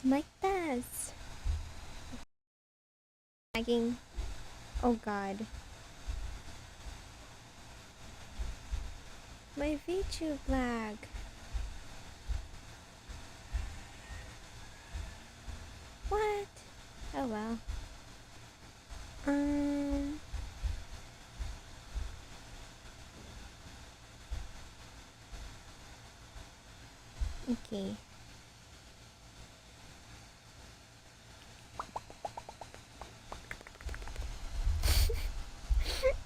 Mic test. Lagging. Oh god. My VTube lag. What? Oh well. Um. Okay.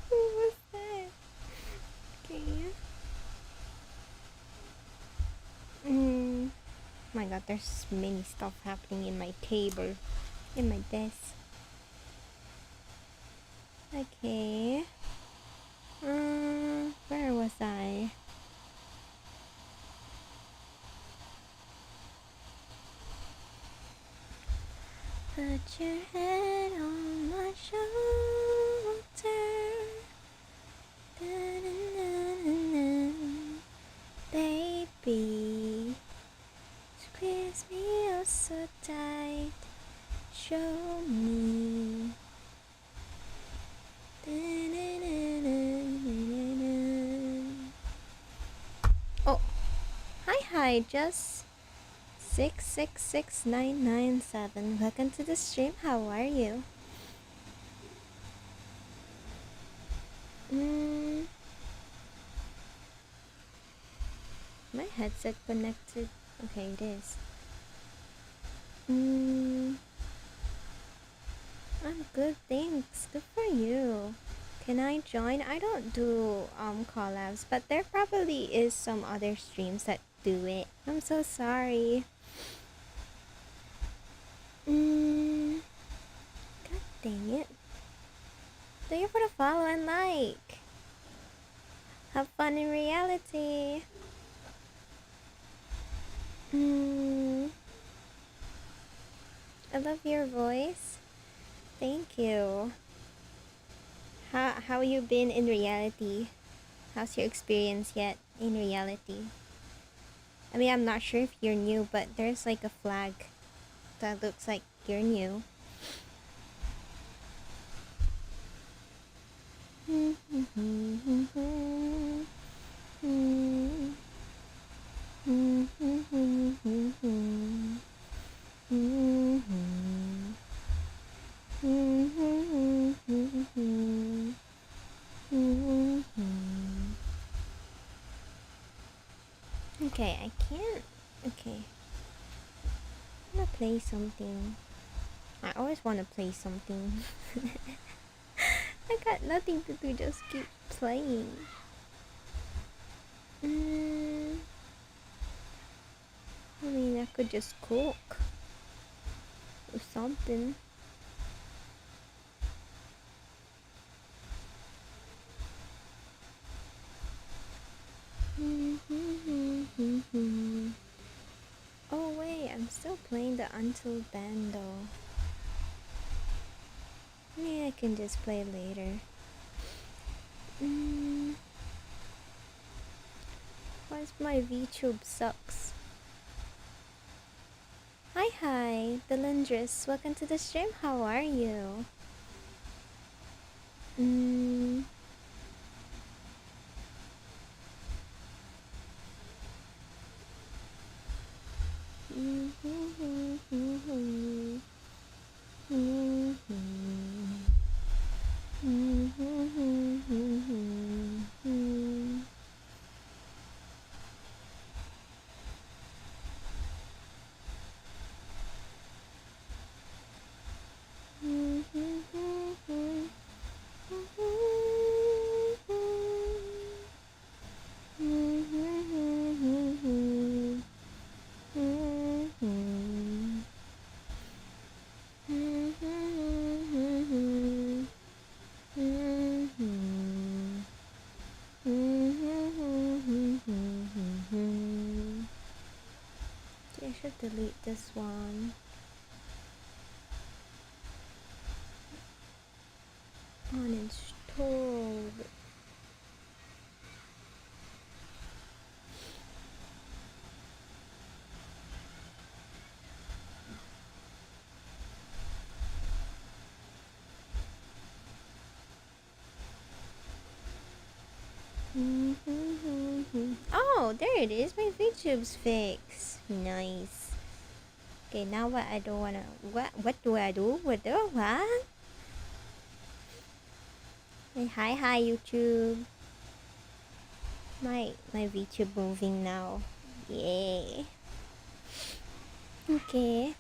What was that? Okay. My god, there's many stuff happening in my table. In my desk. Okay. Where was I? Put your head on my shoulder. Da-da-da-da-da. Baby, squeeze me oh so tight. Show me. Oh, hi, just 666997. Welcome to the stream. How are you? My headset connected. Okay, it is. I'm good, thanks. Good for you. Can I join? I don't do collabs, but there probably is some other streams that do it. I'm so sorry. God dang it. Thank you for the follow and like. Have fun in reality. I love your voice. Thank you. How you been in reality? How's your experience yet in reality? I mean, I'm not sure if you're new, but there's like a flag that looks like you're new. Okay, I can't. Okay. I'm gonna play something. I always want to play something. I got nothing to do, just keep playing. I mean, I could just cook or something. Oh wait, I'm still playing the Until Then though. Maybe I can just play later. Why my VTube sucks? Hi, Delindris. Welcome to the stream. How are you? I should delete this one. Uninstalled. Oh, there it is. My VTube's fixed. Nice. Okay, now what I don't wanna... What do I do? What do what? Hey, hi, YouTube. My VTube moving now. Yay. Okay.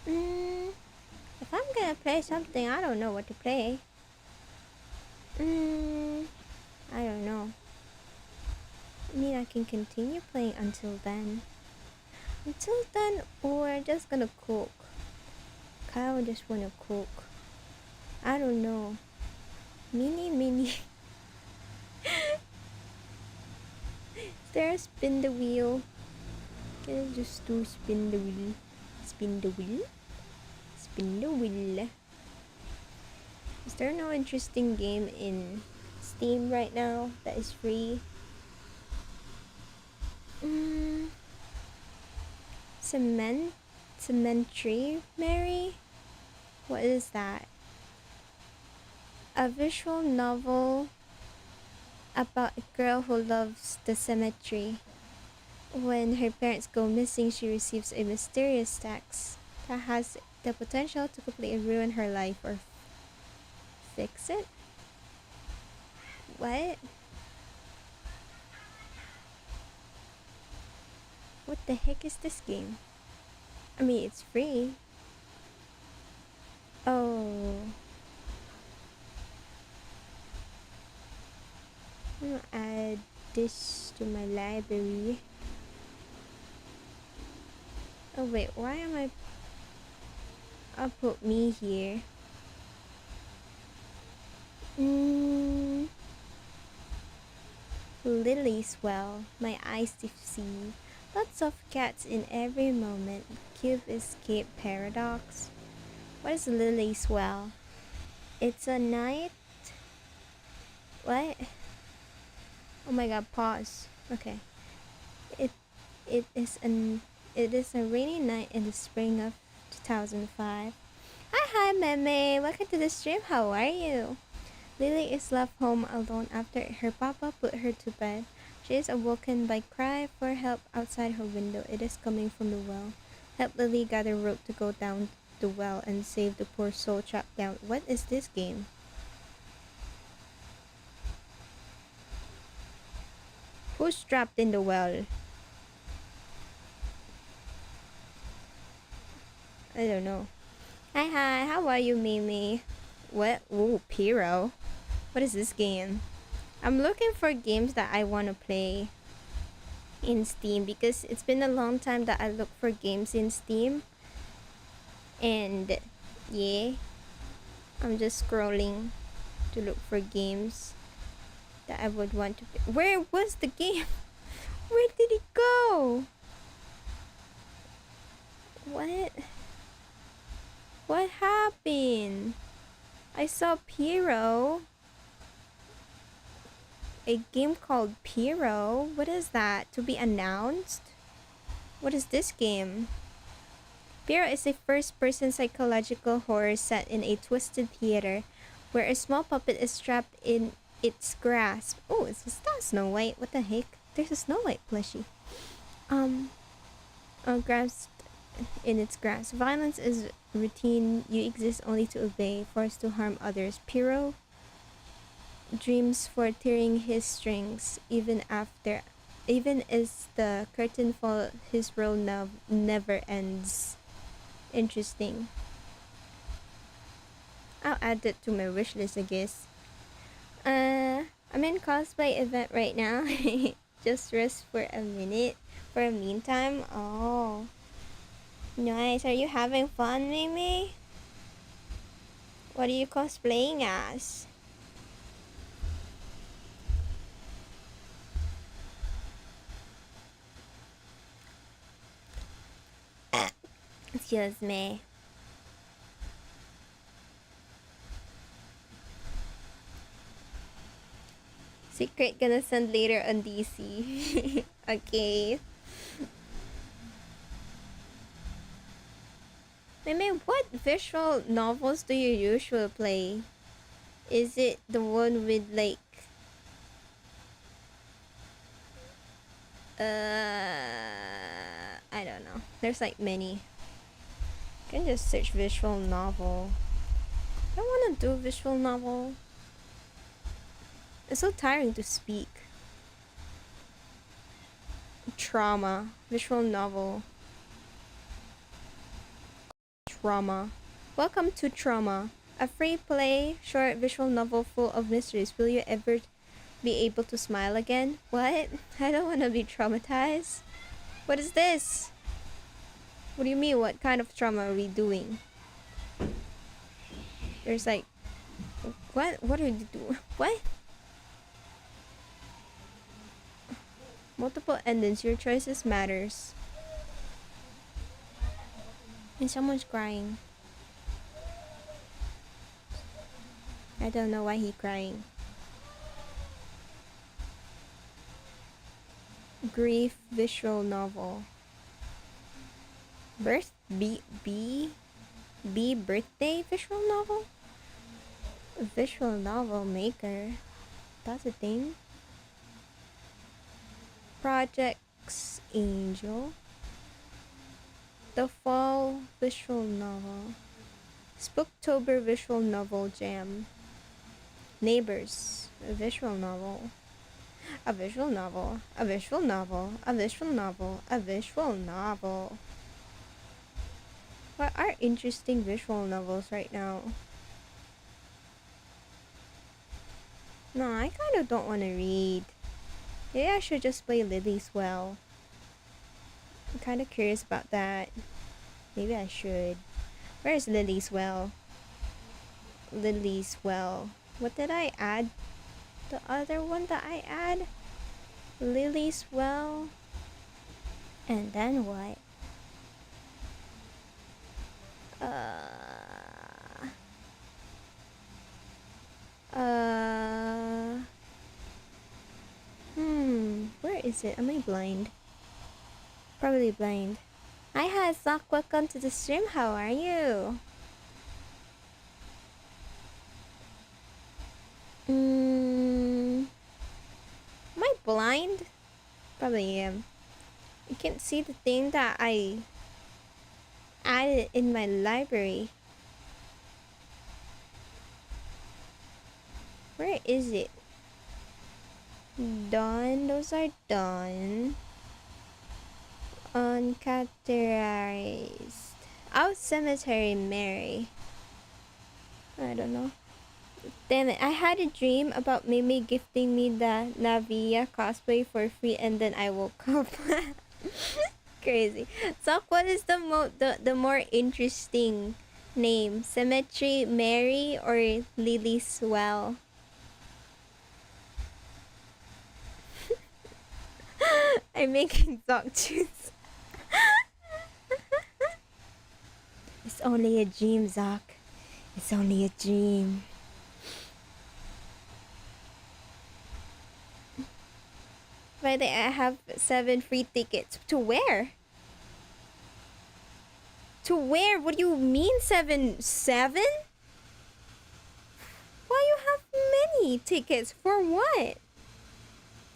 If I'm gonna play something, I don't know what to play. I don't know. I mean, I can continue playing until then. Until then, or just gonna cook. Kyle just wanna cook. I don't know. Mini. Is there a spin the wheel? Can I just do spin the wheel? Spin the wheel? Spin the wheel. Is there no interesting game in Steam right now that is free? Cemetery Mary? What is that? A visual novel about a girl who loves the cemetery. When her parents go missing, she receives a mysterious text that has the potential to completely ruin her life or fix it. What? What the heck is this game? I mean, it's free. Oh. I'm gonna add this to my library. Oh wait, why am I... I'll put me here. Lily's well, my eyes see. Lots of cats in every moment. Cube escape paradox. What is Lily's well? It's a night. What? Oh my god, pause. Okay. It is a rainy night in the spring of 2005. Hi Meme, welcome to the stream. How are you? Lily is left home alone after her papa put her to bed. She is awoken by cry for help outside her window. It is coming from the well. Help Lily gather rope to go down the well and save the poor soul trapped down. What is this game? Who's trapped in the well? I don't know. Hi, how are you, Mimi? What? Ooh, Pyro. What is this game? I'm looking for games that I want to play in Steam because it's been a long time that I look for games in Steam. And yeah, I'm just scrolling to look for games that I would want to play. Where was the game? Where did it go? What? What happened? I saw Pyro. A game called Pyro? What is that? To be announced? What is this game? Pyro is a first-person psychological horror set in a twisted theater where a small puppet is trapped in its grasp. Oh, is that Snow White? What the heck? There's a Snow White plushie. Grasped in its grasp. Violence is routine. You exist only to obey, forced to harm others. Pyro dreams for tearing his strings even as the curtain falls. His role never ends. Interesting. I'll add that to my wish list, I guess. I'm in cosplay event right now. Just rest for a minute. For a meantime. Oh, nice. Are you having fun, Mimi? What are you cosplaying as? Excuse me. Secret gonna send later on DC. Okay. Meme, what visual novels do you usually play? Is it the one with like I don't know. There's like many. I can just search visual novel. I don't want to do visual novel. It's so tiring to speak. Trauma. Visual novel. Trauma. Welcome to Trauma. A free play short visual novel full of mysteries. Will you ever be able to smile again? What? I don't want to be traumatized. What is this? What do you mean? What kind of trauma are we doing? There's like... What? What are you doing? What? Multiple endings. Your choices matters. And someone's crying. I don't know why he's crying. Grief visual novel. B birthday visual novel? Visual novel maker. That's a thing. Projects Angel. The Fall visual novel. Spooktober visual novel jam. Neighbors, a visual novel. A visual novel. A visual novel. A visual novel. A visual novel. What are interesting visual novels right now? No, I kind of don't want to read. Maybe I should just play Lily's Well. I'm kind of curious about that. Maybe I should. Where is Lily's Well? Lily's Well. What did I add? The other one that I add? Lily's Well. And then what? Where is it? Am I blind? Probably blind. Hi, Hazak. Welcome to the stream. How are you? Am I blind? Probably am. You can't see the thing that I added in my library. Where is it? Done. Those are done. Uncategorized. Out Cemetery Mary. I don't know. Damn it, I had a dream about Mimi gifting me the Navia cosplay for free and then I woke up. Crazy. So what is the more interesting name? Cemetery Mary or Lily Swell? I'm making dog juice. It's only a dream, Zach. It's only a dream. Friday, I have 7 free tickets. To where? To where? What do you mean 7? 7? Why you have many tickets? For what?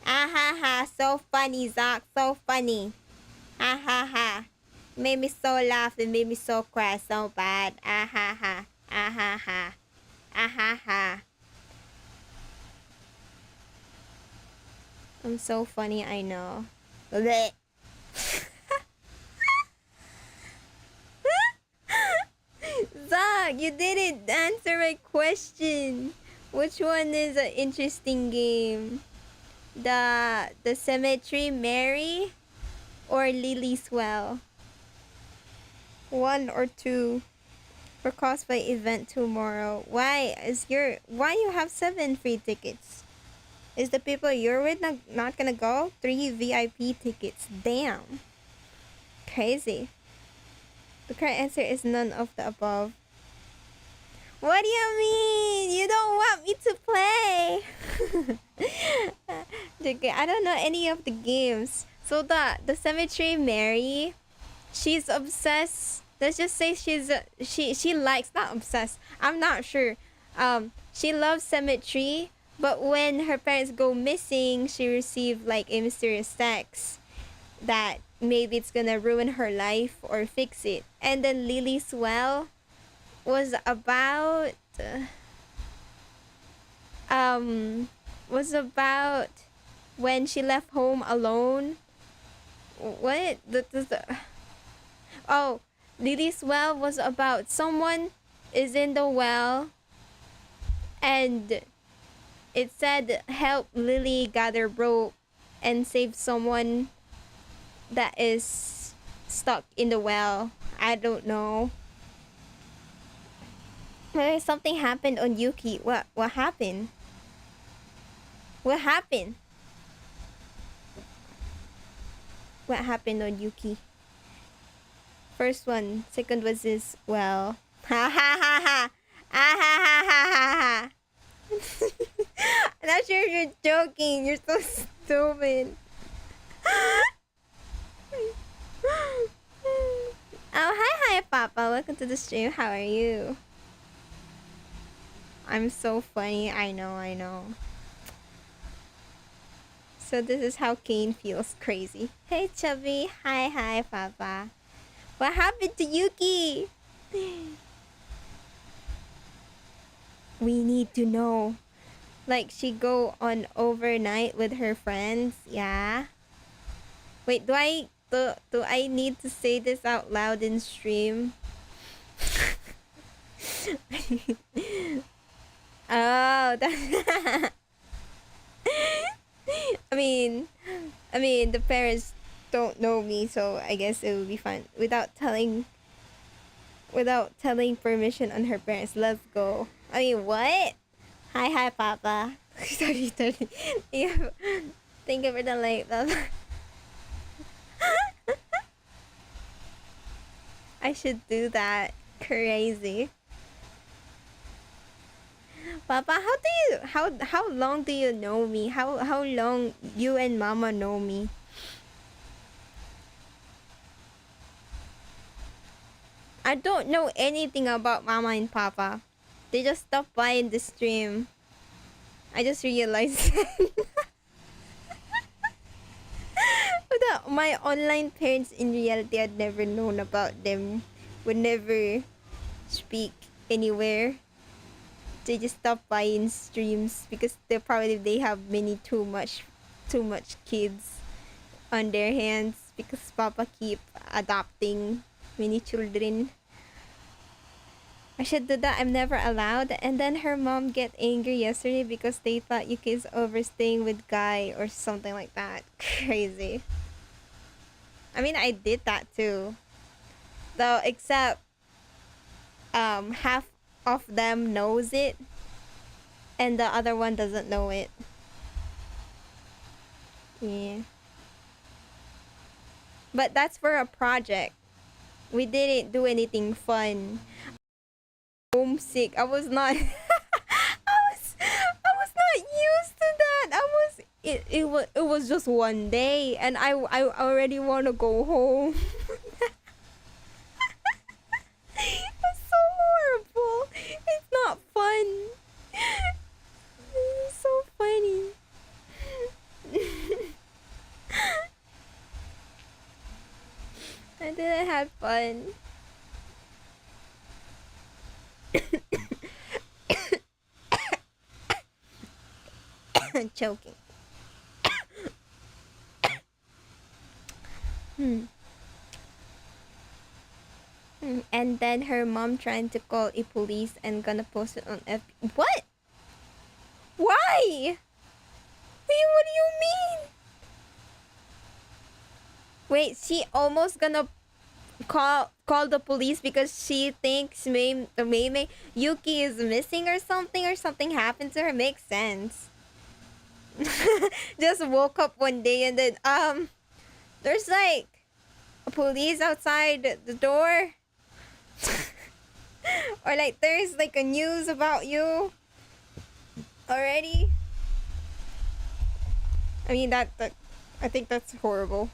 Ah ha ha. So funny, Zach. So funny. Ah ha ha. Made me so laugh and made me so cry so bad. Ah ha ha. Ah ha ha. Ah ha ha. I'm so funny, I know. Blech. Zach, you didn't answer my question. Which one is an interesting game? The Cemetery Mary or Lily's Well? 1 or 2 for cosplay event tomorrow. Why you have 7 free tickets? Is the people you're with not gonna go? 3 VIP tickets. Damn. Crazy. The correct answer is none of the above. What do you mean? You don't want me to play? I don't know any of the games. So the Cemetery Mary, she's obsessed. Let's just say she likes, not obsessed. I'm not sure. She loves cemetery, but when her parents go missing, she received like a mysterious text. that maybe it's gonna ruin her life or fix it. And then Lily's well was about um was about when she left home alone. What the oh, Lily's well was about someone is in the well and it said help Lily gather rope and save someone that is stuck in the well. I don't know. Something happened on Yuki. What happened? What happened? What happened on Yuki? First one, second was this well. Ha ha ha ha. Ah ha ha ha ha ha. I'm not sure if you're joking. You're so stupid. Oh, hi, Papa. Welcome to the stream. How are you? I'm so funny. I know. So this is how Kane feels crazy. Hey, Chubby. Hi, Papa. What happened to Yuki? We need to know. Like, she go on overnight with her friends? Yeah. Wait, do I need to say this out loud in stream? Oh, that I mean, the parents don't know me, so I guess it would be fun without telling permission on her parents. Let's go. I mean, what? Hi, Papa. sorry. Yeah. Thank you for the like, Papa. I should do that. Crazy. Papa, how long do you know me? How long you and Mama know me? I don't know anything about Mama and Papa. They just stopped by in the stream. I just realized without my online parents in reality I'd never known about them. Would never speak anywhere. They just stop by in streams because they have too much kids on their hands because Papa keep adopting many children. I should do that. I'm never allowed. And then her mom get angry yesterday because they thought you kids overstaying with guy or something like that. Crazy. I mean, I did that too. Though, except half of them knows it and the other one doesn't know it. Yeah. But that's for a project. We didn't do anything fun. Homesick. I was not I was not used to that. It was just one day and I already want to go home. It's so horrible. It's not fun. It's so funny. I didn't have fun. Choking. And then her mom trying to call a police and gonna post it on FB. What? Why? Wait, what do you mean? Wait, she almost gonna call the police because she thinks maybe Yuki is missing or something happened to her. Makes sense. Just woke up one day and then there's like a police outside the door. Or like there's like a news about you already. I mean that I think that's horrible.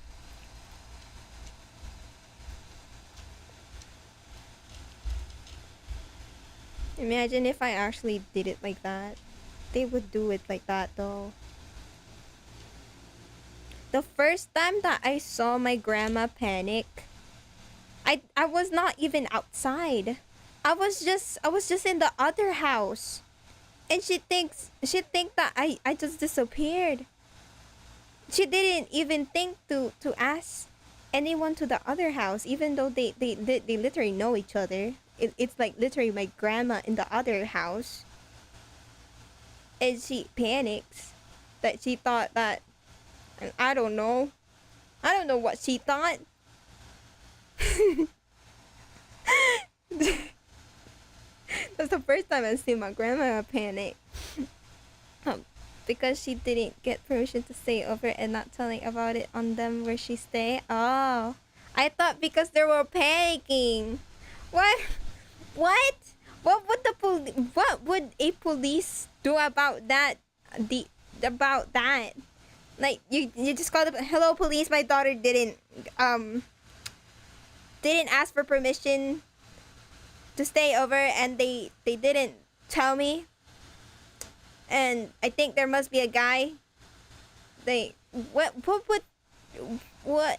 Imagine if I actually did it like that. They would do it like that though. the first time that I saw my grandma panic, I was not even outside. I was just in the other house. And she think that I just disappeared. She didn't even think to ask anyone to the other house, even though they literally know each other. It's like literally my grandma in the other house. And she panics that she thought that, and I don't know. I don't know what she thought. That's the first time I've seen my grandma panic. Um, because she didn't get permission to stay over and not telling about it on them where she stay. Oh, I thought because they were panicking. What? What? What would a police do about that? About that? Like you just called up, hello police. My daughter didn't ask for permission to stay over, and they didn't tell me. And I think there must be a guy. They what would what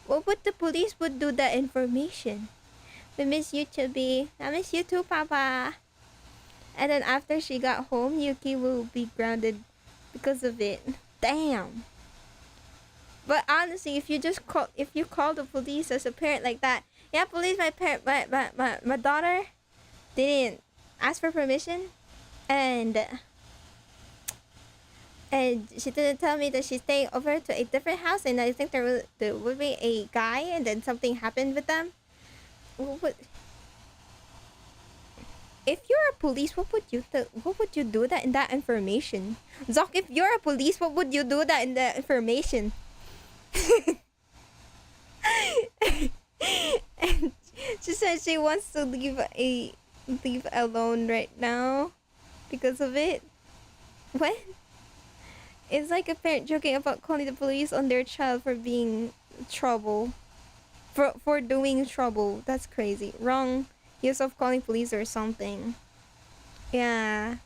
what would the police would do that information? We miss you, Chubby. I miss you too, Papa. And then after she got home, Yuki will be grounded because of it. Damn. But honestly, if you call the police as a parent like that, yeah, police, my daughter didn't ask for permission, and she didn't tell me that she's staying over to a different house, and I think there would be a guy, and then something happened with them. What, if you're a police, what would you do that in that information? Zoc, if you're a police, what would you do that in the information? And she said she wants to leave alone right now because of it. What? It's like a parent joking about calling the police on their child for being trouble. For doing trouble. That's crazy. Wrong use of calling police or something. Yeah.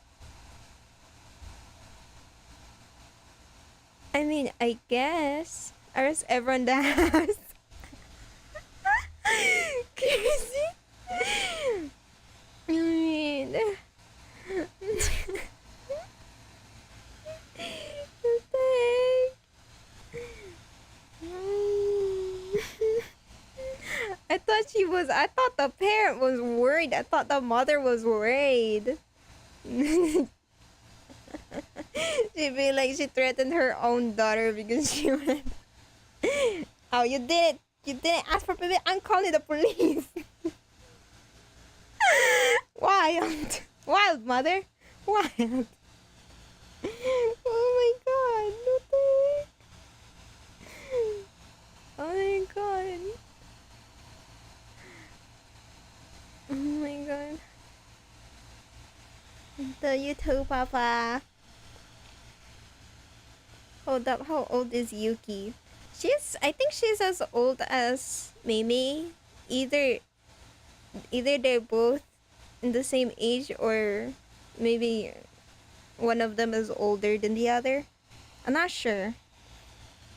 I mean, I guess. Arrest everyone in the house. Crazy. I mean... What the heck? I thought the parent was worried. I thought the mother was worried. She'd be like, she threatened her own daughter because she went, oh, you didn't ask for permission. I'm calling the police. Wild mother. Wild. Oh my god, what the heck? Oh my god. Oh my god. The YouTube Papa. Hold up, how old is Yuki? I think she's as old as Mimi. Either they're both in the same age, or maybe one of them is older than the other. I'm not sure.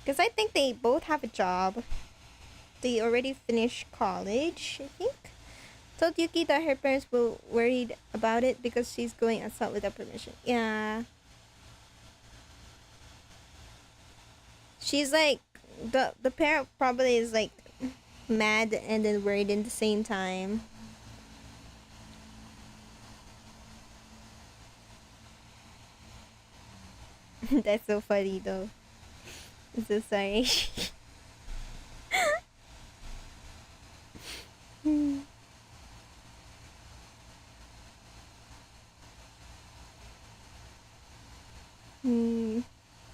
Because I think they both have a job. They already finished college, I think. Told Yuki that her parents were worried about it because she's going outside without permission. Yeah. She's like, the parent probably is like mad and then worried at the same time. That's so funny though. I'm so sorry.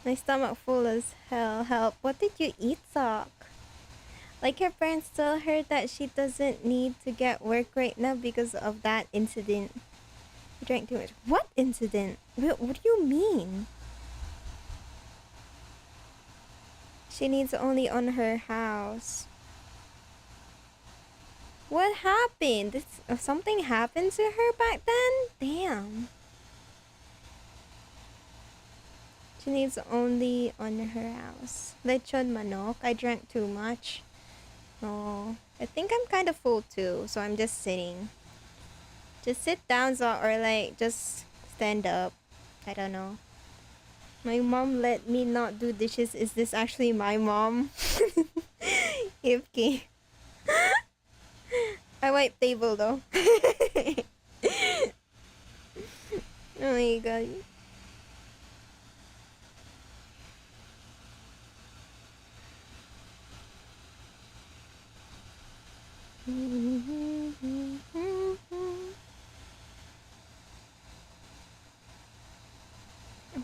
My stomach full as hell. Help. What did you eat, Sock? Like her parents tell her that she doesn't need to get work right now because of that incident. You drank too much. What incident? What do you mean? She needs only on her house. What happened? Something happened to her back then? Damn. She needs only on her house. Lechon manok. I drank too much. Oh, I think I'm kind of full too, so I'm just sitting. Just sit down, so, or like just stand up. I don't know. My mom let me not do dishes. Is this actually my mom? AFK. I wipe table though. Oh my god.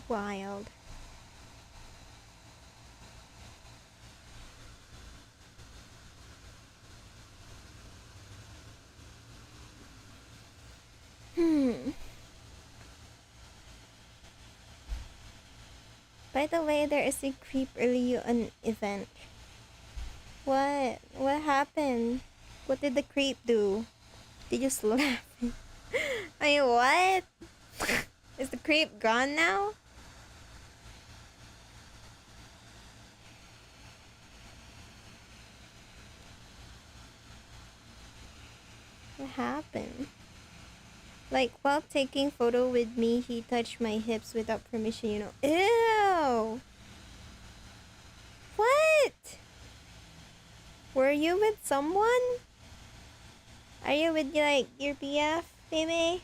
Wild. By the way, there is a creep early on event. What? What happened? What did the creep do? Did you slap him? I mean, what? Is the creep gone now? What happened? Like, while taking photo with me, he touched my hips without permission, you know. Ew! What? Were you with someone? Are you with, like, your BF, baby?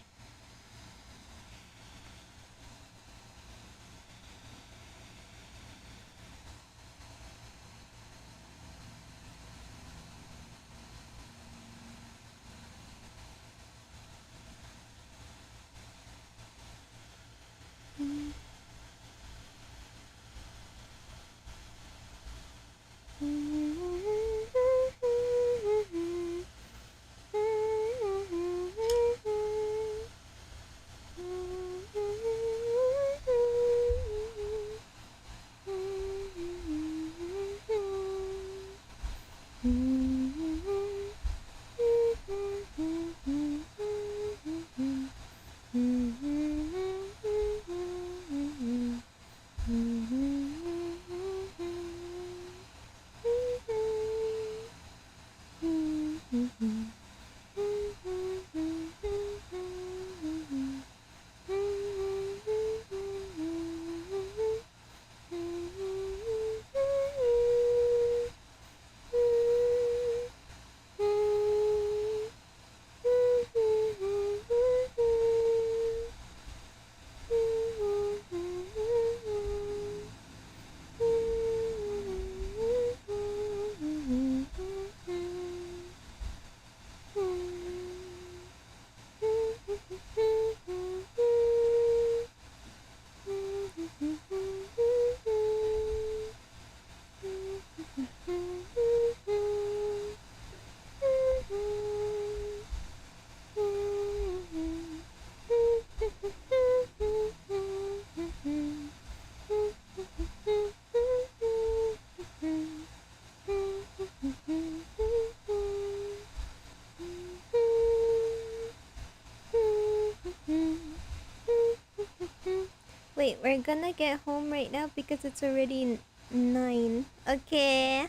Wait, we're gonna get home right now because it's already 9. Okay.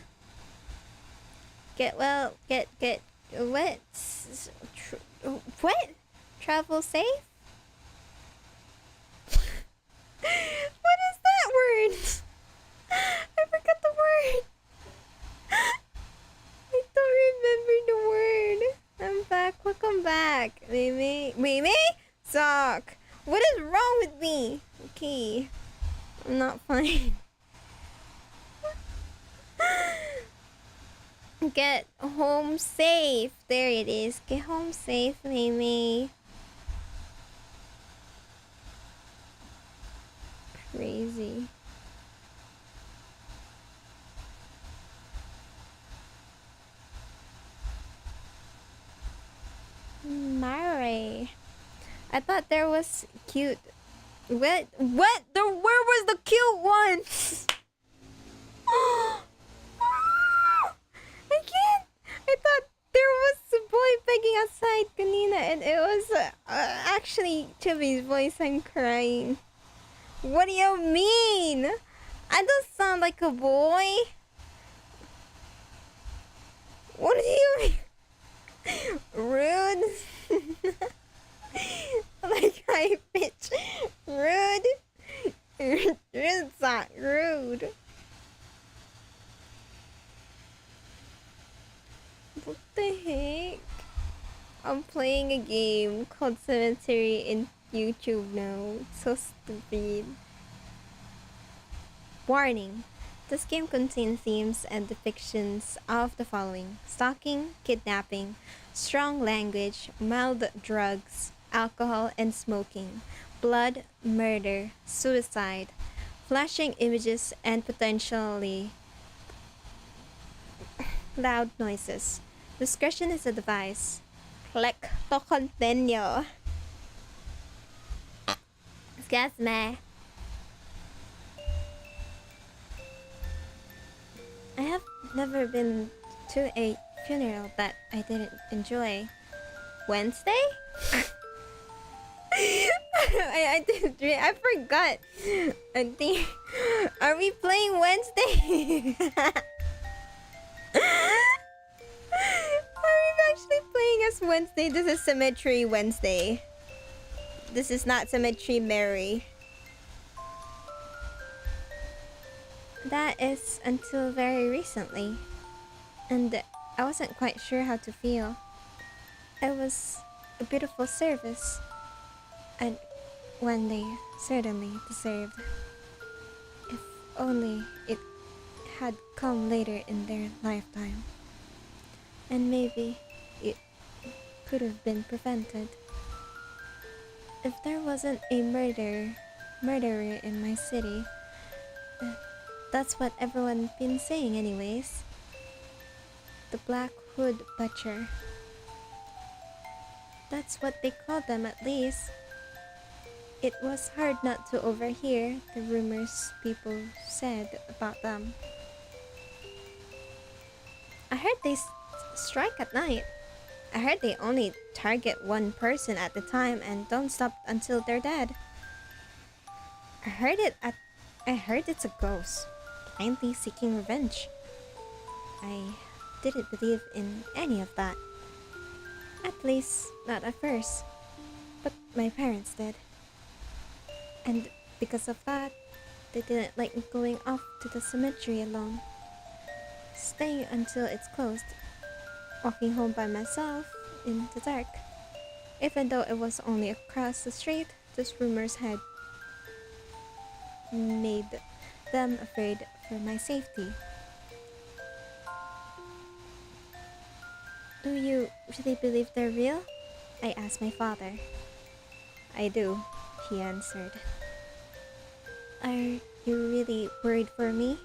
Get what? What? Travel safe? What is that word? I forgot the word. I don't remember the word. I'm back. Welcome back. Mimi? Sock. What is wrong with me? Okay. I'm not fine. Get home safe. There it is. Get home safe, Mimi. Crazy. Mare. I thought there was cute. What? What? Where was the cute ones? I can't. I thought there was a boy begging outside kanina, and it was actually Chibi's voice. I'm crying. What do you mean? I don't sound like a boy. What do you mean? Rude. Like high pitch. Rude. Rude's not rude. What the heck? I'm playing a game called Cemetery in YouTube now. It's so stupid. Warning. This game contains themes and depictions of the following: stalking, kidnapping, strong language, mild drugs, alcohol and smoking, blood, murder, suicide, flashing images, and potentially loud noises. Discretion is advised. Click to continue. Excuse me. I have never been to a funeral that I didn't enjoy. Wednesday? I didn't. I forgot. I think. Are we playing Wednesday? Are we actually playing as Wednesday? This is Symmetry Wednesday. This is not Symmetry Mary. That is until very recently. And I wasn't quite sure how to feel. It was a beautiful service. And one they certainly deserved. If only it had come later in their lifetime. And maybe it could have been prevented. If there wasn't a murderer in my city, that's what everyone's been saying anyways. The Black Hood Butcher. That's what they called them at least. It was hard not to overhear the rumors people said about them. I heard they strike at night. I heard they only target one person at a time and don't stop until they're dead. I heard it's a ghost, blindly seeking revenge. I didn't believe in any of that. At least, not at first. But my parents did. And because of that, they didn't like me going off to the cemetery alone. Staying until it's closed. Walking home by myself in the dark. Even though it was only across the street, those rumors had made them afraid for my safety. Do you really believe they're real? I asked my father. I do, he answered. Are you really worried for me?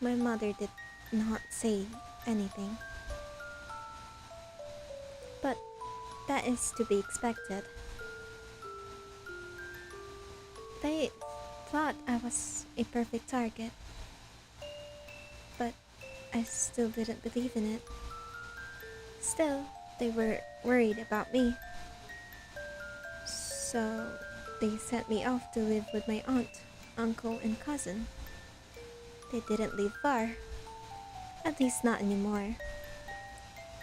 My mother did not say anything. But that is to be expected. They thought I was a perfect target. But I still didn't believe in it. Still, they were worried about me. So they sent me off to live with my aunt, uncle, and cousin. They didn't live far. At least not anymore.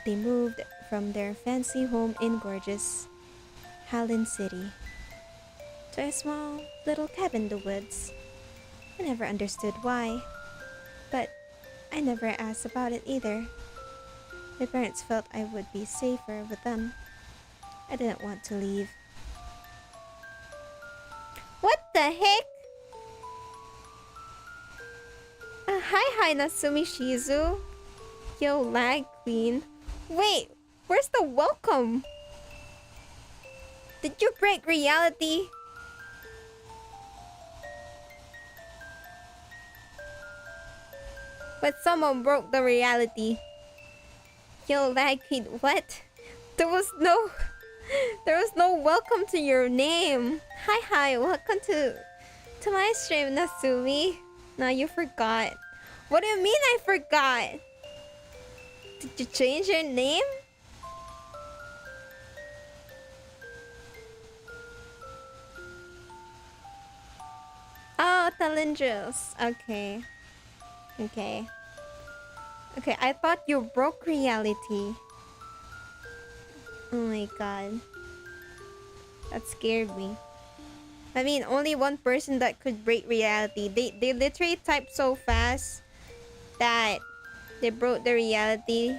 They moved from their fancy home in gorgeous Hallen City to a small little cabin in the woods. I never understood why, but I never asked about it either. My parents felt I would be safer with them. I didn't want to leave. What the heck? Hi Natsumi Shizu. Yo, lag queen. Wait, where's the welcome? Did you break reality? But someone broke the reality. Yo, lag queen, what? There was no welcome to your name. Hi, welcome to my stream, Natsumi. Now you forgot. What do you mean I forgot? Did you change your name? Oh, Talindros. Okay. Okay. Okay, I thought you broke reality. Oh my god. That scared me. I mean, only one person that could break reality. They literally typed so fast that they broke the reality.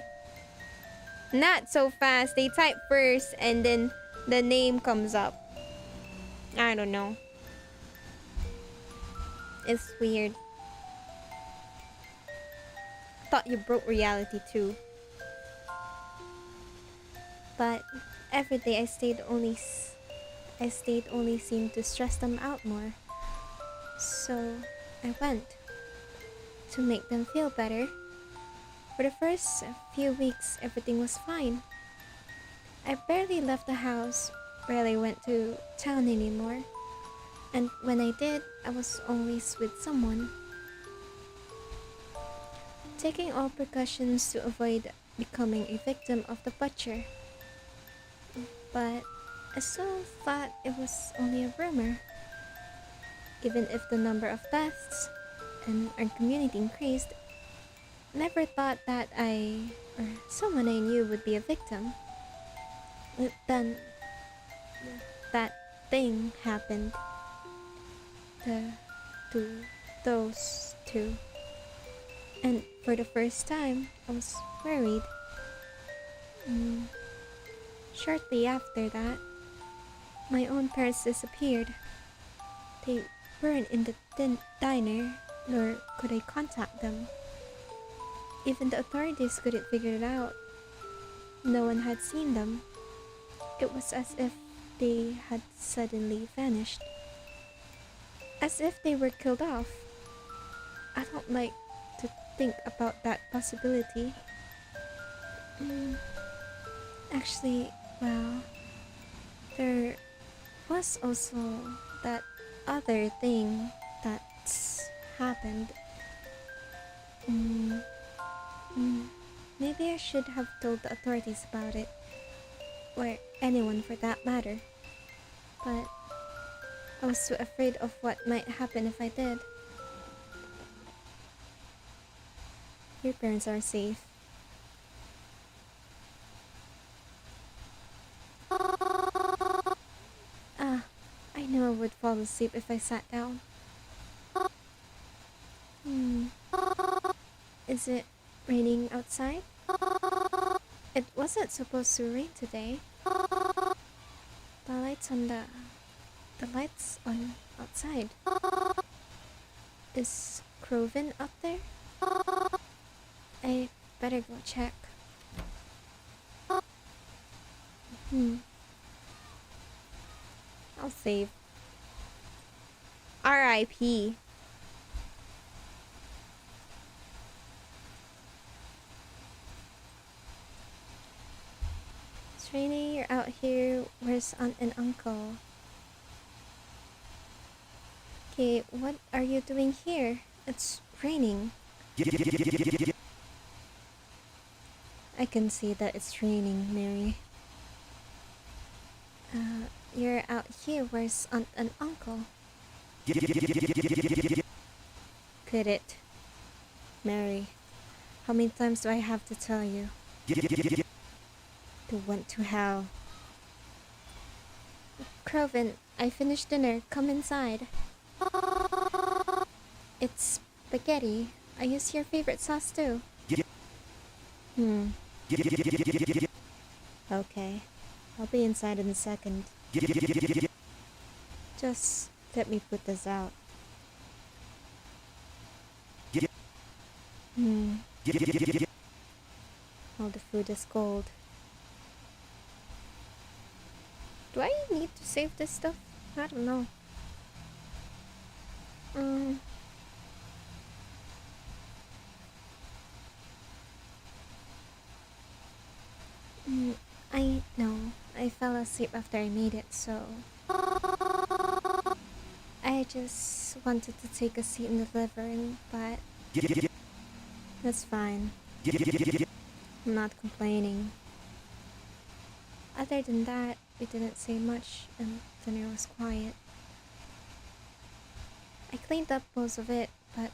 Not so fast. They type first and then the name comes up. I don't know. It's weird. Thought you broke reality too. But every day I stayed only seemed to stress them out more. So I went to make them feel better. For the first few weeks, everything was fine. I barely left the house, barely went to town anymore. And when I did, I was always with someone. Taking all precautions to avoid becoming a victim of the butcher. But I still thought it was only a rumor. Even if the number of deaths in our community increased, never thought that I or someone I knew would be a victim. Then that thing happened. The to those two. And for the first time, I was worried. Mm, Shortly after that, my own parents disappeared. They weren't in the diner, nor could I contact them. Even the authorities couldn't figure it out. No one had seen them. It was as if they had suddenly vanished. As if they were killed off. I don't like to think about that possibility. Mm, Actually, well, there was also that other thing that's happened. Mm, mm, Maybe I should have told the authorities about it, or anyone for that matter. But I was too afraid of what might happen if I did. Your parents are safe. Ah, I knew I would fall asleep if I sat down. Hmm, is it raining outside? It wasn't supposed to rain today. The lights on the lights on outside. Is Croven up there? I better go check. Hmm, I'll save. R.I.P. It's raining, you're out here. Where's aunt and uncle? Okay, what are you doing here? It's raining. I can see that it's raining, Mary. You're out here. Where's aunt and uncle? Quit it. Mary, how many times do I have to tell you? To went to hell. Croven, I finished dinner. Come inside. It's spaghetti. I use your favorite sauce too. Hmm. Okay. I'll be inside in a second. Just let me put this out. Hmm. All the food is cold. Do I need to save this stuff? I don't know. Um. I know. I fell asleep after I made it, so I just wanted to take a seat in the living, but that's fine. I'm not complaining. Other than that, we didn't say much and dinner was quiet. I cleaned up most of it, but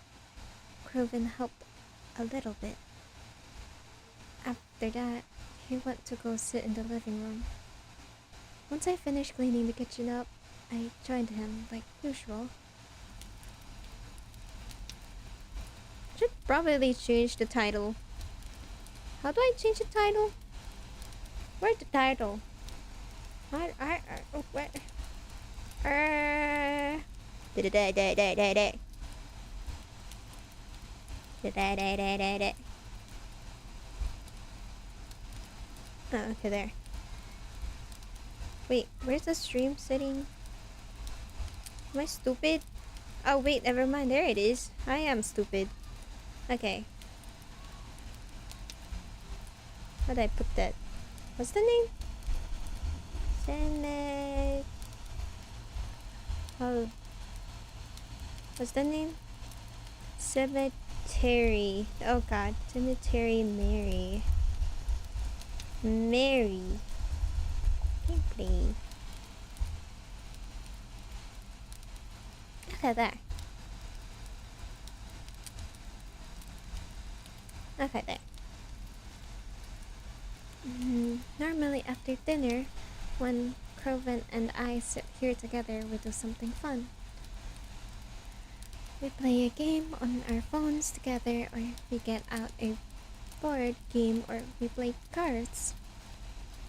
Craven helped a little bit. After that, he went to go sit in the living room. Once I finished cleaning the kitchen up, I joined him like usual. I should probably change the title. How do I change the title? Where's the title? Where? Da da da da da da da. Da da da da da da. Oh, okay, there. Wait, where's the stream setting? Am I stupid? Oh wait, never mind. There it is. I am stupid. Okay. How did I put that? What's the name? Cemetery. Oh. What's the name? Cemetery. Oh god. Cemetery Mary. Mary. Gameplay. Okay, there. Okay, there. Normally after dinner, when Craven and I sit here together, we do something fun. We play a game on our phones together, or we get out a board game, or we play cards.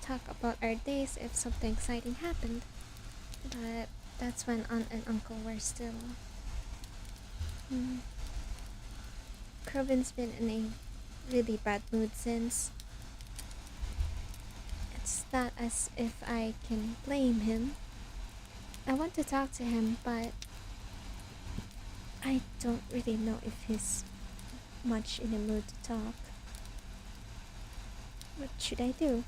Talk about our days if something exciting happened. But that's when Aunt and Uncle were still. Craven's been in a really bad mood since. It's not as if I can blame him. I want to talk to him, but I don't really know if he's much in the mood to talk. What should I do?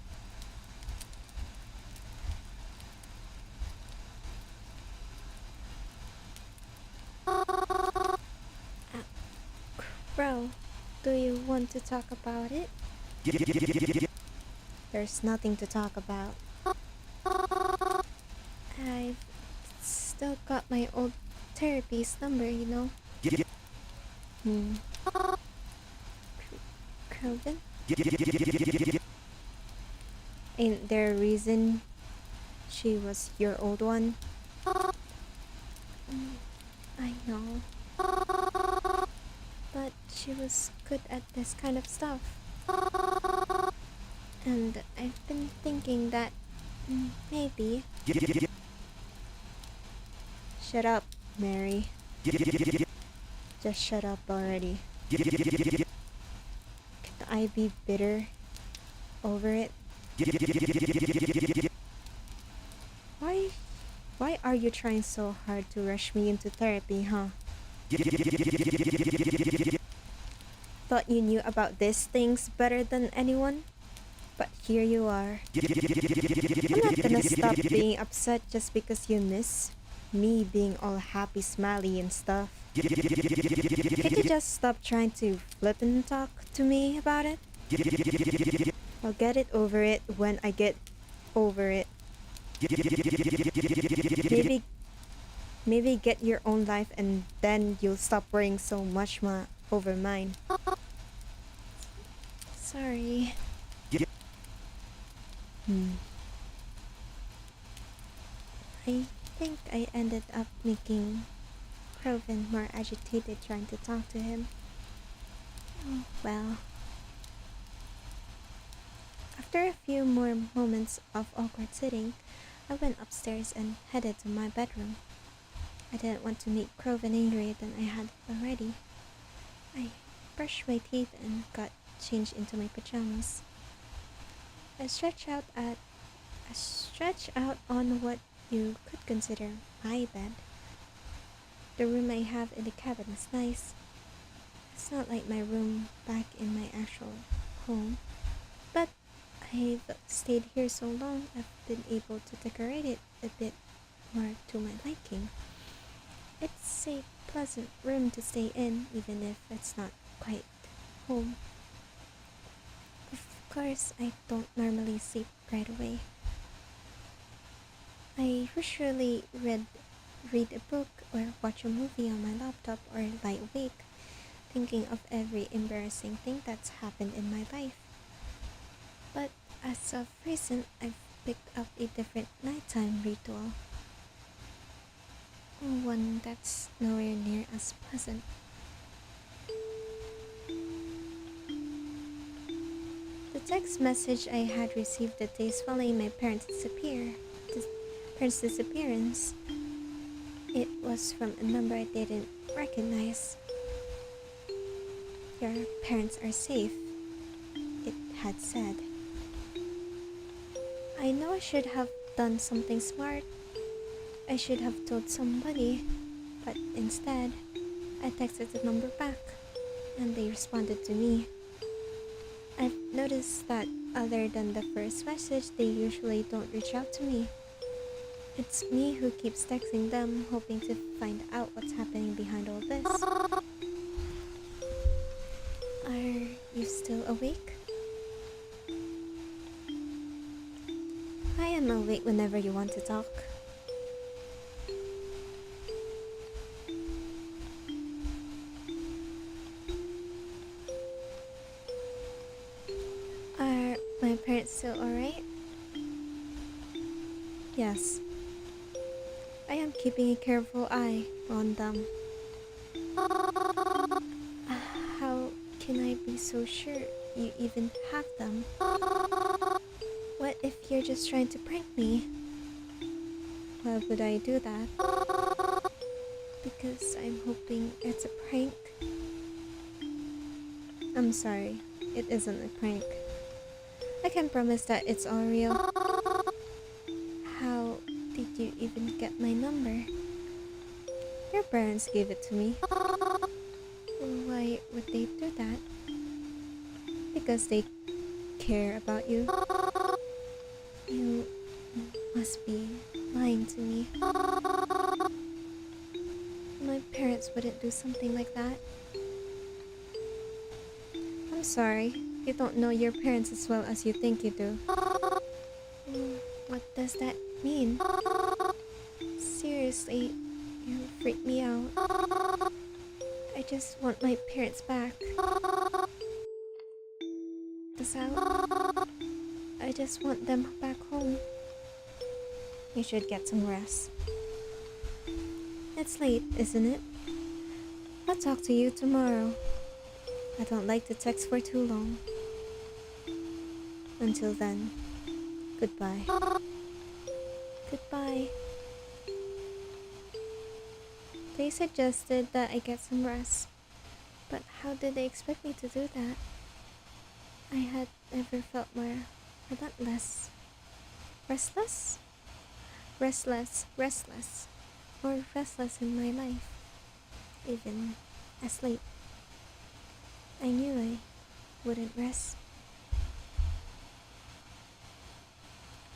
Bro, do you want to talk about it? There's nothing to talk about. I've still got my old therapist number, you know. Craven? Ain't there a reason she was your old one? I know. But she was good at this kind of stuff. And I've been thinking that maybe... Shut up, Mary. Just shut up already. Can I be bitter over it? Why are you trying so hard to rush me into therapy, huh? Thought you knew about these things better than anyone? But here you are. I'm not gonna stop being upset just because you miss me being all happy, smiley and stuff. Can't you just stop trying to flip and talk to me about it? I'll get it over it when I get over it. Maybe get your own life and then you'll stop worrying so much over mine. Sorry. I think I ended up making Craven more agitated trying to talk to him. Oh, well. After a few more moments of awkward sitting, I went upstairs and headed to my bedroom. I didn't want to make Craven angrier than I had already. I brushed my teeth and got changed into my pajamas. I stretched out on what you could consider my bed. The room I have in the cabin is nice. It's not like my room back in my actual home, but I've stayed here so long I've been able to decorate it a bit more to my liking. It's a pleasant room to stay in, even if it's not quite home. Of course, I don't normally sleep right away. I usually read read a book or watch a movie on my laptop or lie awake thinking of every embarrassing thing that's happened in my life. But as of recent, I've picked up a different nighttime ritual. One that's nowhere near as pleasant. The text message I had received the days following my parents' disappearance. It was from a number I didn't recognize. Your parents are safe, it had said. I know I should have done something smart. I should have told somebody, but instead, I texted the number back, and they responded to me. I've noticed that other than the first message, they usually don't reach out to me. It's me who keeps texting them, hoping to find out what's happening behind all this. Are you still awake? I am awake whenever you want to talk. Are my parents still alright? Yes. I am keeping a careful eye on them. How can I be so sure you even have them? What if you're just trying to prank me? Why would I do that? Because I'm hoping it's a prank. I'm sorry, it isn't a prank. I can promise that it's all real. How did you even get my number? Your parents gave it to me. Why would they do that? Because they care about you. You must be lying to me. My parents wouldn't do something like that. I'm sorry, you don't know your parents as well as you think you do. What does that mean? Seriously, you freak me out. I just want my parents back. That's out. I just want them back home. You should get some rest. It's late, isn't it? I'll talk to you tomorrow. I don't like to text for too long. Until then, goodbye. Goodbye. They suggested that I get some rest, but how did they expect me to do that? I had never felt more relentless. Restless? Restless, or restless in my life, even asleep. I knew I wouldn't rest.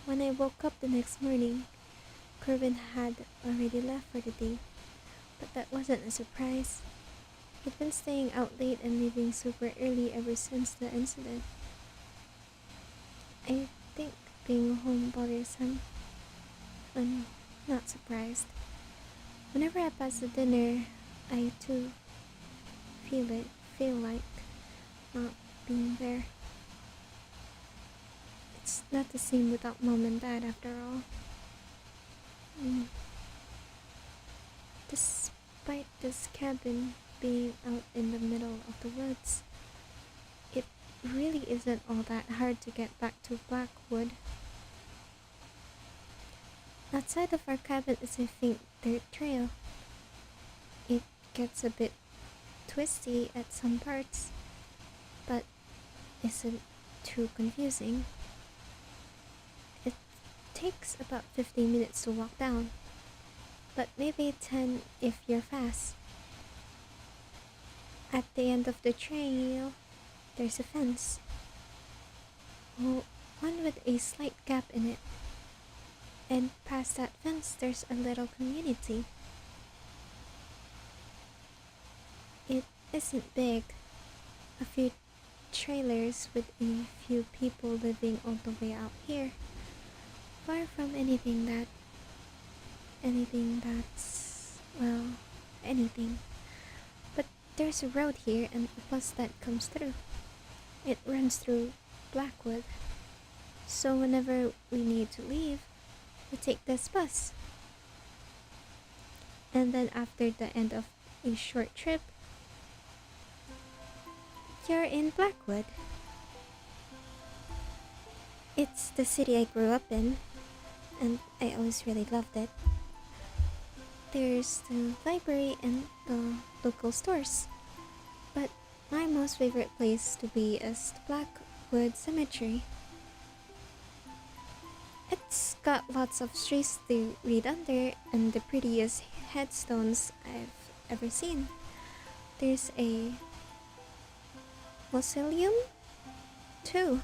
When I woke up the next morning, Corbin had already left for the day, but that wasn't a surprise. He'd been staying out late and leaving super early ever since the incident. I think being home bothers him. I'm not surprised. Whenever I pass the dinner, I too feel like not being there. It's not the same without mom and dad after all. Despite this cabin being out in the middle of the woods, it really isn't all that hard to get back to Blackwood. Outside of our cabin is a faint dirt trail. It gets a bit twisty at some parts, but isn't too confusing. It takes about 15 minutes to walk down, but maybe 10 if you're fast. At the end of the trail, there's a fence. Oh, one with a slight gap in it. And past that fence, there's a little community. It isn't big. A few trailers with a few people living all the way out here. Far from anything that anything that's, well, anything. But there's a road here and a bus that comes through. It runs through Blackwood. So whenever we need to leave, we take this bus. And then after the end of a short trip, you're in Blackwood. It's the city I grew up in, and I always really loved it. There's the library and the local stores. But my most favorite place to be is the Blackwood Cemetery. It's got lots of streets to read under and the prettiest headstones I've ever seen. There's a mausoleum too,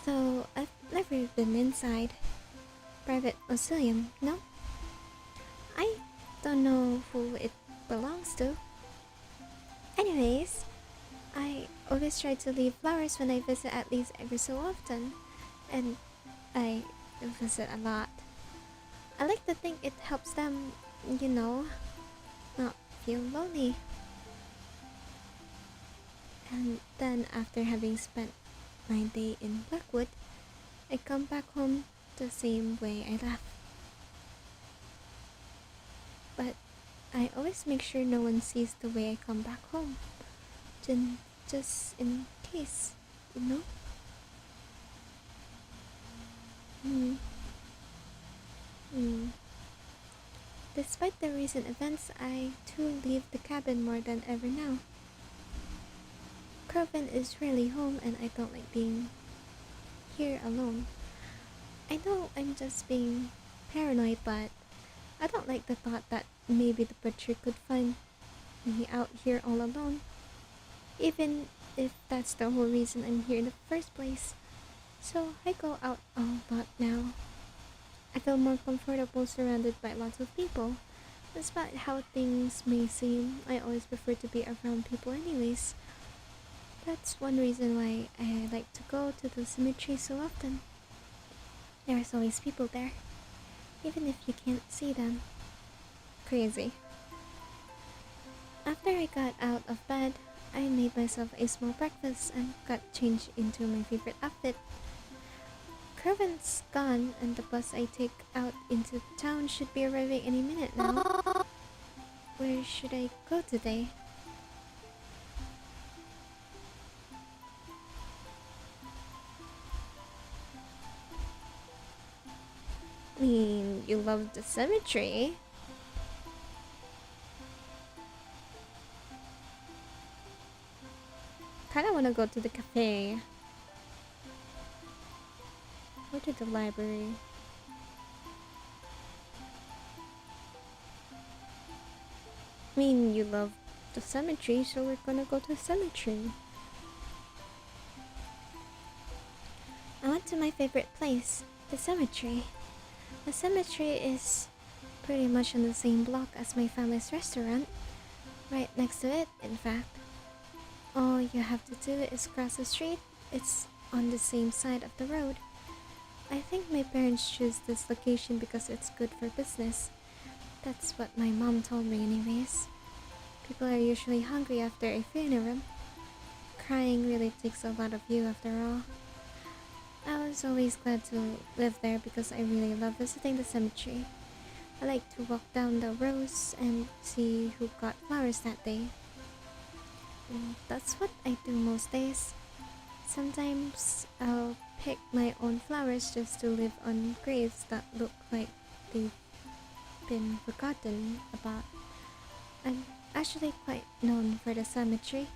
though I've never been inside. Private mausoleum, no? I don't know who it belongs to. Anyways, I always try to leave flowers when I visit at least every so often, and I visit a lot. I like to think it helps them, not feel lonely. And then after having spent my day in Blackwood, I come back home the same way I left. But I always make sure no one sees the way I come back home. Just in case, you know? Despite the recent events, I too leave the cabin more than ever now. Coven is really home and I don't like being here alone. I know I'm just being paranoid, but I don't like the thought that maybe the butcher could find me out here all alone. Even if that's the whole reason I'm here in the first place. So I go out a lot now. I feel more comfortable surrounded by lots of people. Despite how things may seem, I always prefer to be around people anyways. That's one reason why I like to go to the cemetery so often. There's always people there, even if you can't see them. Crazy. After I got out of bed, I made myself a small breakfast and got changed into my favorite outfit. Kervin's gone and the bus I take out into town should be arriving any minute now. Where should I go today? I mean, you love the cemetery. Kinda wanna go to the cafe. Or to the library. I mean, you love the cemetery, so we're gonna go to the cemetery. I went to my favorite place, the cemetery. The cemetery is pretty much on the same block as my family's restaurant. Right next to it, in fact. All you have to do is cross the street. It's on the same side of the road. I think my parents choose this location because it's good for business. That's what my mom told me anyways. People are usually hungry after a funeral. Crying really takes a lot of you after all. I was always glad to live there because I really love visiting the cemetery. I like to walk down the rows and see who got flowers that day. And that's what I do most days. Sometimes I'll pick my own flowers just to live on graves that look like they've been forgotten about. I'm actually quite known for the cemetery.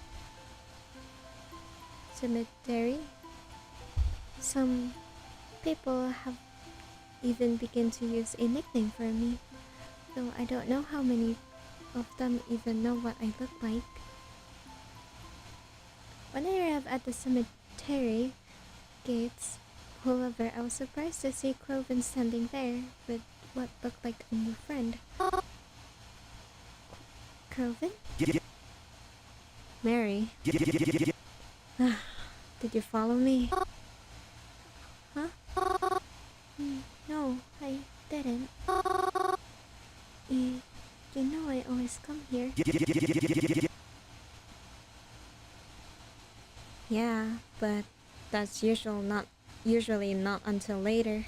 Some people have even begun to use a nickname for me, though I don't know how many of them even know what I look like. When I arrived at the cemetery gates, however, I was surprised to see Cloven standing there with what looked like a new friend. Cloven? Mary? Did you follow me? Huh? No, I didn't. always come here. Yeah, but that's usually not until later.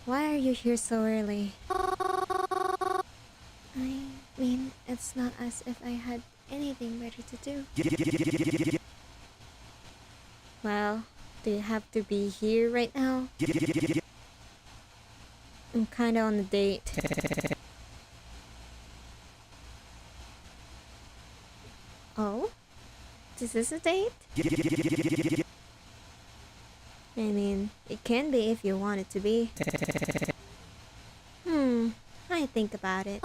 Why are you here so early? I mean, it's not as if I had anything better to do. Well, do you have to be here right now? I'm kinda on a date. Oh? This is a date? I mean, it can be if you want it to be. I think about it.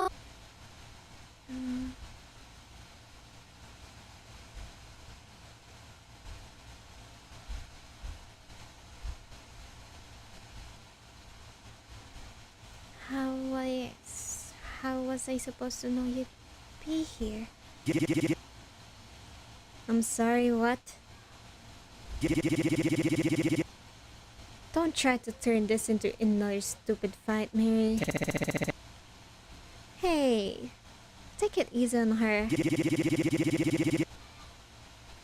How was I supposed to know you'd be here? I'm sorry, what? Don't try to turn this into another stupid fight, Mary. Hey, take it easy on her.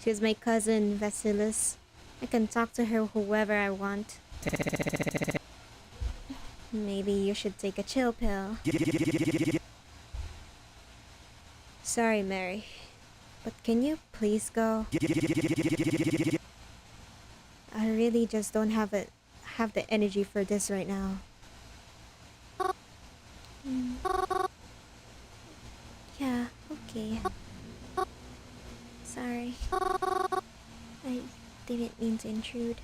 She's my cousin, Vasilis. I can talk to her whoever I want. Maybe you should take a chill pill. Sorry, Mary, but can you please go? I really just don't have the energy for this right now. Yeah, okay. Sorry. I didn't mean to intrude.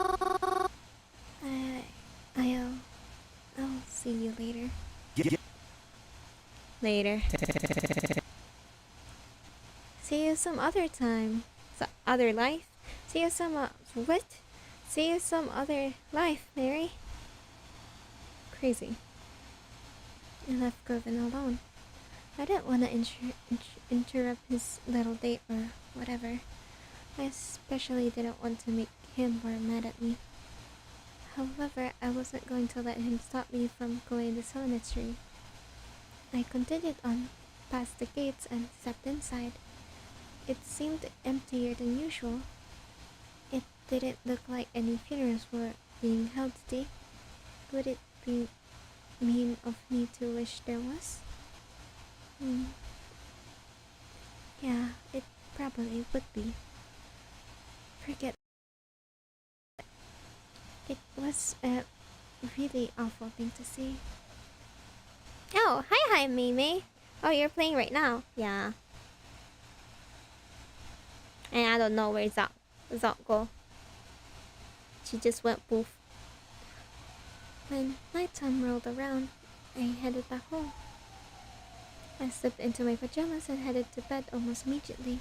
I'll see you later. Later. See you some other time. Other life? See you some, what? See you some other life, Mary. Crazy. I left Gervin alone. I didn't want to interrupt his little date or whatever. I especially didn't want to make him more mad at me. However, I wasn't going to let him stop me from going to the cemetery. I continued on past the gates and stepped inside. It seemed emptier than usual. It didn't look like any funerals were being held today. Would it be mean of me to wish there was? Yeah, it probably would be. Forget. It was a really awful thing to see. Oh, hi, Mimi. Oh, you're playing right now? Yeah. And I don't know where Zok go. She just went poof. When nighttime rolled around, I headed back home. I slipped into my pajamas and headed to bed almost immediately.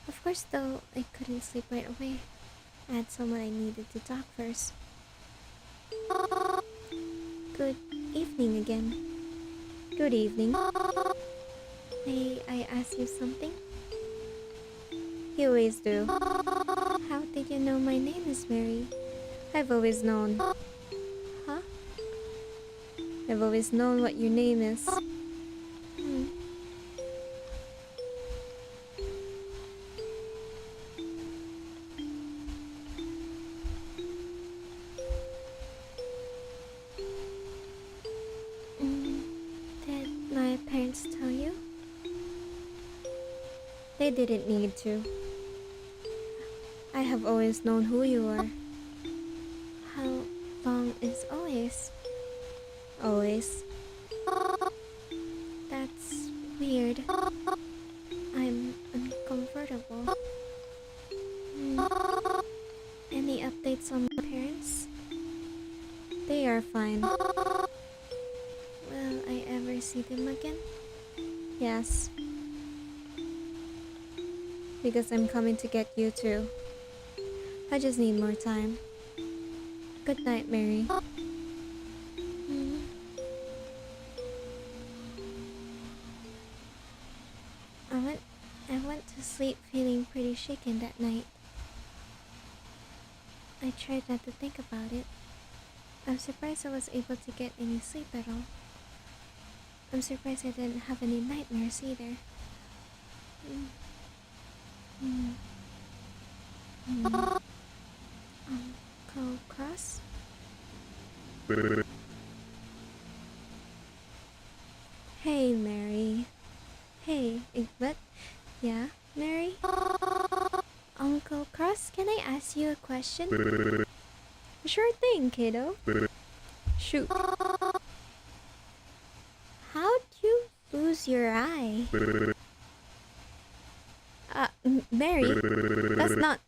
Of course, though, I couldn't sleep right away. I had someone I needed to talk first. Good evening again. Good evening. May I ask you something? You always do. How did you know my name is Mary? I've always known. Huh? I've always known what your name is. Did my parents tell you? They didn't need to. I have always known who you are. How long is always? Always. That's weird. I'm uncomfortable. Any updates on my parents? They are fine. Will I ever see them again? Yes. Because I'm coming to get you too. I just need more time. Good night, Mary. I went to sleep feeling pretty shaken that night. I tried not to think about it. I'm surprised I was able to get any sleep at all. I'm surprised I didn't have any nightmares either. Mm. Mm. Mm. Uncle Cross? Hey, Mary. Hey, what? Yeah, Mary? Uncle Cross, can I ask you a question? Sure thing, kiddo. Shoot. How'd you lose your eye? Mary, that's not...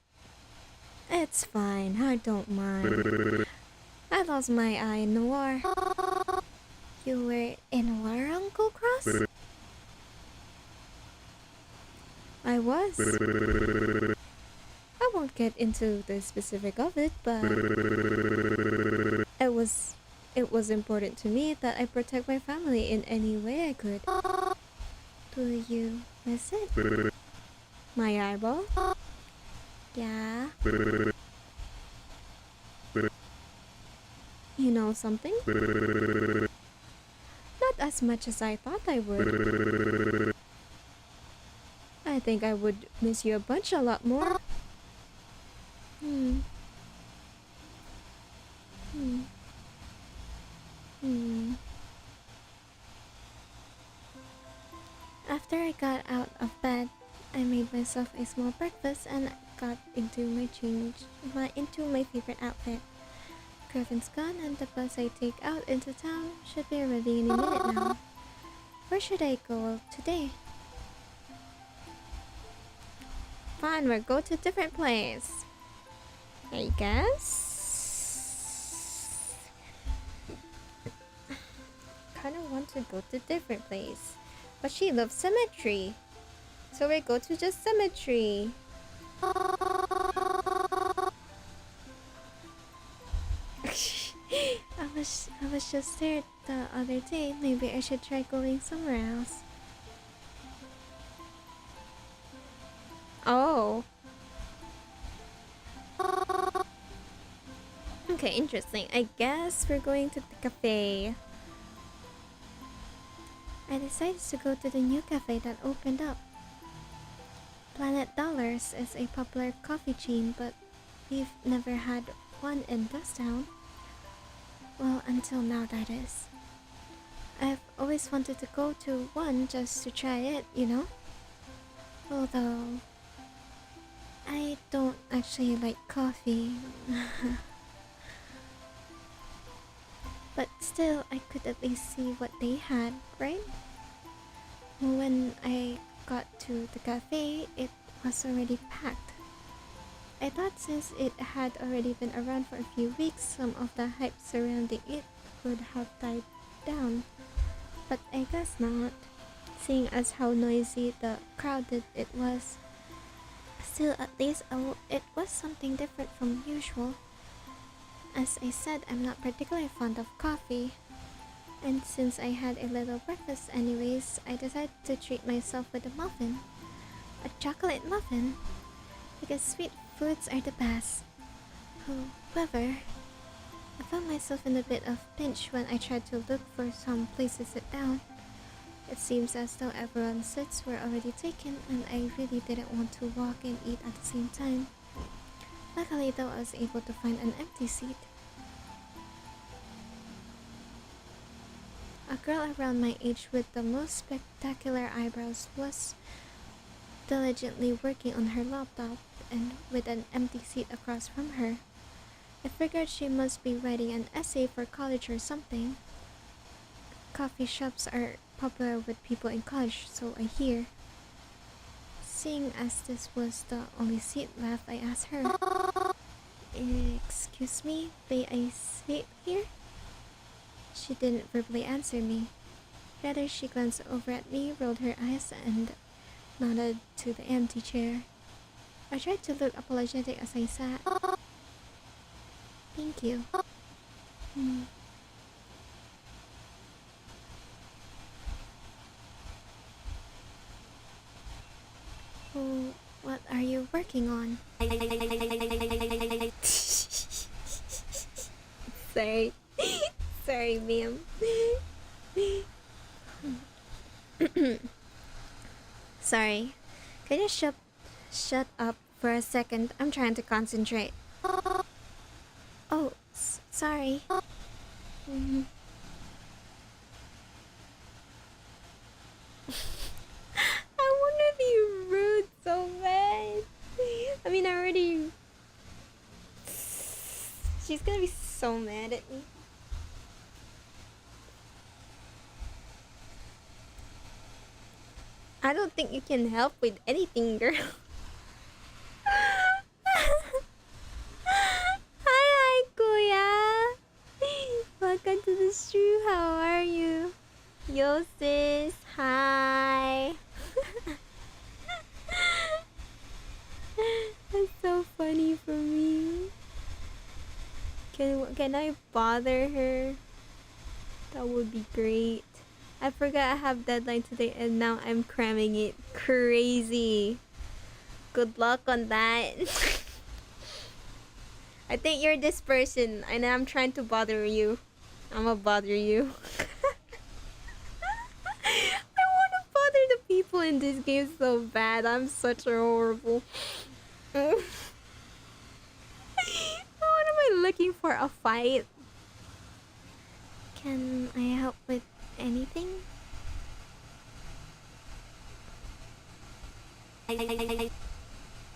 It's fine, I don't mind. I lost my eye in the war. You were in war, Uncle Cross? I was. I won't get into the specific of it, but it was important to me that I protect my family in any way I could. Do you miss it? My eyeball? Yeah. You know something? Not as much as I thought I would. I think I would miss you a lot more. Hmm. Hmm. Hmm. After I got out of bed, I made myself a small breakfast and got into my favorite outfit. Kevin's gone and the bus I take out into town should be ready any minute now. Where should I go today? Fine, we'll go to a different place. I guess? Kinda want to go to a different place. But she loves cemetery. So we go to just cemetery. I was just there the other day. Maybe I should try going somewhere else. Oh. Okay, interesting. I guess we're going to the cafe. I decided to go to the new cafe that opened up. Planet Dollars is a popular coffee chain, but we've never had one in Dusttown. Well, until now, that is. I've always wanted to go to one just to try it, you know? Although, I don't actually like coffee. But still, I could at least see what they had, right? When I got to the cafe, it was already packed. I thought since it had already been around for a few weeks, some of the hype surrounding it would have died down. But I guess not, seeing as how noisy the crowded it was. Still, at least it was something different from usual. As I said, I'm not particularly fond of coffee. And since I had a little breakfast anyways, I decided to treat myself with a muffin. A chocolate muffin. Because sweet foods are the best. However, I found myself in a bit of pinch when I tried to look for some place to sit down. It seems as though everyone's seats were already taken and I really didn't want to walk and eat at the same time. Luckily though, I was able to find an empty seat. A girl around my age with the most spectacular eyebrows was diligently working on her laptop and with an empty seat across from her. I figured she must be writing an essay for college or something. Coffee shops are popular with people in college, so I hear. Seeing as this was the only seat left, I asked her, "Excuse me, may I sit here?" She didn't verbally answer me. Rather, she glanced over at me, rolled her eyes, and nodded to the empty chair. I tried to look apologetic as I sat. Thank you. Oh, what are you working on? Sorry. Sorry, ma'am. Sorry. Can you shut up for a second? I'm trying to concentrate. Oh, sorry. Mhm. I want to be rude so bad. I mean, I already. She's gonna be so mad at me. I don't think you can help with anything, girl. Hi, Kuya. Welcome to the stream. How are you? Yo, sis. Hi. That's so funny for me. Can I bother her? That would be great. I forgot I have deadline today and now I'm cramming it. Crazy. Good luck on that. I think you're this person and I'm trying to bother you. I'ma bother you. I wanna bother the people in this game so bad. I'm such a horrible. What am I looking for? A fight? Can I help with anything?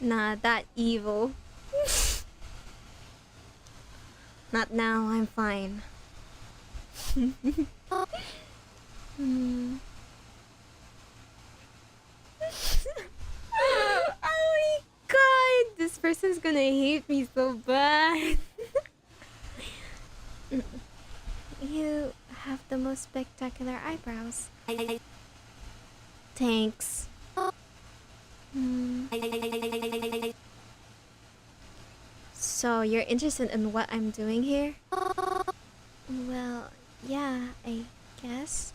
Nah, that evil. Not now, I'm fine. Hmm. Oh my god! This person's gonna hate me so bad. You have the most spectacular eyebrows. Thanks. Hmm. So, you're interested in what I'm doing here? Well, yeah, I guess.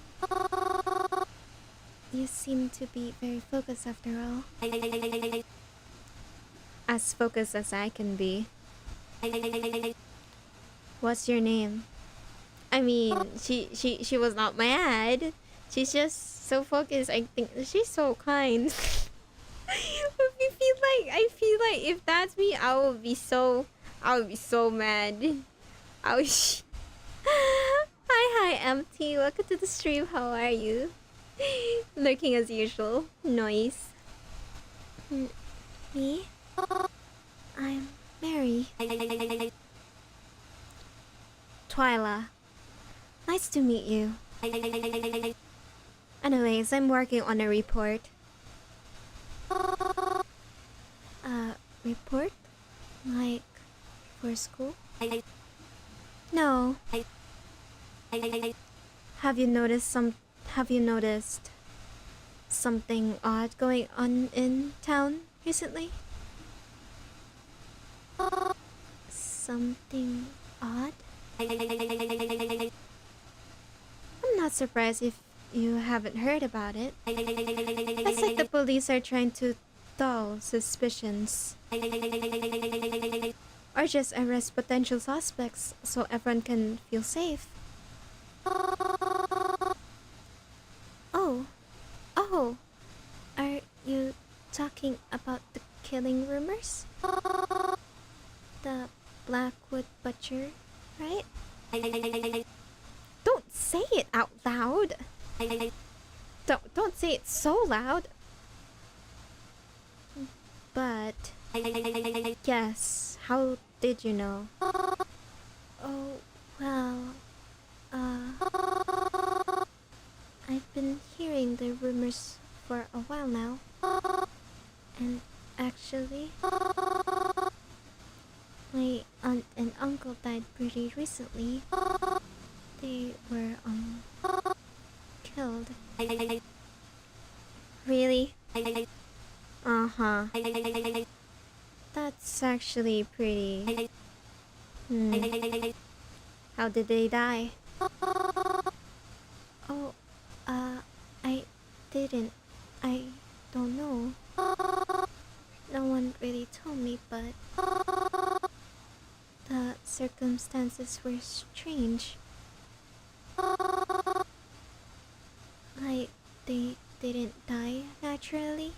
You seem to be very focused after all. As focused as I can be. What's your name? I mean, she was not mad. She's just so focused. I think she's so kind. I feel like if that's me, I would be so mad. I was. Hi, MT. Welcome to the stream. How are you? Lurking as usual. Noise. Me? I'm Mary. Twyla. Nice to meet you. Anyways, I'm working on a report. Report? Like, for school? No. Have you noticed something odd going on in town recently? Something odd? I'm not surprised if you haven't heard about it. It's like the police are trying to dull suspicions. Or just arrest potential suspects so everyone can feel safe. Oh. Oh. Are you talking about the killing rumors? The Blackwood Butcher, right? Don't say it out loud. Don't say it so loud. But yes, how did you know? Oh, well, I've been hearing the rumors for a while now. And actually, my aunt and uncle died pretty recently. They were, killed. Really? Uh-huh. That's actually pretty... How did they die? Oh, I didn't. I don't know. No one really told me, but... The circumstances were strange. naturally.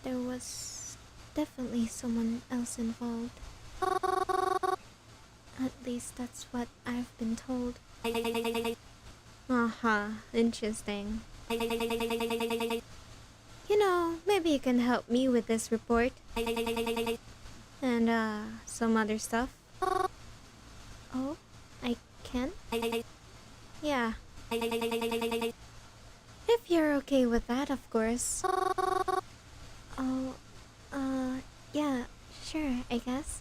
There was definitely someone else involved. At least that's what I've been told. Uh-huh, interesting. You know, maybe you can help me with this report. And, some other stuff. Oh, I can? Yeah. If you're okay with that, of course. Oh, yeah, sure, I guess.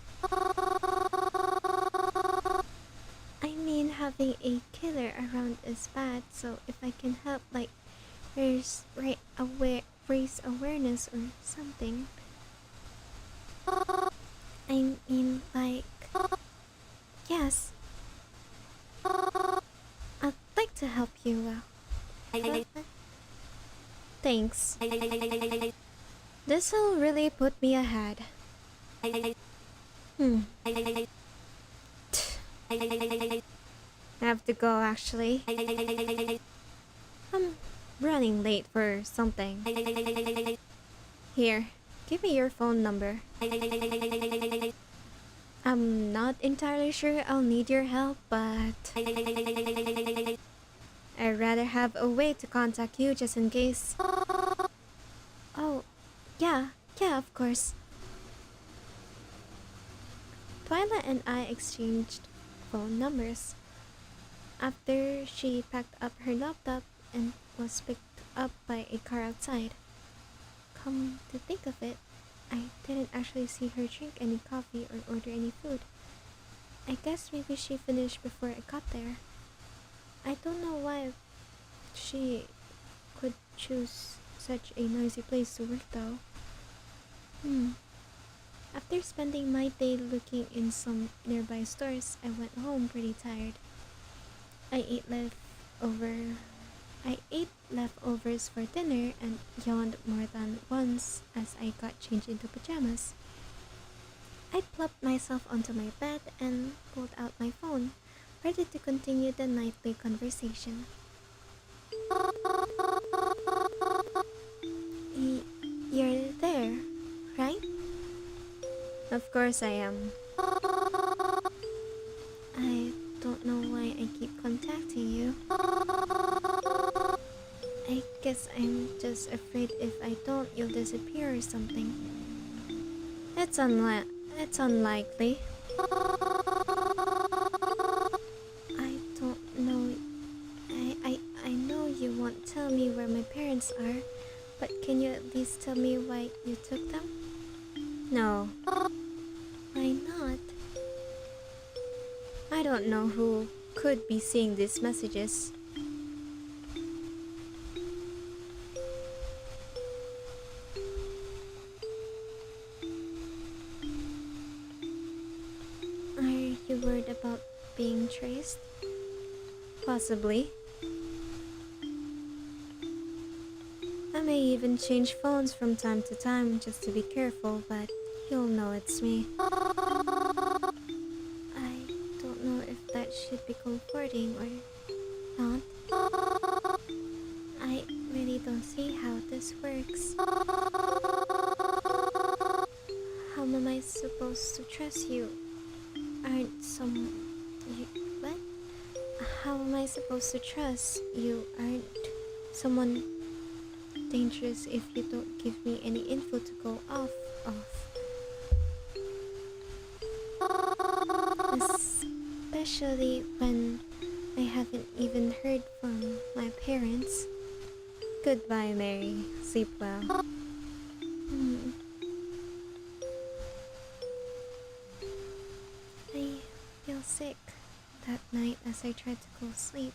I mean, having a killer around is bad, so if I can help, like, raise awareness or something. I mean, like, yes. I'd like to help you out. Thanks. This'll really put me ahead. Hmm. I have to go actually. I'm running late for something. Here, give me your phone number. I'm not entirely sure I'll need your help, but I'd rather have a way to contact you just in case. Oh, yeah, of course. Twyla and I exchanged phone numbers. After she packed up her laptop and was picked up by a car outside. Come to think of it, I didn't actually see her drink any coffee or order any food. I guess maybe she finished before I got there. I don't know why she could choose such a noisy place to work though. After spending my day looking in some nearby stores, I went home pretty tired. I ate leftover I ate leftovers for dinner and yawned more than once as I got changed into pajamas. I plopped myself onto my bed and pulled out my phone, ready to continue the nightly conversation. You're there, right? Of course I am. I don't know why I keep contacting you. I guess I'm just afraid if I don't, you'll disappear or something. It's unlikely. I don't know. I know you won't tell me where my parents are, but can you at least tell me why you took them? No. Why not? I don't know who could be seeing these messages. Are you worried about being traced? Possibly. I may even change phones from time to time just to be careful, but you'll know it's me. I don't know if that should be comforting or not. I really don't see how this works. How am I supposed to trust you? What? How am I supposed to trust you aren't someone dangerous if you don't give me any info to go off of? Especially when I haven't even heard from my parents. Goodbye, Mary. Sleep well. I feel sick that night as I tried to go to sleep.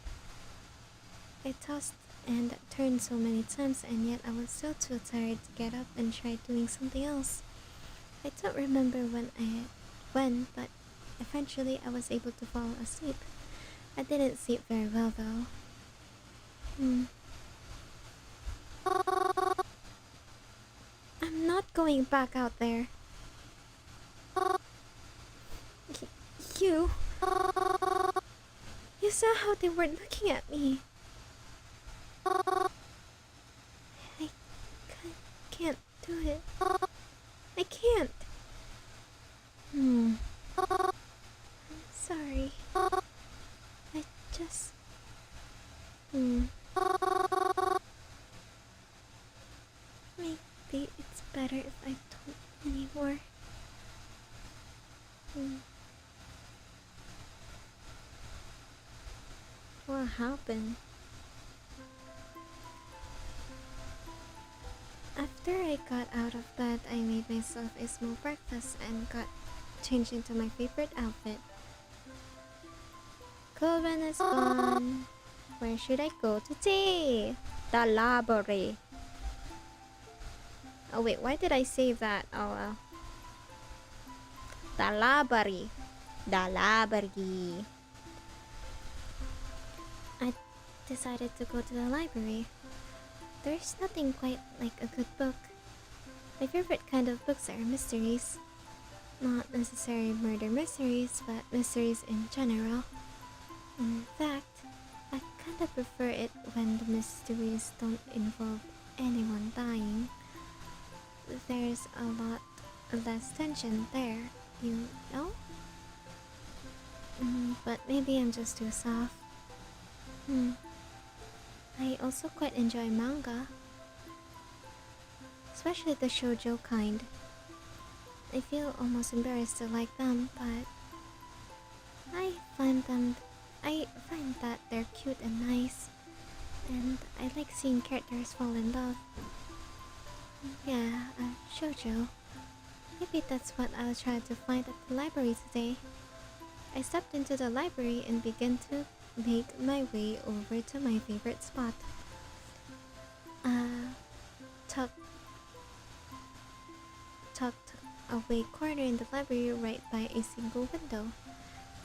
I tossed and turned so many times, and yet I was still too tired to get up and try doing something else. I don't remember when, but eventually I was able to fall asleep. I didn't sleep very well though. I'm not going back out there. You saw how they were looking at me. do it. I can't. I'm sorry. I just... Maybe it's better if I don't anymore. What happened? After I got out of bed, I made myself a small breakfast and got changed into my favorite outfit. Coven is gone. Where should I go today? The library. Oh wait, why did I save that? Oh well. The library. The library. I decided to go to the library. There's nothing quite like a good book. My favorite kind of books are mysteries. Not necessarily murder mysteries, but mysteries in general. In fact, I kinda prefer it when the mysteries don't involve anyone dying. There's a lot less tension there, you know? But maybe I'm just too soft. I also quite enjoy manga, especially the shoujo kind. I feel almost embarrassed to like them, but I find that they're cute and nice, and I like seeing characters fall in love. Yeah, shoujo. Maybe that's what I'll try to find at the library today. I stepped into the library and began to make my way over to my favorite spot. Tucked away corner in the library right by a single window.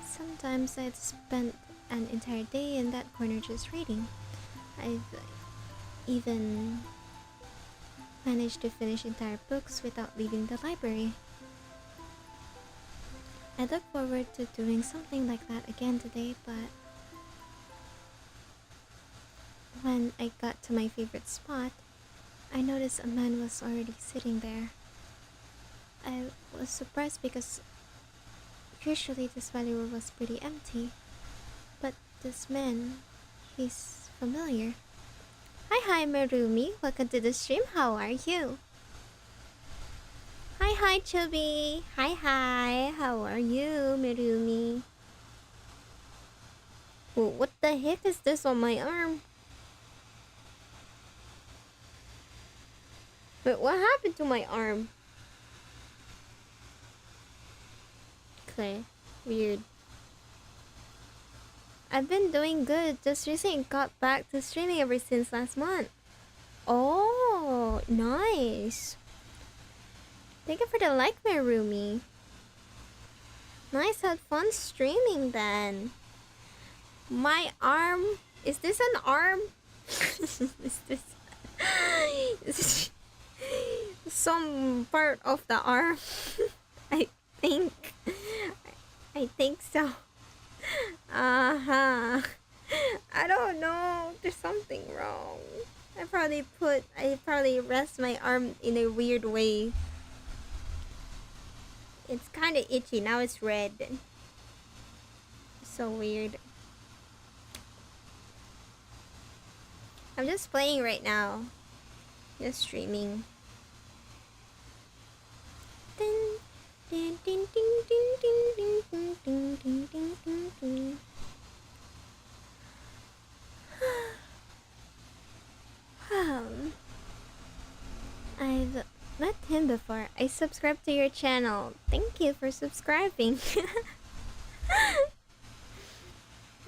Sometimes I'd spend an entire day in that corner just reading. I've even managed to finish entire books without leaving the library. I look forward to doing something like that again today, but when I got to my favorite spot, I noticed a man was already sitting there. I was surprised because usually this library was pretty empty, but this man, he's familiar. Hi Merumi, welcome to the stream, how are you? Hi Chubby, hi, how are you Merumi? Oh, what the heck is this on my arm? But what happened to my arm? Okay, weird. I've been doing good. Just recently got back to streaming ever since last month. Oh, nice. Thank you for the like, Merumi. Nice, had fun streaming then. My arm. Is this an arm? Is this some part of the arm? I think. I think so. I don't know. There's something wrong. I probably rest my arm in a weird way. It's kind of itchy. Now it's red. So weird. I'm just playing right now. Just streaming. I've met him before. I subscribed to your channel. Thank you for subscribing.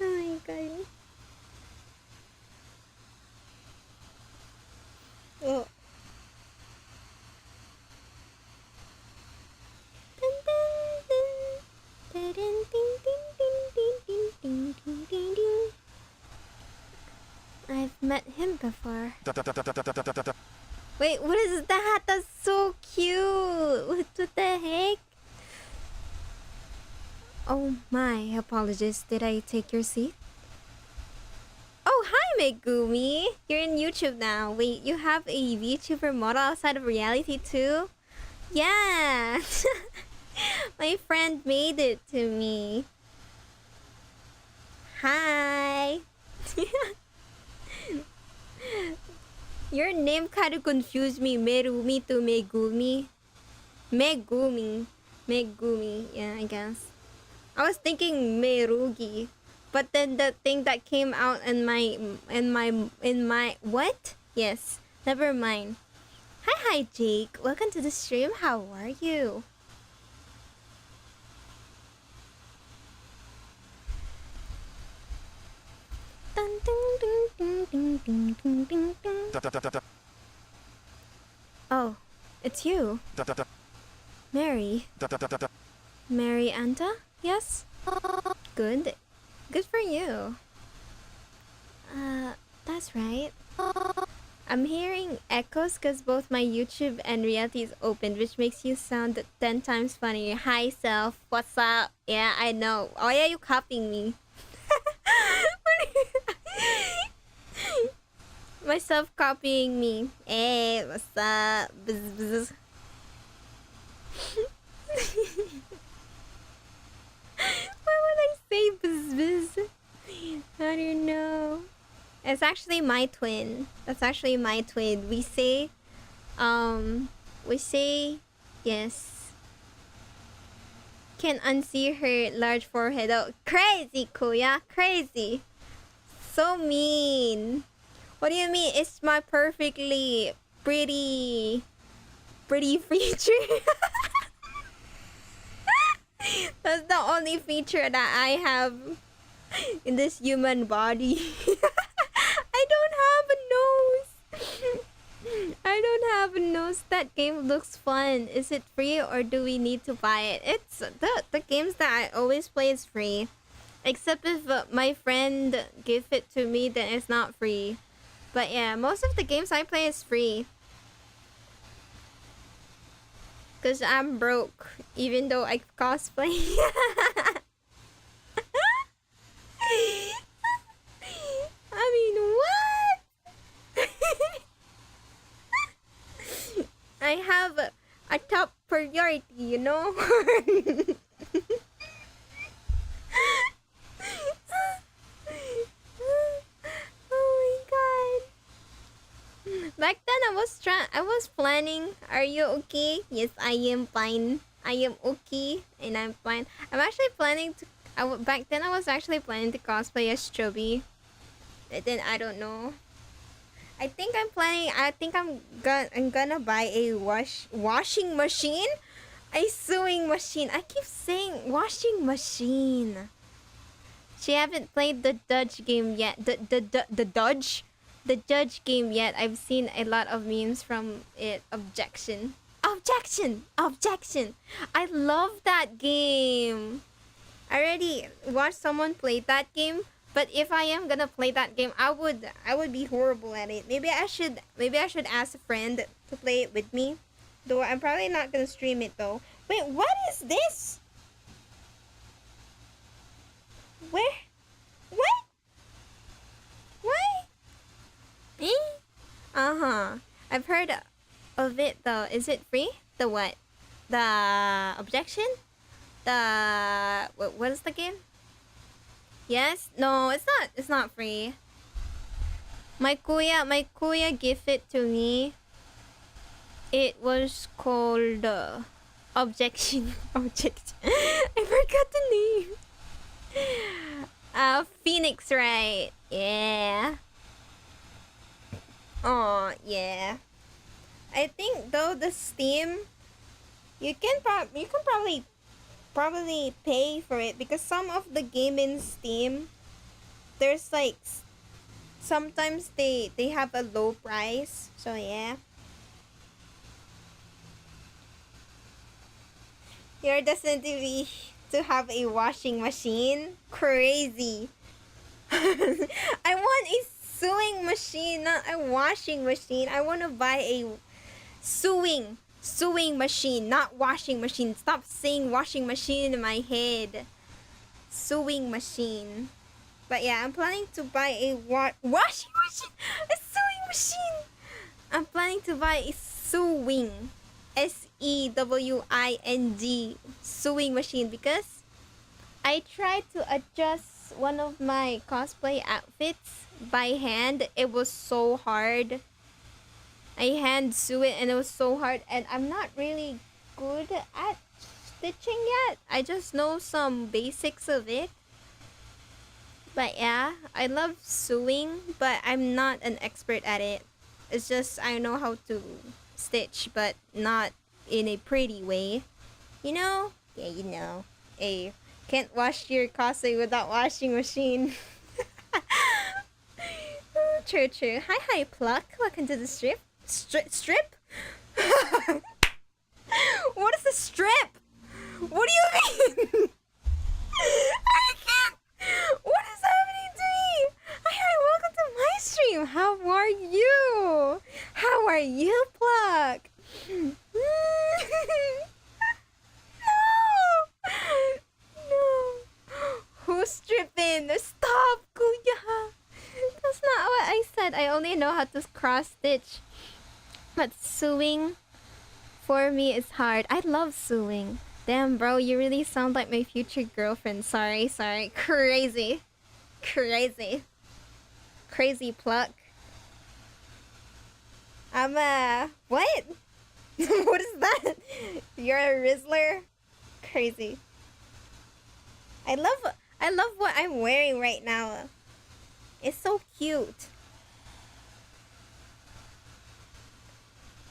Oh my god. Oh. I've met him before. Wait, what is that? That's so cute. What the heck? Oh my, apologies. Did I take your seat? Oh, hi, Megumi. You're in YouTube now. Wait, you have a VTuber model outside of reality too? Yeah. My friend made it to me. Hi. Your name kind of confused me. Merumi to Megumi. Megumi. Megumi. Yeah, I guess. I was thinking Merugi. But then the thing that came out in my what? Yes. Never mind. Hi Jake. Welcome to the stream. How are you? Dun, dun, dun, dun, dun, dun, dun, dun, dun. Oh, it's you. Mary. Mary Anta? Yes? Good. Good for you. That's right. I'm hearing echoes because both my YouTube and reality is opened, which makes you sound 10 times funnier. Hi, self. What's up? Yeah, I know. Why are you copying me? Myself copying me. Hey, what's up? Bzz, bzz. Why would I say bzz, bzz? I don't know. It's actually my twin. That's actually my twin. We say, yes. Can unsee her large forehead. Oh, crazy, Kuya. Crazy. So mean. What do you mean? It's my perfectly pretty feature. That's the only feature that I have in this human body. I don't have a nose. I don't have a nose. That game looks fun. Is it free or do we need to buy it? It's the games that I always play is free. Except if my friend give it to me, then it's not free. But yeah, most of the games I play is free. Cause I'm broke, even though I cosplay. I mean, what? I have a top priority, you know? Oh my god. Back then I was planning, are you okay? Yes, I am fine. I am okay and I'm fine. I'm actually planning to back then I was actually planning to cosplay as Chubby. But then I don't know. I think I'm gonna buy a washing machine? A sewing machine. I keep saying washing machine. She haven't played the Dodge game yet. The Dodge? The Judge game yet. I've seen a lot of memes from it. Objection. Objection! Objection! I love that game. I already watched someone play that game, but if I am gonna play that game, I would be horrible at it. Maybe I should ask a friend to play it with me. Though I'm probably not gonna stream it though. Wait, what is this? Where? What? What? Eh? Uh-huh. I've heard of it though. Is it free? The what? The objection? The what is the game? Yes? No, it's not free. My kuya gave it to me. It was called objection. Objection. I forgot the name. Phoenix, right? Yeah. Oh, yeah. I think though the Steam, you can probably pay for it because some of the game in Steam, there's like sometimes they have a low price. So yeah. You're destined to have a washing machine. Crazy. I want a sewing machine, not a washing machine. I want to buy a sewing machine, not washing machine. Stop saying washing machine in my head. Sewing machine. But yeah, I'm planning to buy a washing machine, a sewing machine. I'm planning to buy a sewing, SEWING sewing machine because I tried to adjust one of my cosplay outfits by hand. It was so hard. I hand sew it and it was so hard, and I'm not really good at stitching yet. I just know some basics of it. But yeah, I love sewing, but I'm not an expert at it. It's just I know how to stitch, but not in a pretty way. You know? Yeah, you know. A can't wash your cosplay without washing machine. True, true. Hi, hi, Pluck. Welcome to the strip. Strip? What is a strip? What do you mean? I can't. What is happening to me? Hi, hi, welcome to my stream. How are you? How are you, Pluck? No! No! Who's stripping? Stop, Kuya! That's not what I said. I only know how to cross stitch. But sewing for me is hard. I love sewing. Damn, bro, you really sound like my future girlfriend. Sorry, sorry. Crazy. Crazy. Crazy Pluck. I'm what? What is that? You're a Rizzler? Crazy. I love what I'm wearing right now. It's so cute.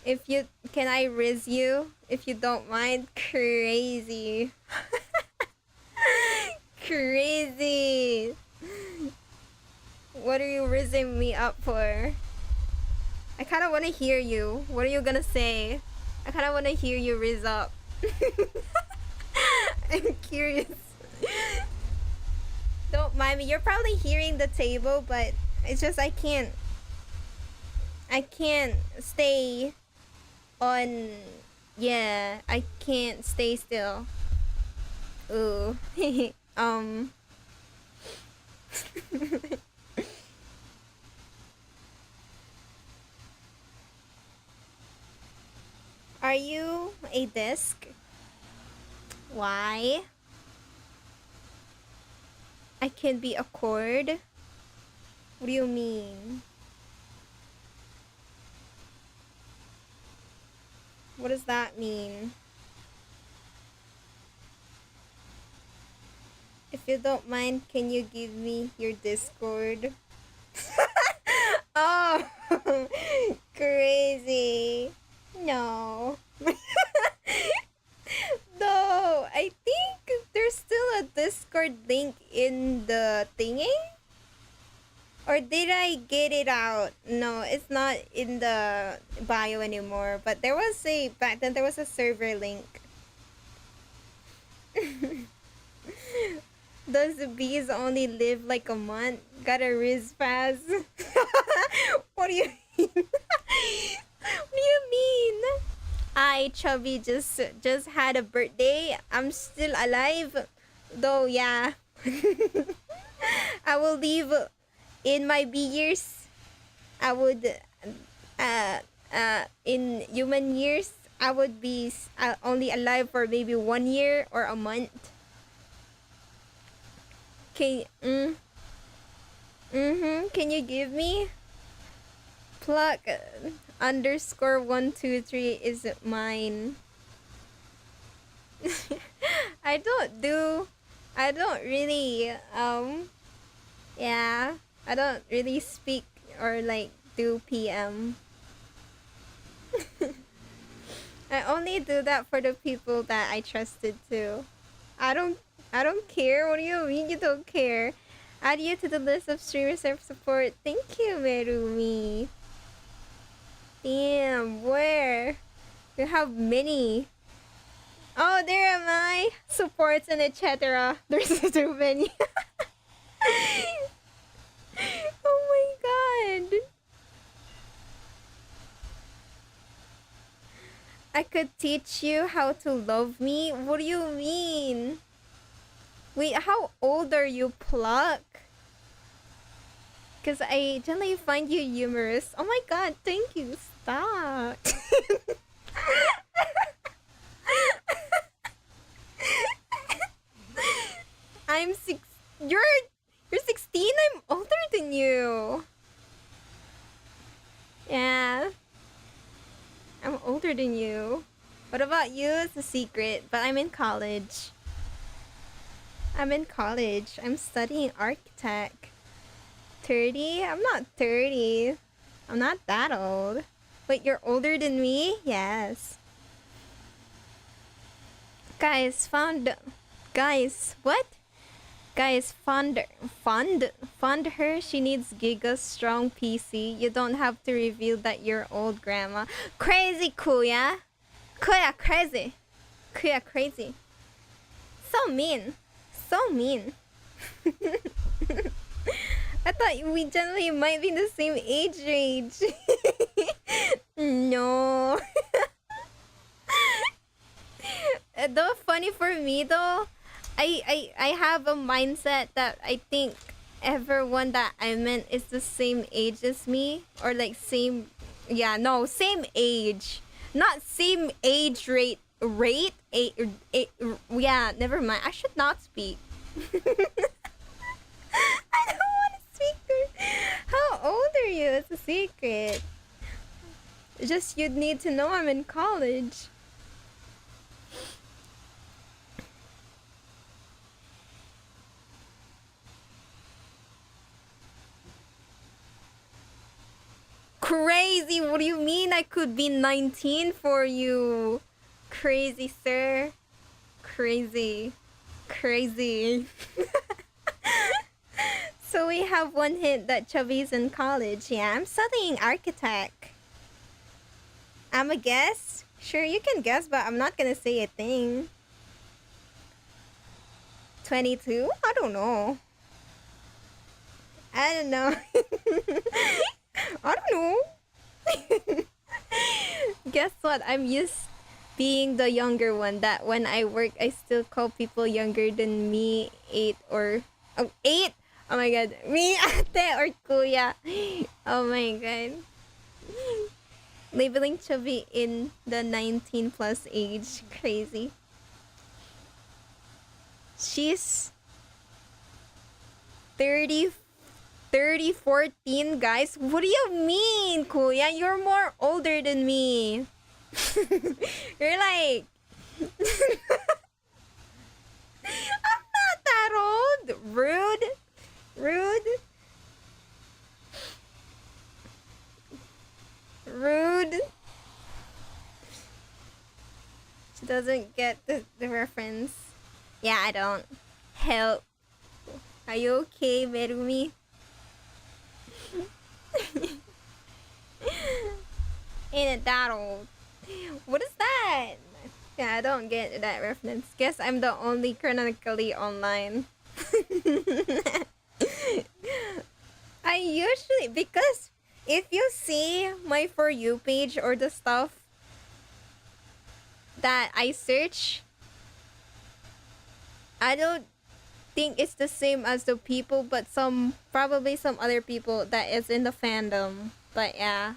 If you can I riz you if you don't mind? Crazy. Crazy. What are you rizzing me up for? I kind of want to hear you. What are you gonna say? I kind of want to hear you riz up. I'm curious. Don't mind me. You're probably hearing the table, but it's just I can't stay on. Yeah, I can't stay still. Ooh. Are you a disc? Why? I can be a chord? What do you mean? What does that mean? If you don't mind, can you give me your Discord? Oh, crazy. No. No, I think there's still a Discord link in the thingy. Or did I get it out? No, it's not in the bio anymore. But there was back then there was a server link. Does the bees only live like a month? Got a Riz Pass? What do you mean? What do you mean? I, Chubby, just had a birthday. I'm still alive. Though, yeah. I will leave in my B years. I would, in human years, I would be only alive for maybe 1 year or a month. Can can you give me? Pluck underscore 123 is mine. I don't really yeah, I don't really speak or like do PM. I only do that for the people that I trusted to. I don't care. What do you mean you don't care? Add you to the list of streamers and support. Thank you, Merumi. Damn, where? You have many. Oh, there am I. Supports and etc. There's too many. Oh my god. I could teach you how to love me? What do you mean? Wait, how old are you, Pluck? Because I generally find you humorous. Oh my god, thank you. Stop. I'm six. You're 16. I'm older than you. Yeah, I'm older than you. What about you? It's a secret, but I'm in college. I'm studying architect. 30? I'm not 30. I'm not that old. Wait, you're older than me? Yes. Guys, what? Guys, fund her. She needs Giga's strong PC. You don't have to reveal that you're old, grandma. Crazy, Kuya. Kuya, crazy. Kuya, crazy. So mean. So mean. I thought we generally might be the same age range. No. Though funny for me though, I have a mindset that I think everyone that I met is the same age as me, or like same, yeah, no, same age, not same age yeah, never mind. I should not speak. I don't want to speak. How old are you? It's a secret. Just you'd need to know I'm in college. Crazy, what do you mean I could be 19 for you? Crazy, sir. Crazy. Crazy. So we have one hint that Chubby's in college. Yeah, I'm studying architect. I'm a guess? Sure, you can guess, but I'm not gonna say a thing. 22? I don't know. I don't know. I don't know. Guess what? I'm used being the younger one. That when I work, I still call people younger than me 8 or... Oh, 8? Oh my god. Me, ate, or kuya. Oh my god. Labeling Chubby in the 19 plus age. Crazy. She's 14, guys. What do you mean, kuya? You're more older than me. You're like... I'm not that old. Rude. Rude. Rude. She doesn't get the reference. Yeah, I don't. Help. Are you okay, Merumi? Ain't it that old? What is that? Yeah, I don't get that reference. Guess I'm the only chronically online. I usually, because if you see my For You page or the stuff that I search, I don't think it's the same as the people, but probably some other people that is in the fandom. But yeah,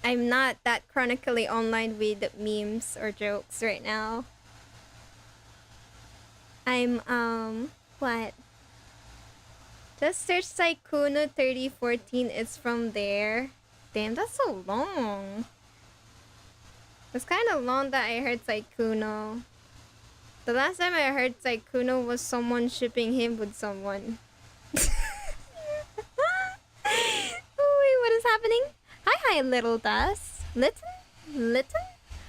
I'm not that chronically online with memes or jokes right now. I'm what? Just search Saikuno 3014. It's from there. Damn, that's so long. It's kind of long that I heard Saikuno. The last time I heard Saikuno was someone shipping him with someone. Oh wait, what is happening? Hi, Little Dusk. Litten?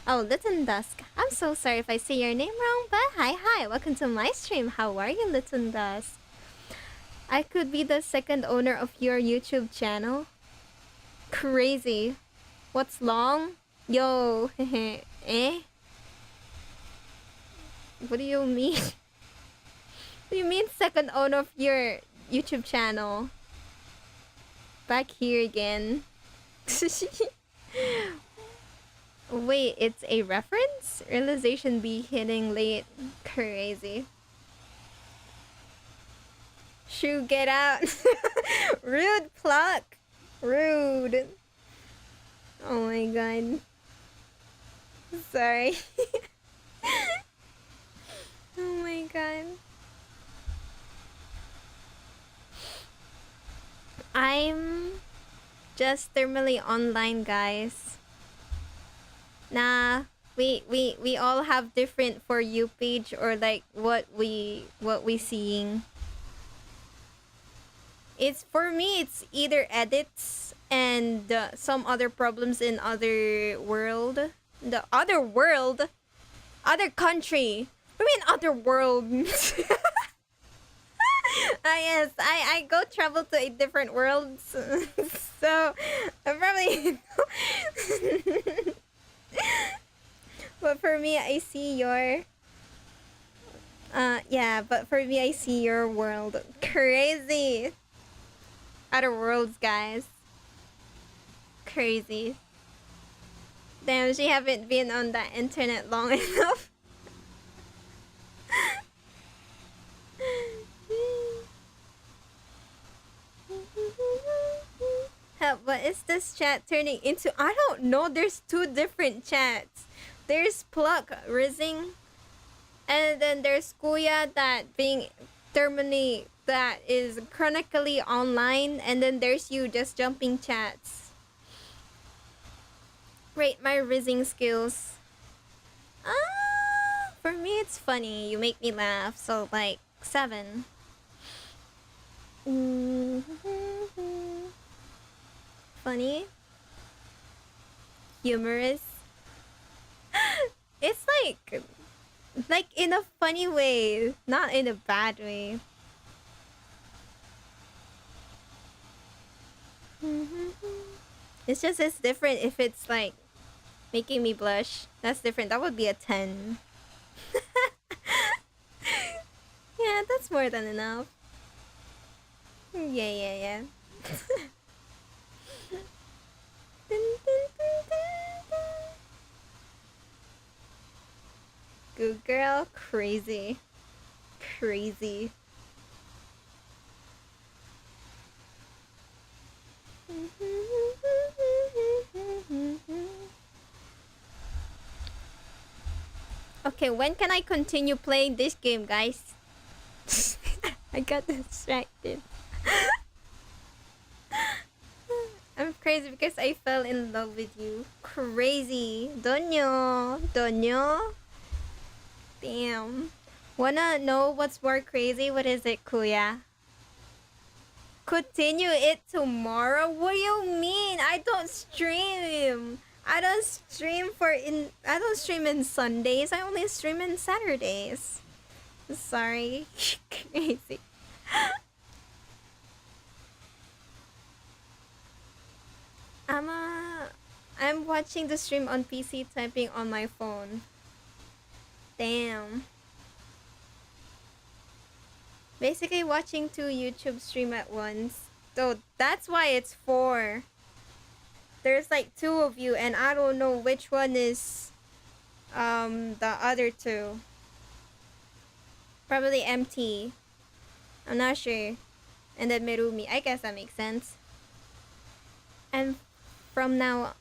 Oh, Litten Dusk. I'm so sorry if I say your name wrong, but hi. Welcome to my stream. How are you, Litten Dusk? I could be the second owner of your YouTube channel. Crazy. What's long? Yo, eh? What do you mean? What do you mean second owner of your YouTube channel? Back here again. Wait, it's a reference? Realization be hitting late. Crazy. Shoo, get out. Rude pluck. Rude. Oh my god. Sorry. Oh my god. I'm just thermally online, guys. Nah, we all have different For You page, or like what we seeing. It's for me, it's either edits and some other problems in other world. The other world? Other country. I mean other world. Ah yes, I go travel to a different worlds. So I probably but for me I see your yeah, but for me I see your world. Crazy. Other worlds, guys. Crazy. Damn, she haven't been on that internet long enough. What is this chat turning into? I don't know. There's two different chats. There's Pluck Rizzing, and then there's Kuya that being terminally that is chronically online, and then there's you just jumping chats. Rate my rizzing skills. For me it's funny. You make me laugh, so like 7. Funny. Humorous. It's like in a funny way, not in a bad way. It's just it's different if it's like making me blush. That's different. That would be a 10. Yeah, that's more than enough. Yeah. Good girl, crazy. Crazy. Okay, when can I continue playing this game, guys? I got distracted. I'm crazy because I fell in love with you. Crazy. Donyo. Damn. Wanna know what's more crazy? What is it, Kuya? Continue it tomorrow? What do you mean? I don't stream. I don't stream in Sundays. I only stream in Saturdays. Sorry. Crazy. I'm watching the stream on PC, typing on my phone. Damn. Basically watching 2 YouTube stream at once. So that's why it's 4. There's like 2 of you and I don't know which one is the other 2. Probably MT. I'm not sure. And then Merumi. I guess that makes sense. And from now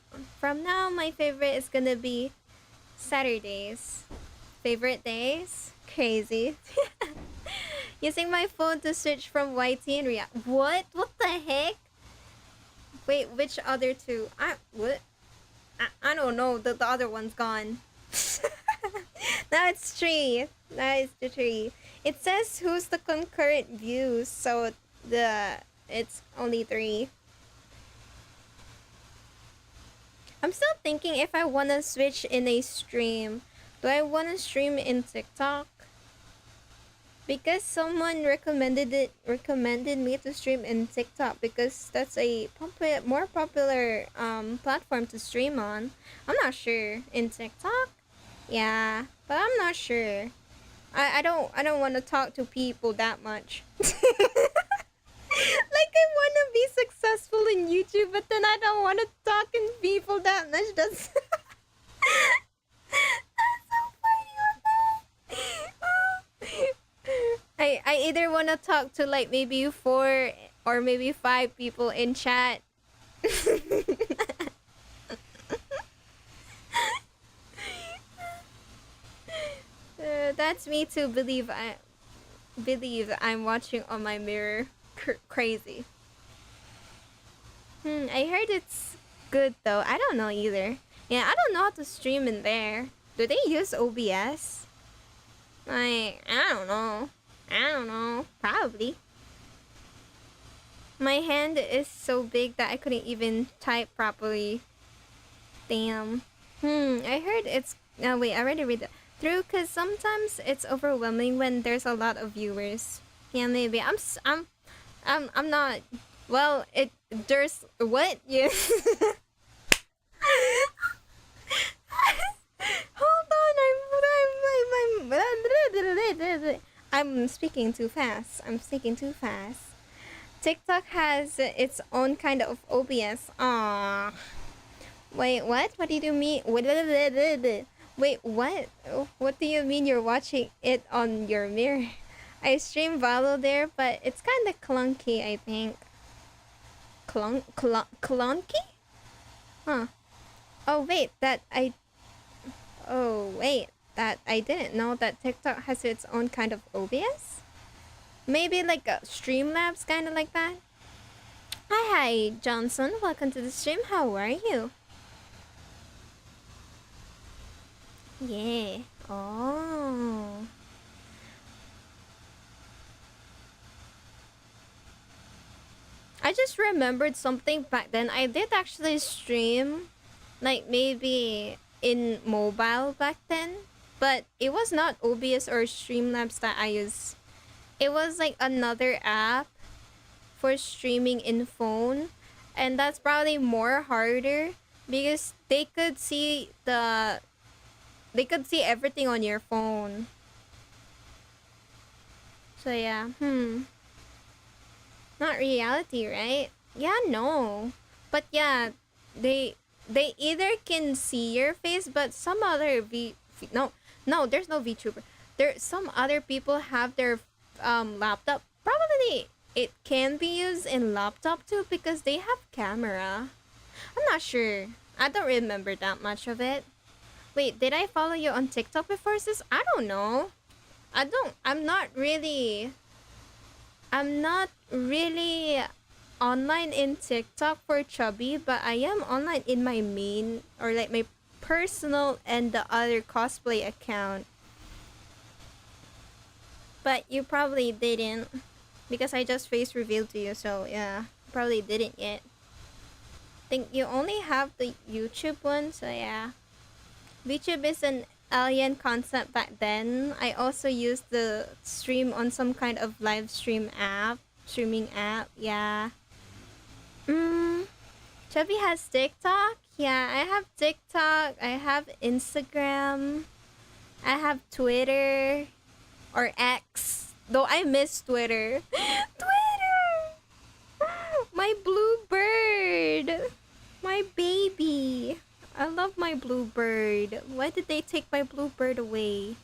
my favorite is gonna be Saturdays. Favorite days? Crazy. Using my phone to switch from YT and React. What? What the heck? Wait, which other 2? I don't know. The other one's gone. Now it's 3. That is the 3. It says who's the concurrent views, so it's only 3. I'm still thinking if I wanna switch in a stream. Do I wanna stream in TikTok? Because someone recommended me to stream in TikTok because that's a more popular platform to stream on. I'm not sure. In TikTok? Yeah, but I'm not sure. I don't want to talk to people that much. Like I want to be successful in YouTube, but then I don't want to talk to people that much. That's that's so funny. I either want to talk to like maybe 4 or maybe 5 people in chat. That's me to believe I'm watching on my mirror. Crazy. I heard it's good though. I don't know either. Yeah, I don't know how to stream in there. Do they use OBS? I don't know. I don't know. Probably. My hand is so big that I couldn't even type properly. Damn. I heard it's... No, wait, I already read that through because sometimes it's overwhelming when there's a lot of viewers. Yeah, maybe. I'm not... Well, there's... What? Yeah. Hold on, I'm speaking too fast. I'm speaking too fast. TikTok has its own kind of OBS. Aww. Wait, what? What do you mean? Wait, what? What do you mean you're watching it on your mirror? I stream Valo there, but it's kind of clunky, I think. Clunky? Huh. Oh, wait, that I didn't know that TikTok has its own kind of OBS? Maybe like a Streamlabs, kind of like that? Hi, Johnson. Welcome to the stream. How are you? Yeah. Oh. I just remembered something back then. I did actually stream, like maybe in mobile back then, but it was not OBS or Streamlabs that I used. It was like another app for streaming in phone, and that's probably more harder because they could see everything on your phone. So yeah, not reality, right? Yeah, no. But yeah, they either can see your face, but some other no, there's no VTuber. There some other people have their laptop. Probably it can be used in laptop too because they have camera. I'm not sure. I don't remember that much of it. Wait, did I follow you on TikTok before, sis? I don't know. I'm not really online in TikTok for Chubby, but I am online in my main or like my personal and the other cosplay account. But you probably didn't because I just face revealed to you, so yeah, probably didn't yet. Think you only have the YouTube one, so yeah. YouTube is an alien concept back then. I also used the stream on some kind of live streaming app, yeah. Chubby has TikTok? Yeah, I have TikTok, I have Instagram, I have Twitter, or X. Though I miss Twitter. Twitter! My blue bird! My baby! I love my blue bird. Why did they take my blue bird away?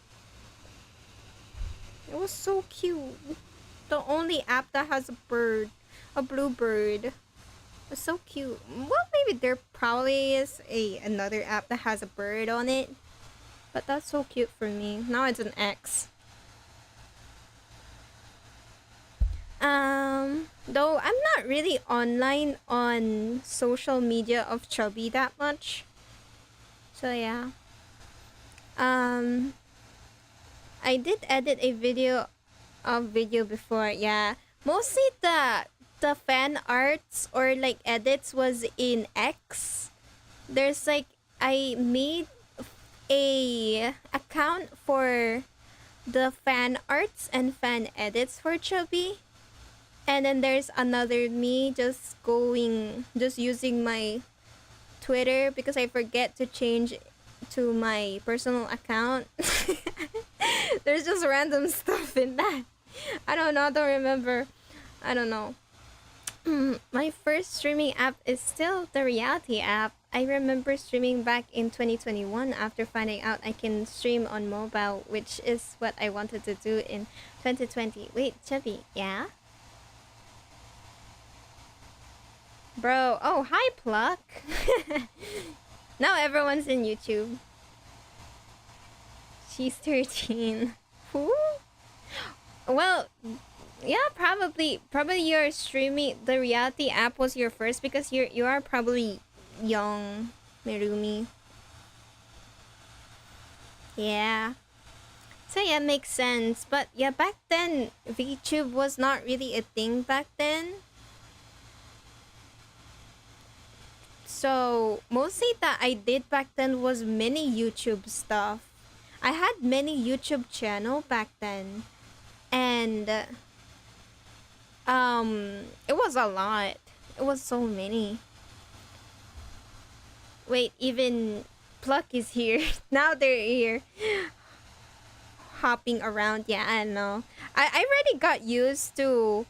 It was so cute. The only app that has a blue bird. It's so cute. Well, maybe there probably is another app that has a bird on it. But that's so cute for me. Now it's an X. Though I'm not really online on social media of Chubby that much. So yeah. I did edit a video before, yeah. Mostly the fan arts or like edits was in X. There's like I made a account for the fan arts and fan edits for Chubby. And then there's another me just using my Twitter because I forget to change to my personal account. There's just random stuff in that. I don't know, I don't remember. I don't know. My first streaming app is still the reality app. I remember streaming back in 2021 after finding out I can stream on mobile, which is what I wanted to do in 2020. Wait, Chubby, yeah? Bro, oh, hi, Pluck. Now everyone's in YouTube. She's 13. Who? Well, yeah, probably your streaming, the reality app was your first because you are probably young, Merumi. Yeah. So yeah, makes sense. But yeah, back then VTube was not really a thing back then. So mostly that I did back then was many YouTube stuff. I had many YouTube channel back then. And it was a lot. It was so many. Wait, even Pluck is here. Now they're here. Hopping around. Yeah, I know. I already got used to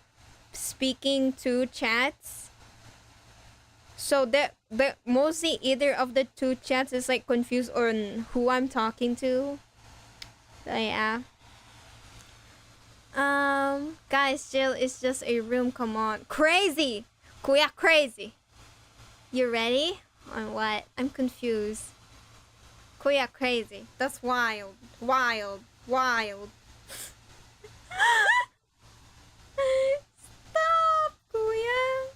speaking to chats. So the mostly either of the two chats is like confused on who I'm talking to. So yeah. Guys, jail is just a room. Come on, crazy, Kuya, crazy. You ready? On what? I'm confused. Kuya, crazy. That's wild, wild, wild. Stop, Kuya.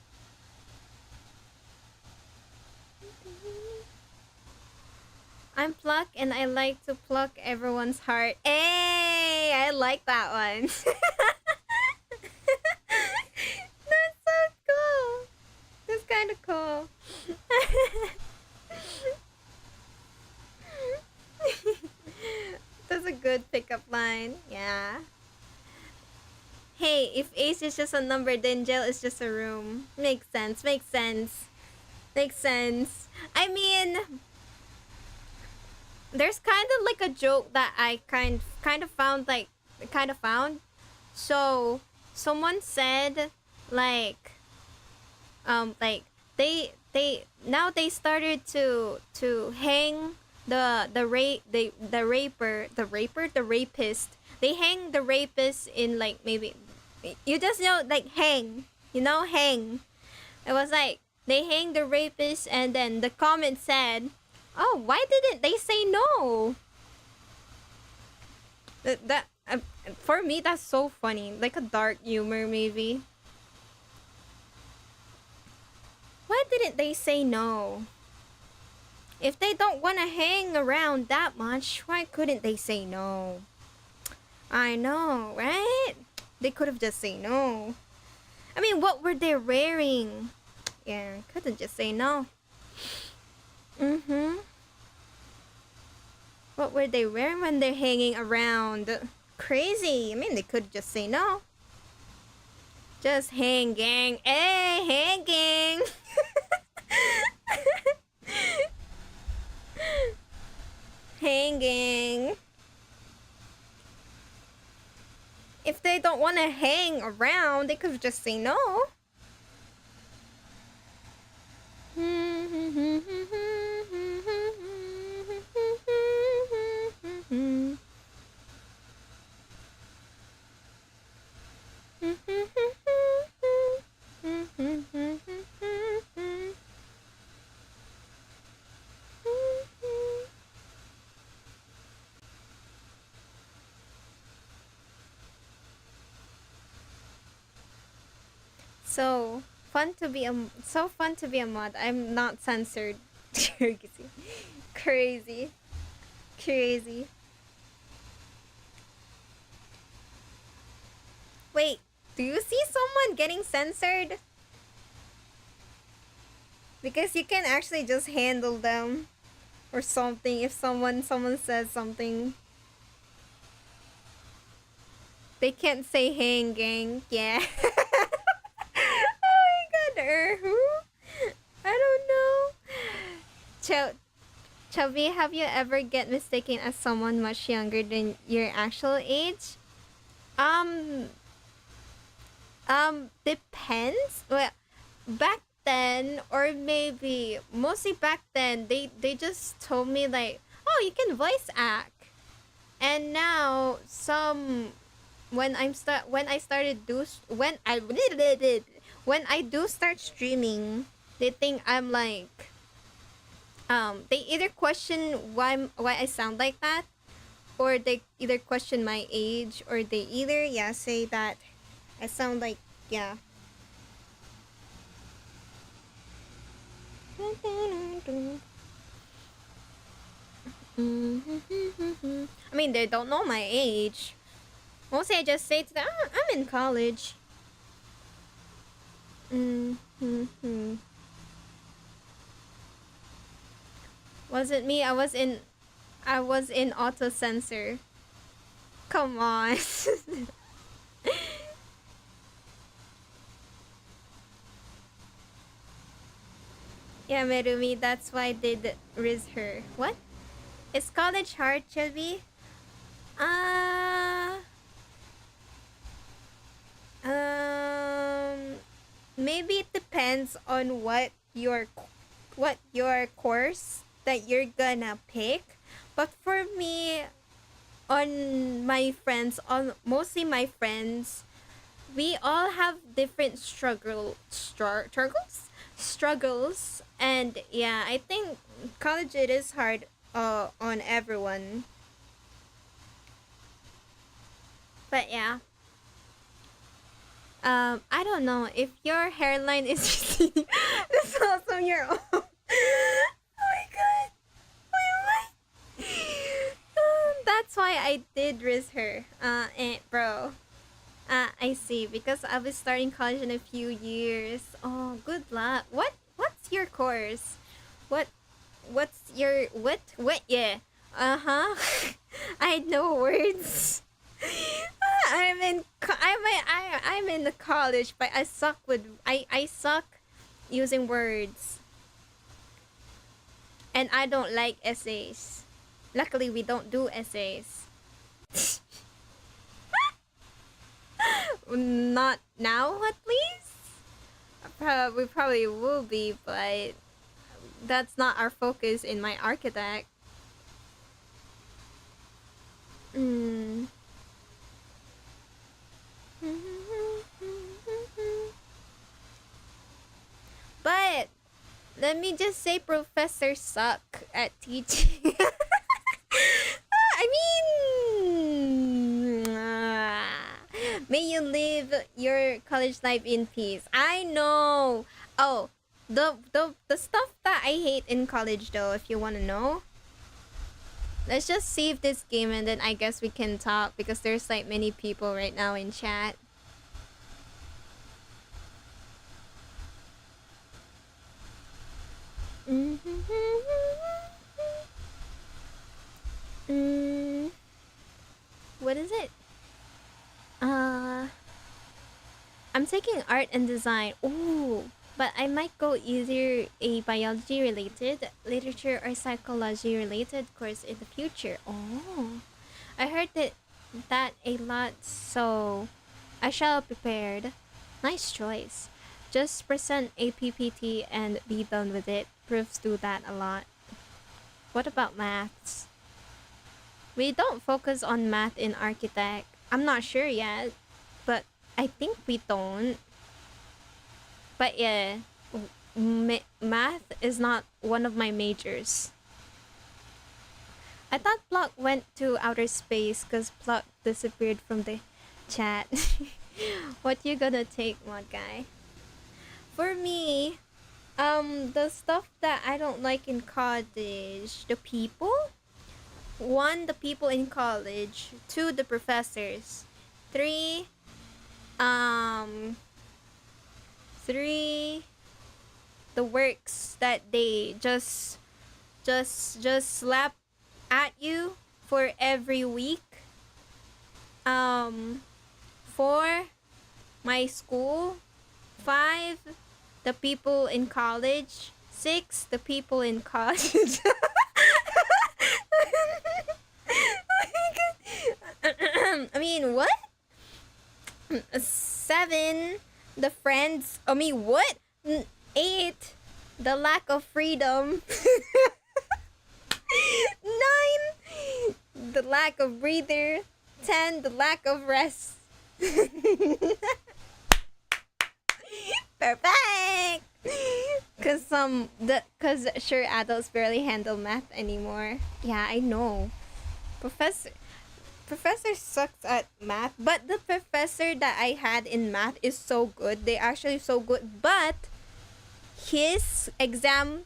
I'm Pluck and I like to pluck everyone's heart. Hey, I like that one. That's so cool. That's kind of cool. That's a good pickup line. Yeah. Hey, if Ace is just a number, then jail is just a room. Makes sense. Makes sense. Makes sense. I mean, there's kind of like a joke that I kind of found so someone said like they now they started to hang the rapist. They hang the rapist in like maybe you just know like hang, hang. It was like they hang the rapist and then the comment said, oh, why didn't they say no? That for me, that's so funny. Like a dark humor, maybe. Why didn't they say no? If they don't want to hang around that much, why couldn't they say no? I know, right? They could have just say no. I mean, what were they wearing? Yeah, couldn't just say no. Mm-hmm. What were they wearing when they're hanging around? Crazy. I mean, they could just say no. Just hanging. Hey, hanging. Hanging. If they don't want to hang around, they could just say no. So fun to be a mod. I'm not censored. Crazy. Crazy. Wait, do you see someone getting censored? Because you can actually just handle them or something if someone says something. They can't say hanging. Yeah. Oh my god, who? I don't know. Chubby, have you ever get mistaken as someone much younger than your actual age? Depends. Well, back then, or maybe mostly back then, they just told me like, oh, you can voice act. And now when I started do when I do start streaming, they think I'm like they either question why I sound like that, or they either question my age, or they either say that I sound like yeah. I mean, they don't know my age. Mostly I just say to them, oh, I'm in college. Was it me? I was in auto censor. Come on. Yeah, Merumi, that's why I did riz her. What? Is college hard, Chubby? Uh maybe it depends on what your course that you're gonna pick. But for me, on my friends, on mostly my friends, we all have different struggles, and yeah, I think college it is hard on everyone. But yeah, I don't know if your hairline is this also your own. Oh my god, wait, that's why I did risk her. Bro. I see. Because I'll be starting college in a few years. Oh, good luck. What's your course? What? What's your what? What? Yeah. Uh-huh. I know words. I'm in the college, but I suck using words, and I don't like essays. Luckily, we don't do essays. Not now, at least. We probably will be, but that's not our focus in my architect. But let me just say, professors suck at teaching. I mean, may you live your college life in peace. I know. Oh, the stuff that I hate in college, though, if you want to know. Let's just save this game, and then I guess we can talk, because there's like many people right now in chat. What is it? I'm taking art and design. Ooh, but I might go either a biology related, literature, or psychology related course in the future. Oh, I heard that a lot, so I shall be prepared. Nice choice. Just present a PPT and be done with it. Proofs do that a lot. What about maths? We don't focus on math in architect. I'm not sure yet, but I think we don't. But yeah, math is not one of my majors. I thought Pluck went to outer space because Pluck disappeared from the chat. What you gonna take, my guy? For me, the stuff that I don't like in college, the people. One, the people in college. Two, the professors. Three, three, the works that they just slap at you for every week. Four, my school. Five, the people in college. Six, the people in college. I mean, what? Seven, the friends. I mean, what? 8, the lack of freedom. 9, the lack of breather. 10, the lack of rest. Perfect. Cause sure adults barely handle math anymore. Yeah, I know. Professor Professor sucks at math, but the professor that I had in math is so good. They actually so good, but his exam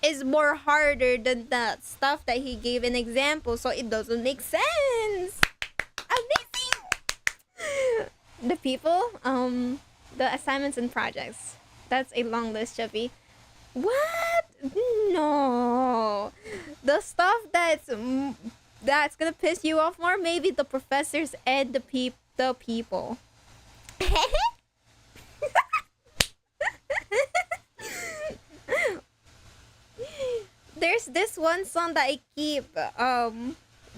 is more harder than the stuff that he gave in example, so it doesn't make sense. Amazing. The people, the assignments and projects. That's a long list, Chubby. What? No. The stuff that's gonna piss you off more, maybe the professors and the people. There's this one song that I keep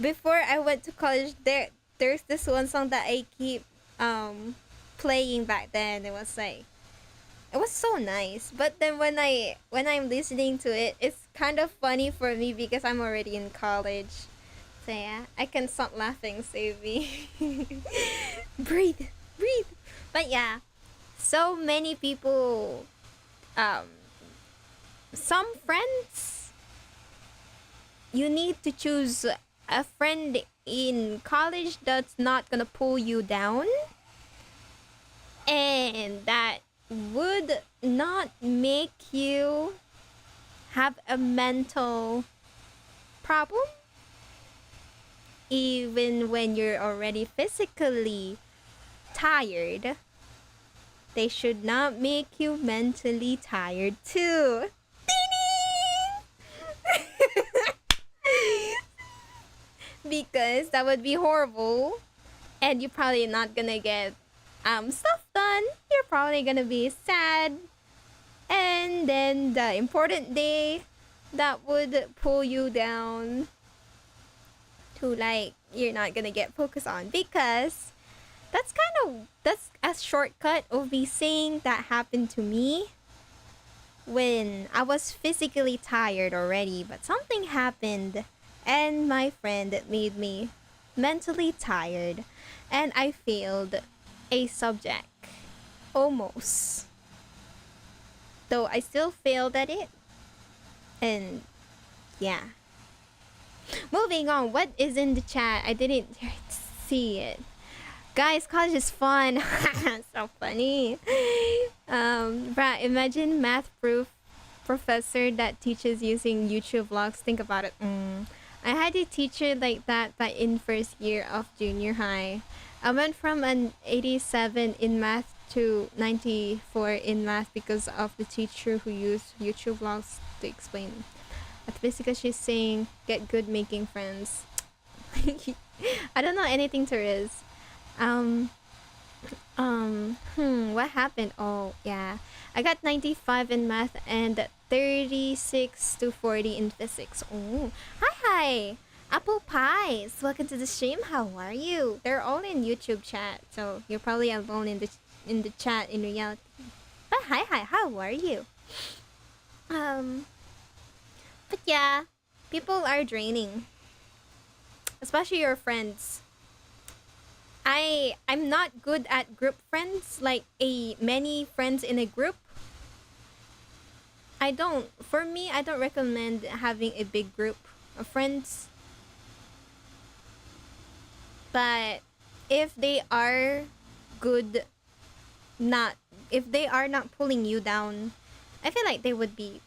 before I went to college. There's this one song that I keep playing back then. It was so nice. But then when I'm listening to it, it's kind of funny for me because I'm already in college. So yeah, I can stop laughing, save me. Breathe, breathe. But yeah, so many people, some friends, you need to choose a friend in college that's not gonna pull you down and that would not make you have a mental problem even when you're already physically tired. They should not make you mentally tired too. Because that would be horrible and you're probably not gonna get stuff done. You're probably gonna be sad, and then the important day that would pull you down to like you're not gonna get focused on, because that's a shortcut of me saying that happened to me when I was physically tired already, but something happened and my friend made me mentally tired and I failed a subject. Almost. Though I still failed at it. And yeah. Moving on, what is in the chat? I didn't see it. Guys, college is fun. So funny. But imagine math proof professor that teaches using YouTube vlogs. Think about it. I had a teacher like that in first year of junior high. I went from an 87 in math to 94 in math because of the teacher who used YouTube vlogs to explain. That's basically she's saying get good making friends. I don't know anything to Riz. What happened? Oh yeah, I got 95 in math and 36 to 40 in physics. Oh, hi. Apple Pies, welcome to the stream. How are you? They're all in YouTube chat, so you're probably alone in the chat in reality. But hi, how are you? But yeah, people are draining, especially your friends. I'm not good at group friends, like many friends in a group. For me, I don't recommend having a big group of friends. But if they are good, if they are not pulling you down, I feel like they would be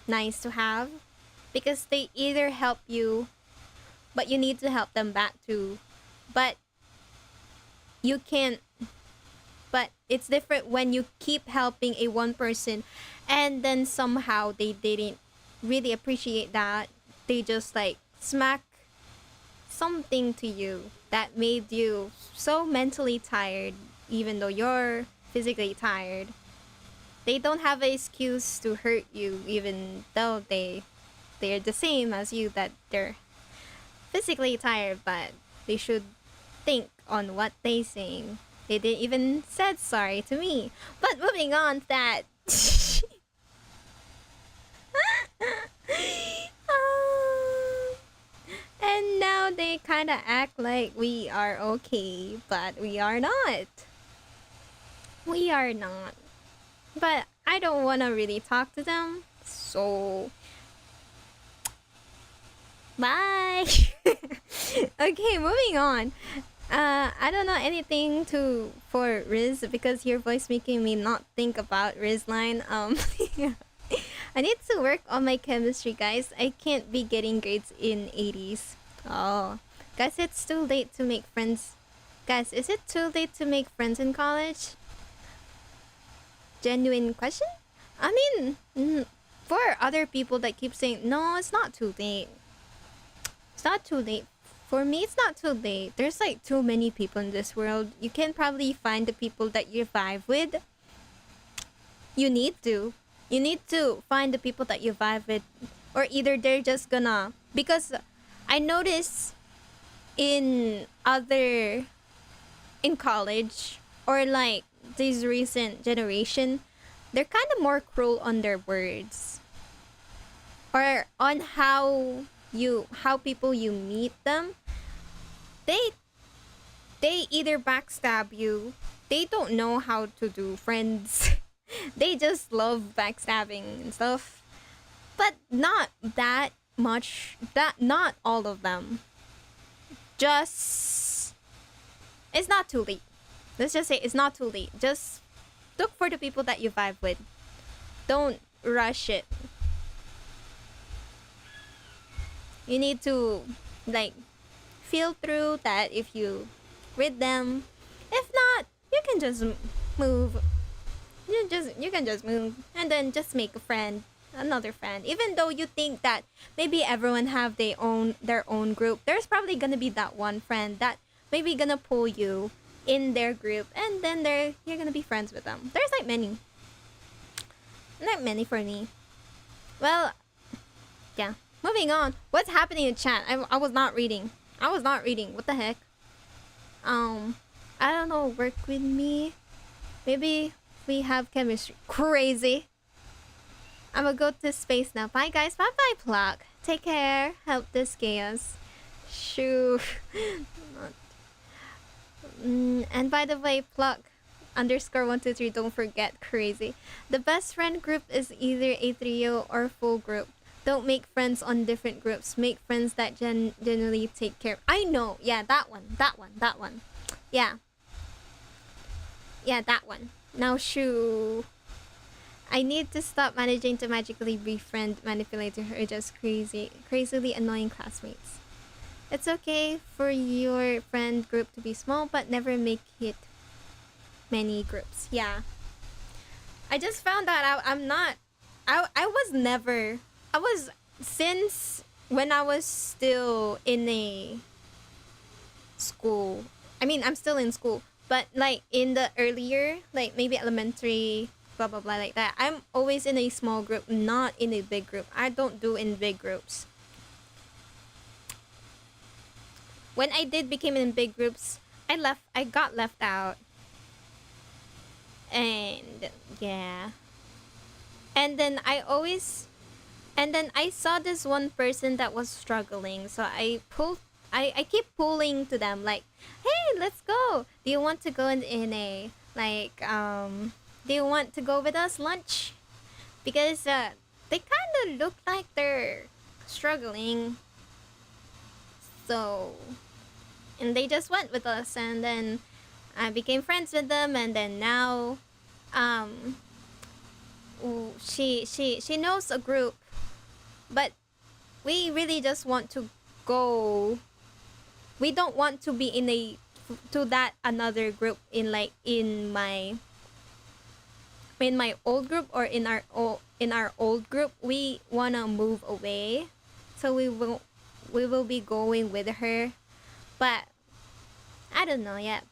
nice to have, because they either help you, but you need to help them back too. But you can't. But it's different when you keep helping a one person, and then somehow they didn't really appreciate that. They just like smack something to you that made you so mentally tired, even though you're physically tired. They don't have an excuse to hurt you, even though they're the same as you, that they're physically tired, but they should think on what they saying. They didn't even said sorry to me. But moving on to that. they kind of act like we are okay, but we are not. We are not. But I don't want to really talk to them. So, bye. Okay, moving on. I don't know anything to for Riz because your voice making me not think about Riz line. I need to work on my chemistry, guys. I can't be getting grades in 80s. Oh, guys, it's too late to make friends. Guys, is it too late to make friends in college? Genuine question? I mean, for other people that keep saying, no, it's not too late. It's not too late. For me, it's not too late. There's like too many people in this world. You can probably find the people that you vibe with. You need to. You need to find the people that you vibe with. Or either they're just gonna... Because I notice in other... In college, or like this recent generation, they're kind of more cruel on their words. Or on how people you meet them. They either backstab you. They don't know how to do friends. They just love backstabbing and stuff. But not that much. Not all of them. Just it's not too late. Let's just say it's not too late. Just look for the people that you vibe with. Don't rush it. You need to like feel through that if you read them. If not, you can just move. You can just move and then just make a friend, another friend. Even though you think that maybe everyone have their own group, there's probably gonna be that one friend that maybe gonna pull you in their group, and then you're gonna be friends with them. There's like many, not many for me. Well, yeah. Moving on. What's happening in chat? I was not reading. What the heck? I don't know. Work with me. Maybe we have chemistry. Crazy. I'm gonna go to space now. Bye, guys. Bye, bye, Pluck. Take care. Help this chaos. Shoo. And by the way, Pluck _123. Don't forget. Crazy. The best friend group is either a trio or full group. Don't make friends on different groups. Make friends that genuinely take care. I know. Yeah, that one. Yeah. Yeah, that one. Now, shoo. I need to stop managing to magically befriend manipulator or just crazily annoying classmates. It's okay for your friend group to be small, but never make it many groups. Yeah. I just found out since when I was still in a school. I mean, I'm still in school, but like in the earlier, like maybe elementary, blah blah blah, like that, I'm always in a small group, not in a big group. I don't do in big groups. When I did became in big groups, I got left out. And yeah. And then I saw this one person that was struggling, so I keep pulling to them like, hey, let's go. Do you want to go in a like do you want to go with us lunch? Because they kind of look like they're struggling. So, and they just went with us, and then I became friends with them, and then now she knows a group, but we really just want to go. We don't want to be in that another group in my old group or in our old group. We wanna move away, so we will be going with her, but I don't know yet.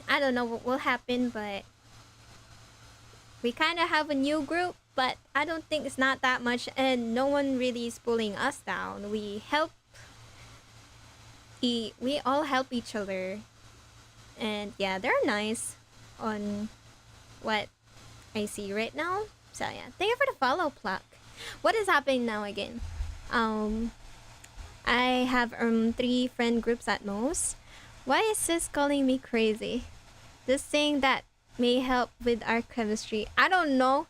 I don't know what will happen, but we kind of have a new group, but I don't think it's not that much, and no one really is pulling us down. We all help each other, and yeah, they're nice on what I see right now. So yeah, thank you for the follow, Pluck. What is happening now again? I have 3 friend groups at most. Why is sis calling me crazy? Just saying that may help with our chemistry. I don't know.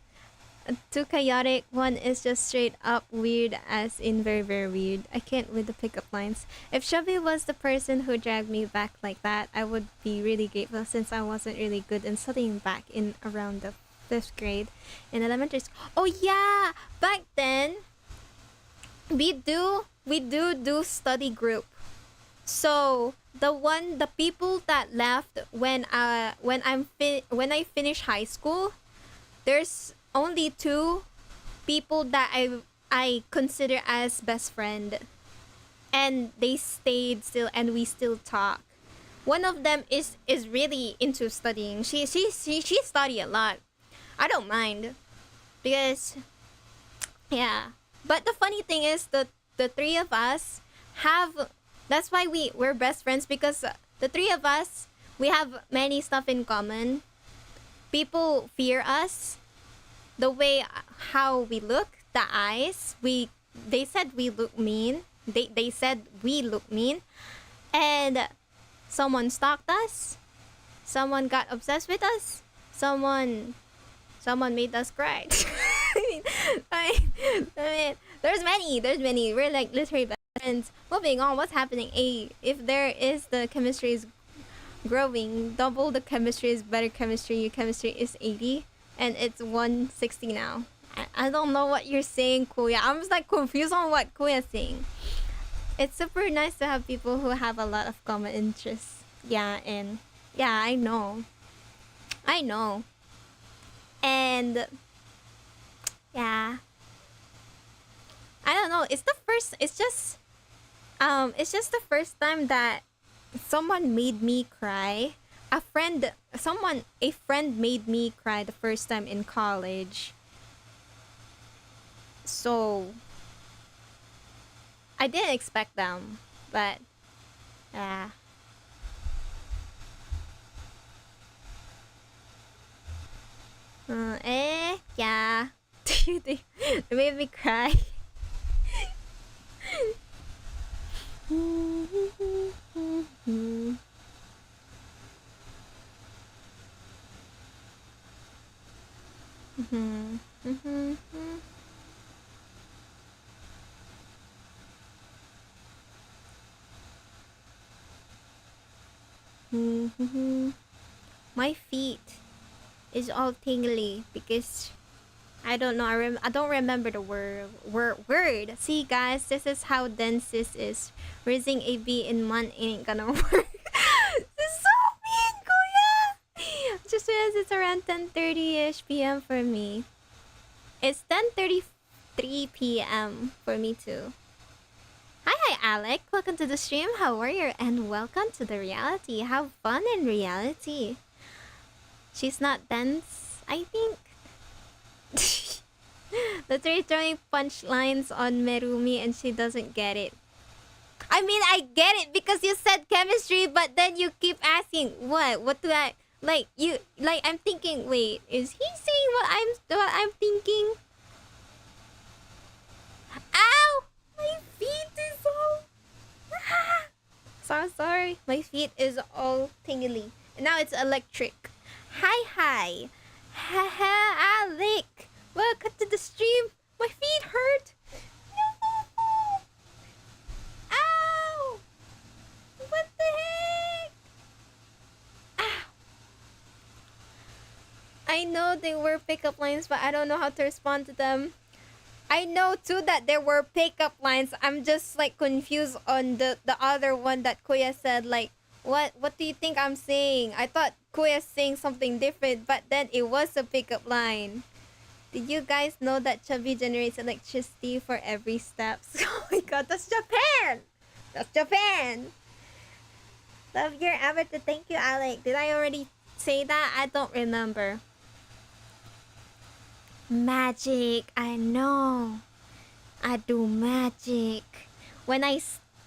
Too chaotic. One is just straight up weird, as in very, very weird. I can't with the pickup lines. If Chubby was the person who dragged me back like that, I would be really grateful, since I wasn't really good in studying back in around the 5th grade in elementary school. Oh yeah, back then we do study group. So the people that left when I finished high school, there's only 2 people that I consider as best friend, and they stayed still, and we still talk. One of them is really into studying. She study a lot. I don't mind, because yeah. But the funny thing is that the 3 of us have, that's why we're best friends, because the 3 of us, we have many stuff in common. People fear us, the way how we look, the eyes. They said we look mean. They said we look mean, and someone stalked us. Someone got obsessed with us. Someone made us cry. I mean, there's many. We're like literally best friends. Moving on, what's happening? If there is the chemistry is growing, double the chemistry is better chemistry. Your chemistry is 80, and it's 160 now. I don't know what you're saying, Kuya. I'm just like confused on what Kuya's saying. It's super nice to have people who have a lot of common interests. Yeah, and yeah, I know. And yeah, I don't know. It's just the first time that someone made me cry. A friend made me cry the first time in college. So I didn't expect them, but yeah. Yeah. They made me cry. My feet is all tingly because I don't know. I don't remember the word. See, guys, this is how dense this is. Raising a B in month ain't gonna work. This is so mean, Kuya. Just realized it's around 10:30ish p.m. for me. It's 10:33 p.m. for me too. Hi, Alec. Welcome to the stream. How are you? And welcome to the reality. Have fun in reality. She's not dense, I think. That's her throwing punchlines on Merumi and she doesn't get it. I mean, I get it because you said chemistry, but then you keep asking what? What do I like? You like? I'm thinking. Wait, is he saying what I'm thinking? Ow! My feet is all. So sorry. My feet is all tingly. And now it's electric. Hi. Haha, Alec. Welcome to the stream. My feet hurt. No. Ow. What the heck? Ow. I know they were pickup lines, but I don't know how to respond to them. I know too that there were pickup lines. I'm just like confused on the other one that Kuya said. Like, what do you think I'm saying? I thought Kuya's saying something different, but then it was a pickup line. Did you guys know that Chubby generates electricity for every step? Oh my god, that's Japan! That's Japan! Love your avatar. Thank you, Alec. Did I already say that? I don't remember. Magic. I know. I do magic. When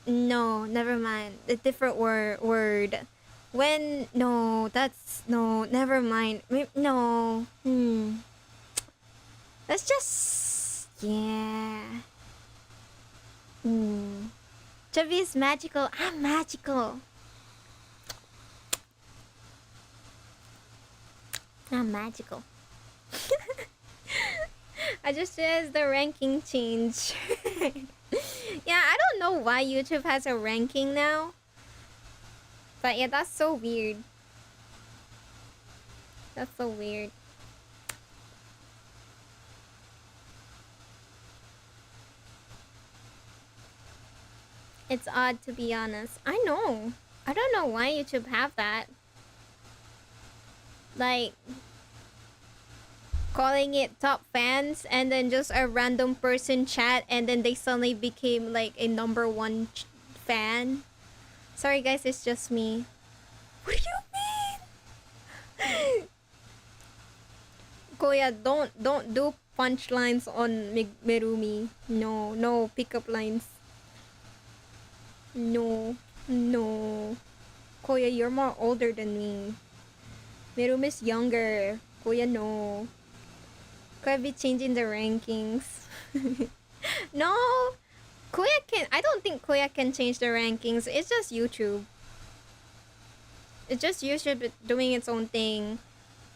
no, never mind. A different word. When... No, that's... No, never mind. No. Let's just... Yeah. Chubby is magical. I'm magical. I'm magical. I just realized the ranking change. Yeah, I don't know why YouTube has a ranking now. But yeah, that's so weird. That's so weird. It's odd, to be honest. I know. I don't know why YouTube have that. Like, calling it top fans and then just a random person chat and then they suddenly became like a number one fan. Sorry guys, it's just me. What do you mean? Koya, don't do punchlines on Merumi. No pickup lines. No. Koya, you're more older than me. Merumi's younger. Koya, no. Could be changing the rankings. No, Koya can. I don't think Koya can change the rankings. It's just YouTube. It's just YouTube doing its own thing.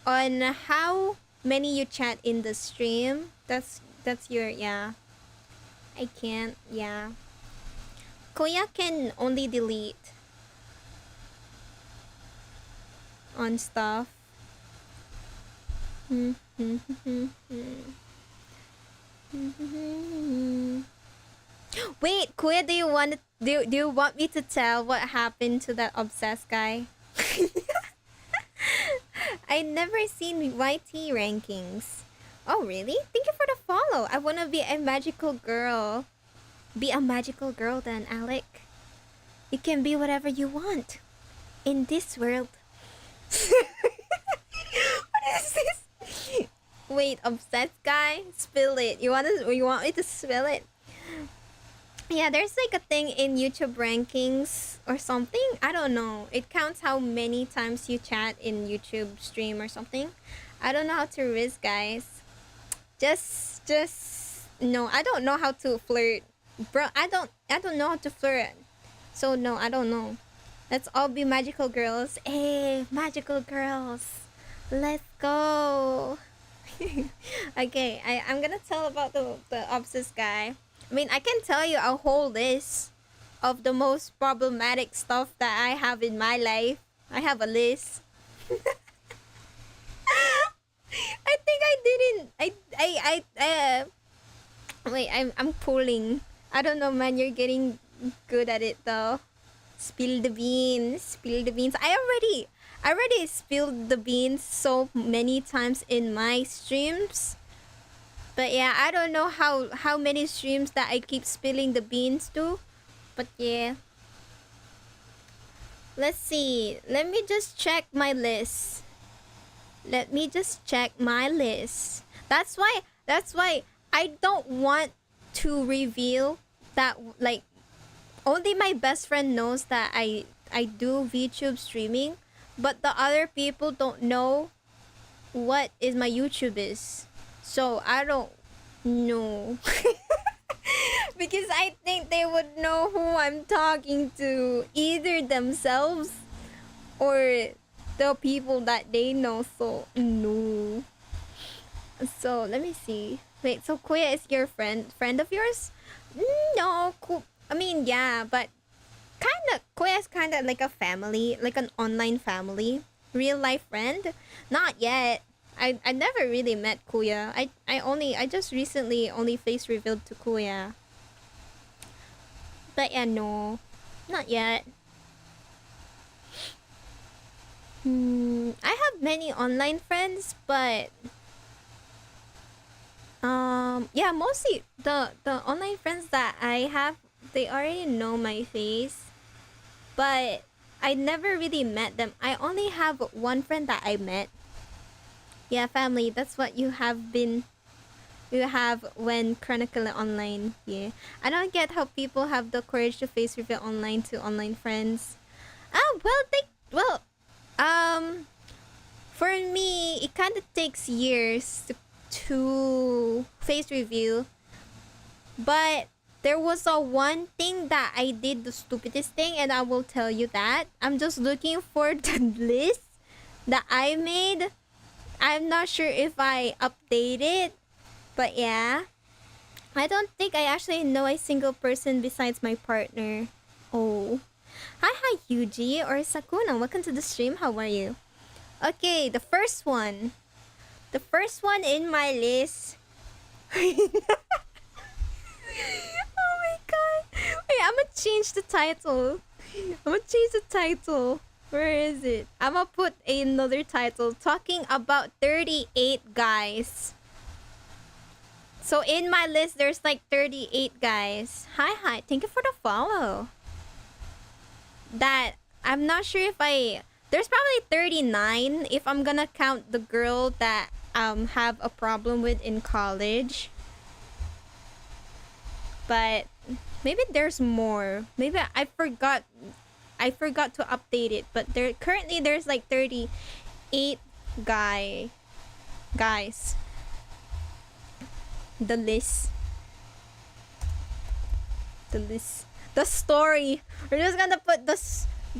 On how many you chat in the stream, that's your, yeah. I can't, yeah. Koya can only delete on stuff. Wait, Koya, do you want me to tell what happened to that obsessed guy? I never seen YT rankings. Oh really? Thank you for the follow. I wanna be a magical girl. Be a magical girl then, Alec. You can be whatever you want in this world. What is this? Wait, obsessed guy? Spill it. You want me to spill it? Yeah, there's like a thing in YouTube rankings or something. I don't know. It counts how many times you chat in YouTube stream or something. I don't know how to risk, guys. Just no, I don't know how to flirt. Bro, I don't know how to flirt. So no, I don't know. Let's all be magical girls. Hey, magical girls. Let's go. Okay, I'm gonna tell about the obsessed guy. I mean, I can tell you a whole list of the most problematic stuff that I have in my life. I have a list. I think I didn't. Wait, I'm pulling. I don't know, man. You're getting good at it though. Spill the beans. Spill the beans. I already spilled the beans so many times in my streams. But yeah, I don't know how many streams that I keep spilling the beans to. But yeah. Let's see. Let me just check my list. That's why I don't want to reveal that, like, only my best friend knows that I do VTube streaming, but the other people don't know what is my YouTube is. So I don't know. Because I think they would know who I'm talking to, either themselves or the people that they know. So no. So let me see. Wait, so Koya is your friend of yours? No, I mean, yeah, but Koya is kinda like a family, like an online family, real life friend. Not yet. I never really met Kuya. I just recently only face revealed to Kuya. But yeah, no. Not yet. I have many online friends, but yeah, mostly the online friends that I have, they already know my face. But I never really met them. I only have one friend that I met. Yeah, family, that's what you have when Chronicle online. Yeah. I don't get how people have the courage to face reveal online to online friends. For me, it kind of takes years to face reveal. But There was a one thing that I did the stupidest thing, and I will tell you that. I'm just looking for the list that I made. I'm not sure if I update it, but yeah. I don't think I actually know a single person besides my partner. Oh. Hi, Yuji or Sakuna. Welcome to the stream. How are you? Okay, the first one. The first one in my list. Oh my god. Wait, I'm gonna change the title. Where is it? I'm gonna put another title talking about 38 guys. So in my list, there's like 38 guys. Hi. Thank you for the follow. That, I'm not sure if there's probably 39 if I'm gonna count the girl that have a problem with in college. But maybe there's more. Maybe I forgot to update it, but there's like 38 guys. The list. The story. We're just gonna put the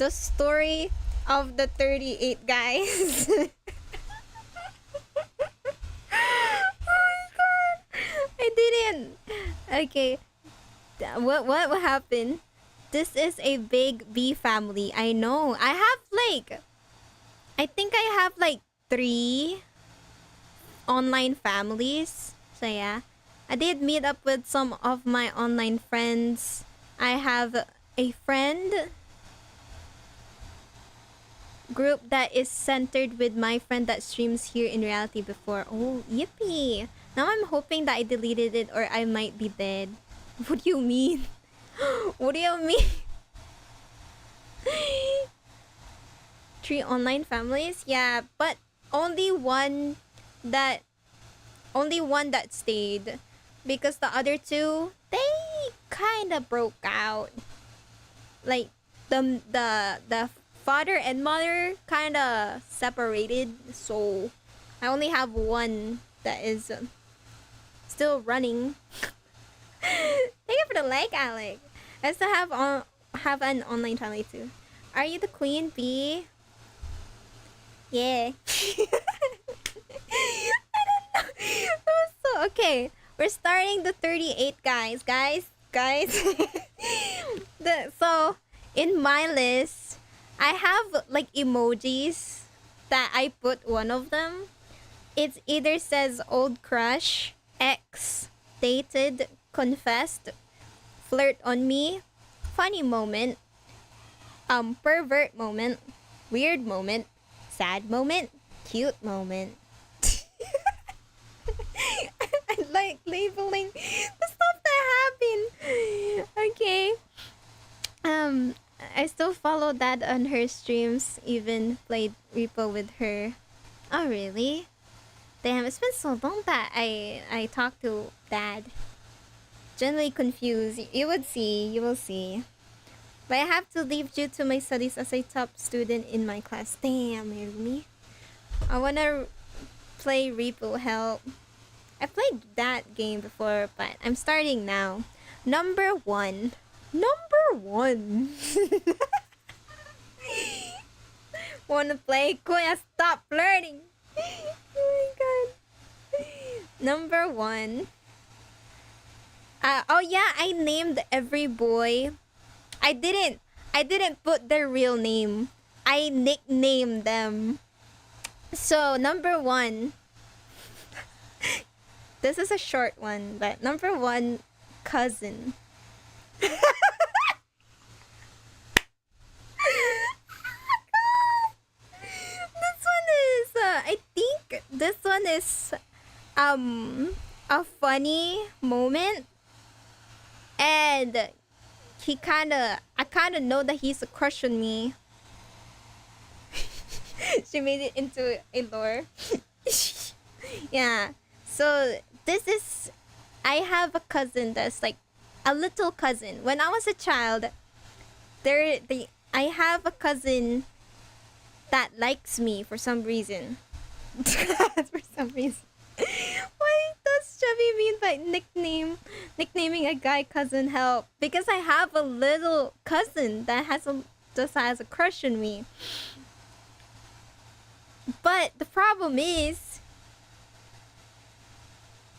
story of the 38 guys. Oh my god. I didn't. Okay. What happened? This is a big B family. I know. I think I have like 3 online families. So yeah. I did meet up with some of my online friends. I have a friend group that is centered with my friend that streams here in reality before. Oh, yippee. Now I'm hoping that I deleted it or I might be dead. What do you mean? What do you mean? 3 online families? Yeah, but only one that stayed. Because the other 2, they kind of broke out. Like the father and mother kind of separated, so I only have one that is still running. Thank you for the like, Alec. I still have an online family too. Are you the queen bee? Yeah. I don't know. It was so okay. We're starting the 38 guys. So in my list, I have like emojis that I put one of them. It either says old crush, ex, dated, confessed, flirt on me, funny moment, pervert moment, weird moment, sad moment, cute moment. I like labeling the stuff that happened. Okay. I still follow Dad on her streams, even played Repo with her. Oh really? Damn, it's been so long that I talked to Dad. Generally confused. You will see. But I have to leave due to my studies as a top student in my class. Damn, Irumi. I wanna play Repo, help. I played that game before, but I'm starting now. Number one. Wanna play? Kuya, stop flirting. Oh my god. Number 1. Oh yeah, I named every boy. I didn't put their real name. I nicknamed them. So number 1. This is a short one, but number 1, cousin. I think this one is a funny moment, and I kind of know that he's a crush on me. She made it into a lore. Yeah. So I have a cousin that's like a little cousin. When I was a child, I have a cousin that likes me for some reason. For some reason. Why does Chubby mean by nicknaming a guy cousin help? Because I have a little cousin that just has a crush on me. But the problem is,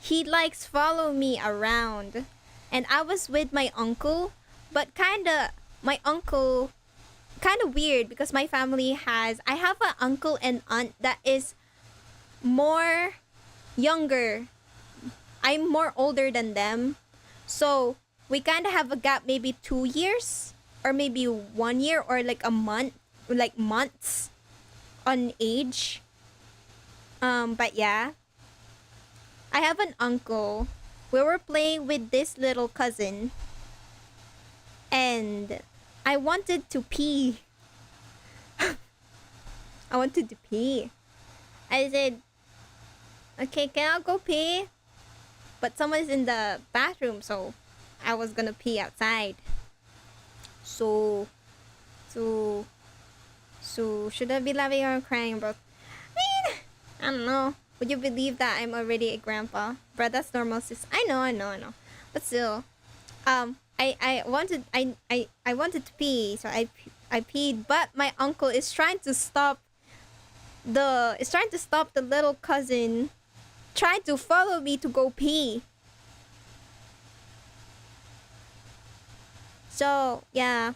he likes follow me around. And I was with my uncle, but my uncle kinda weird because my family I have an uncle and aunt that is more younger. I'm more older than them. So we kinda have a gap, maybe 2 years or maybe 1 year or like a month, like months on age. But yeah, I have an uncle. We were playing with this little cousin, and I wanted to pee. I wanted to pee. I said, "Okay, can I go pee?" But someone's in the bathroom, so I was gonna pee outside. So, so, should I be laughing or crying, bro? I don't know. Would you believe that I'm already a grandpa? Bro, that's normal, sis. I know. But still, I wanted to pee, so I peed. But my uncle is trying to stop the little cousin, trying to follow me to go pee. So yeah,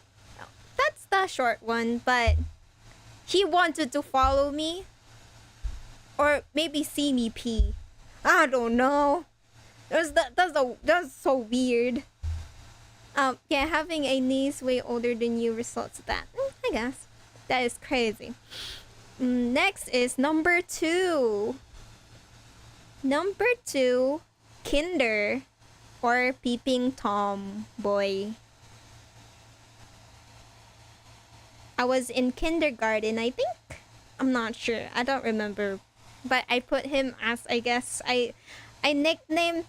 that's the short one. But he wanted to follow me, or maybe see me pee. I don't know. That's so weird. Yeah, having a niece way older than you results in that. I guess that is crazy. Next is number 2. Number 2, Kinder or Peeping Tom boy. I was in kindergarten, I think. I'm not sure. I don't remember. But I put him as, I guess, I nicknamed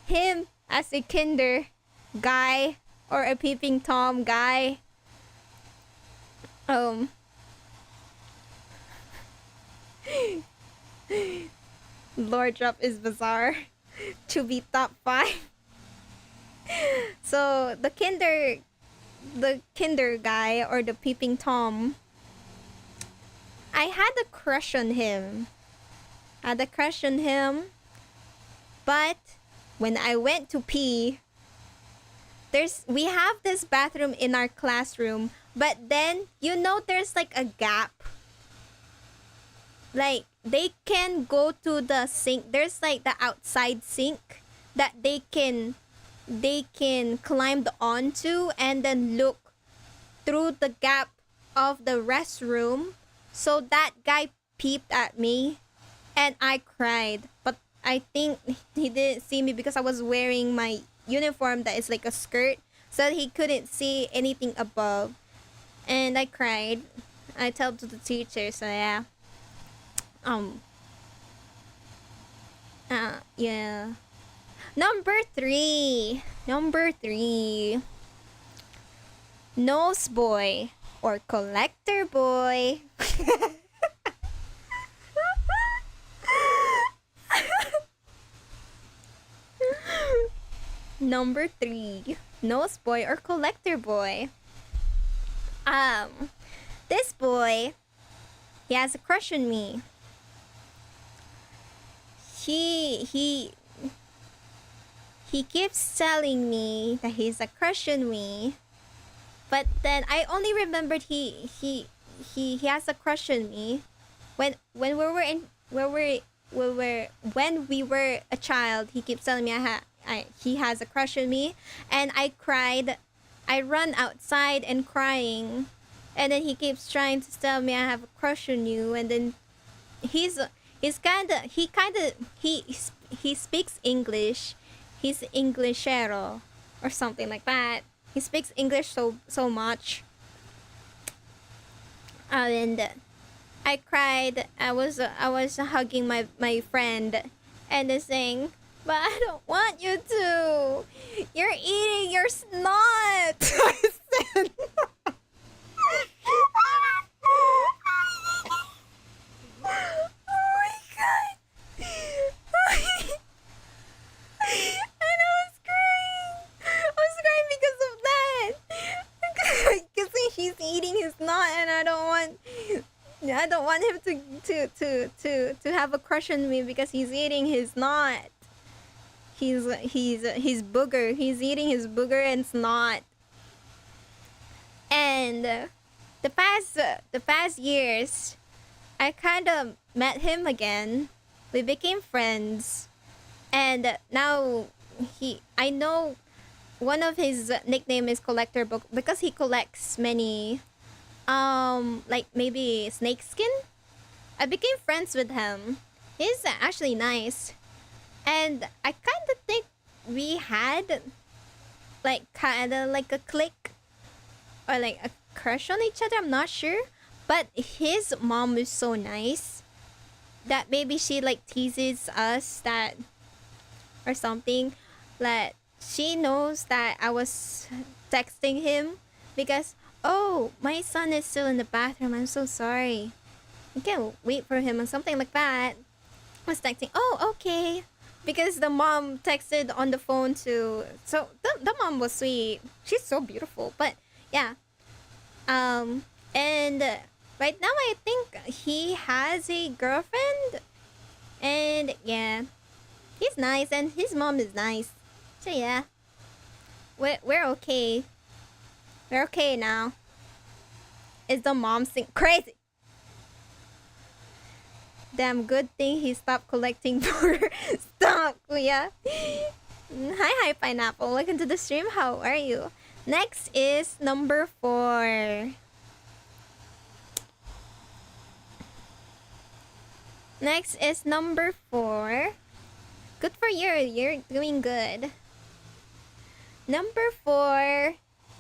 him as a Kinder guy or a Peeping Tom guy. Lore drop is bizarre to be top 5. So the Kinder guy or the Peeping Tom, I had a crush on him. But when I went to pee, we have this bathroom in our classroom, but then there's like a gap. Like they can go to the sink. There's like the outside sink that they can climb onto and then look through the gap of the restroom. So that guy peeped at me and I cried. But I think he didn't see me because I was wearing my uniform that is like a skirt, so he couldn't see anything above. And I cried. I told to the teacher, so yeah. Yeah. Number 3. Nose boy or collector boy. Number 3. Nose boy or collector boy. This boy, he has a crush on me. He keeps telling me that he's a crush on me, but then I only remembered he has a crush on me when we were a child. He keeps telling me he has a crush on me, and I cried. I run outside and crying, and then he keeps trying to tell me I have a crush on you, and then he speaks English. He's Englishero or something like that. He speaks English so much. And I cried. I was hugging my friend and saying, "But I don't want you to. You're eating your snot." I said. Oh my god. he's eating his knot, and I don't want him to have a crush on me because he's eating his knot. He's booger. He's eating his booger and snot. And the past years, I kind of met him again. We became friends, and now I know one of his nickname is Collector Book because he collects many, like maybe snake skin. I became friends with him. He's actually nice, and I kind of think we had like kind of like a click or like a crush on each other. I'm not sure, but his mom is so nice that maybe she like teases us that or something. Like she knows that I was texting him because oh my son is still in the bathroom. I'm so sorry. I can't wait for him or something like that. I was texting. Oh okay. Because the mom texted on the phone too. So the mom was sweet. She's so beautiful. But yeah. And right now I think he has a girlfriend. And yeah. He's nice and his mom is nice. So yeah. We're okay. We're okay now. Is the mom sing crazy? Damn good thing he stopped collecting for stock, Kuya. Hi, Pineapple. Welcome to the stream. How are you? Next is number 4. Next is number 4. Good for you. You're doing good. Number 4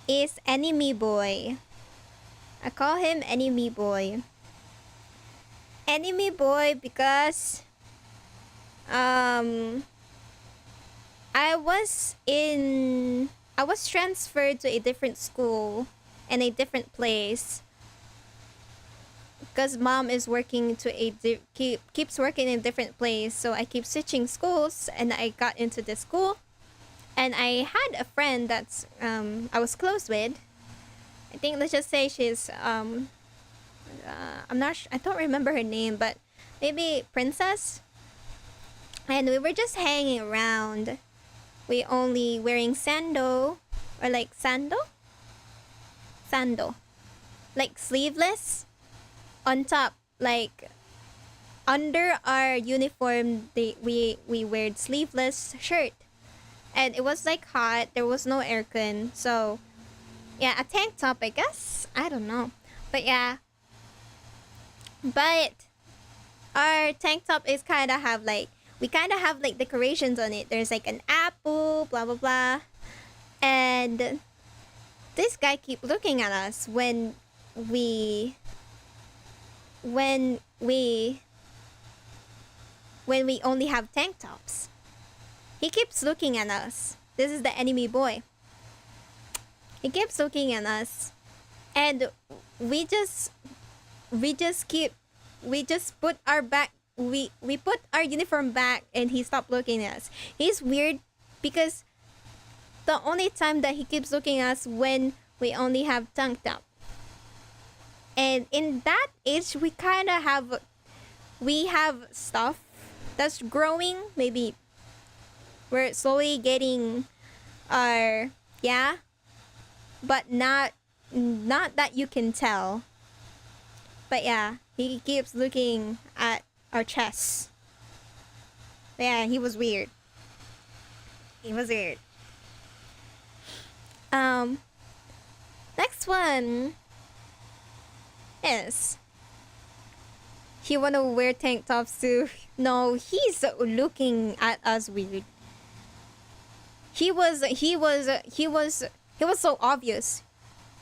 is Enemy Boy. I call him Enemy Boy. Enemy Boy because I was transferred to a different school and a different place because mom is working to keeps working in a different place, so I keep switching schools and I got into this school and I had a friend that's I was close with. I think let's just say she's I'm not I don't remember her name, but maybe Princess. And we were just hanging around. We only wearing sandal or like sandal, like sleeveless on top, like under our uniform we wear sleeveless shirt, and it was like hot. There was no aircon, so yeah, a tank top I guess. I don't know, but yeah. But our tank top is kind of have like we kind of have like decorations on it. There's like an apple, blah blah blah, and this guy keep looking at us when we only have tank tops. He keeps looking at us. This is the Enemy Boy. He keeps looking at us, and we just put our back. We put our uniform back, and he stopped looking at us. He's weird because the only time that he keeps looking at us when we only have tank top. And in that age, we kind of have stuff that's growing. Maybe we're slowly getting our but not that you can tell. But yeah, he keeps looking at our chests. Yeah, he was weird. Next one is he wanna wear tank tops too. No, he's looking at us weird. He was so obvious,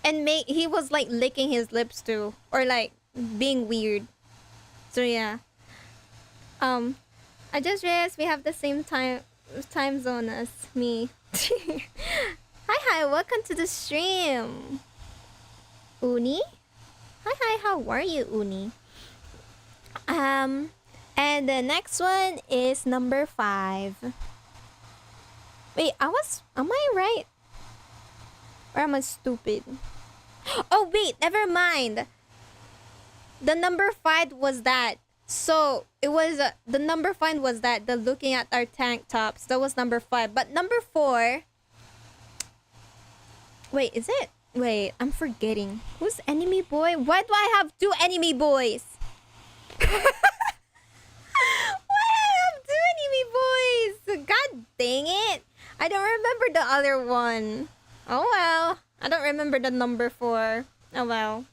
and he was like licking his lips too, or like being weird. So yeah. I just realized we have the same time zone as me. Hi, welcome to the stream. Uni? Hi, how are you, Uni? And the next one is number 5. Wait, am I right? Or am I stupid? Oh wait, never mind. The number 5 was that. So it was the number 5 was that the looking at our tank tops. That was number 5. But number 4. Wait, is it? Wait, I'm forgetting. Who's enemy boy? Why do I have 2 enemy boys? Why do I have 2 enemy boys? God dang it! I don't remember the other one. Oh well. I don't remember the number 4. Oh well.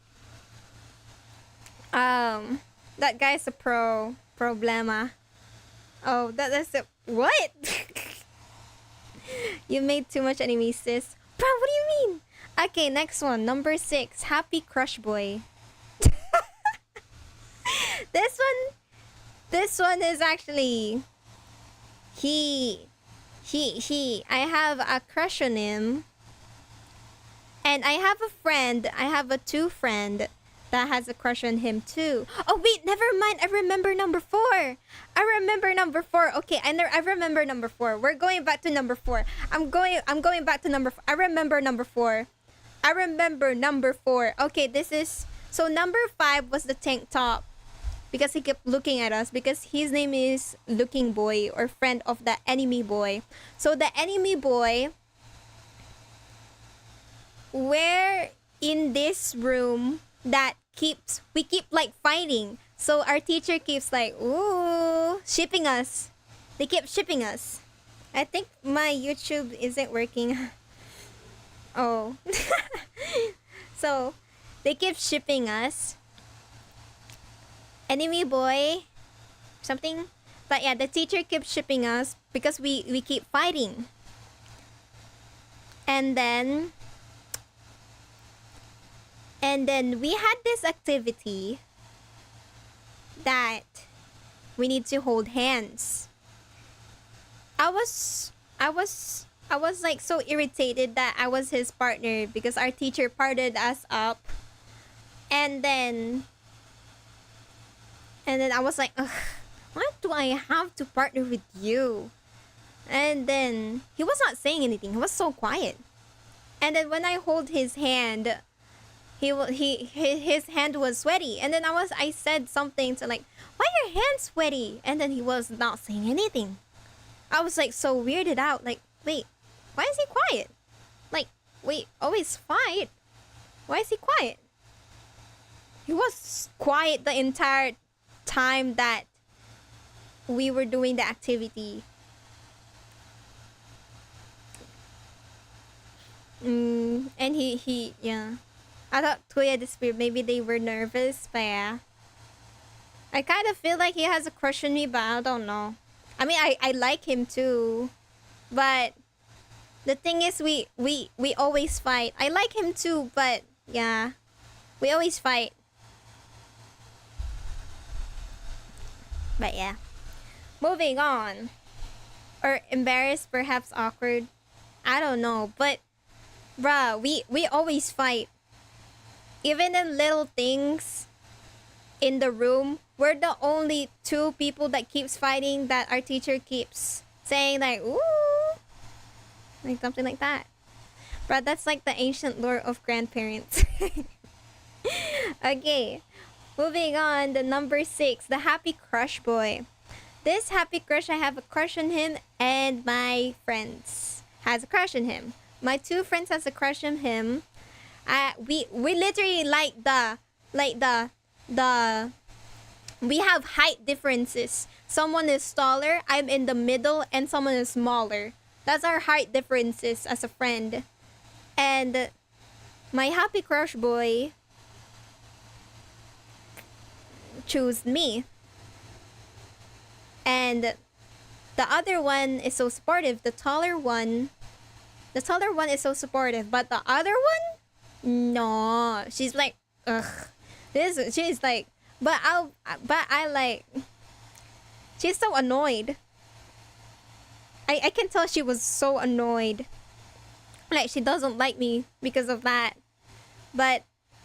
That guy's a pro. Problema. Oh, that's a... What? You made too much enemies, sis. Bro, what do you mean? Okay, next one. Number 6. Happy Crush Boy. This one is actually... I have a crush on him. And I have a friend. I have a 2 friend that has a crush on him too. Oh wait, never mind. I remember number 4. I remember number 4. Okay, I remember number 4. We're going back to number 4. I'm going back to number 4. I remember number 4. I remember number 4. Okay, this is... So number 5 was the tank top. Because he kept looking at us. Because his name is Looking Boy. Or friend of the enemy boy. So the enemy boy... We're in this room that we keep like fighting. So our teacher keeps like, ooh, shipping us. They keep shipping us. I think my YouTube isn't working. Oh. So they keep shipping us. Enemy boy. Something. But yeah, the teacher keeps shipping us because we keep fighting. And then we had this activity that we need to hold hands. I was like so irritated that I was his partner because our teacher parted us up. And then I was like, ugh, why do I have to partner with you? And then he was not saying anything. He was so quiet. And then when I hold his hand, his hand was sweaty. And then I said something to like, why are your hands sweaty? And then he was not saying anything. I was like so weirded out. Like, wait, why is he quiet? Like, wait, always fight. Why is he quiet? He was quiet the entire time that we were doing the activity. And he yeah. I thought Kuya disappeared. Maybe they were nervous, but yeah. I kind of feel like he has a crush on me, but I don't know. I mean, I like him too. But the thing is, we always fight. I like him too, but yeah. We always fight. But yeah. Moving on. Or embarrassed, perhaps awkward. I don't know, but bruh, we always fight. Even in little things in the room, we're the only 2 people that keeps fighting that our teacher keeps saying like, ooh. Like something like that. Bruh, that's like the ancient lore of grandparents. Okay. Moving on, the number 6, the Happy Crush Boy. This Happy Crush, I have a crush on him and my friends has a crush on him. My 2 friends has a crush on him. We literally we have height differences. Someone is taller, I'm in the middle, and someone is smaller. That's our height differences as a friend. And my Happy Crush Boy chose me. And the other one is so supportive. The taller one is so supportive, but the other one, no, she's like, ugh. She's like, I like, she's so annoyed. I can tell she was so annoyed. Like, she doesn't like me because of that. But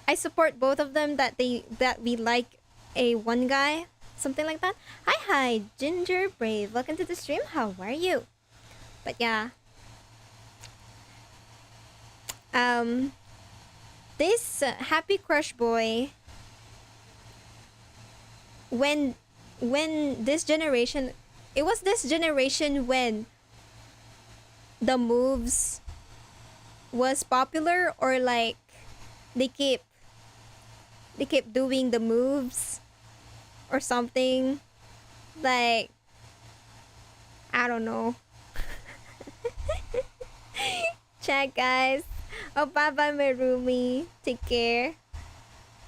I support both of them that we like a one guy. Something like that. Hi, Ginger Brave. Welcome to the stream. How are you? But yeah. This Happy Crush Boy, when this generation, it was this generation when the moves was popular, or like they keep doing the moves or something, like I don't know. Chat, guys. Oh, bye bye, Merumi. Take care.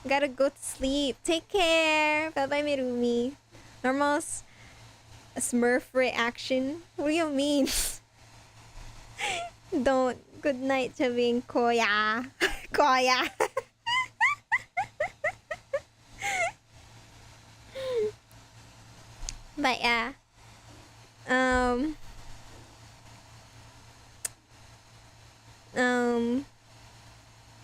Gotta go to sleep. Take care. Bye bye, Merumi. Normal Smurf reaction. What do you mean? Don't. Good night, Chaving Koya. Koya. But yeah. Um.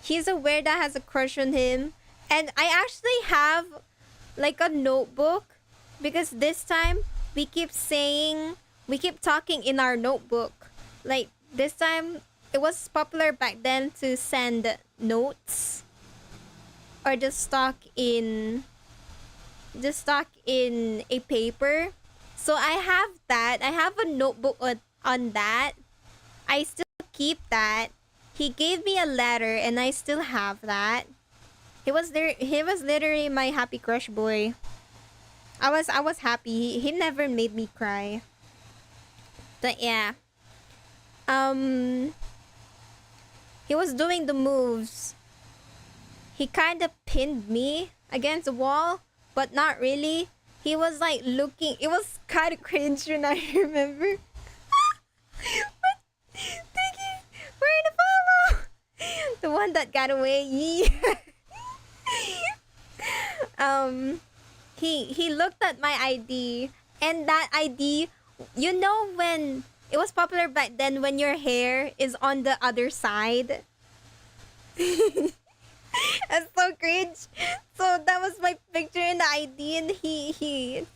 He's aware that has a crush on him, and I actually have like a notebook, because this time we keep talking in our notebook. Like this time, it was popular back then to send notes or just talk in a paper. So I have that. I have a notebook on that. I still keep that. He gave me a letter and I still have that. He was there. He was literally my happy crush boy. I was happy. He never made me cry. But yeah. He was doing the moves. He kind of pinned me against the wall, but not really. He was like looking. It was kind of cringe when I remember. But thank you for the follow. The one that got away. He looked at my ID, and that ID, you know, when it was popular back then when your hair is on the other side. That's so cringe. So that was my picture in the ID, and he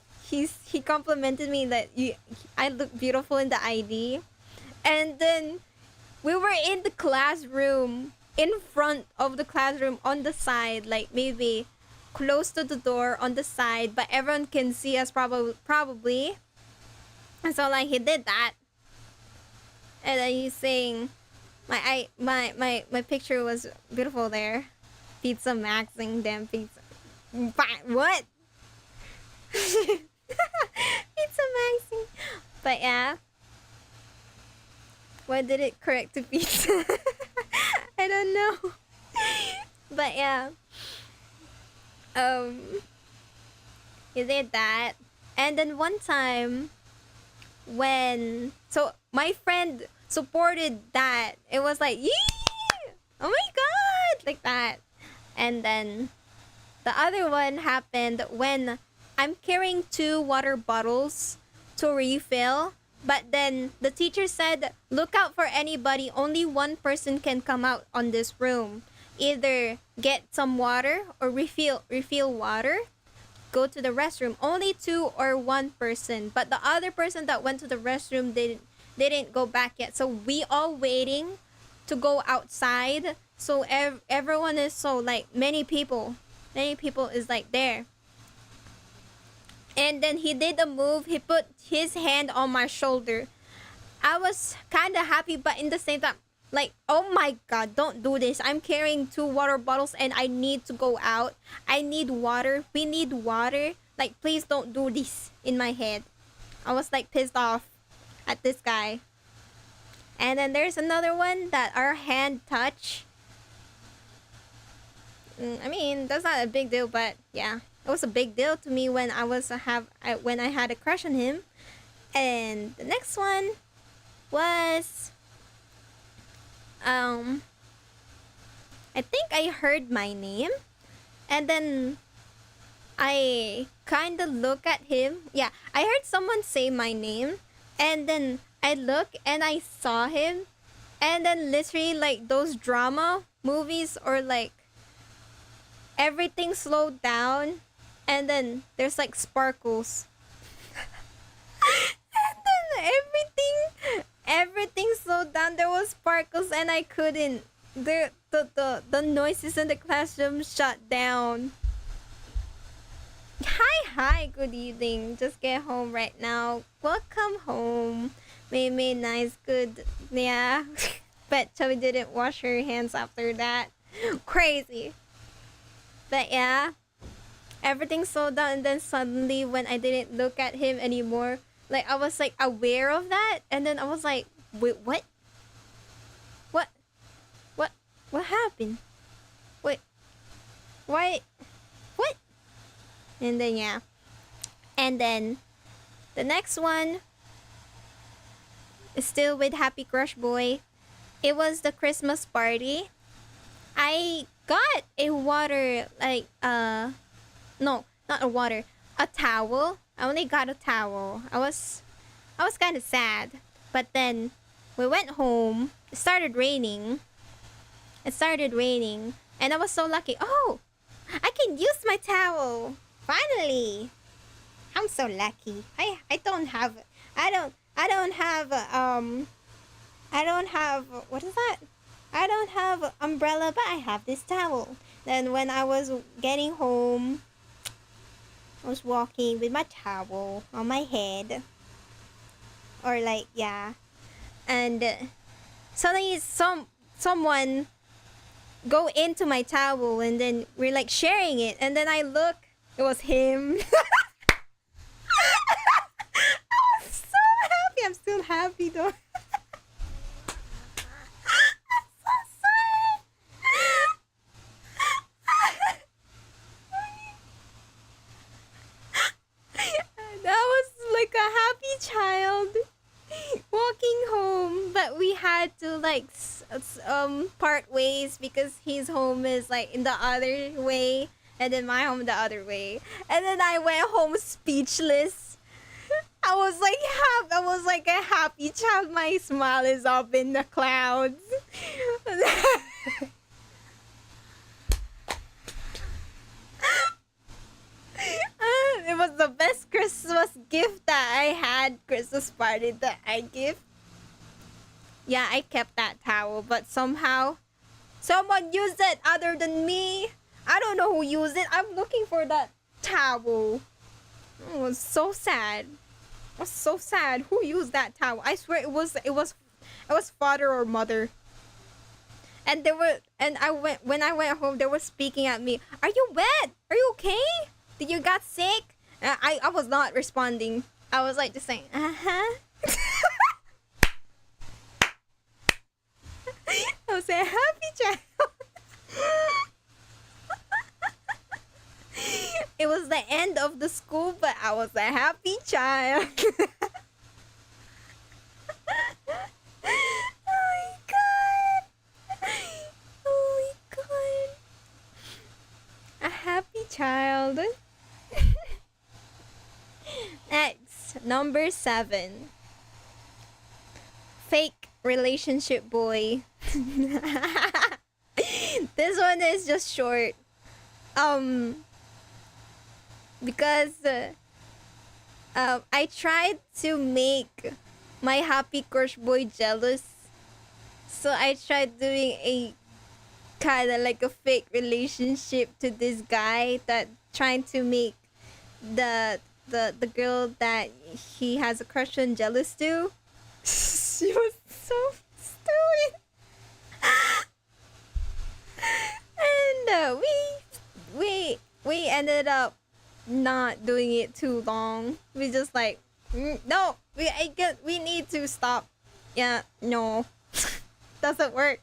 complimented me that I look beautiful in the ID. And then we were in the classroom, in front of the classroom, on the side, like maybe close to the door on the side, but everyone can see us probably. And so like he did that, and then he's saying my picture was beautiful there. Pizza maxing, damn pizza. What? Pizza maxing. But yeah. Why did it correct to pizza? I don't know. But yeah. He did that. And then one time when my friend supported that, it was like, yee! Oh my god! Like that. And then the other one happened when I'm carrying 2 water bottles to refill, but then the teacher said, look out for anybody. Only one person can come out on this room. Either get some water or refill water. Go to the restroom. Only 2 or 1 person. But the other person that went to the restroom didn't go back yet. So we all waiting to go outside. So everyone is so like many people is like there. And then he did a move. He put his hand on my shoulder. I was kind of happy, but in the same time, like, oh my god, don't do this. I'm carrying 2 water bottles and I need to go out. I need water. We need water. Like, please don't do this in my head. I was like pissed off at this guy. And then there's another one that our hand touch. I mean, that's not a big deal, but yeah, it was a big deal to me when when I had a crush on him. And the next one was I think I heard my name, and then I kind of look at him. Yeah, I heard someone say my name, and then I look and I saw him, and then literally like those drama movies, or like everything slowed down, and then there's like sparkles. And then everything slowed down. There was sparkles, and I couldn't. the noises in the classroom shut down. Hi, good evening. Just get home right now. Welcome home. May nice, good. Yeah. Bet Chubby didn't wash her hands after that. Crazy. But yeah, everything slowed down, and then suddenly when I didn't look at him anymore, like I was like aware of that, and then I was like, wait, what? What? What? What happened? Wait. Why? What? And then yeah. And then the next one is still with Happy Crush Boy. It was the Christmas party. I got a water, like no, not a water, a towel. I only got a towel. I was kind of sad. But then we went home. It started raining. And I was so lucky. Oh, I can use my towel. Finally. I'm so lucky. I don't have what is that? I don't have umbrella, but I have this towel. Then when I was getting home, I was walking with my towel on my head. Or like, yeah. And suddenly someone go into my towel, and then we're like sharing it. And then I look, it was him. I was so happy. I'm still happy though. That was like a happy child walking home, but we had to like part ways because his home is like in the other way, and then my home the other way. And then I went home speechless. I was like a happy child. My smile is up in the clouds. It was the best Christmas gift that I had. Christmas party that I give. Yeah, I kept that towel, but somehow someone used it other than me. I don't know who used it. I'm looking for that towel. It was so sad. It was so sad. Who used that towel? I swear it was father or mother. And when I went home, they were speaking at me. Are you wet? Are you okay? Did you got sick? I was not responding. I was like just saying, uh-huh. I was a happy child. It was the end of the school, but I was a happy child. Oh my god. Oh my god. A happy child. Next, number 7. Fake relationship boy. This one is just short. Because I tried to make my happy crush boy jealous. So I tried doing a kind of like a fake relationship to this guy that trying to make the girl that he has a crush on jealous to. She was so stupid. And we ended up not doing it too long. We just like, no, we need to stop. Yeah, no. Doesn't work.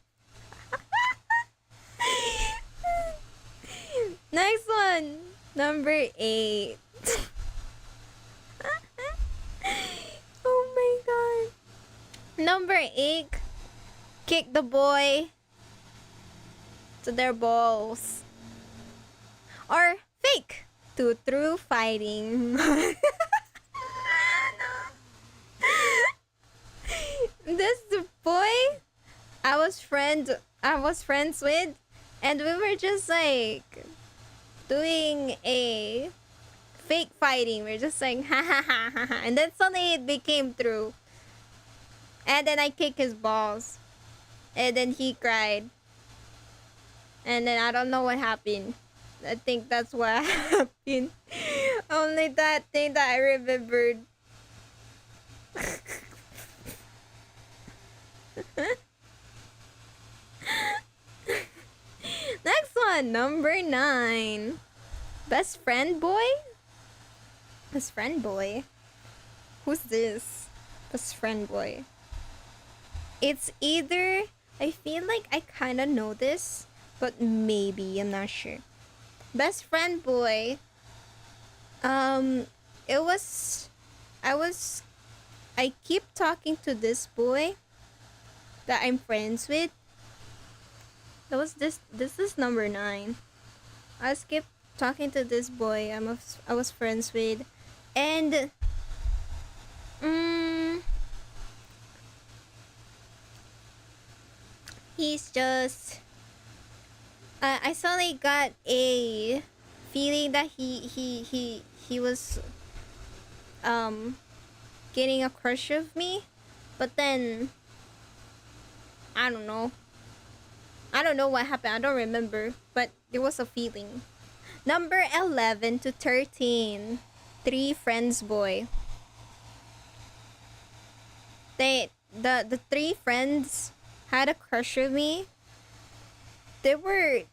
Next one, number 8. Oh my god. Number 8, kick the boy to their balls. Or fake to true fighting. This boy I was friends with, and we were just like doing a fake fighting. We're just like ha ha ha ha ha, and then suddenly it became true. And then I kicked his balls, and then he cried. And then I don't know what happened. I think that's what happened. Only that thing that I remembered. Next one, number 9. Best friend boy? Best friend boy? Who's this? Best friend boy. It's either, I feel like I kind of know this, but maybe, I'm not sure. Best friend boy. It was, I keep talking to this boy that I'm friends with. That was this is number 9. I keep talking to this boy I was friends with, and he's just I suddenly got a feeling that he was getting a crush of me, but then I don't know. I don't know what happened. I don't remember, but there was a feeling. Number 11 to 13. 3 friends boy. The 3 friends had a crush on me. They were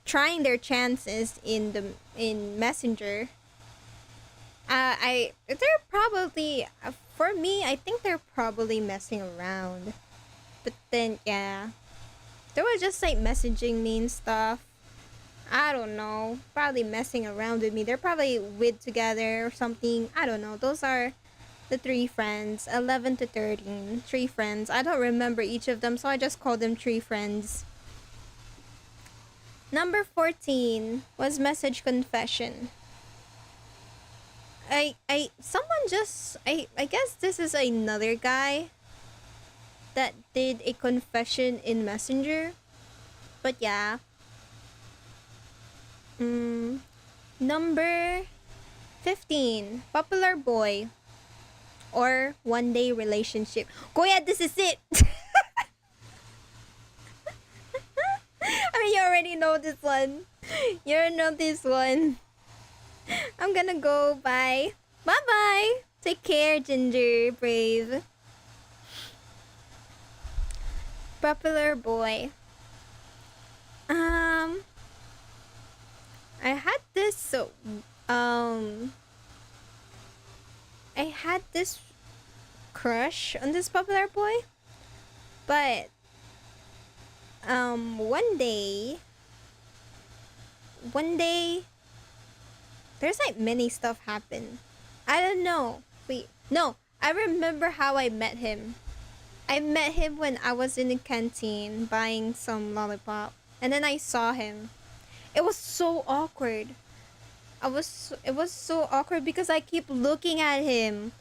trying their chances in Messenger. They're probably for me. I think they're probably messing around. But then yeah, they were just like messaging me and stuff. I don't know. Probably messing around with me. They're probably with together or something. I don't know. Those are the 3 friends. 11 to 13. 3 friends. I don't remember each of them, so I just call them 3 friends. Number 14 was message confession. I guess this is another guy that did a confession in Messenger. But yeah. Number 15, popular boy or one day relationship. Kuya, this is it. I mean, you already know this one. You already know this one. I'm gonna go. Bye. Bye bye. Take care, Ginger. Brave. Popular boy. I had this I had this crush on this popular boy, but one day there's like many stuff happen. I don't know. Wait, no, I remember how I met him. I met him when I was in the canteen buying some lollipop, and then I saw him. It was so awkward. It was so awkward because I keep looking at him.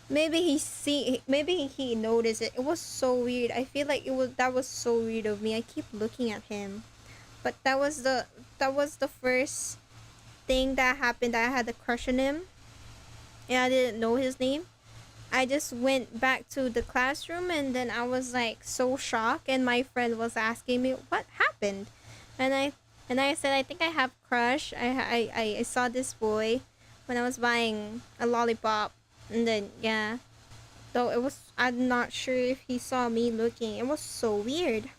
Maybe he noticed it. It was so weird. I feel like that was so weird of me. I keep looking at him. But that was the first thing that happened that I had a crush on him. And I didn't know his name. I just went back to the classroom, and then I was like so shocked, and my friend was asking me what happened. And I said, I think I have crush. I saw this boy when I was buying a lollipop. And then, yeah. Though I'm not sure if he saw me looking. It was so weird.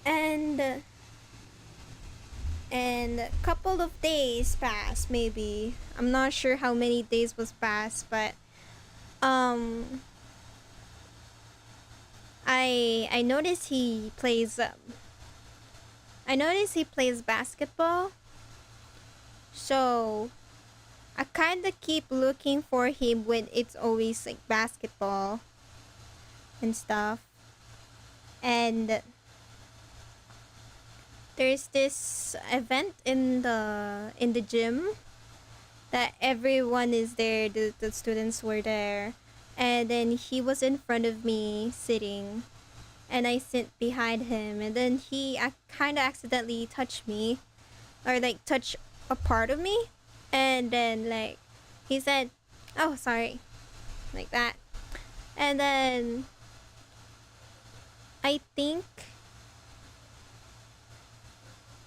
And a couple of days passed, maybe. I'm not sure how many days was passed, but I noticed he plays basketball. So I kind of keep looking for him when it's always like basketball and stuff. And there's this event in the gym that everyone is there. The students were there, and then he was in front of me sitting, and I sit behind him, and then he kind of accidentally touched me, or like touched a part of me, and then like he said, "Oh, sorry," like that, and then I think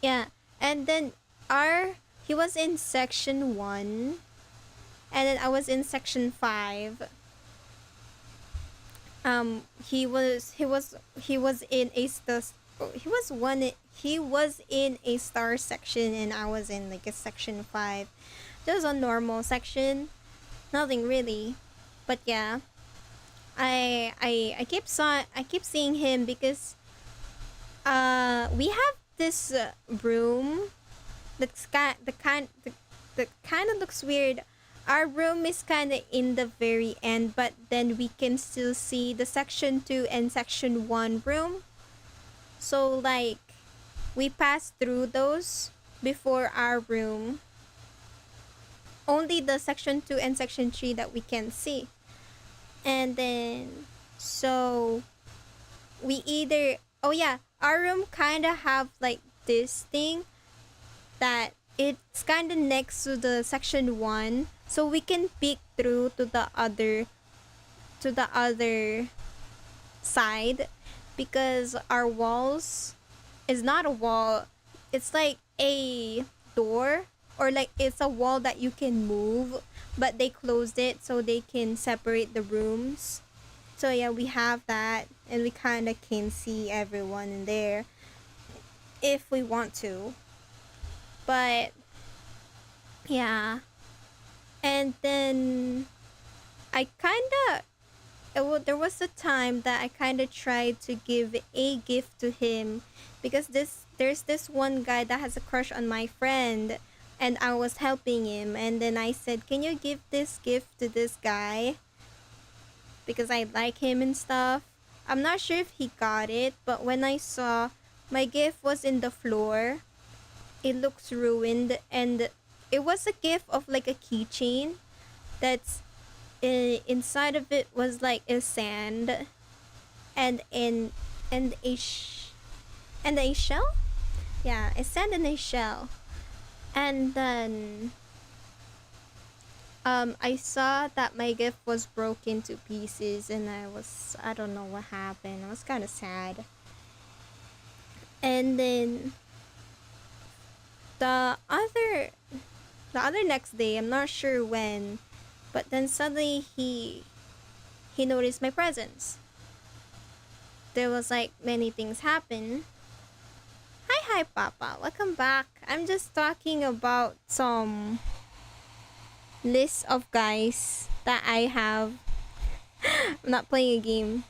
Yeah, and then our he was in section 1, and then I was in section 5. He was in a star. He was in a star section, and I was in like a section 5. Just a normal section, nothing really. But yeah, I keep seeing him because we have this room that's that kind of looks weird. Our room is kind of in the very end, but then we can still see the section 2 and section 1 room. So like we pass through those before our room. Only the section 2 and section 3 that we can see. And then so we either, oh yeah, our room kind of have like this thing that it's kind of next to the section 1, so we can peek through to the other side, because our walls is not a wall, it's like a door, or like it's a wall that you can move, but they closed it so they can separate the rooms. So yeah, we have that, and we kind of can see everyone in there if we want to. But yeah, and then I kind of there was a time that I kind of tried to give a gift to him, because there's this one guy that has a crush on my friend, and I was helping him, and then I said, "Can you give this gift to this guy?" Because I like him and stuff. I'm not sure if he got it, but when I saw my gift was in the floor, it looks ruined, and it was a gift of like a keychain that's inside of it was like a sand and and a and a shell. Yeah, a sand and a shell. And then I saw that my gift was broken to pieces, and I don't know what happened. I was kind of sad. And then the other the other next day, I'm not sure when, but then suddenly he noticed my presence. There was like many things happen. Hi Papa, welcome back. I'm just talking about some list of guys that I have. I'm not playing a game.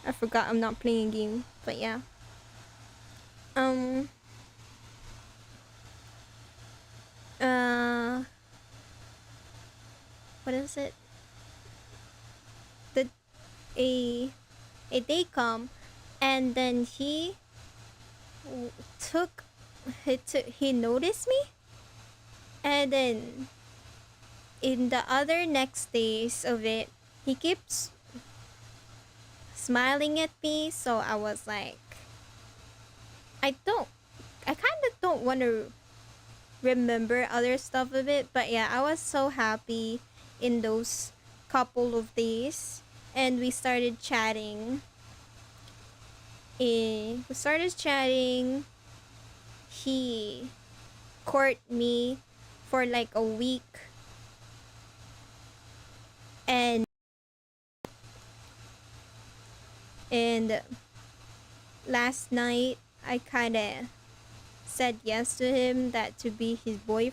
I forgot I'm not playing a game, but yeah. Um uh what is it? The a a day come, and then took he noticed me, and then in the other next days of it, he keeps smiling at me. So I was like, I don't I kind of don't want to remember other stuff of it, but yeah, I was so happy in those couple of days, and we started chatting. We started chatting. He court me for like a week, and and last night I kind of said yes to him, that to be his boy.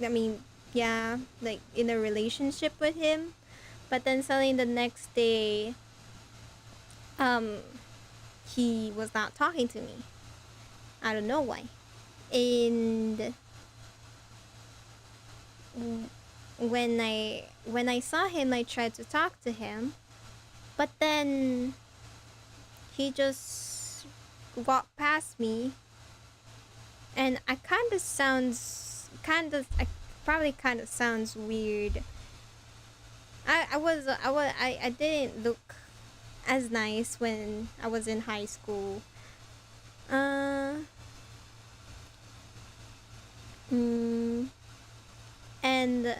I mean, yeah, like in a relationship with him. But then suddenly the next day, um, he was not talking to me. I don't know why. And when I saw him, I tried to talk to him, but then he just walked past me, and I probably kind of sounds weird. I didn't look as nice when I was in high school. Uh, mm, and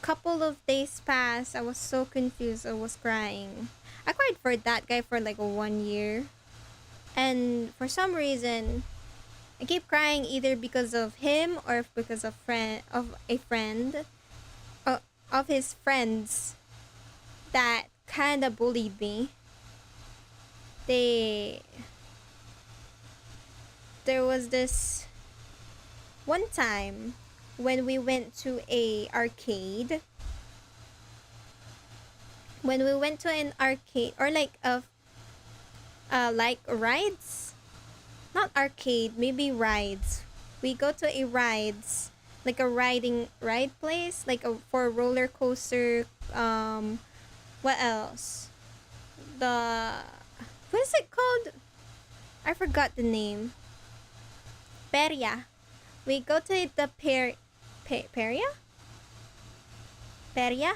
couple of days passed. I was so confused. I was crying. I cried for that guy for like 1 year. And for some reason, I keep crying either because of him or because of a friend, uh, of his friends that kind of bullied me. They There was this one time when we went to a arcade. When we went to an arcade or like rides, not arcade, maybe rides. We go to a rides, like a riding ride place, like a for roller coaster. What else? The what is it called? I forgot the name. Peria. We go to the Peria? Peria?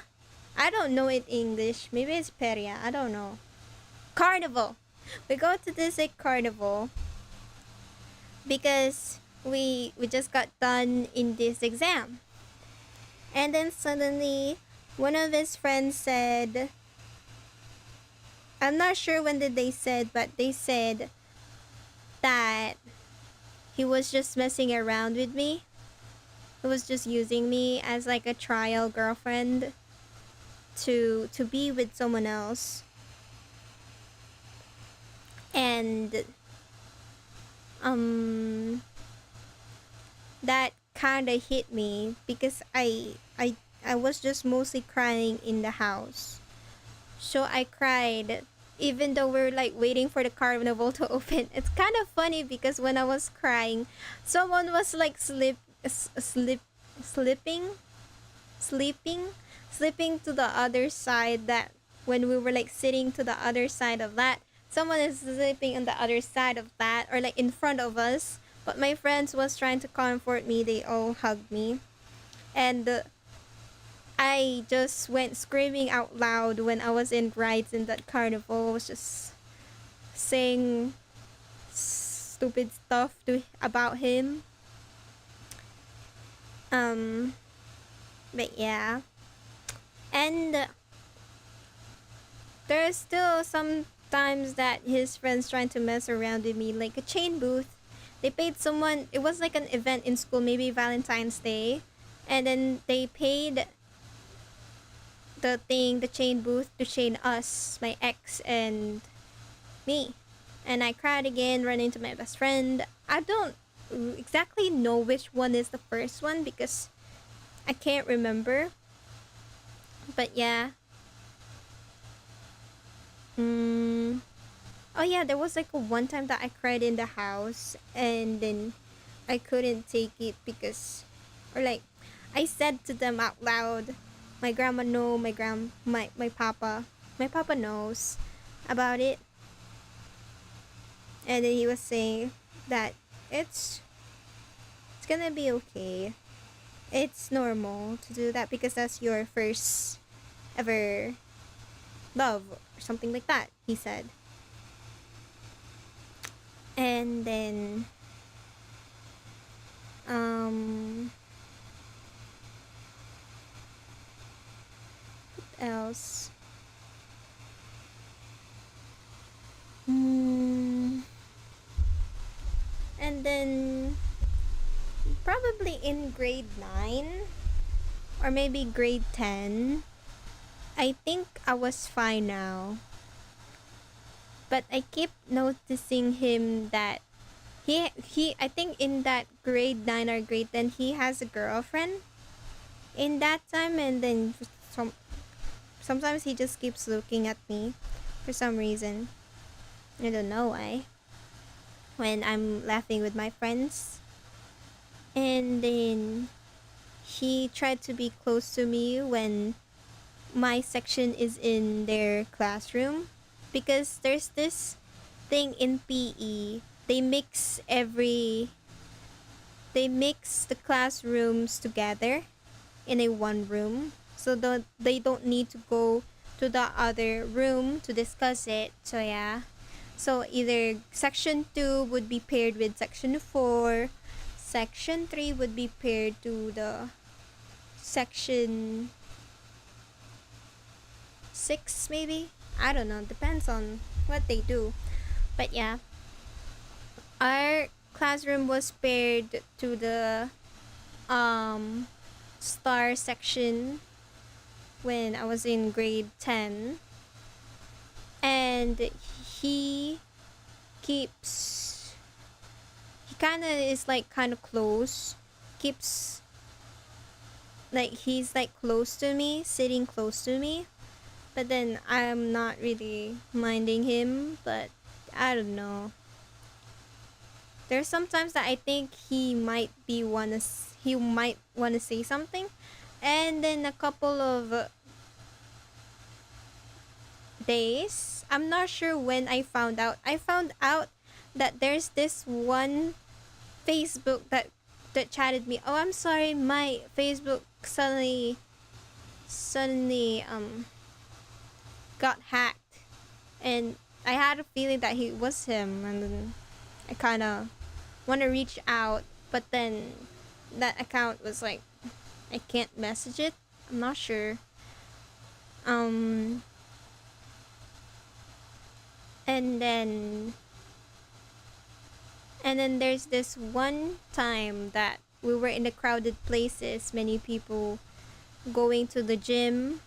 I don't know it English. Maybe it's Peria. I don't know. Carnival. We go to this like carnival because we just got done in this exam. And then suddenly one of his friends said, I'm not sure when did they said, but they said that he was just messing around with me. He was just using me as like a trial girlfriend to be with someone else. And that kind of hit me because I was just mostly crying in the house. So I cried even though we're like waiting for the carnival to open. It's kind of funny because when I was crying, someone was like slipping sleeping to the other side. That when we were like sitting to the other side of that, someone is sleeping on the other side of that or like in front of us. But my friends was trying to comfort me. They all hugged me. And I just went screaming out loud when I was in rides in that carnival. I was just saying stupid stuff about him. But yeah. And there's still some times that his friends trying to mess around with me, like a chain booth. They paid someone, it was like an event in school, maybe Valentine's Day. And then they paid the chain booth to chain us, my ex and me. And I cried again, ran into my best friend. I don't exactly know which one is the first one because I can't remember. But yeah. Oh yeah, there was like a one time that I cried in the house and then I couldn't take it because, or like, I said to them out loud, my grandma know, my papa knows about it. And then he was saying that it's it's gonna be okay. It's normal to do that because that's your first ever love or something like that, he said. And then what else? And then probably in grade 9 or maybe grade 10, I think I was fine now. But I keep noticing him that he I think in that grade 9 or grade 10 he has a girlfriend in that time. And then sometimes he just keeps looking at me for some reason. I don't know why. When I'm laughing with my friends. And then he tried to be close to me when my section is in their classroom because there's this thing in PE. They mix the classrooms together in a one room so they don't need to go to the other room to discuss it. So yeah. So either section 2 would be paired with section 4, section 3 would be paired to the section 6 maybe. I don't know, depends on what they do. But yeah. Our classroom was paired to the um star section when I was in grade 10, and he keeps he kind of is like kind of close, keeps like he's like close to me, sitting close to me, but then I'm not really minding him. But I don't know, there's sometimes that I think he might wanna say something, and then a couple of days, I'm not sure when I found out that there's this one Facebook that chatted me. Oh, I'm sorry, my Facebook suddenly got hacked, and I had a feeling that he was him, and then I kind of want to reach out, but then that account was like, I can't message it. I'm not sure. Um, and then there's this one time that we were in the crowded places, many people going to the gym.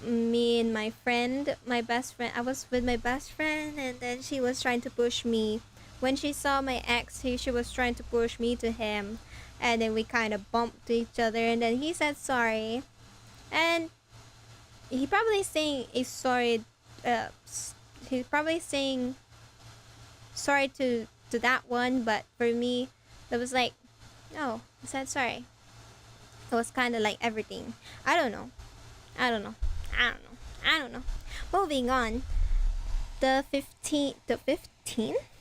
Me and my best friend. I was with my best friend, and then she was trying to push me. When she saw my ex, she was trying to push me to him, and then we kind of bumped to each other. And then he said sorry, and he probably saying a sorry. He's probably saying sorry to that one, but for me, it was like, no, I said sorry. It was kind of like everything. I don't know. I don't know. I don't know. I don't know. Moving on. The 15?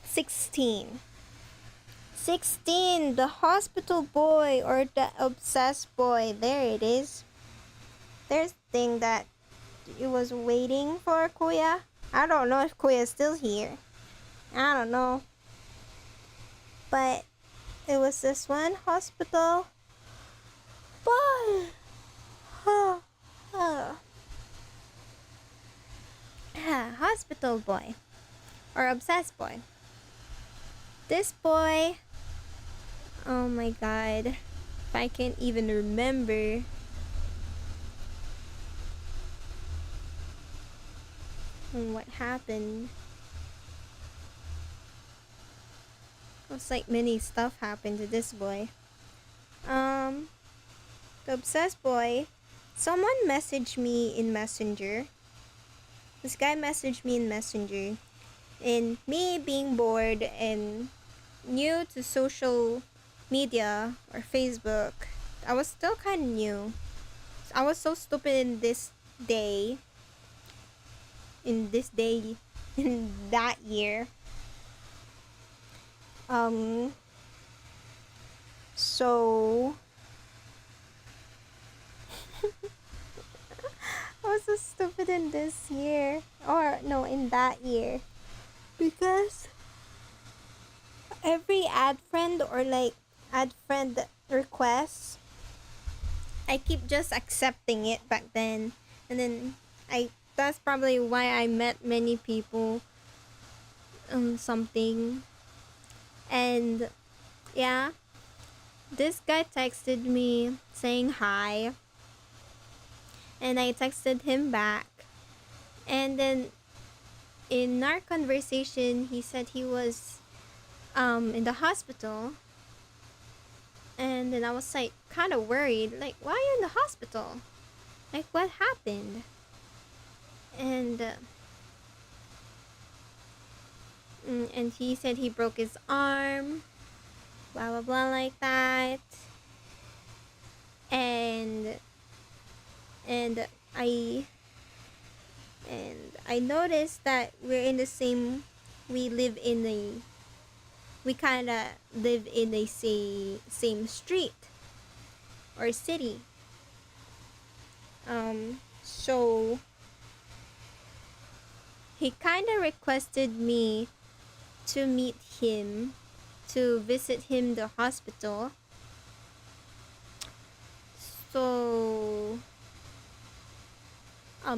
16. 16. The hospital boy or the obsessed boy. There it is. There's the thing that it was waiting for Kuya. I don't know if Kuya is still here. I don't know. But it was this one hospital boy. Hospital boy or obsessed boy. This boy, oh my god, if I can't even remember. What happened? It was like many stuff happened to this boy. The obsessed boy, someone messaged me in Messenger. This guy messaged me in Messenger. And me being bored and new to social media or Facebook, I was still kind of new. I was so stupid day, in this day, in that year. So I was so stupid in this year, or no, in that year, because every add friend or like add friend request, I keep just accepting it back then, and then that's probably why I met many people. Something, and yeah, this guy texted me saying hi, and I texted him back, and then in our conversation, he said he was in the hospital, and then I was like kind of worried, like, why are you in the hospital? Like, what happened? And and he said he broke his arm, blah blah blah, like that. And and I I noticed that we live in a we kind of live in a same street or city. So he kind of requested me to meet him, to visit him the hospital. So I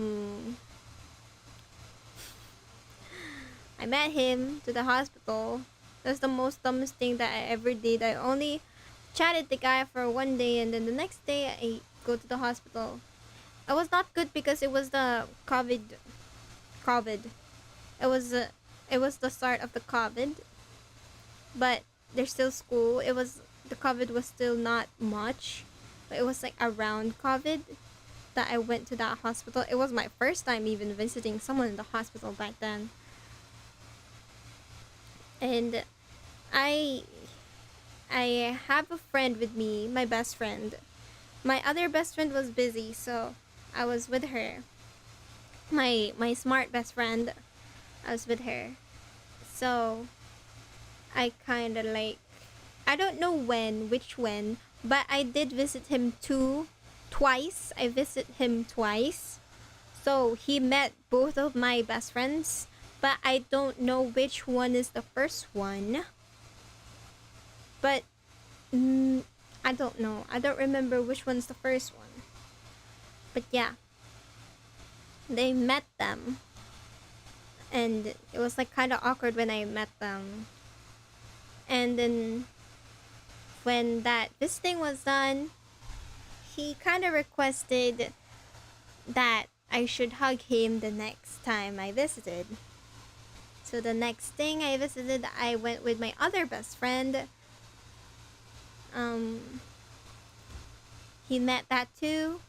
met him to the hospital, That's the most dumbest thing that I ever did. I only chatted the guy for one day, and then the next day I go to the hospital. I was not good because it was the COVID. It was it was the start of the COVID, but there's still school. It was the COVID was still not much, but it was like around COVID that I went to that hospital. It was my first time even visiting someone in the hospital back then. And I I have a friend with me, my best friend. My other best friend was busy, so I was with her. My smart best friend, I was with her. So I kind of like, I don't know when, but I did visit him twice. I visit him twice. So he met both of my best friends, but I don't know which one is the first one. But I don't know. I don't remember which one's the first one. But yeah, they met them. And it was like kind of awkward when I met them. And then when that visiting was done, he kind of requested that I should hug him the next time I visited. So the next thing I visited, I went with my other best friend. He met that too,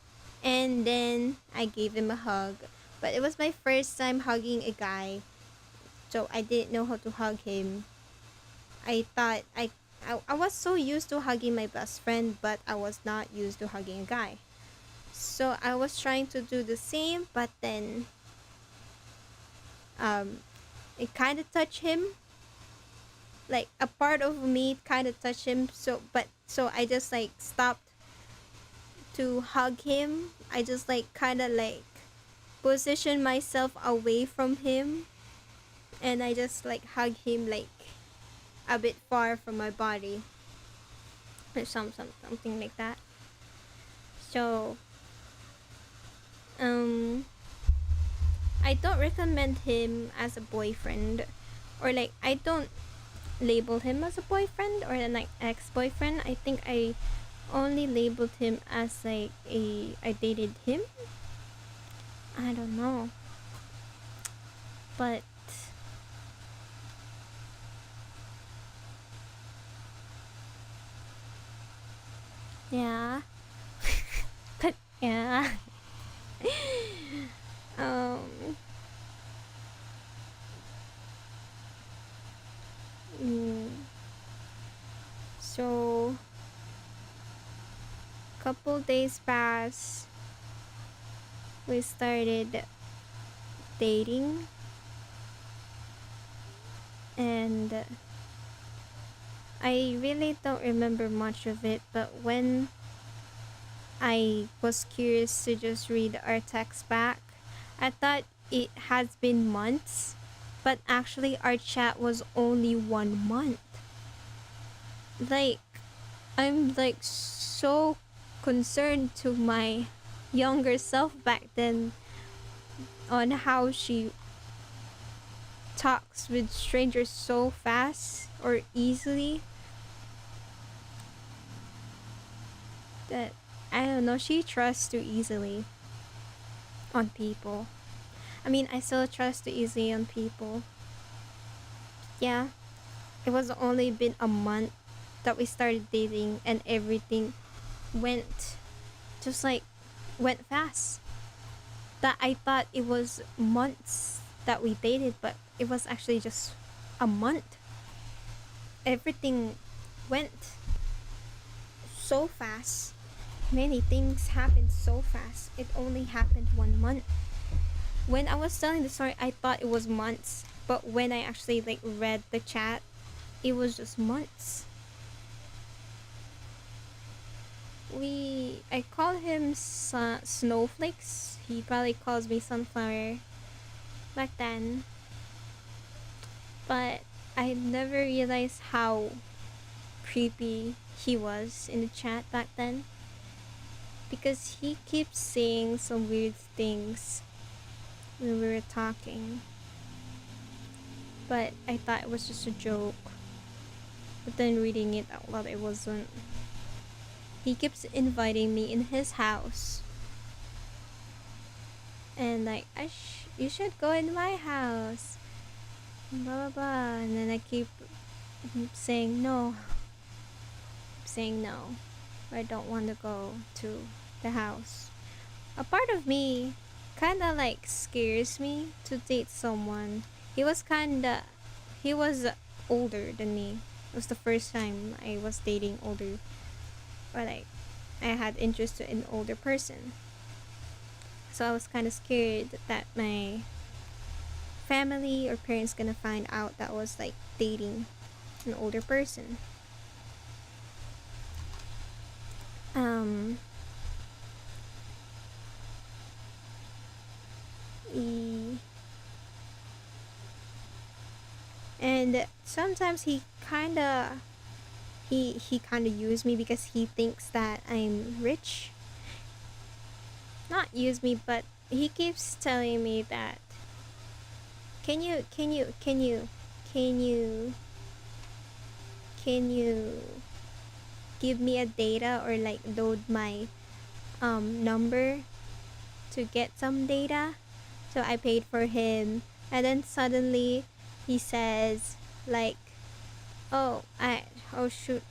and then I gave him a hug. But it was my first time hugging a guy, so I didn't know how to hug him. I thought I was so used to hugging my best friend, but I was not used to hugging a guy. So I was trying to do the same, but then it kind of touched him. Like a part of me kind of touched him. So I just like stopped to hug him. I just like kind of like positioned myself away from him, and I just like hug him like a bit far from my body, or something like that. So I don't recommend him as a boyfriend, or like I don't label him as a boyfriend or an like ex-boyfriend. I think I only labeled him as like I dated him. I don't know, but yeah. But yeah. um mm, so couple days pass, we started dating, and I really don't remember much of it, but when I was curious to just read our text back, I thought it has been months, but actually our chat was only 1 month. Like, I'm like so concerned to my younger self back then on how she talks with strangers so fast or easily that I don't know, she trusts too easily on people. I mean, I still trust too easily on people. Yeah, it was only been a month that we started dating, and everything went just like went fast. That I thought it was months that we dated, but it was actually just a month. Everything went so fast. Many things happened so fast. It only happened 1 month. When I was telling the story, I thought it was months, but when I actually like read the chat, it was just months. I call him Snowflakes. He probably calls me Sunflower back then. But I never realized how creepy he was in the chat back then, because he keeps saying some weird things when we were talking. But I thought it was just a joke. But then reading it out loud, it wasn't. He keeps inviting me in his house. And like, you should go in my house. Blah blah blah. And then I keep saying no. Saying no. I don't want to go to the house. A part of me kinda like scares me to date someone. He was older than me. It was the first time I was dating older, or like I had interest in an older person. So I was kind of scared that my family or parents gonna find out that I was like dating an older person. Um, and sometimes he kind of used me because he thinks that I'm rich. Not use me, but he keeps telling me that can you give me a data or like load my number to get some data. So I paid for him, and then suddenly he says like, oh shoot,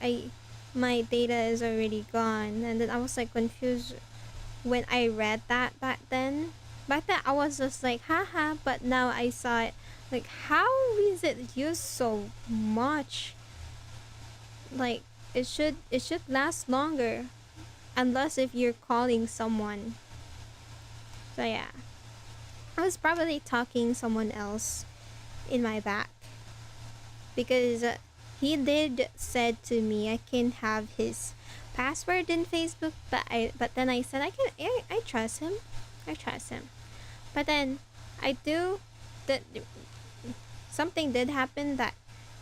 my data is already gone. And then I was like confused when I read that back then. Back then I was just like haha, but now I saw it like, how is it used so much? Like it should last longer, unless if you're calling someone. So yeah, I was probably talking someone else in my back, because he did said to me I can have his password in Facebook, but then I said I trust him. I trust him. But then I do that something did happen, that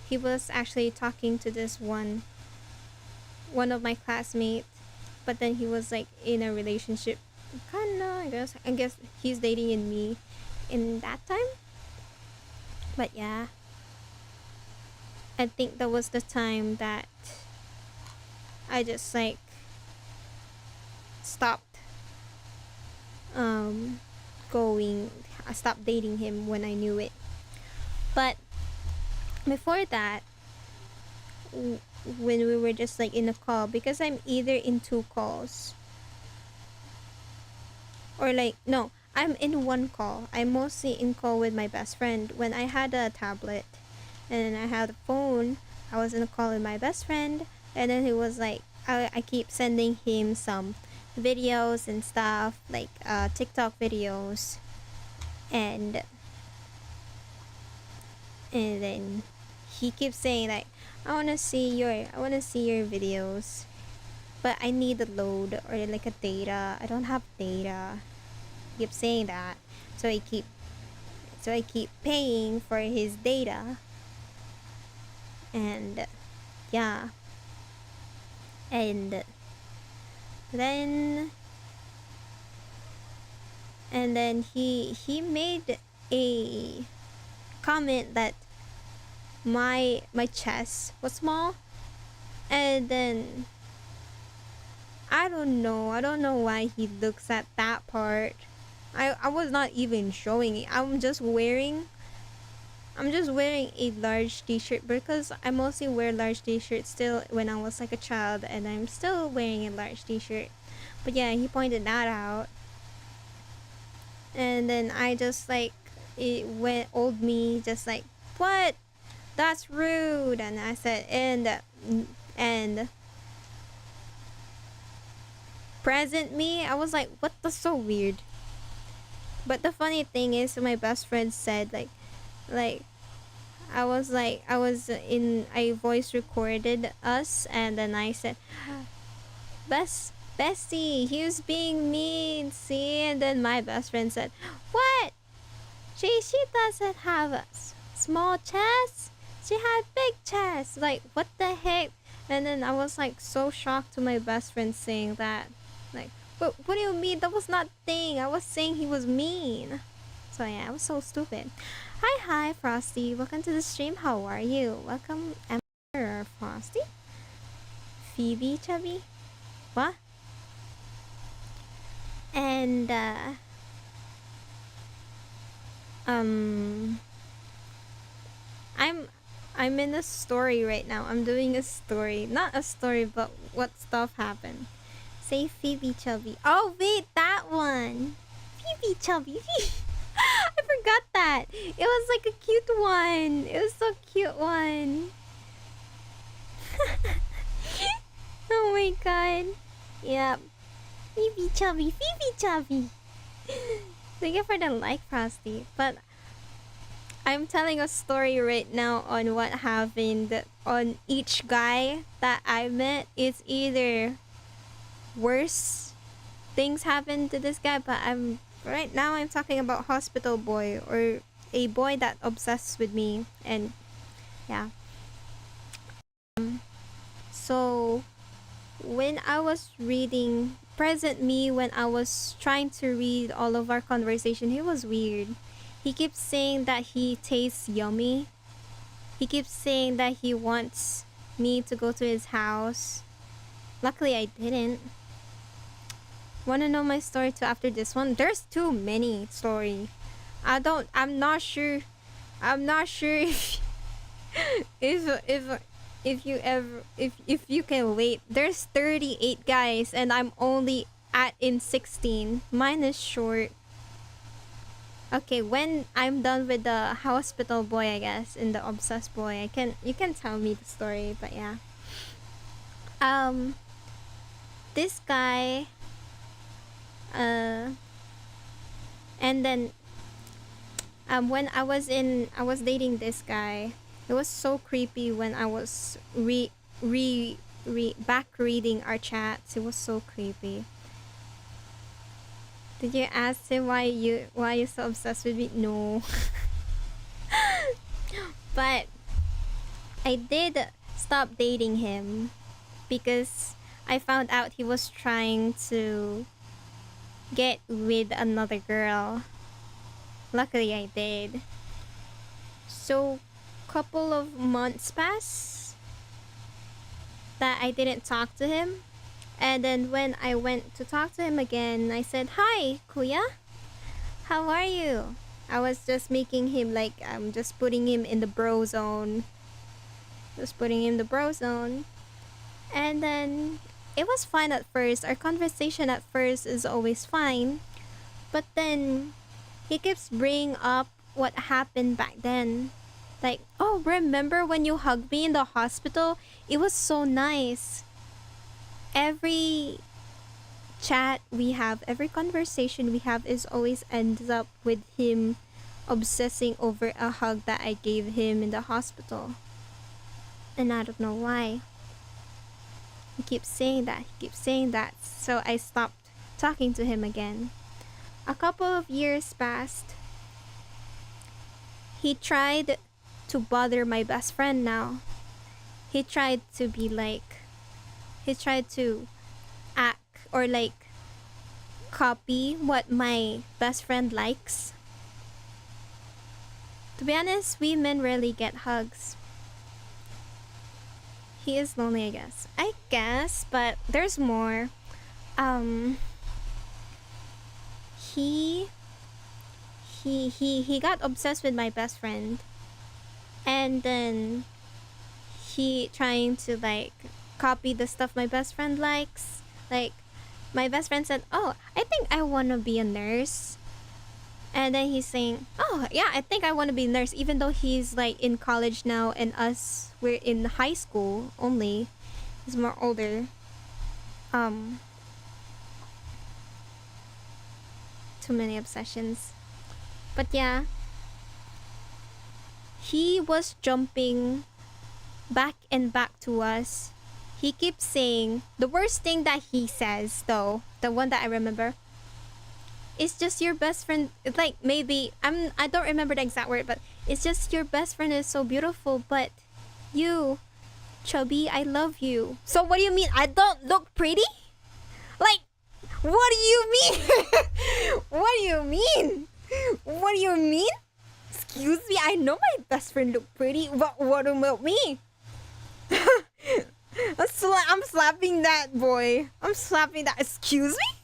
he was actually talking to this one of my classmates, but then he was like in a relationship, kinda. I guess he's dating in me in that time. But yeah, I think that was the time that I just like stopped going. I stopped dating him when I knew it. But before that, when we were just like in a call, because I'm either in two calls or like no, I'm in one call. I'm mostly in call with my best friend. When I had a tablet and I had a phone, I was in a call with my best friend, and then he was like, I keep sending him some videos and stuff, like TikTok videos, and then he keeps saying like, I wanna see your videos, but I need a load or like a data. I don't have data. He keeps saying that, so I keep paying for his data, and yeah, and then he made a comment that my chest was small, and then I don't know why he looks at that part. I was not even showing it. I'm just wearing a large t-shirt, because I mostly wear large t-shirts still when I was like a child, and I'm still wearing a large t-shirt. But yeah, he pointed that out, and then I just like, it went old me just like, what? That's rude. And I said, and present me, I was like, what? That's so weird. But the funny thing is, my best friend said like I was in I voice recorded us, and then I said, bestie, he was being mean, see? And then my best friend said, what? She doesn't have a small chest. She had big chest. Like, what the heck? And then I was like so shocked to my best friend saying that. Like, what do you mean? That was not thing. I was saying he was mean. So yeah, I was so stupid. Hi Frosty. Welcome to the stream. How are you? Welcome, Emperor Frosty? Phoebe Chubby? What? And um I'm I'm in a story right now. I'm doing a story. Not a story, but what stuff happened. Say Phoebe Chubby. Oh wait, that one. Phoebe Chubby. I forgot that. It was like a cute one. It was so cute one. Oh my god. Yep. Phoebe Chubby. Phoebe Chubby. Thank you for the like, Frosty. But I'm telling a story right now on what happened on each guy that I met. It's either worse things happened to this guy, but right now I'm talking about hospital boy, or a boy that obsessed with me. And yeah. So when I was reading present me, when I was trying to read all of our conversation, he was weird. He keeps saying that he tastes yummy. He keeps saying that he wants me to go to his house. Luckily I didn't. Wanna know my story too after this one? There's too many story. I'm not sure if if you ever if you can wait. There's 38 guys and I'm only in 16. Mine is short. Okay, when I'm done with the hospital boy, I guess, in the obsessed boy, you can tell me the story, but yeah. This guy, and then when I was dating this guy, it was so creepy when I was back reading our chats. It was so creepy. Did you ask him why you so obsessed with me? No. But I did stop dating him because I found out he was trying to get with another girl. Luckily I did. So couple of months passed that I didn't talk to him. And then when I went to talk to him again, I said, "Hi, Kuya. How are you?" I was just making him like, I'm just putting him in the bro zone. Just putting him in the bro zone. And then it was fine at first. Our conversation at first is always fine. But then he keeps bringing up what happened back then. Like, "Oh, remember when you hugged me in the hospital? It was so nice." Every chat we have, every conversation we have is always ends up with him obsessing over a hug that I gave him in the hospital. And I don't know why. He keeps saying that. So I stopped talking to him again. A couple of years passed. He tried to bother my best friend now. He tried to act or like copy what my best friend likes. To be honest, we men rarely get hugs. He is lonely, I guess, but there's more. He got obsessed with my best friend, and then he trying to like copy the stuff my best friend likes. Like, my best friend said, "Oh, I think I want to be a nurse." And then he's saying, "Oh, yeah, I think I want to be a nurse," even though he's like in college now and we're in high school only. He's more older. Too many obsessions. But yeah, he was jumping back and back to us. He keeps saying, the worst thing that he says though, the one that I remember, "It's just your best friend." It's like, maybe I don't remember the exact word, but "It's just your best friend is so beautiful, but you, Chubby, I love you." So what do you mean? I don't look pretty? Like, what do you mean? What do you mean? What do you mean? Excuse me, I know my best friend look pretty, but what about me? I'm slapping that boy. I'm slapping that. Excuse me?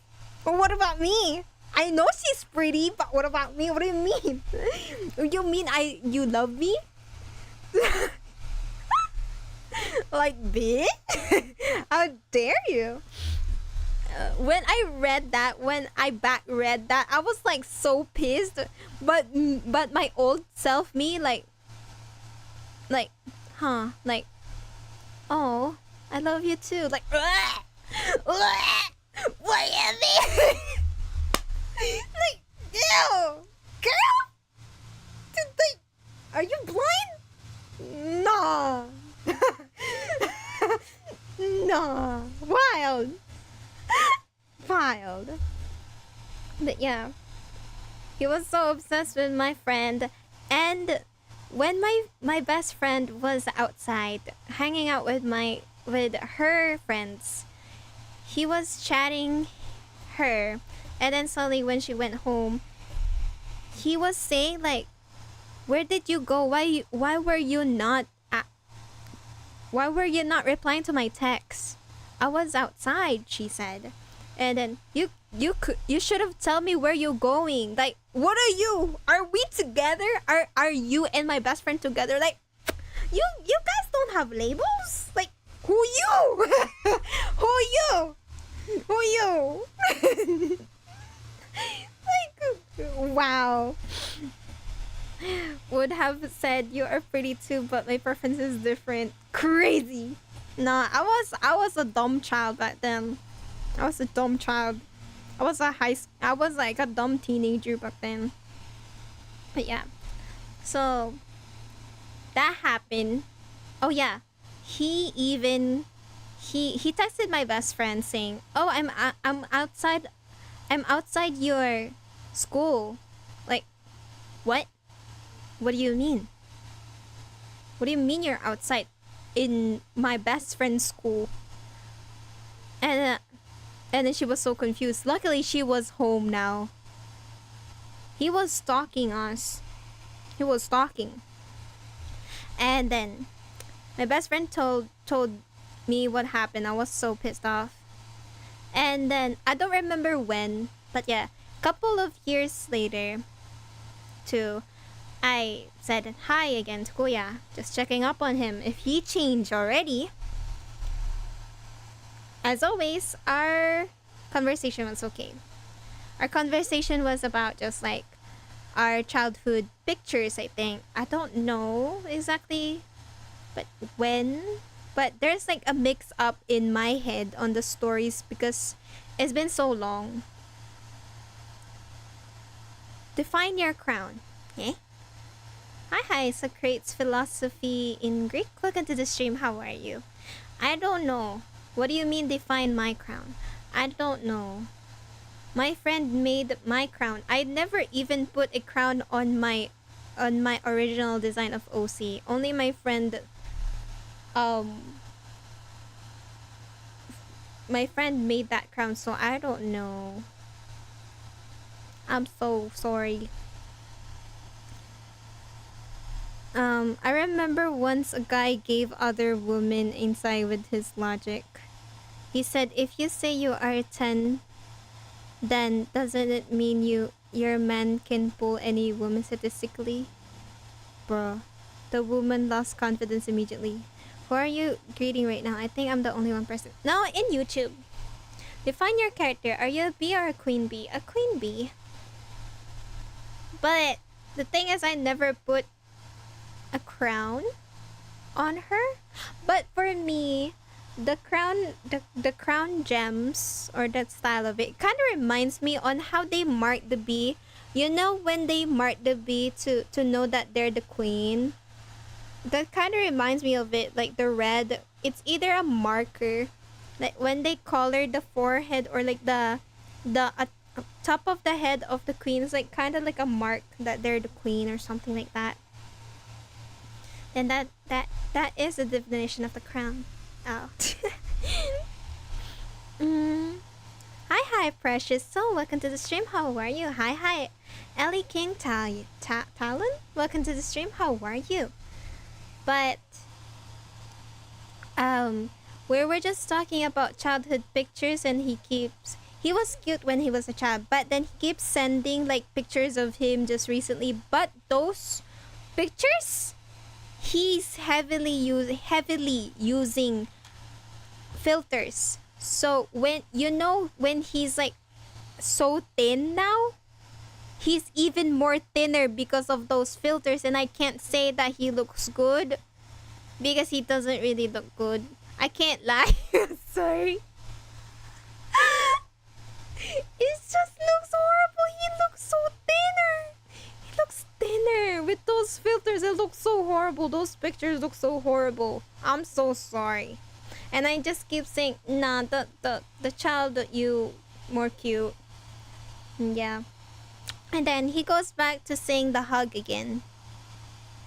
But what about me? I know she's pretty, but what about me? What do you mean? You mean you love me? Like, bitch? How dare you? When I read that, when I back read that, I was like so pissed. But my old self me like, like, oh, I love you too. Like, what do you mean? Like, ew, girl. Like, are you blind? Nah. Nah. Wild. Wild. But yeah, he was so obsessed with my friend, and when my best friend was outside hanging out with her friends, he was chatting her, and then suddenly when she went home, he was saying like, where did you go? Why were you not replying to my text? I was outside, she said. And then you should have told me where you're going. Like, what are you? Are we together? Are you and my best friend together? Like, you guys don't have labels? Like, who you? Who you? Who you? Like, wow. Would have said you are pretty too, but my preference is different. Crazy. Nah, I was a dumb child back then. I was a dumb child. I was like a dumb teenager back then. But yeah. So that happened. Oh yeah. He texted my best friend saying, "Oh, I'm outside your school." Like, what? What do you mean? What do you mean you're outside in my best friend's school? And then she was so confused. Luckily, she was home now. He was stalking us. He was stalking. And then my best friend told me what happened. I was so pissed off. And then I don't remember when, but yeah, couple of years later, too, I said hi again to Kuya, just checking up on him if he changed already. As always, our conversation was okay. Our conversation was about just like our childhood pictures, I think. I don't know exactly but when, but there's like a mix up in my head on the stories because it's been so long. Define your crown. Eh? Hi, Socrates philosophy in Greek. Welcome to the stream. How are you? I don't know. What do you mean define my crown? I don't know. My friend made my crown. I never even put a crown on my original design of OC. Only my friend my friend made that crown, so I don't know. I'm so sorry. I remember once a guy gave other women insight with his logic. He said, if you say you are 10, then doesn't it mean your man can pull any woman statistically? Bruh. The woman lost confidence immediately. Who are you greeting right now? I think I'm the only one person. No, in YouTube. Define your character. Are you a bee or a queen bee? A queen bee. But the thing is, I never put a crown on her. But for me, the crown gems or that style of it kind of reminds me on how they mark the bee. You know, when they mark the bee to know that they're the queen. That kind of reminds me of it, like the red. It's either a marker, like when they color the forehead or like the top of the head of the queen is like kind of like a mark that they're the queen or something like that. And that is the definition of the crown. Oh. Hi, Precious. So, welcome to the stream. How are you? Hi, Ellie King Talon. Welcome to the stream. How are you? But Um, we were just talking about childhood pictures, and he was cute when he was a child, but then he keeps sending like pictures of him just recently. But those pictures, he's heavily using filters. So when he's like so thin now, he's even more thinner because of those filters, and I can't say that he looks good because he doesn't really look good. I can't lie. Sorry. It just looks horrible. He looks so thinner. He looks thinner with those filters. It looks so horrible. Those pictures look so horrible. I'm so sorry. And I just keep saying, nah, the child that you more cute. Yeah. And then he goes back to saying the hug again.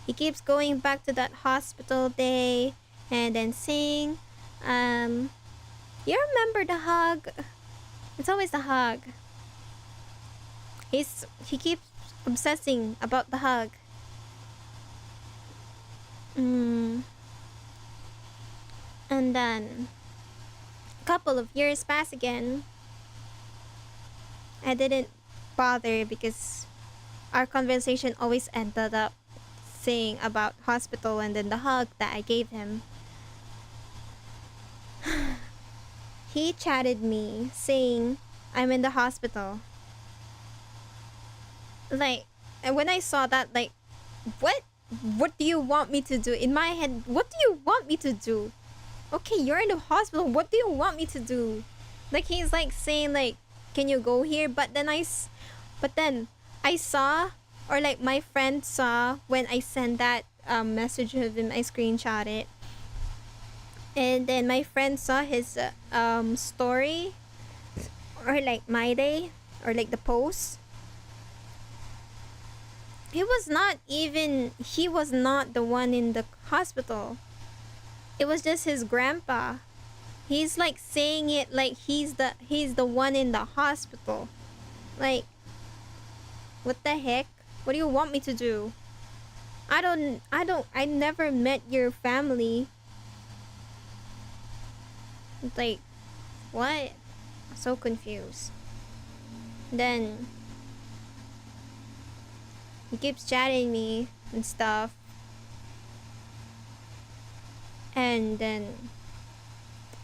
He keeps going back to that hospital day and then saying, you remember the hug? It's always the hug. He keeps obsessing about the hug. And then a couple of years pass again. I didn't bother because our conversation always ended up saying about hospital and then the hug that I gave him. He chatted me saying I'm in the hospital. Like, and when I saw that, like, what? What do you want me to do? In my head, what do you want me to do? Okay, you're in the hospital. What do you want me to do? Like, he's like saying like, can you go here? But then I saw, or like my friend saw when I sent that message of him. I screenshot it, and then my friend saw his story, or like my day, or like the post. He was not the one in the hospital. It was just his grandpa. He's like saying it like he's the one in the hospital. Like, what the heck? What do you want me to do? I never met your family. Like, what? I'm so confused. Then he keeps chatting me and stuff. And then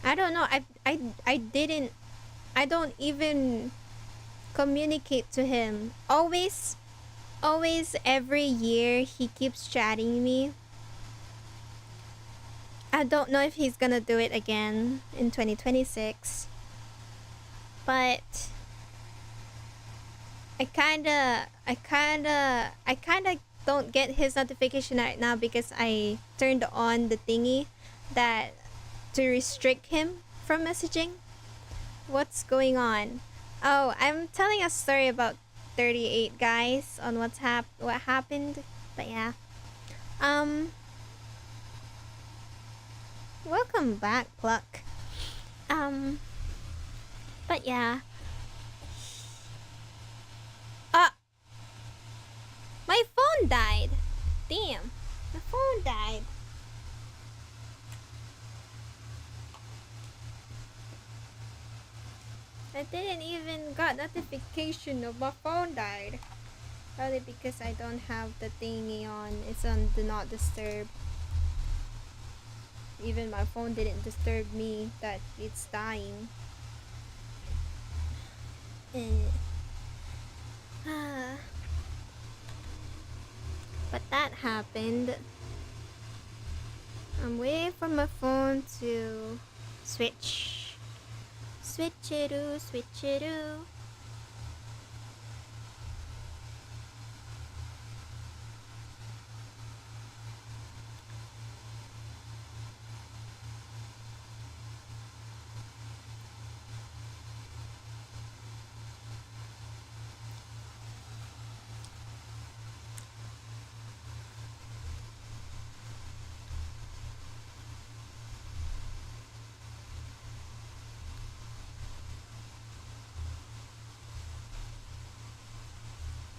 I don't know. I don't even communicate to him. Always every year he keeps chatting me. I don't know if he's gonna do it again in 2026. But I kinda don't get his notification right now because I turned on the thingy that to restrict him from messaging. What's going on? Oh, I'm telling a story about 38 guys on what happened. But yeah. Welcome back, Pluck. Um but yeah. Ah, my phone died. Damn. My phone died. I didn't even got notification of my phone died. Probably because I don't have the thingy on. It's on do not disturb. Even my phone didn't disturb me that it's dying. But that happened. I'm waiting for my phone to switch. Switcheroo, switcheroo.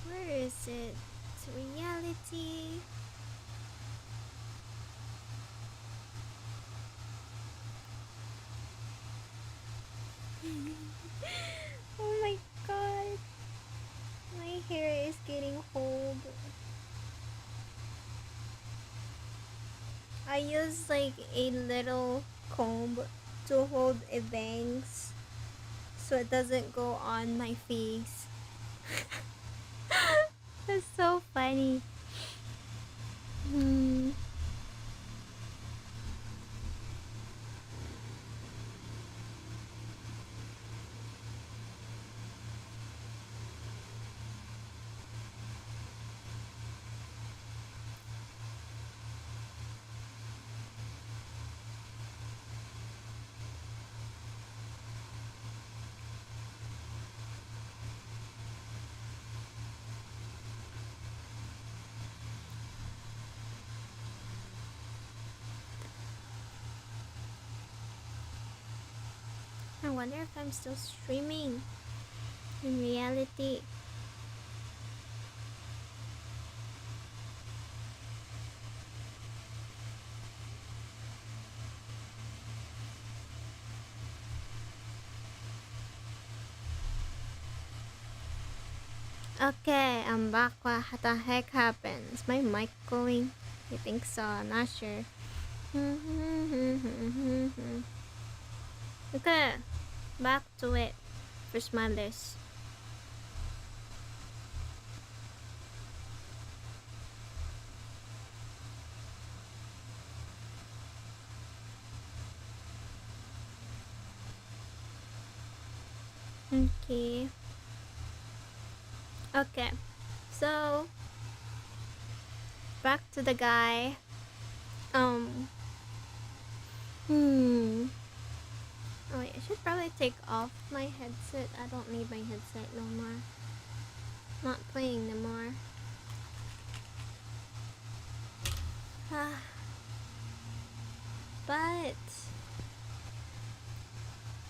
Where is it? Reality. Oh my god. My hair is getting old. I use like a little comb to hold a bangs so it doesn't go on my face. That's so funny. Hmm. I wonder if I'm still streaming in reality. Okay, I'm back. What the heck happened? Is my mic going? I think so. I'm not sure. Okay, back to it for Smilers. Okay. Okay. So back to the guy. Um. Hmm. Oh wait, I should probably take off my headset. I don't need my headset no more. Not playing no more. Ah. But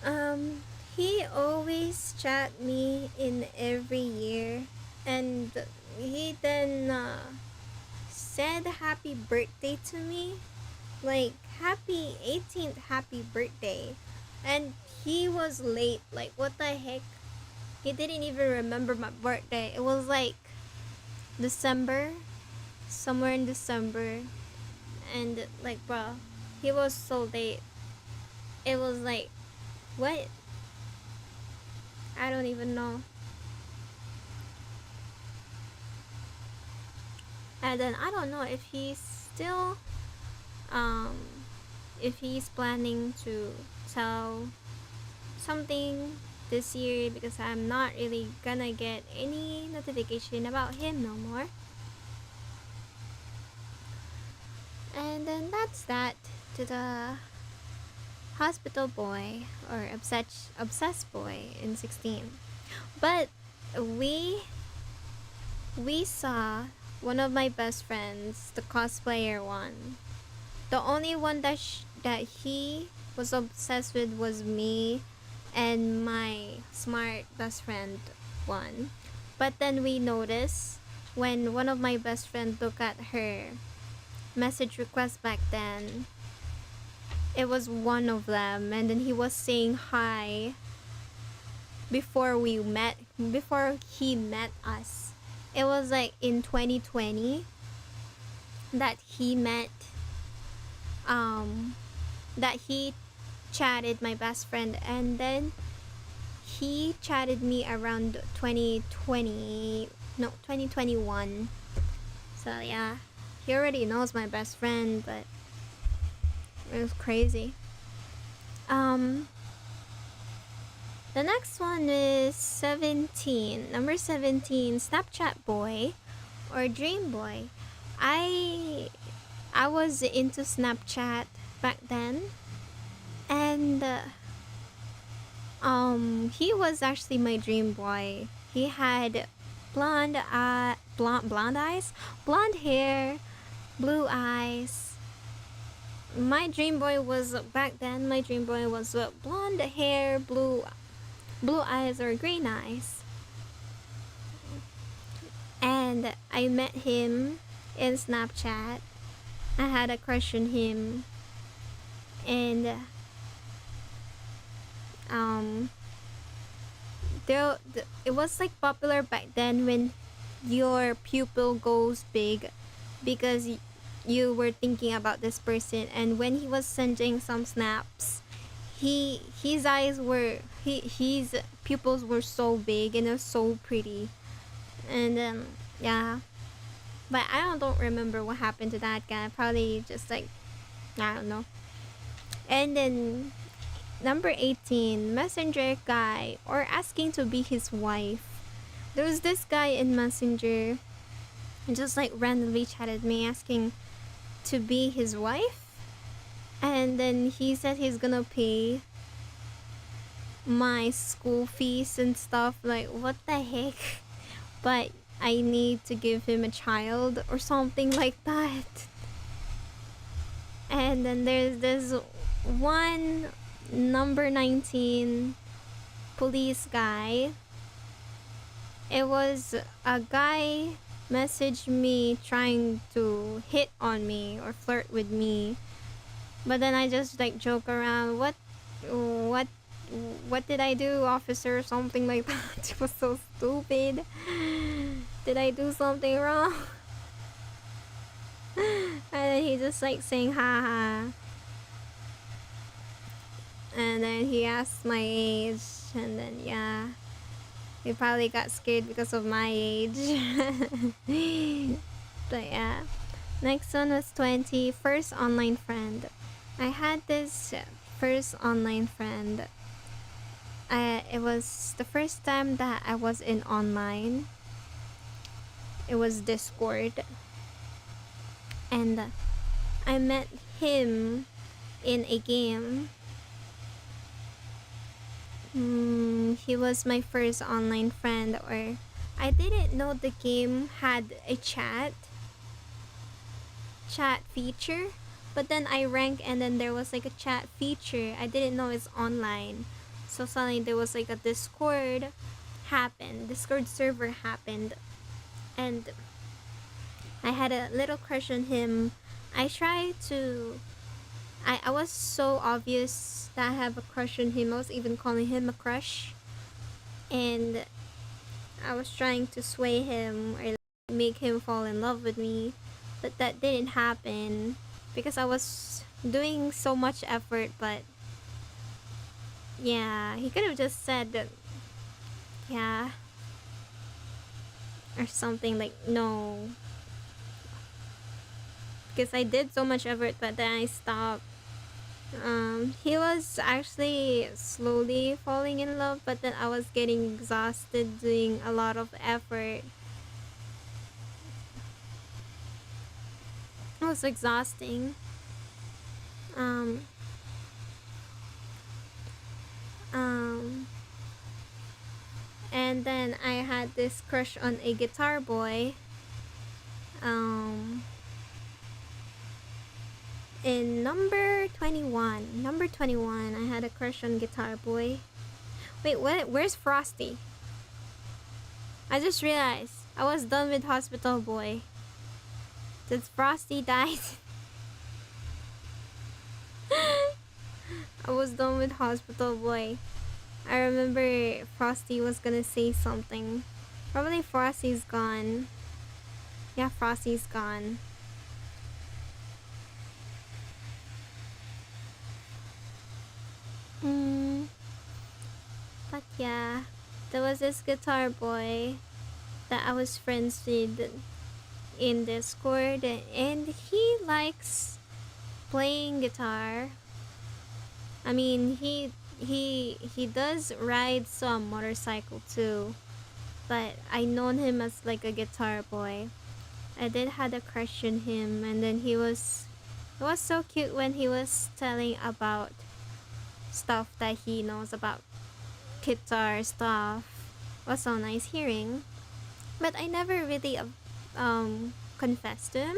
um, he always chat me in every year, and he then said happy birthday to me, like happy 18th happy birthday, and he was late. Like what the heck? He didn't even remember my birthday. It was like December, somewhere in December, and like bro, he was so late. It was like what? I don't even know. And then I don't know if he's still um if he's planning to tell something this year, because I'm not really gonna get any notification about him no more. And then that's that to the hospital boy or obsessed boy in 16. But we we saw one of my best friends, the cosplayer one. The only one that he was obsessed with was me and my smart best friend one. But then we noticed when one of my best friend looked at her message request back then, it was one of them, and then he was saying hi before he met us. It was like in 2020 that he met um that he chatted my best friend, and then he chatted me around 2020, no, 2021. So yeah, he already knows my best friend, but it was crazy. um the next one is 17, number 17, Snapchat boy or Dream boy. I i was into Snapchat back then, and he was actually my dream boy. He had blonde eyes, blonde hair, blue eyes. My dream boy was back then. My dream boy was blonde hair, blue eyes or green eyes. And I met him in Snapchat. I had a crush on him, and it was like popular back then when your pupil goes big because you were thinking about this person, and when he was sending some snaps, his eyes were his pupils were so big and it was so pretty. And yeah, but don't remember what happened to that guy. Probably just like, I don't know. And then number 18, messenger guy or asking to be his wife. There was this guy in Messenger and just like randomly chatted me asking to be his wife. And then he said he's gonna pay my school fees and stuff. Like, what the heck? But I need to give him a child or something like that. And then there's this one number 19 police guy. It was a guy messaged me trying to hit on me or flirt with me, but then I just like joke around, what did I do, officer, or something like that. It was so stupid. Did I do something wrong? And then he just like saying haha. And then he asked my age, and then yeah, he probably got scared because of my age. But yeah, next one was 20, first online friend. I had this first online friend. It was the first time that I was in online. It was Discord, and I met him in a game. He was my first online friend, or I didn't know the game had a chat feature, but then I ranked and then there was like a chat feature. I didn't know it's online. So suddenly there was like a Discord server happened, and I had a little crush on him. I tried to I was so obvious that I have a crush on him. I was even calling him a crush. And I was trying to sway him or make him fall in love with me. But that didn't happen because I was doing so much effort. But yeah, he could have just said that, yeah, or something like no. Because I did so much effort, but then I stopped. He was actually slowly falling in love, but then I was getting exhausted doing a lot of effort. It was exhausting. Um, and then I had this crush on a guitar boy. In number 21, I had a crush on Guitar Boy. Wait, what? Where's Frosty? I just realized I was done with Hospital Boy. Did Frosty die? I was done with Hospital Boy. I remember Frosty was gonna say something. Probably Frosty's gone. Yeah, Frosty's gone. But yeah, there was this guitar boy that I was friends with in Discord, and he likes playing guitar. I mean, he does ride some motorcycle too, but I known him as like a guitar boy. I did had a crush on him, and then it was so cute when he was telling about stuff that he knows about guitar stuff. It was so nice hearing, but I never really confessed to him.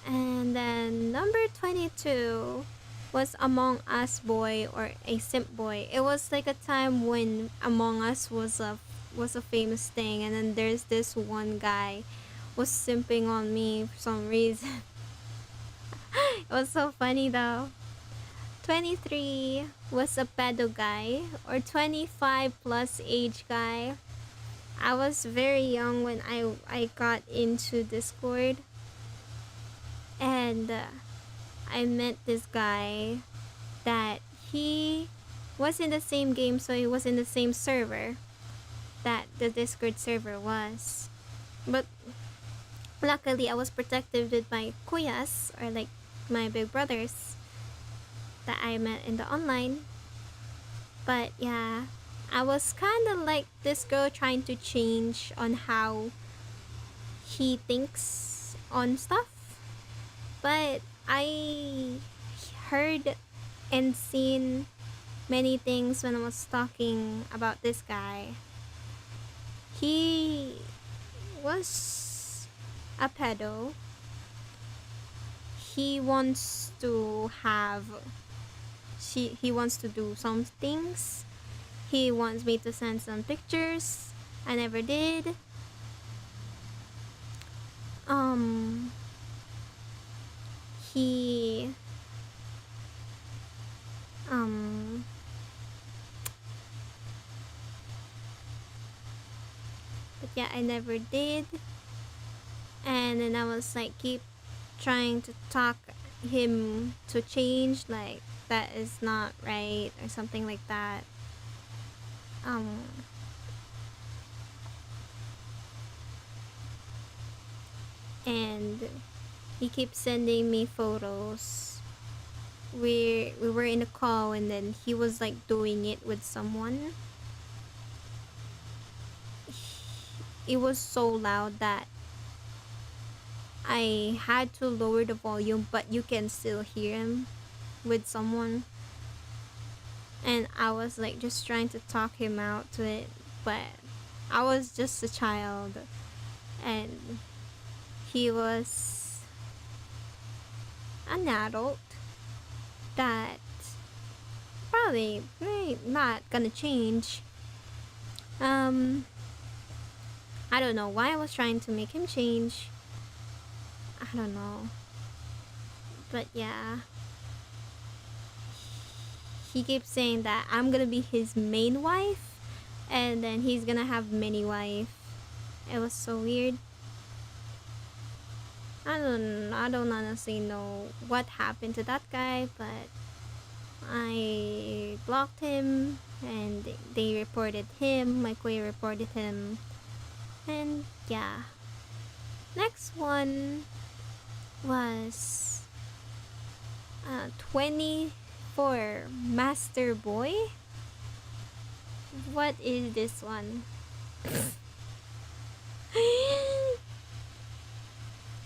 And then number 22 was Among Us boy or a simp boy. It was like a time when Among Us was a famous thing, and then there's this one guy was simping on me for some reason. It was so funny though. 23 was a pedo guy, or 25 plus age guy. I was very young when I got into Discord, and I met this guy that he was in the same game, so he was in the same server that the Discord server was. But luckily, I was protected with my kuyas, or like my big brothers that I met in the online. But yeah, I was kind of like this girl trying to change on how he thinks on stuff. But I heard and seen many things when I was talking about this guy. He was a pedo. He wants to have he wants to do some things. He wants me to send some pictures. I never did. He but yeah, I never did. And then I was like keep trying to talk him to change, like that is not right or something like that. And he keeps sending me photos. We were in a call, and then he was like doing it with someone. It was so loud that I had to lower the volume, but you can still hear him with someone. And I was like just trying to talk him out to it, but I was just a child, and he was an adult that probably not gonna change. I don't know why I was trying to make him change. I don't know. But yeah. He keeps saying that I'm gonna be his main wife, and then he's gonna have mini wife. It was so weird. I don't honestly know what happened to that guy, but I blocked him, and they reported him. My kuya reported him, and yeah. Next one was 24 Master Boy. What is this one?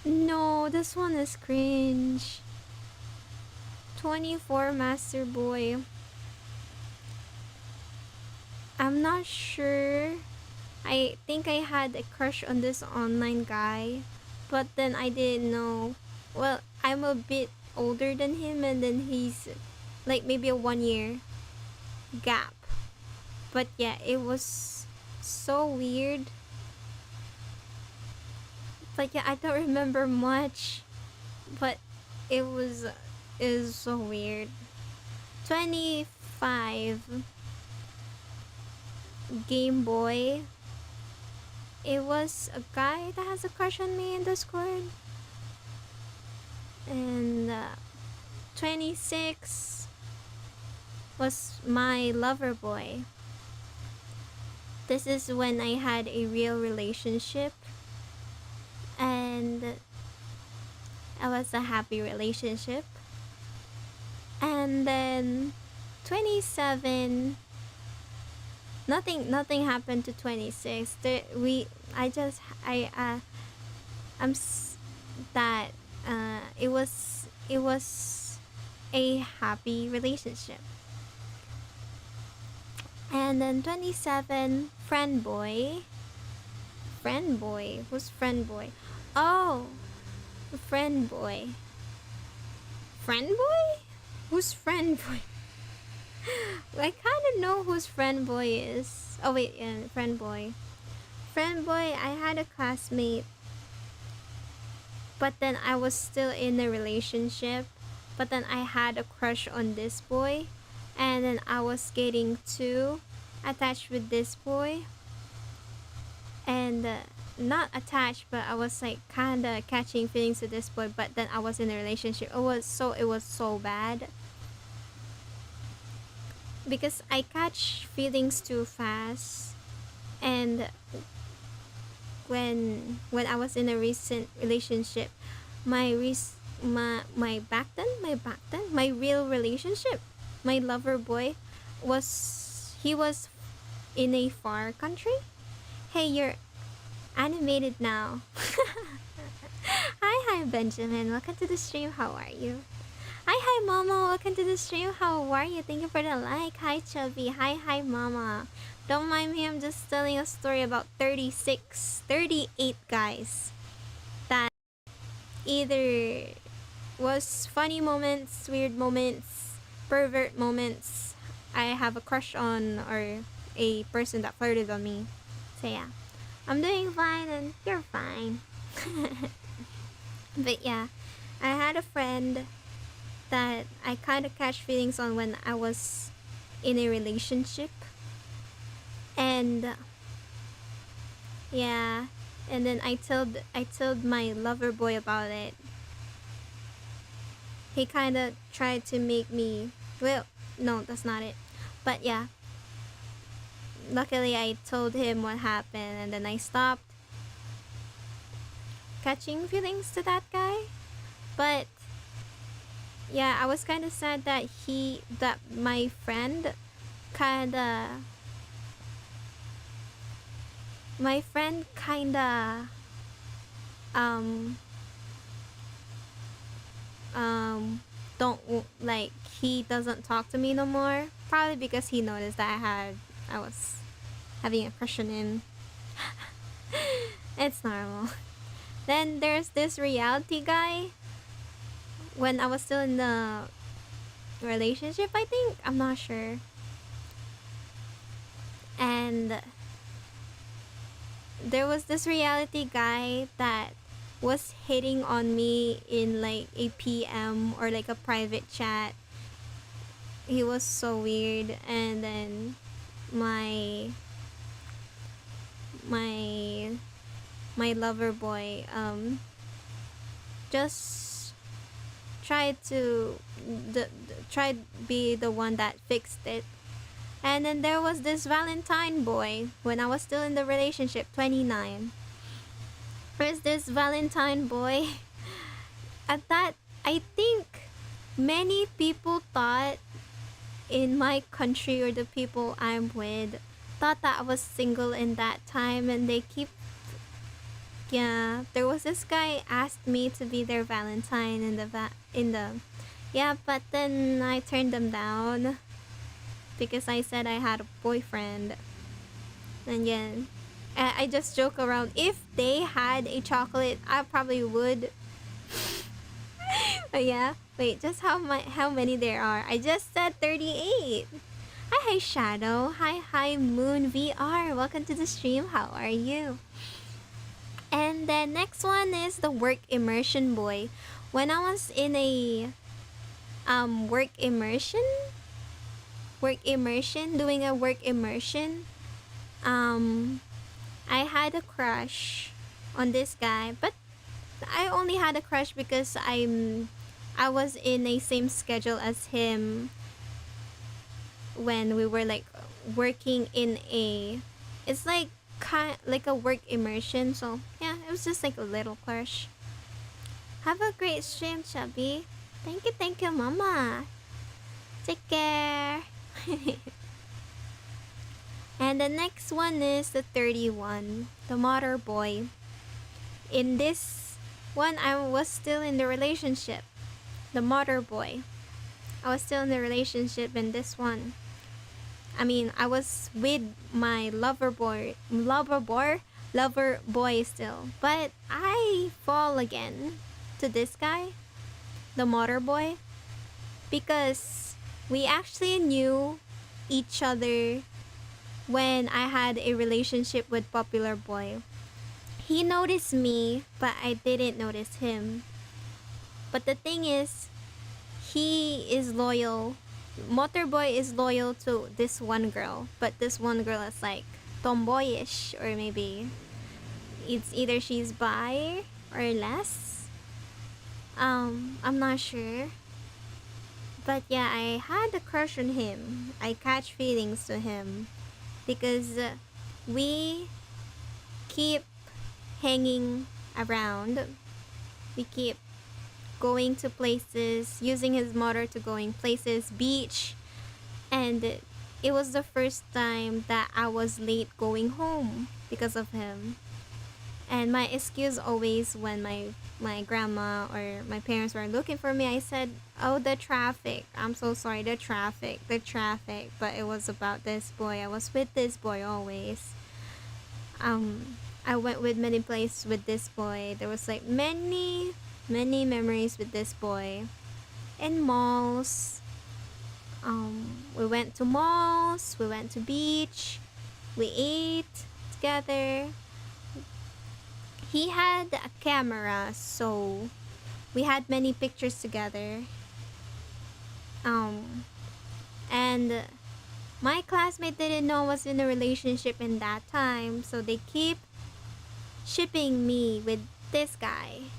No, this one is cringe. 24 Master Boy. I'm not sure. I think I had a crush on this online guy, but then I didn't know. Well, I'm a bit older than him, and then he's like maybe a 1 year gap. But yeah, it was so weird. But yeah, I don't remember much, but it was so weird. 25 Game Boy. It was a guy that has a crush on me in Discord. And 26 was my lover boy. This is when I had a real relationship, and it was a happy relationship. And then 27, nothing happened to 26. That it was a happy relationship. And then 27, friend boy. Who's friend boy? Oh, friend boy. Friend boy? Who's friend boy? I kind of know who's friend boy is. Oh wait, yeah, friend boy. Friend boy, I had a classmate, but then I was still in a relationship, but then I had a crush on this boy, and then I was getting too attached with this boy, and not attached, but I was like kind of catching feelings to this boy, but then I was in a relationship. It was so bad because I catch feelings too fast. And when I was in a recent relationship, my my real relationship, my lover boy, he was in a far country. Hey, you're animated now. Hi Benjamin, welcome to the stream. How are you? Hi Mama, welcome to the stream. How are you? Thank you for the like. Hi Chubby. Hi Mama. Don't mind me, I'm just telling a story about 36, 38 guys that either was funny moments, weird moments, pervert moments, I have a crush on, or a person that flirted on me. So yeah, I'm doing fine and you're fine. But yeah, I had a friend that I kind of catch feelings on when I was in a relationship. And yeah, and then I told my lover boy about it. He kind of tried to make me, well, no, that's not it. But yeah, luckily I told him what happened, and then I stopped catching feelings to that guy. But yeah, I was kind of sad that my friend kind of my friend kind of um don't like, he doesn't talk to me no more, probably because he noticed that I was having a crush on him. It's normal. Then there's this reality guy when I was still in the relationship, I think, I'm not sure. And there was this reality guy that was hitting on me in like a PM or like a private chat. He was so weird. And then my my my lover boy just tried to tried be the one that fixed it. And then there was this Valentine boy when I was still in the relationship, 29. There's this Valentine boy. At that, I think many people thought in my country, or the people I'm with, thought that I was single in that time, and they keep, yeah, there was this guy asked me to be their Valentine yeah, but then I turned them down because I said I had a boyfriend. And yeah, I just joke around. If they had a chocolate, I probably would. But yeah, wait, just how many there are? I just said 38. Hi Shadow. Hi Moon VR. Welcome to the stream. How are you? And the next one is the work immersion boy. When I was in a doing a work immersion, I had a crush on this guy, but I only had a crush because I was in a same schedule as him when we were like working in a, it's like like a work immersion. So yeah, it was just like a little crush. Have a great stream, Chubby. Thank you, Mama. Take care. And the next one is the 31, the Motor Boy. In this one, I was still in the relationship. The Motor Boy. I was still in the relationship in this one. I mean, I was with my lover boy still. But I fall again to this guy, the Motor Boy, because we actually knew each other when I had a relationship with Popular Boy. He noticed me, but I didn't notice him. But the thing is, he is loyal. Motorboy is loyal to this one girl, but this one girl is like tomboyish, or maybe it's either she's bi or less. I'm not sure. But yeah, I had a crush on him. I catch feelings to him because we keep hanging around. We keep going to places, using his motor to going places, beach, and it was the first time that I was late going home because of him. And my excuse always when my grandma or my parents were looking for me, I said, "Oh, the traffic. I'm so sorry, the traffic, the traffic." But it was about this boy. I was with this boy always. I went with many places with this boy. There was like many memories with this boy. In malls. We went to malls, we went to beach, we ate together. He had a camera, so we had many pictures together. And my classmate didn't know I was in a relationship in that time, so they keep shipping me with this guy.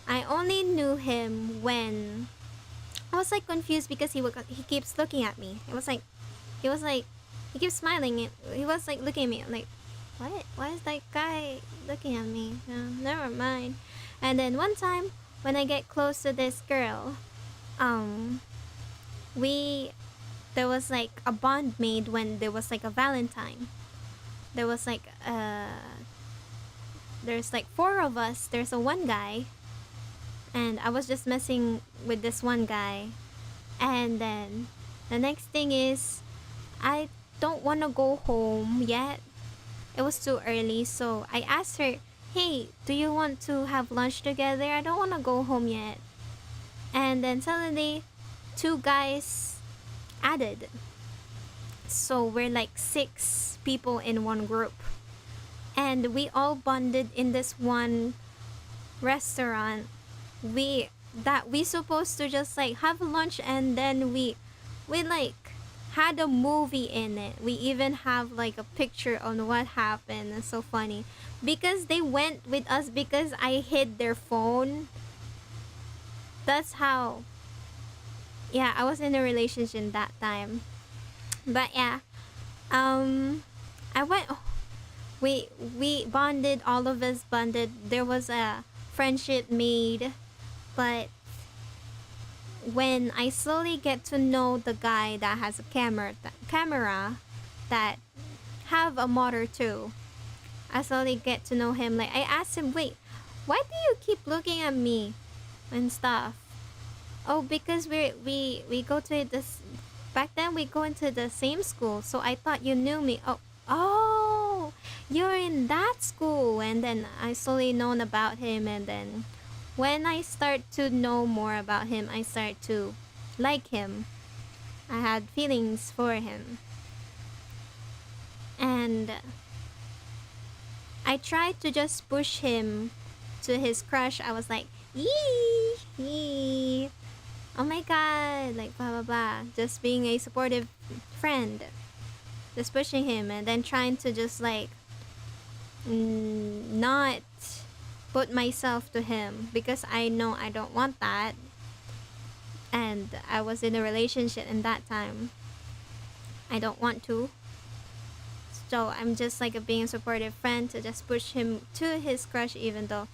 I only knew him when I was like confused because he keeps looking at me. He was like he keeps smiling. He was like looking at me. I'm like, what? Why is that guy looking at me? Never mind. And then one time when I get close to this girl, we there was like a bond made when there was like a Valentine. There was like there's like four of us. There's a one guy, and I was just messing with this one guy. And then the next thing is I don't want to go home yet. It was too early, so I asked her, "Hey, do you want to have lunch together? I don't want to go home yet." And then suddenly two guys added. So we're like 6 people in one group. And we all bonded in this one restaurant. We supposed to just like have lunch, and then we like had a movie in it. We even have like a picture on what happened. It's so funny because they went with us because I hid their phone. That's how, yeah, I was in a relationship that time. But yeah, I went, we bonded, all of us bonded. There was a friendship made. But when I slowly get to know the guy that has a camera that have a motor too, I slowly get to know him. Like I asked him, "Wait, why do you keep looking at me and stuff?" "Oh, because we go to this back then, we go into the same school, so I thought you knew me." Oh, you're in that school. And then I slowly known about him, and then when I start to know more about him, I start to like him. I had feelings for him. And I tried to just push him to his crush. I was like, yee, oh my god, like blah blah blah. Just being a supportive friend. Just pushing him, and then trying to just like not put myself to him because I know I don't want that. And I was in a relationship in that time. I don't want to. So I'm just like being a supportive friend to just push him to his crush, even though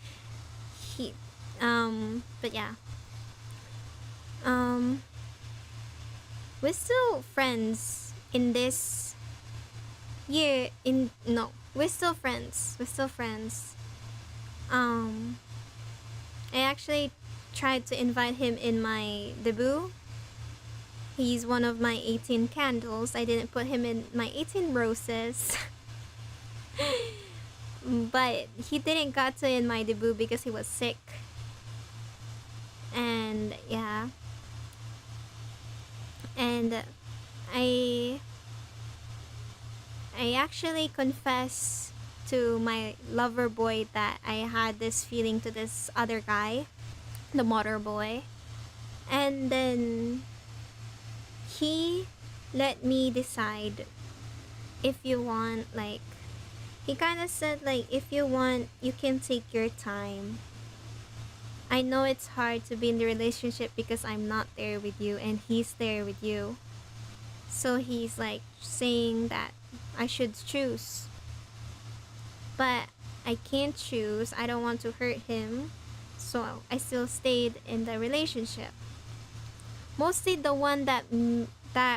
he but yeah. We're still friends in this year. In no We're still friends. I actually tried to invite him in my debut. He's one of my 18 candles. I didn't put him in my 18 roses. But he didn't got to in my debut because he was sick. And yeah. And I actually confessed to my lover boy that I had this feeling to this other guy, the motor boy. And then he let me decide if you want, like, he kind of said, like, if you want, you can take your time. I know it's hard to be in the relationship because I'm not there with you and he's there with you. So he's like saying that I should choose. But I can't choose. I don't want to hurt him. So I still stayed in the relationship. Mostly the one that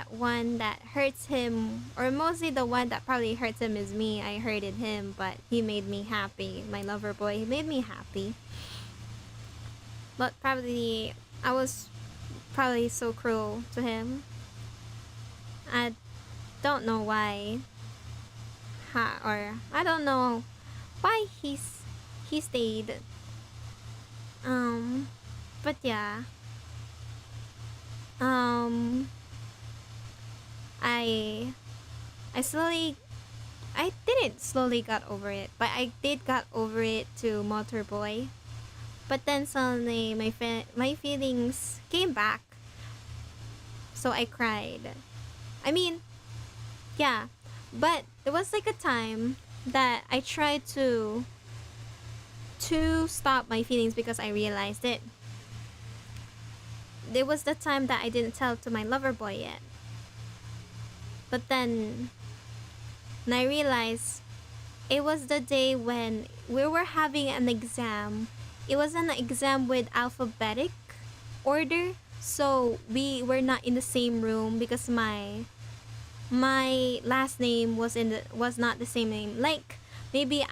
one that hurts him, or mostly the one that probably hurts him is me. I hurted him, but he made me happy. My lover boy, he made me happy. But probably I was probably so cruel to him. I don't know why. Or I don't know why he stayed. But yeah. Um I I slowly I didn't slowly got over it, but I did got over it to Motorboy. But then suddenly my feelings came back. So I cried. I mean, yeah. But there was like a time that I tried to stop my feelings because I realized it. There was the time that I didn't tell to my lover boy yet. But then and I realized it was the day when we were having an exam. It was an exam with alphabetic order, so we were not in the same room because my last name was not the same name. Like maybe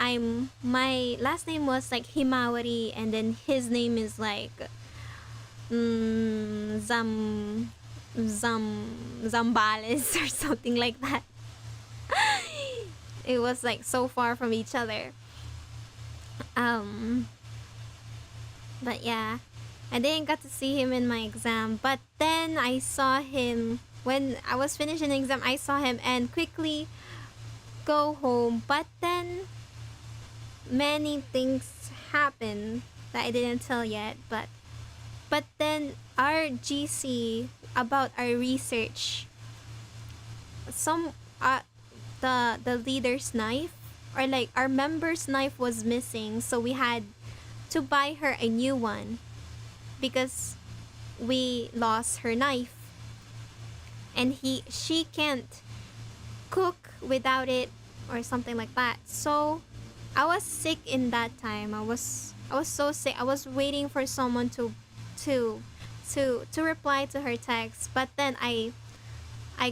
my last name was like Himawari and then his name is like Zam Zambales or something like that. It was like so far from each other. Um but yeah, I didn't get to see him in my exam, but then I saw him when I was finishing the exam. I saw him and quickly go home, but then many things happened that I didn't tell yet. But then our GC about our research, some the leader's knife, or like our member's knife was missing, so we had to buy her a new one because we lost her knife, and she can't cook without it or something like that. So I was sick in that time. I was so sick. I was waiting for someone to to reply to her text, but then I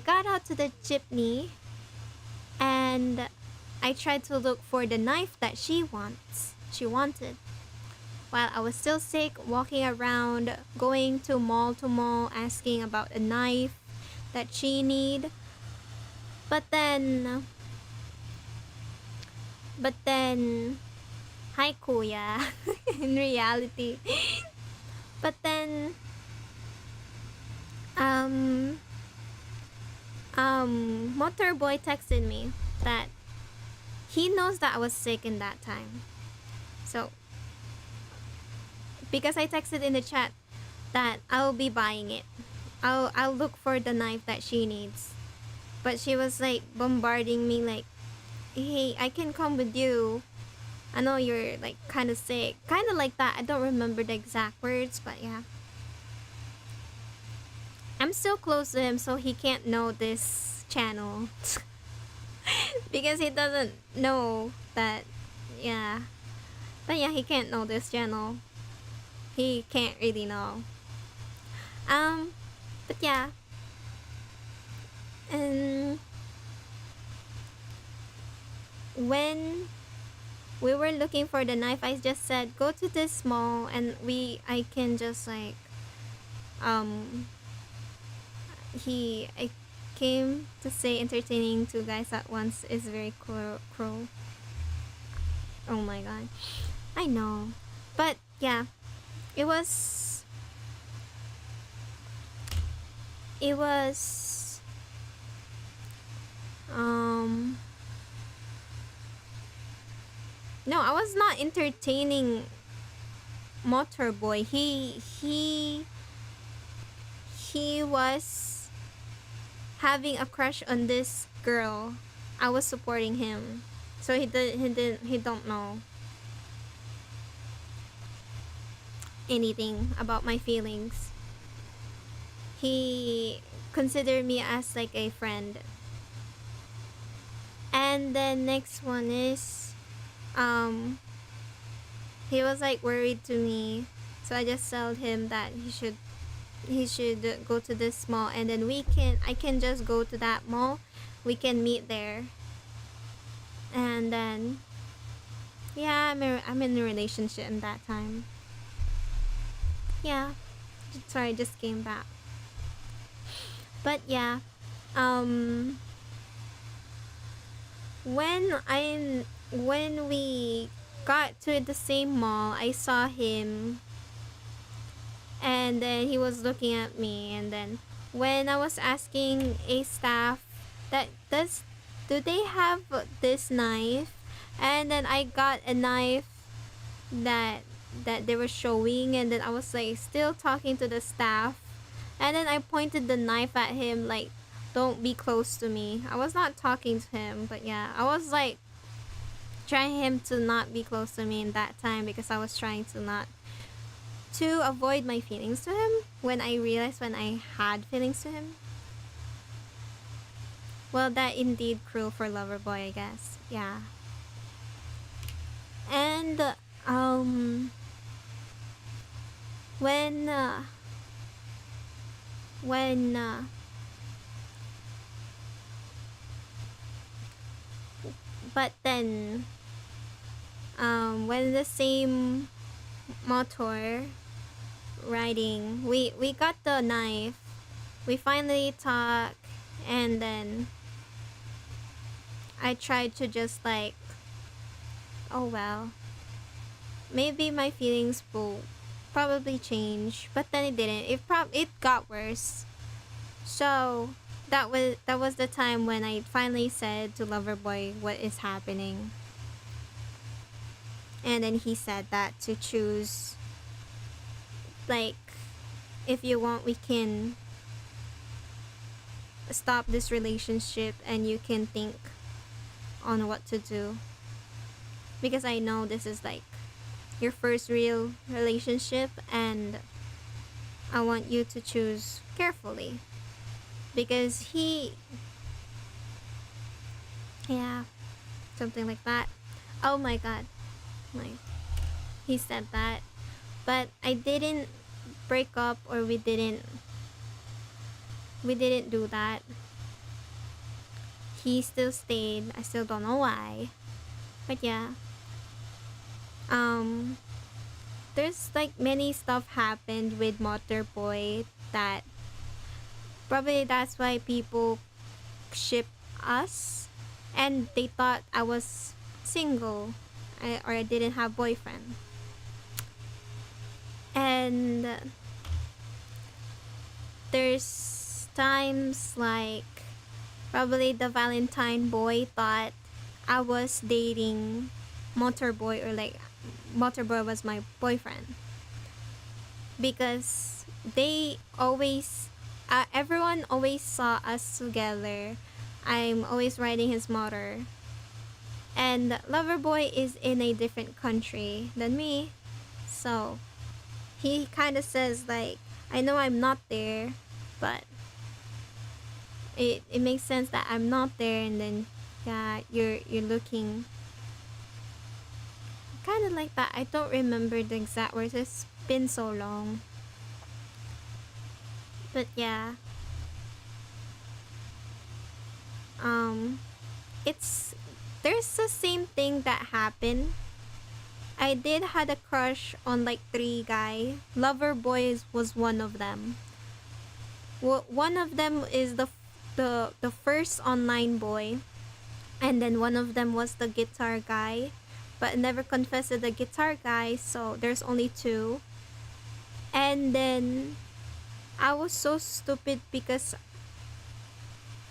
got out to the jeepney and I tried to look for the knife that she wanted. While I was still sick, walking around, going to mall, asking about a knife that she need. But then, hi kuya, in reality. But then, um, Motorboy texted me that he knows that I was sick in that time. So, because I texted in the chat that I'll be buying it. I'll look for the knife that she needs. But she was like bombarding me like, "Hey, I can come with you. I know you're like kind of sick." Kind of like that. I don't remember the exact words, but yeah. I'm still close to him, so he can't know this channel. Because he doesn't know that, yeah. But yeah, he can't know this channel. He can't really know. But yeah. And when we were looking for the knife, I just said, go to this mall and I can just like, I came to say entertaining two guys at once is very cruel. Oh my god. I know. But yeah, it was no, I was not entertaining Motorboy. he was having a crush on this girl, I was supporting him. So he don't know anything about my feelings. He considered me as like a friend. And then next one is um he was like worried to me. So I just told him that he should go to this mall, and then I can just go to that mall. We can meet there. And then yeah, I'm in a relationship in that time. Yeah. Sorry, just came back. But yeah, um when we got to the same mall, I saw him, and then he was looking at me, and then when I was asking a staff that do they have this knife, and then I got a knife that they were showing, and then I was like still talking to the staff, and then I pointed the knife at him like, don't be close to me. I was not talking to him, but yeah, I was like trying him to not be close to me in that time, because I was trying to not to avoid my feelings to him when I realized when I had feelings to him. Well, that indeed cruel for Loverboy, I guess. Yeah. And um when when but then when the same motor riding, we got the knife, we finally talk, and then I tried to just like, oh well, maybe my feelings will probably change, but then it didn't. It got worse. So that was the time when I finally said to Loverboy what is happening. And then he said that to choose, like, if you want, we can stop this relationship and you can think on what to do, because I know this is like your first real relationship, and I want you to choose carefully, because yeah, something like that. Oh my god, like, he said that, but I didn't break up, or we didn't do that. He still stayed. I still don't know why, but yeah. um there's like many stuff happened with Motorboy that probably that's why people ship us, and they thought I was single, or I didn't have boyfriend. And there's times like probably the Valentine boy thought I was dating Motorboy, or like Motorboy was my boyfriend, because they always everyone always saw us together. I'm always riding his motor, and Loverboy is in a different country than me, so he kind of says like, I know I'm not there, but it makes sense that I'm not there, and then yeah, you're looking kind of like that. I don't remember the exact words, it's been so long, but yeah. um it's there's the same thing that happened. I did had a crush on like three guy. Lover boys was one of them. One of them is the first online boy, and then one of them was the guitar guy, but never confessed to the guitar guy. So there's only two. And then I was so stupid because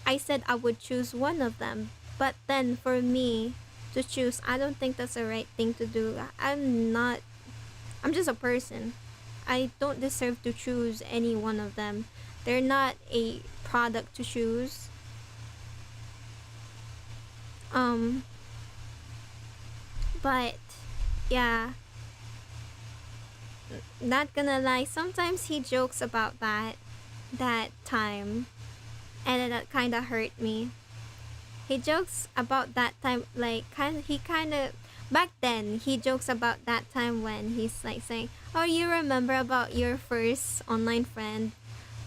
I said I would choose one of them, but then for me to choose, I don't think that's the right thing to do. I'm just a person. I don't deserve to choose any one of them. They're not a product to choose. Um, but yeah, not gonna lie, sometimes he jokes about that time, and that kind of hurt me. He jokes about that time, like he kind of back then he jokes about that time when he's like saying, "Oh, you remember about your first online friend,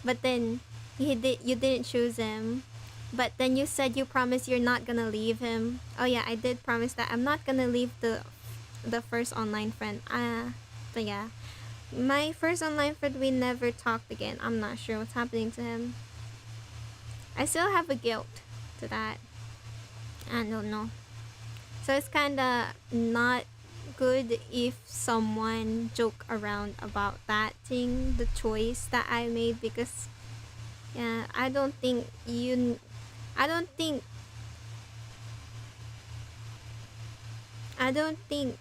but then you didn't choose him." But then you said you promised you're not gonna leave him. Oh yeah, I did promise that I'm not gonna leave the first online friend. So yeah, my first online friend, we never talked again. I'm not sure what's happening to him. I still have a guilt to that. I don't know. So it's kind of not good if someone joke around about that thing, the choice that I made, because yeah, I don't think I don't think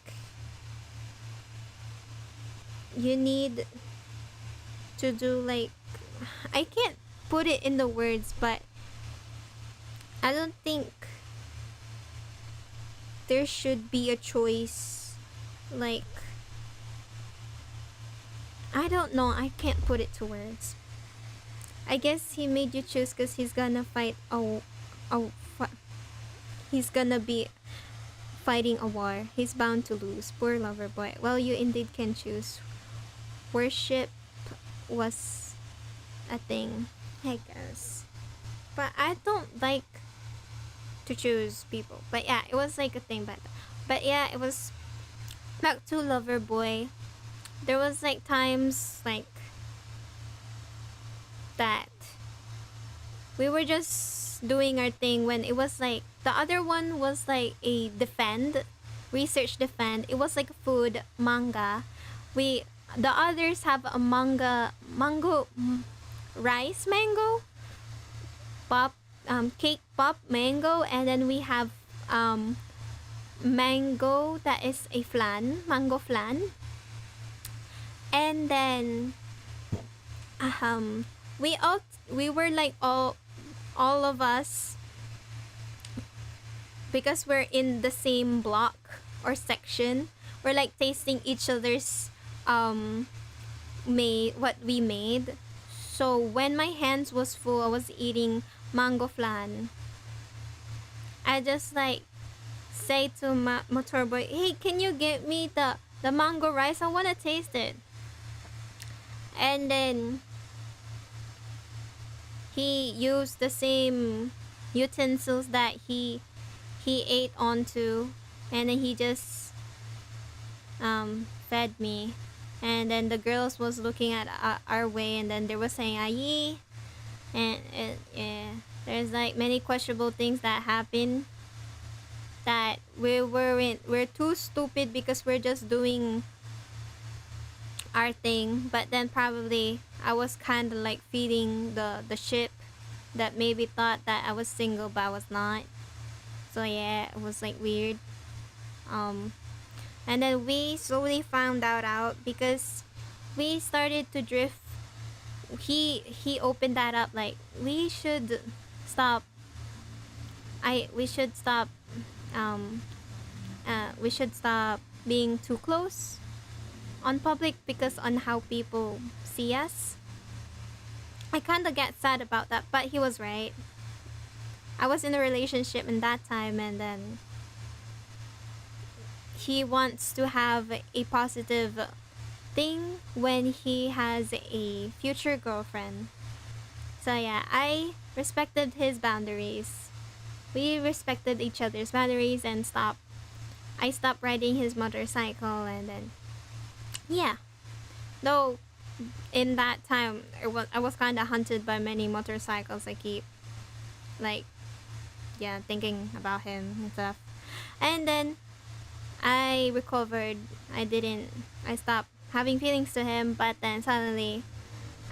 you need to do like, I can't put it in the words, but I don't think there should be a choice, like, I don't know, I can't put it to words. I guess he made you choose because he's gonna fight a he's gonna be fighting a war. He's bound to lose. Poor lover boy. Well, you indeed can choose. Worship was a thing, I guess. But I don't like to choose people. But yeah, it was like a thing. But yeah, it was back to lover boy. There was like times like that we were just doing our thing when it was like the other one was like a defend, research defend. It was like food manga. We the others have a rice mango, pop cake pop mango, and then we have mango that is a mango flan, and then um we were like all of us, because we're in the same block or section, we're like tasting each other's made what we made. So when my hands was full, I was eating mango flan. I just like say to my motor boy, "Hey, can you get me the mango rice? I wanna taste it." And then he used the same utensils that he ate onto, and then he just fed me. And then the girls was looking at our way, and then they were saying ayi, and yeah, there's like many questionable things that happen, that we're too stupid because we're just doing our thing. But then probably I was kind of like feeding the ship that maybe thought that I was single, but I was not. So yeah, it was like weird. um and then we slowly found out because we started to drift. He opened that up like stop we should stop, um we should stop being too close on public because on how people see us. I kind of get sad about that, but he was right. I was in a relationship in that time, and then he wants to have a positive thing when he has a future girlfriend. So yeah, I respected his boundaries. We respected each other's boundaries and I stopped riding his motorcycle, and then yeah. Though in that time I was kind of hunted by many motorcycles. I keep like yeah, thinking about him and stuff. And then I recovered. I stopped having feelings to him, but then suddenly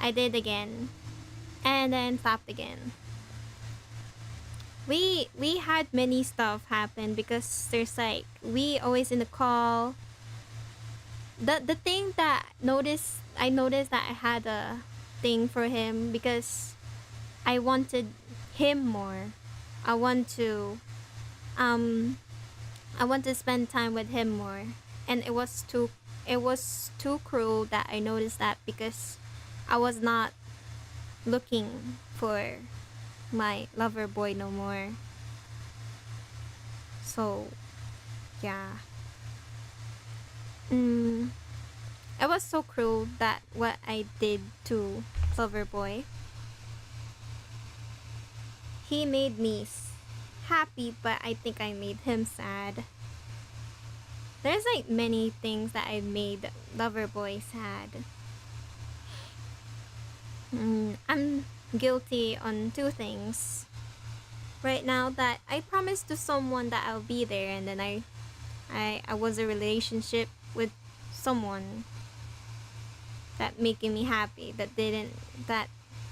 I did again. And then stopped again. We had many stuff happen because there's like we always in the call. The thing that I noticed that I had thing for him because I wanted him more. I want to um I want to spend time with him more. And it was too cruel that I noticed that because I was not looking for my lover boy no more. So, yeah. Mm, it was so cruel that what I did to lover boy. He made me happy, but I think I made him sad. There's like many things that I made lover boy sad. I'm guilty on two things right now that I promised to someone that I'll be there, and then I was a relationship with someone that making me happy that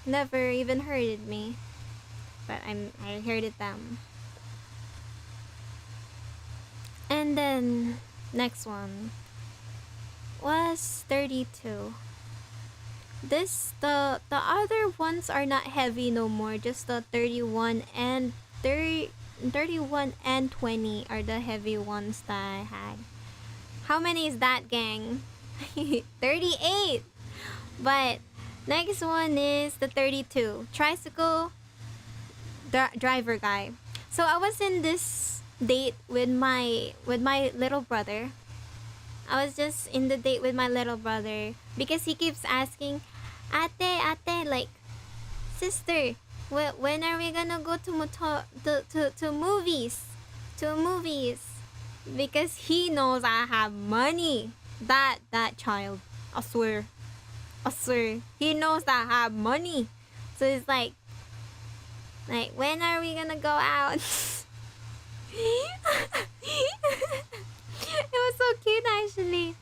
never even hurted me, but I hurted them. And then next one was 32. The other ones are not heavy no more. Just the 31 and 30, 31 and 20 are the heavy ones that I had. How many is that, gang? 38. But next one is the 32 tricycle driver guy. So I was in this date with my little brother. I was just in the date with my little brother because he keeps asking, ate, like, sister, when are we gonna go to movies? To movies. Because he knows I have money. That child. I swear. I swear. He knows that I have money. So it's like, when are we gonna go out? It was so cute actually.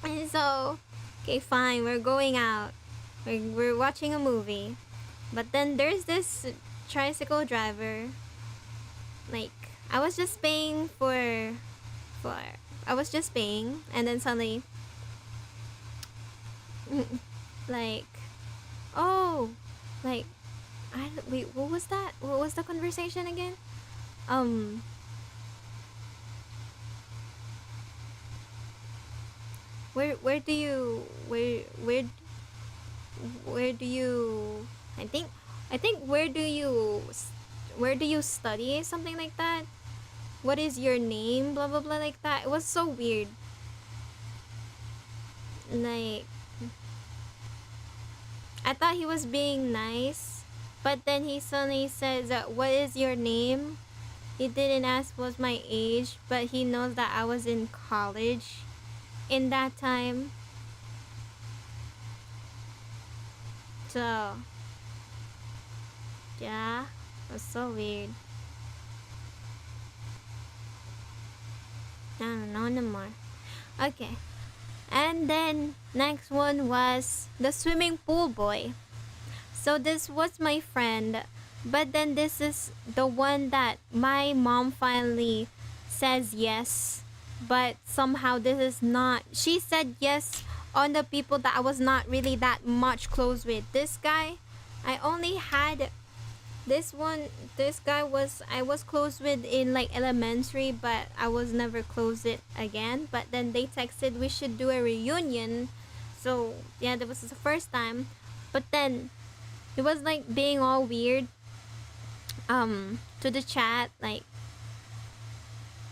And so, okay, fine, we're going out. We're watching a movie. But then there's this tricycle driver. Like, I was just paying for I was just paying, and then suddenly like, oh, like, wait, what was that? What was the conversation again? Um where do you where do you I think where do you study, something like that? What is your name, blah blah blah, like that. It was so weird. Like, I thought he was being nice, but then he suddenly says that, what is your name? He didn't ask what's my age, but he knows that I was in college in that time. So, yeah, it was so weird. I don't know no more. Okay. And then next one was the swimming pool boy. So this was my friend, but then this is the one that my mom finally says yes, but somehow this is not. She said yes on the people that I was not really that much close with. This guy, I only had this guy was I was close with in like elementary, but I was never close it again. But then they texted we should do a reunion. So yeah, that was the first time. But then it was like being all weird to the chat, like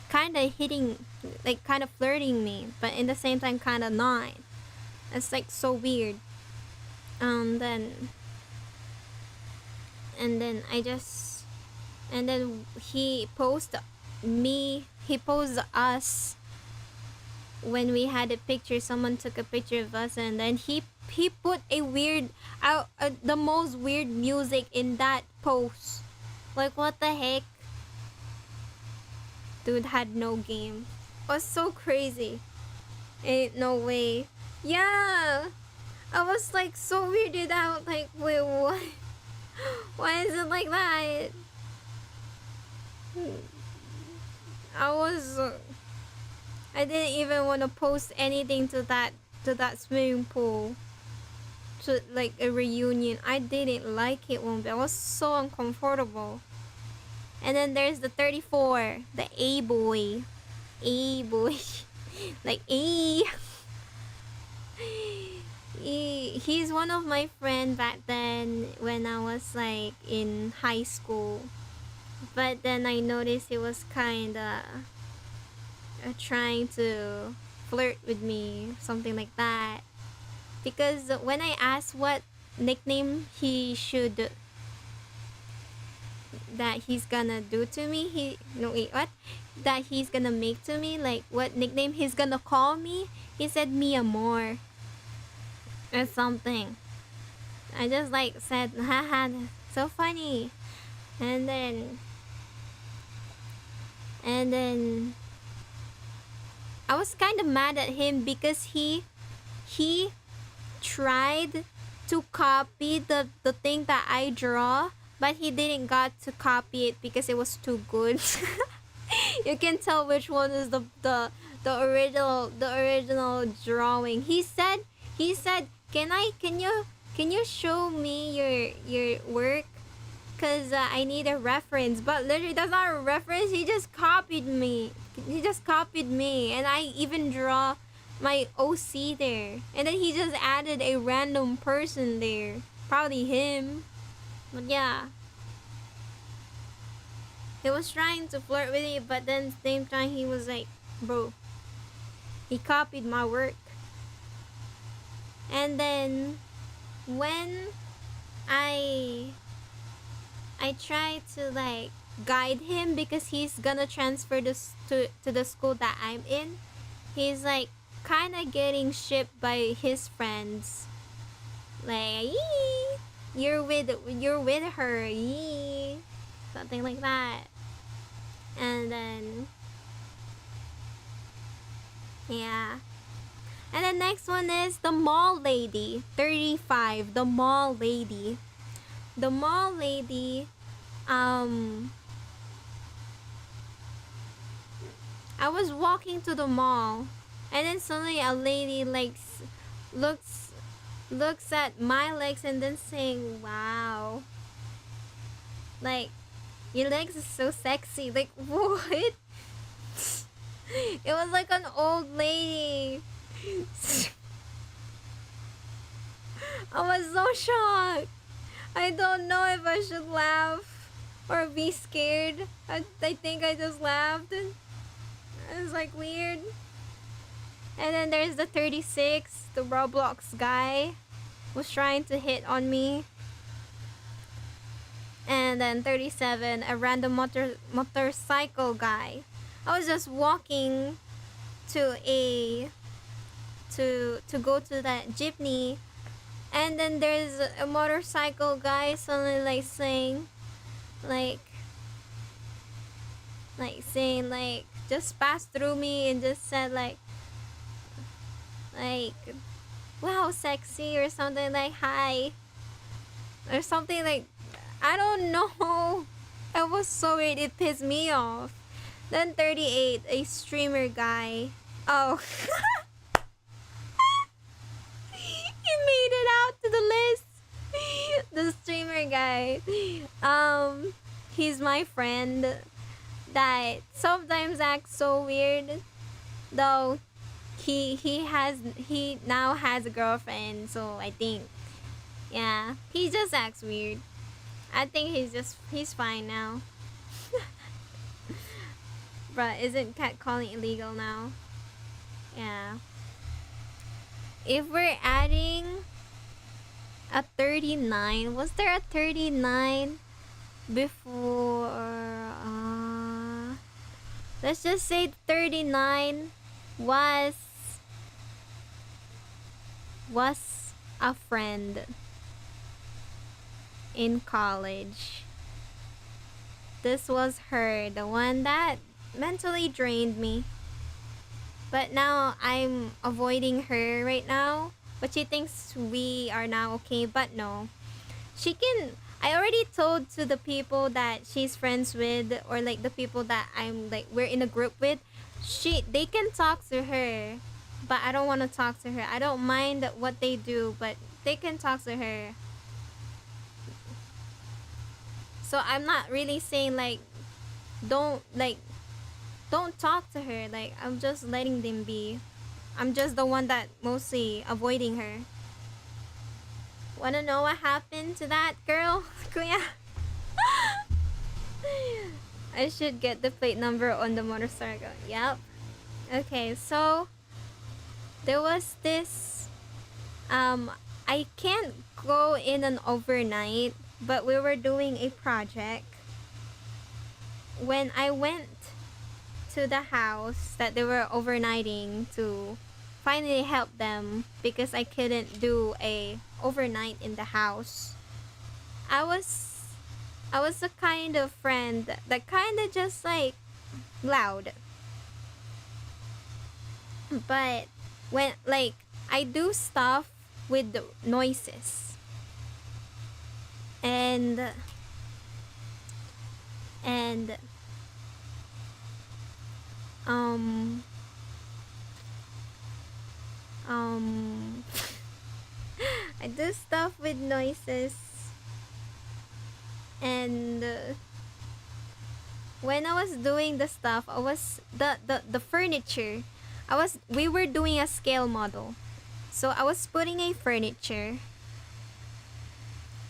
kind of hitting, like kind of flirting me, but in the same time kind of not. It's like so weird. Then and then I just and then he posed us when we had a picture. Someone took a picture of us, and then he put a weird the most weird music in that post. Like, what the heck? Dude had no game. It was so crazy. Ain't no way. Yeah, I was like so weirded out, like, wait, what? Why is it like that? I was I didn't even want to post anything to that swimming pool. to like a reunion. I didn't like it one bit. I was so uncomfortable. And then there's the 34, the A boy. A boy. Like A. He's one of my friend back then when I was like in high school. But then I noticed he was kinda trying to flirt with me, something like that. Because when I asked what nickname he should that he's gonna do to me, what? That he's gonna make to me, like what nickname he's gonna call me, he said mi amor or something. I just like said, haha, so funny. And then I was kind of mad at him because he tried to copy the thing that I draw, but he didn't got to copy it because it was too good. You can tell which one is the original drawing. He said, can you show me your work? Cause I need a reference, but literally that's not a reference. He just copied me. And I even draw my OC there, and then he just added a random person there, probably him. But yeah, he was trying to flirt with me, but then at the same time he was like, bro, he copied my work. And then when I try to like guide him because he's gonna transfer this to the school that I'm in, he's like kind of getting shipped by his friends, like you're with her, something like that. And then yeah, and the next one is the mall lady, 35. The mall lady. I was walking to the mall, and then suddenly a lady like looks at my legs and then saying, "Wow, like your legs are so sexy." Like what? It was like an old lady. I was so shocked. I don't know if I should laugh or be scared. I think I just laughed. It was like weird. And then there's the 36, the Roblox guy was trying to hit on me. And then 37, a random motorcycle guy. I was just walking to go to that jeepney, and then there's a motorcycle guy suddenly like saying just passed through me and just said like wow, sexy, or something like hi, or something like, I don't know. It was so weird, it pissed me off. Then 38, a streamer guy. Oh. He made it out to the list. The streamer guy. He's my friend that sometimes acts so weird. Though he now has a girlfriend, so I think, yeah, he just acts weird. I think he's fine now. But isn't catcalling illegal now? Yeah. If we're adding a 39, was there a 39 before? Let's just say 39 was a friend in college. This was her, the one that mentally drained me. But now I'm avoiding her right now. But she thinks we are now okay. But no. I already told to the people that she's friends with, or like the people that I'm like we're in a group with. They can talk to her, but I don't want to talk to her. I don't mind what they do, but they can talk to her. So I'm not really saying like don't like don't talk to her. Like I'm just letting them be. I'm just the one that mostly avoiding her. Wanna know what happened to that girl, Kuya? I should get the plate number on the motorcycle. Yep. Okay, so there was this I can't go in an overnight, but we were doing a project. When I went to the house that they were overnighting to finally help them because I couldn't do a overnight in the house. I was I was the kind of friend that kind of just like loud. But when like I do stuff with the noises. And um um I do stuff with noises. And when I was doing the stuff, I was the furniture. We were doing a scale model. So I was putting a furniture.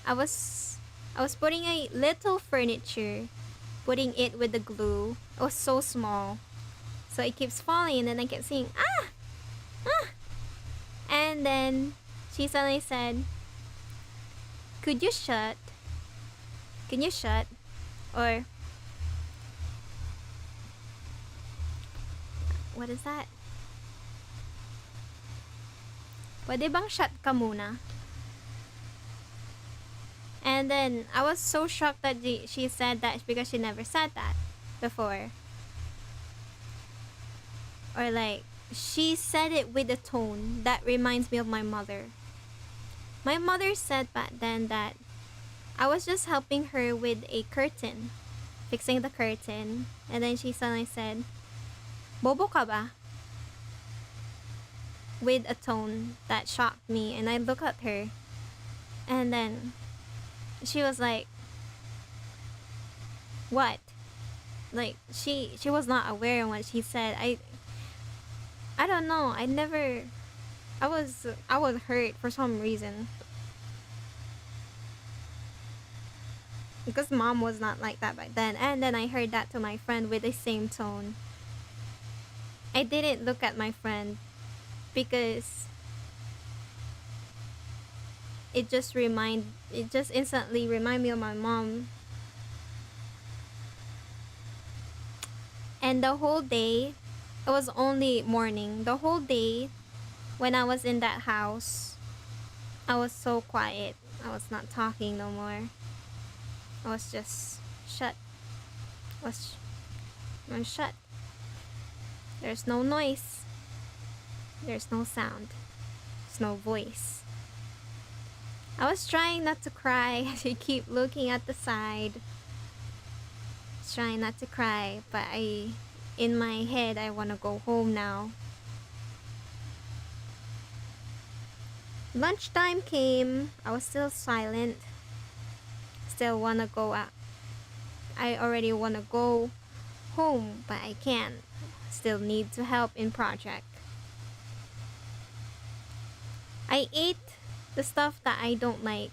I was I was putting a little furniture, putting it with the glue. It was so small. So it keeps falling and then I kept saying, ah! Ah! And then she suddenly said, could you shut? Can you shut? Or what is that? Pwede bang shut ka muna? And then I was so shocked that she said that because she never said that before. Or like, she said it with a tone that reminds me of my mother. My mother said back then that I was just helping her with a curtain, fixing the curtain. And then she suddenly said, Bobo ka ba? With a tone that shocked me. And I looked at her. And then she was like, what? Like, she was not aware of what she said. I don't know. I was hurt for some reason. Because mom was not like that back then. And then I heard that to my friend with the same tone. I didn't look at my friend because it just instantly remind me of my mom. And the whole day, it was only morning. The whole day when I was in that house, I was so quiet. I was not talking no more. I was just shut. I'm shut. There's no noise. There's no sound. There's no voice. I was trying not to cry. I keep looking at the side. Trying not to cry, but in my head, I want to go home now. Lunchtime came. I was still silent. Still want to go out. I already want to go home, but I can't. Still need to help in project. I ate the stuff that I don't like.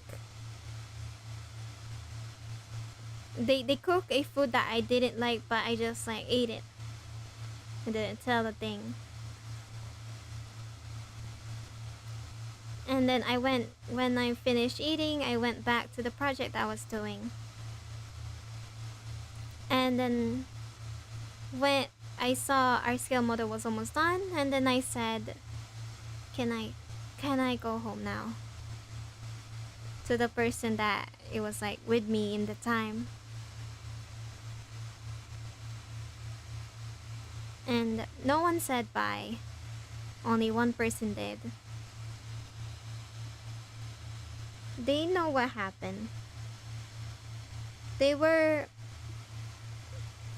They cook a food that I didn't like, but I just like ate it. I didn't tell the thing. And then when I finished eating, I went back to the project I was doing. And then when I saw our scale model was almost done, and then I said, can I go home now? To the person that it was like with me in the time. And no one said bye. Only one person did. They know what happened.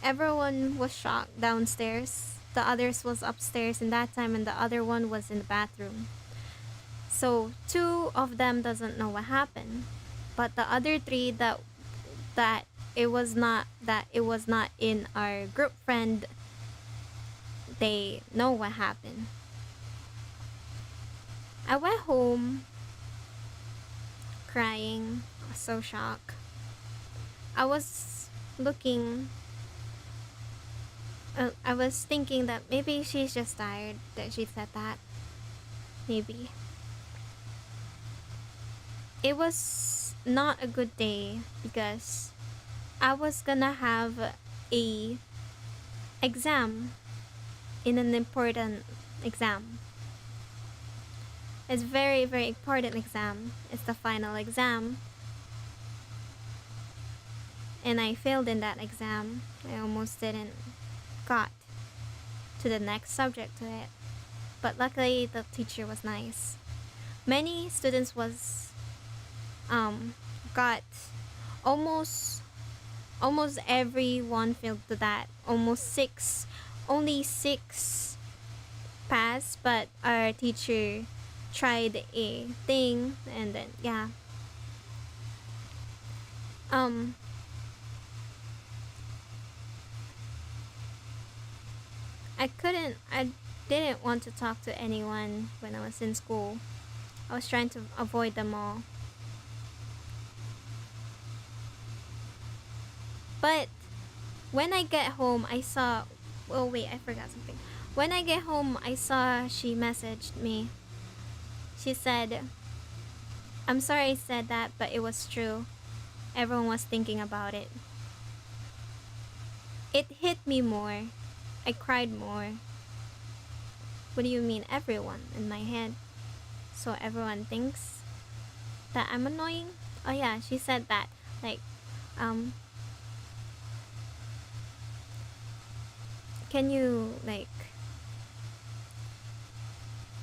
Everyone was shocked downstairs. The others was upstairs in that time and the other one was in the bathroom. So two of them doesn't know what happened, but the other three that it was not in our group friend, they know what happened. I went home crying, so shocked. I was looking I was thinking that maybe she's just tired that she said that. Maybe. It was not a good day because I was gonna have a exam in an important exam. It's very very important exam. It's the final exam. And I failed in that exam. I almost didn't got to the next subject to it. But luckily the teacher was nice. Many students was got almost almost everyone failed to that. Almost six, only six passed, but our teacher tried a thing and then yeah. Um I didn't want to talk to anyone when I was in school. I was trying to avoid them all. But when I get home, I saw. Oh, wait, I forgot something. When I get home, I saw she messaged me. She said, I'm sorry I said that, but it was true. Everyone was thinking about it. It hit me more. I cried more. What do you mean, everyone? In my head. So everyone thinks that I'm annoying? Oh, yeah, she said that. Like, um, can you, like,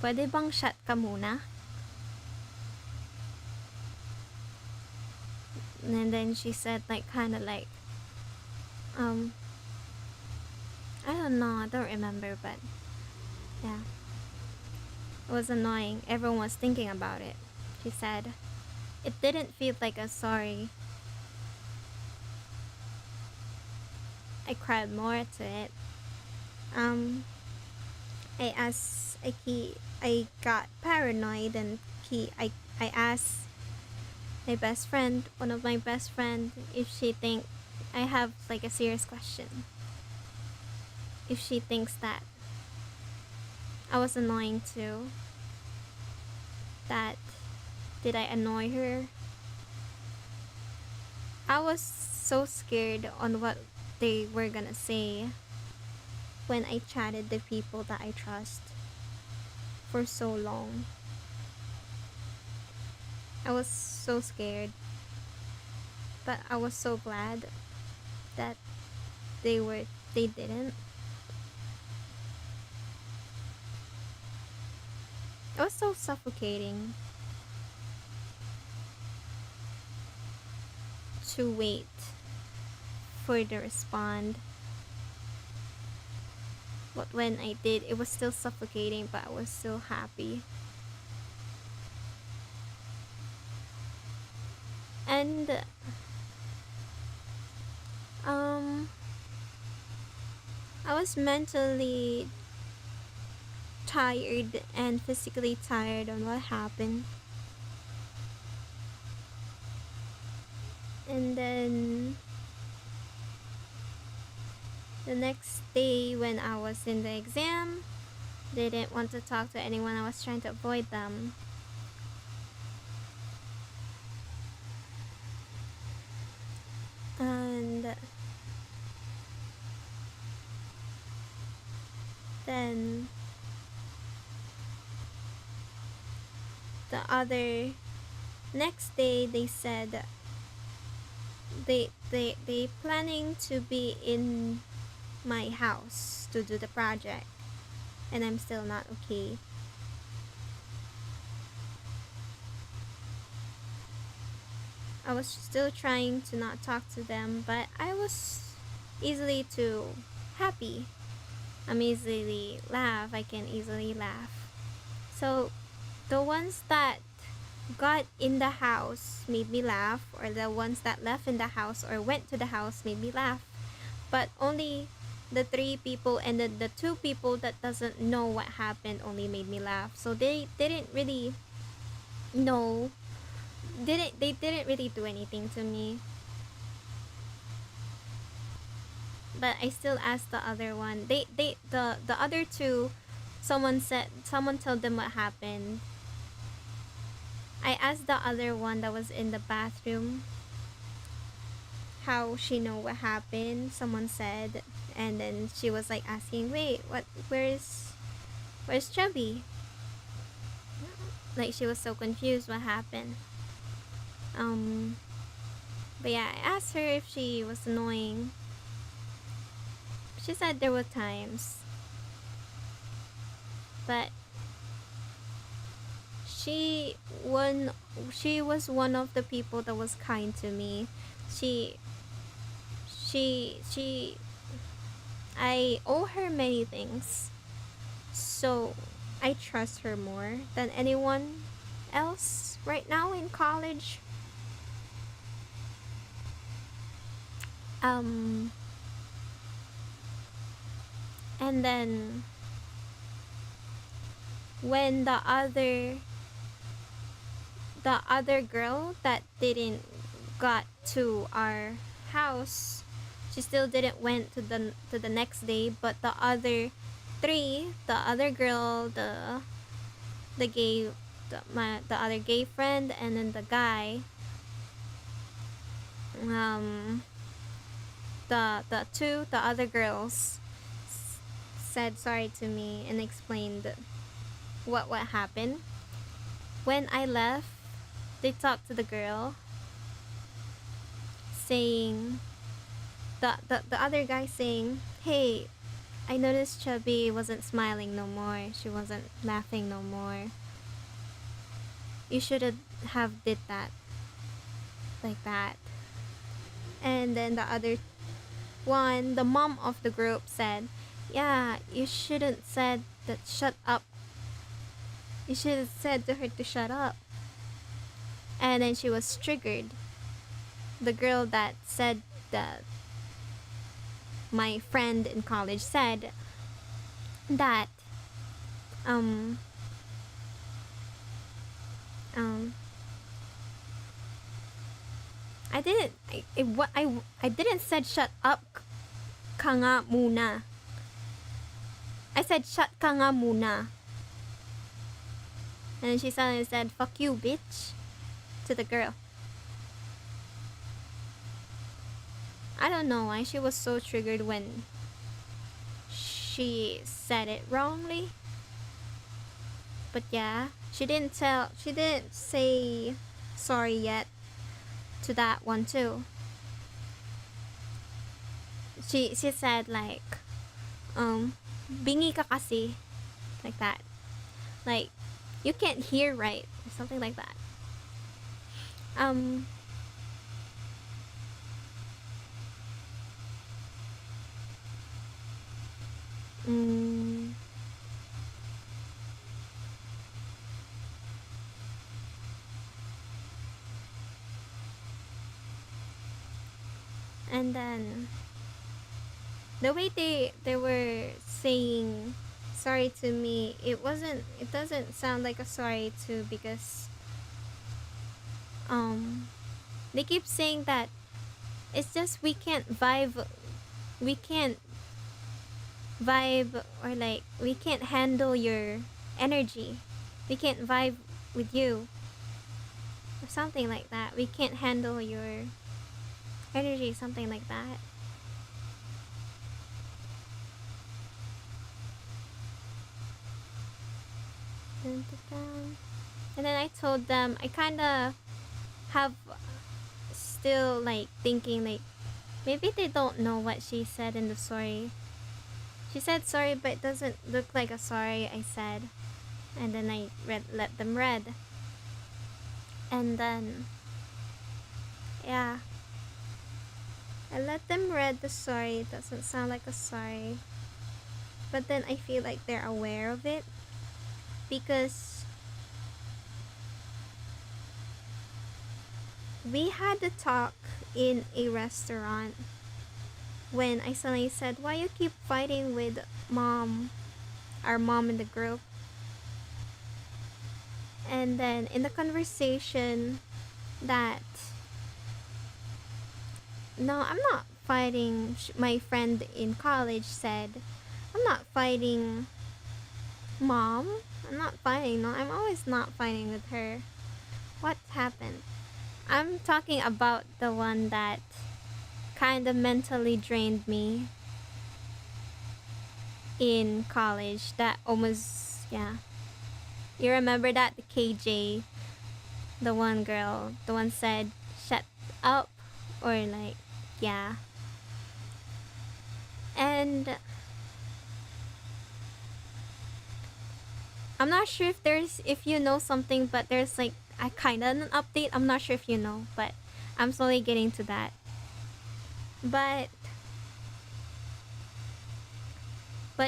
pwede bang shut ka muna? And then she said, like, kind of like, um, I don't know, I don't remember, but yeah. It was annoying. Everyone was thinking about it. She said, it didn't feel like a sorry. I cried more to it. I asked, I got paranoid and I asked my best friend, one of my best friend, if she think I have like a serious question. If she thinks that I was annoying too. That did I annoy her? I was so scared on what they were gonna say when I chatted the people that I trust for so long. I was so scared, but I was so glad that they didn't. It was so suffocating to wait for the respond. But when I did, it was still suffocating, but I was still happy. And um I was mentally tired and physically tired on what happened. And then the next day when I was in the exam, didn't want to talk to anyone. I was trying to avoid them. And then the other next day they said they planning to be in my house to do the project, and I'm still not okay. I was still trying to not talk to them, but I was easily too happy. I'm easily laugh. I can easily laugh. So The ones that got in the house made me laugh, or the ones that left in the house or went to the house made me laugh. But only the three people, and then the two people that doesn't know what happened only made me laugh. So they didn't really know, they didn't really do anything to me. But I still asked the other one. The other two, someone told them what happened. I asked the other one that was in the bathroom how she know what happened. Someone said, and then she was like asking, "Wait, what? Where's Chubby?" Like she was so confused what happened. Um, but yeah, I asked her if she was annoying. She said there were times, but she one she was one of the people that was kind to me. She she I owe her many things. So I trust her more than anyone else right now in college. Um and then when the other girl that didn't got to our house, she still didn't went to the next day, but the other three, the other girl, the gay the other gay friend, and then the guy, um the other girls said sorry to me and explained what happened. When I left, they talked to the girl, saying the other guy saying, "Hey, I noticed Chubby wasn't smiling no more. She wasn't laughing no more. You should have did that like that." And then the other one, the mom of the group, said, "Yeah, you shouldn't said that. Shut up. You should have said to her to shut up." And then she was triggered. The girl that said that my friend in college said that um um I didn't I didn't said shut up ka nga muna. I said shut ka nga muna. And then she suddenly said fuck you bitch to the girl. I don't know why she was so triggered when she said it wrongly. But yeah, she didn't say sorry yet to that one too. She said like bingi ka kasi, like that. Like you can't hear right or something like that. Um mm, and then the way they were saying sorry to me, it doesn't sound like a sorry to, because they keep saying that it's just we can't vibe, or like we can't handle your energy, we can't vibe with you, or something like that. We can't handle your energy, something like that. Dun, dun, dun. And then I told them I kind of have still like thinking like maybe they don't know what she said in the story. She said sorry, but it doesn't look like a sorry I said. And then I let them read. And then yeah, I let them read the sorry. It doesn't sound like a sorry. But then I feel like they're aware of it, because we had a talk in a restaurant when I suddenly said, "Why you keep fighting with mom, our mom in the group?" And then in the conversation, that no, I'm not fighting. My friend in college said, "I'm not fighting mom. I'm not fighting. No, I'm always not fighting with her. What happened?" I'm talking about the one that kind of mentally drained me in college. That almost, yeah. You remember that? The KJ, the one girl, the one said, "Shut up," or like, yeah. And I'm not sure if you know something, but there's like a kind of an update. I'm not sure if you know, but I'm slowly getting to that. But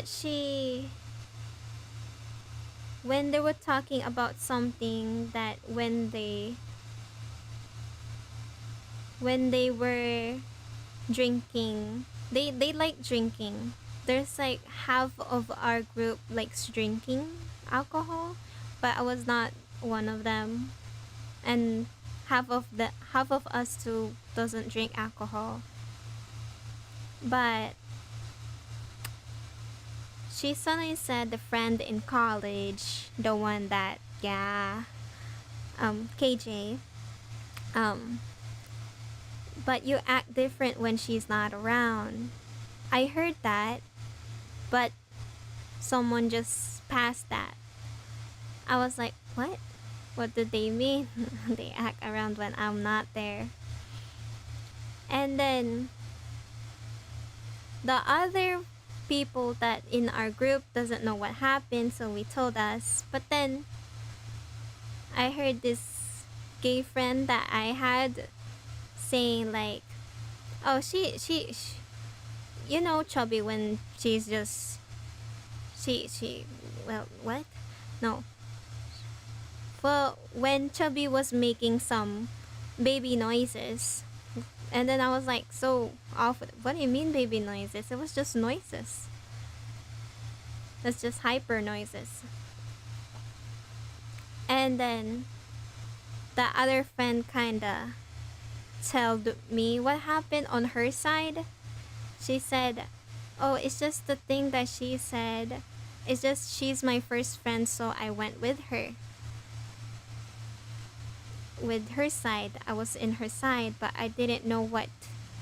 she, when they were talking about something, that when they were drinking, they like drinking. There's like half of our group likes drinking alcohol, but I was not one of them. And half of us too doesn't drink alcohol. But she suddenly said the friend in college, the one that, yeah, KJ, um but you act different when she's not around. I heard that, but someone just passed that. I was like, what? What did they mean? They act around when I'm not there. And then the other people that in our group doesn't know what happened, so we told us. But then I heard this gay friend that I had saying like, oh, she you know, Chubby, when she's just she well, what? No. Well, when Chubby was making some baby noises, and then I was like, so off with it. What do you mean baby noises? It was just noises. It's just hyper noises. And then the other friend kinda told me what happened on her side. She said, "Oh, it's just the thing that she said. It's just she's my first friend, so I went with her." With her side, I was in her side, but I didn't know what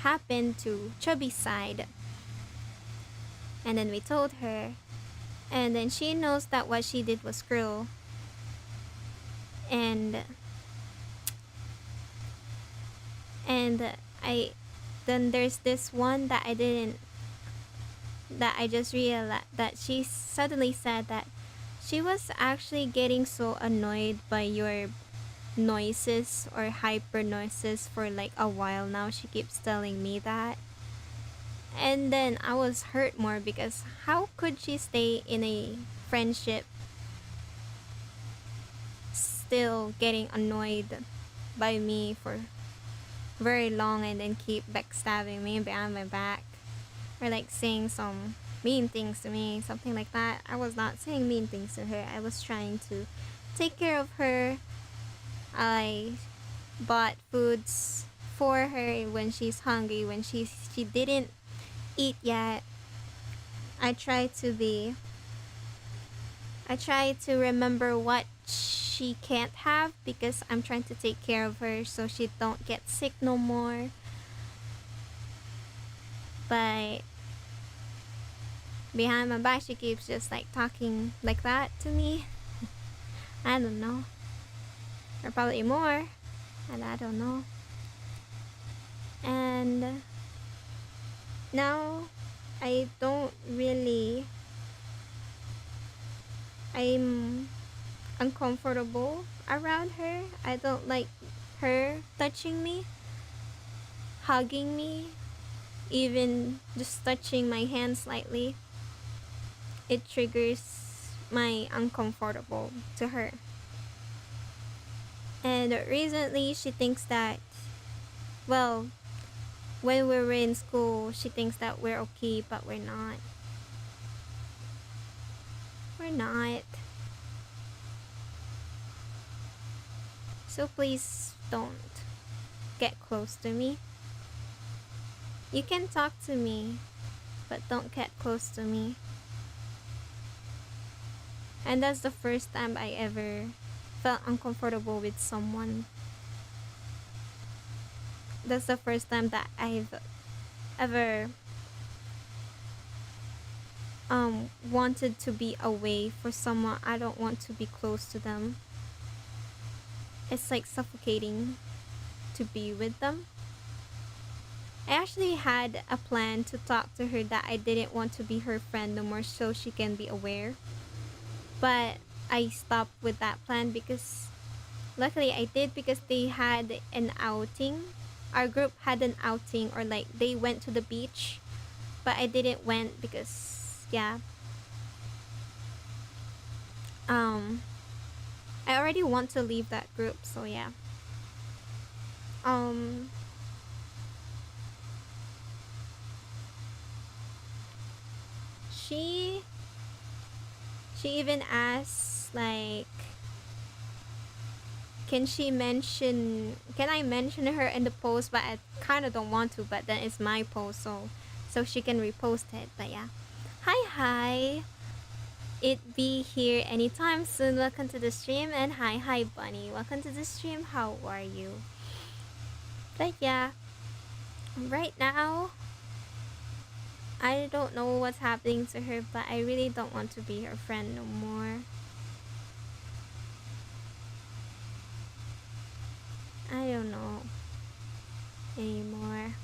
happened to Chubby's side. And then we told her, and then she knows that what she did was cruel. And and I then there's this one that I just realized that she suddenly said that she was actually getting so annoyed by your noises or hyper noises for like a while now. She keeps telling me that. And then I was hurt more because how could she stay in a friendship still getting annoyed by me for very long and then keep backstabbing me behind my back, or like saying some mean things to me, something like that. I was not saying mean things to her. I was trying to take care of her. I bought foods for her when she's hungry, when she didn't eat yet. I try to be I try to remember what she can't have because I'm trying to take care of her so she don't get sick no more. But behind my back she keeps just like talking like that to me. I don't know. Or probably more. And I don't know. And now I don't really I'm uncomfortable around her. I don't like her touching me, hugging me, even just touching my hand slightly. It triggers my uncomfortable to her. And recently, she thinks that, well, when we were in school, she thinks that we're okay, but we're not. We're not. So please don't get close to me. You can talk to me, but don't get close to me. And that's the first time I ever felt uncomfortable with someone. That's the first time that I've ever wanted to be away for someone. I don't want to be close to them. It's like suffocating to be with them. I actually had a plan to talk to her that I didn't want to be her friend no more so she can be aware. But I stopped with that plan because luckily I did, because they had an outing. Our group had an outing, or like they went to the beach, but I didn't went because yeah. I already want to leave that group, so yeah. Um she she even asked like, can I mention her in the post, but I kind of don't want to, but then it's my post, so she can repost it. But yeah, hi, it be here anytime soon. Welcome to the stream. And hi Bunny, welcome to the stream. How are you? But yeah, right now I don't know what's happening to her, but I really don't want to be her friend no more. I don't know anymore.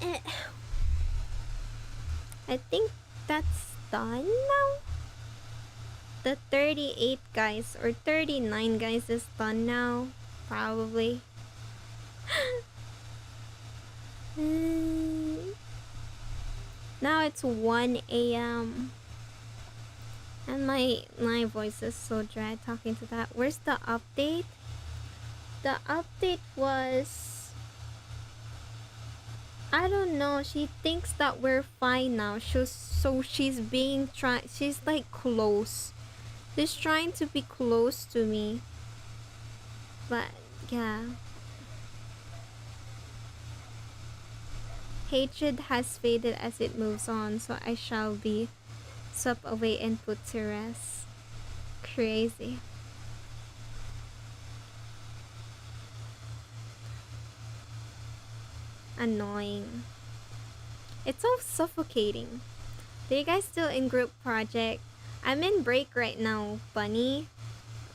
Eh, I think that's done now. The 38 guys or 39 guys is done now, probably. Now it's 1 a.m. and my voice is so dry talking to that. Where's the update? The update was, I don't know. She thinks that we're fine now. She's being she's like close. She's trying to be close to me. But yeah. Hatred has faded as it moves on, so I shall be swept away and put to rest. Crazy. Annoying. It's so suffocating. Are you guys still in group project? I'm in break right now, Bunny.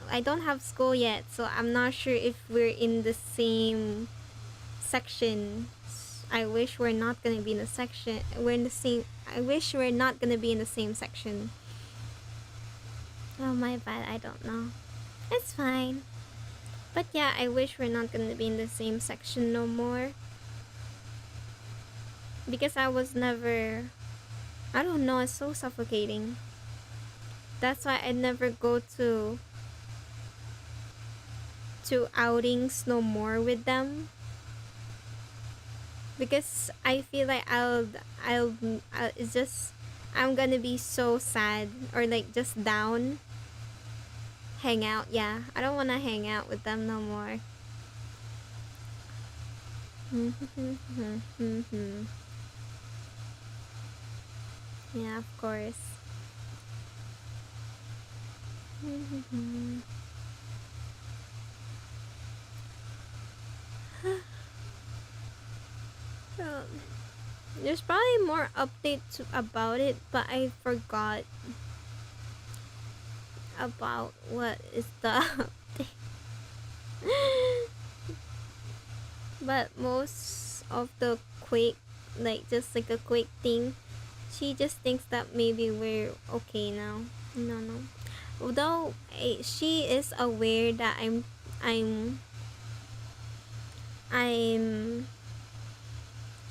I don't have school yet, so I'm not sure if we're in the same section. I wish we're not gonna be in the section. We're in the same. I wish we're not gonna be in the same section. Oh, my bad. I don't know. It's fine. But yeah, I wish we're not gonna be in the same section no more. Because I was never. I don't know. It's so suffocating. That's why I never go to outings no more with them, because I feel like it's just, I'm gonna be so sad or like just down. Hang out, yeah. I don't wanna hang out with them no more. Yeah, of course. So, there's probably more updates about it, but I forgot about what is the update. But most of the quick, like just like a quick thing, she just thinks that maybe we're okay now. No. Although she is aware that I'm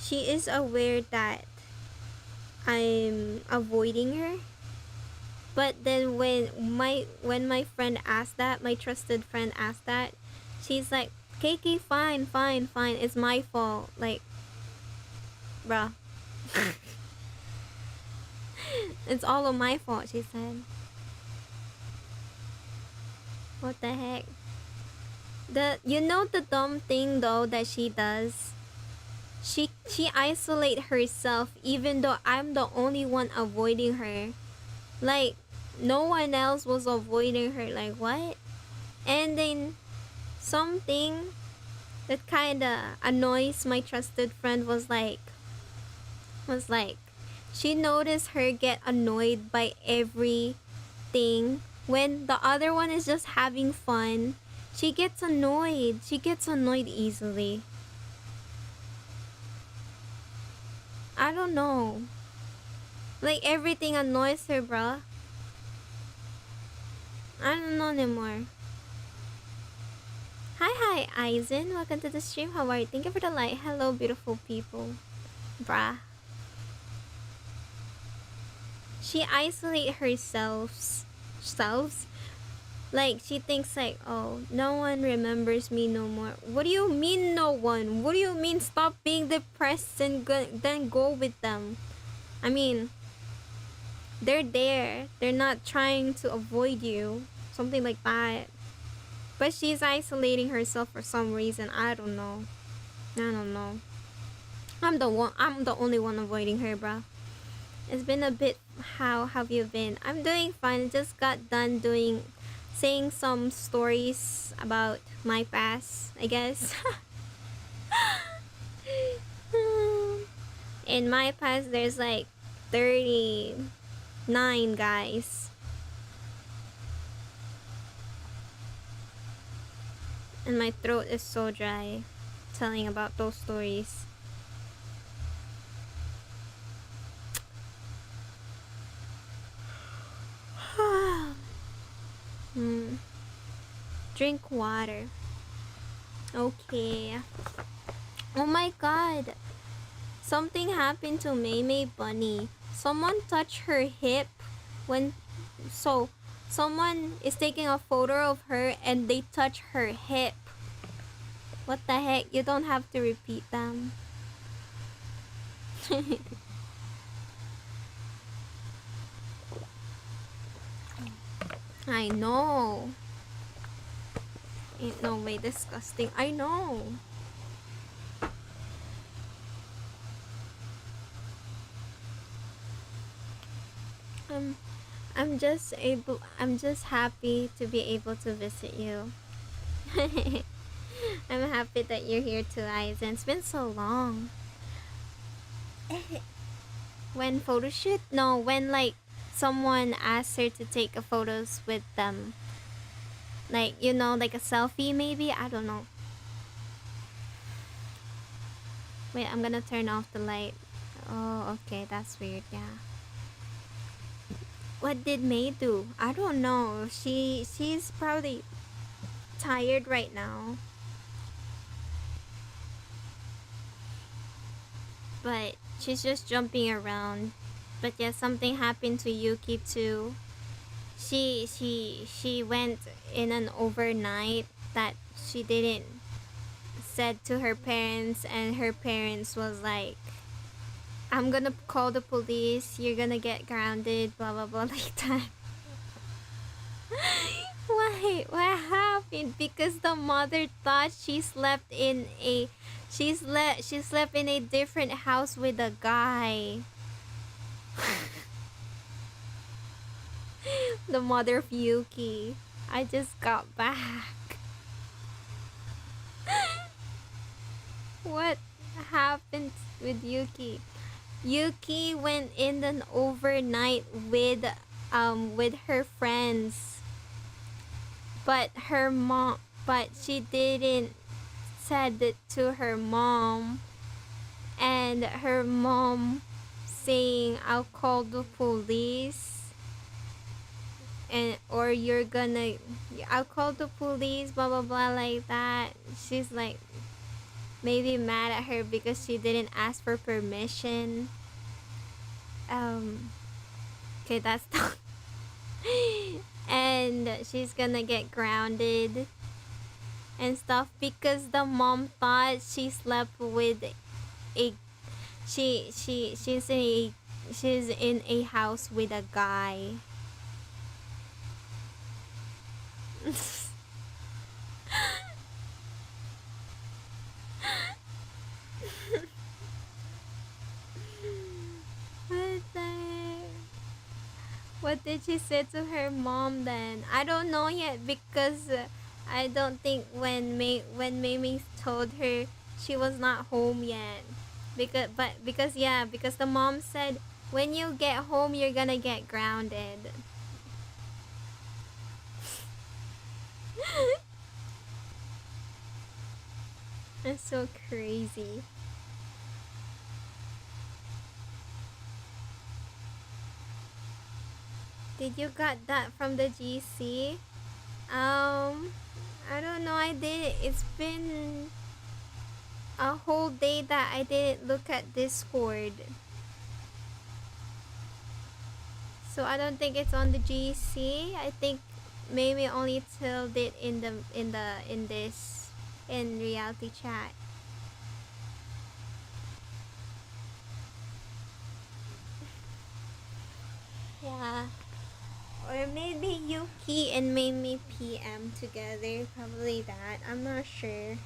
she is aware that I'm avoiding her. But then when my friend asked that, my trusted friend asked that, she's like, "KK, fine, fine, fine. It's my fault." Like, bruh, it's all of my fault. She said, "What the heck?" The dumb thing though that she does. She isolate herself even though I'm the only one avoiding her. Like, no one else was avoiding her. Like, what? And then something that kind of annoys my trusted friend was like she noticed her get annoyed by everything when the other one is just having fun. She gets annoyed easily. I don't know. Like, everything annoys her, bruh. I don't know anymore. Hi, Aizen. Welcome to the stream. How are you? Thank you for the light. Hello, beautiful people. Bruh. She isolate herself. Selves. Like, she thinks like, oh, no one remembers me no more. What do you mean no one? What do you mean stop being depressed and then go with them? I mean, they're there. They're not trying to avoid you. Something like that. But she's isolating herself for some reason. I don't know. I don't know. I'm the only one avoiding her, bruh. It's been a bit. How have you been? I'm doing fine. Just got done saying some stories about my past, I guess. In my past, there's like 39 guys. And my throat is so dry telling about those stories. Drink water. Okay. Oh my god. Something happened to Mei Mei Bunny. Someone touched her hip when. So, someone is taking a photo of her and they touch her hip. What the heck? You don't have to repeat them. I know. Ain't no way disgusting. I know. Um, I'm just happy to be able to visit you. I'm happy that you're here too, Aizen. It's been so long. When photo shoot? No, when like someone asked her to take a photos with them. Like, like a selfie maybe? I don't know. Wait, I'm gonna turn off the light. Oh, okay, that's weird, yeah. What did May do? I don't know. She's probably tired right now. But she's just jumping around. But yeah, something happened to Yuki too. She went in an overnight that she didn't said to her parents, and her parents was like, I'm gonna call the police, you're gonna get grounded, blah blah blah, like that. Why? What happened? Because the mother thought she slept in a she slept in a different house with a guy. The mother of Yuki. I just got back. What happened with Yuki? Yuki went in an overnight with her friends. But she didn't said it to her mom, and her mom saying, I'll call the police, and or you're gonna I'll call the police, blah blah blah, like that. She's like maybe mad at her because she didn't ask for permission. Okay, that's And she's gonna get grounded and stuff because the mom thought she slept with a she's in a house with a guy. What the What did she say to her mom then? I don't know yet because I don't think when Mimi told her she was not home yet. Because the mom said when you get home you're gonna get grounded. That's so crazy. Did you got that from the GC? I don't know. I did. It's been a whole day that I didn't look at Discord. So I don't think it's on the GC. I think maybe only told it in this in reality chat. Yeah. Or maybe Yuki and Mimi PM together. Probably that. I'm not sure.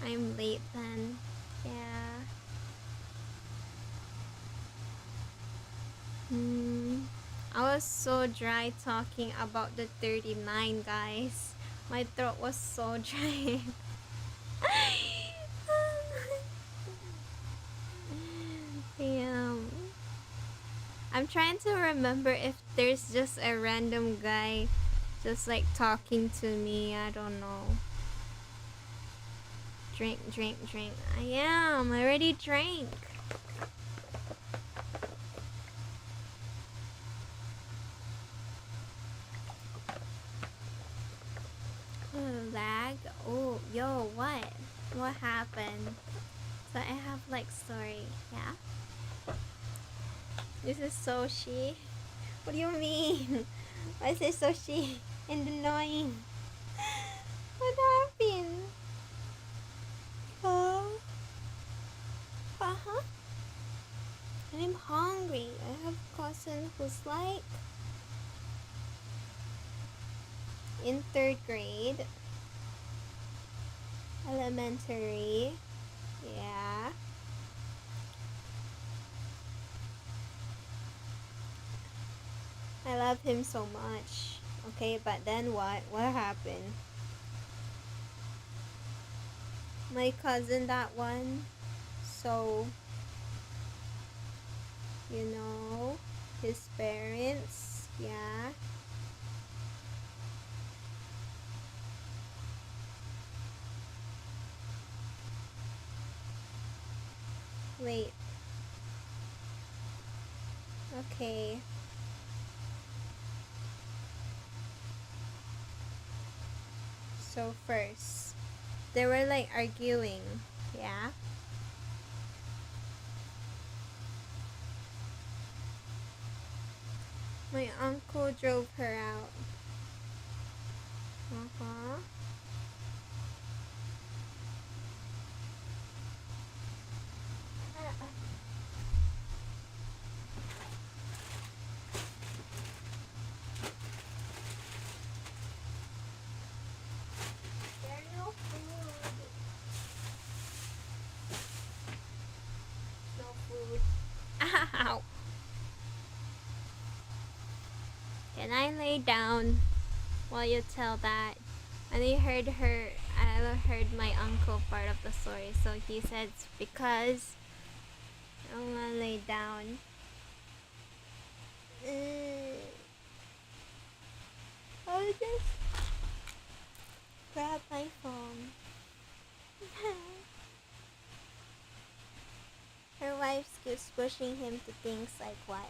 I'm late then. Yeah. I was so dry talking about the 39, guys. My throat was so dry. Damn. I'm trying to remember if there's just a random guy just like talking to me. I don't know. Drink, drink, drink. I am. I already drank. Oh, lag. Oh, yo, what? What happened? So I have like story. Yeah. This is Soshi. What do you mean? Why is it Soshi and annoying? What happened? Oh. Uh-huh. I'm hungry. I have a cousin who's like in 3rd grade. Elementary. Yeah. I love him so much. Okay, but then what? What happened? My cousin, that one. So, you know, his parents. Yeah. Wait. Okay. So first, they were like arguing. Yeah. My uncle drove her out. Uh-huh. There's no food. No food. Ow. Can I lay down while you tell that? And I heard my uncle part of the story. So he said it's because I don't wanna lay down. I'll just grab my phone. Her wife keeps pushing him to things like what?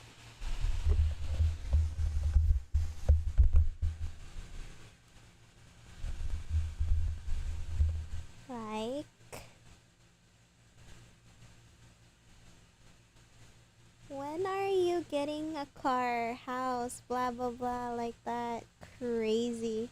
Like buying a car, house, blah blah blah, like that. Crazy.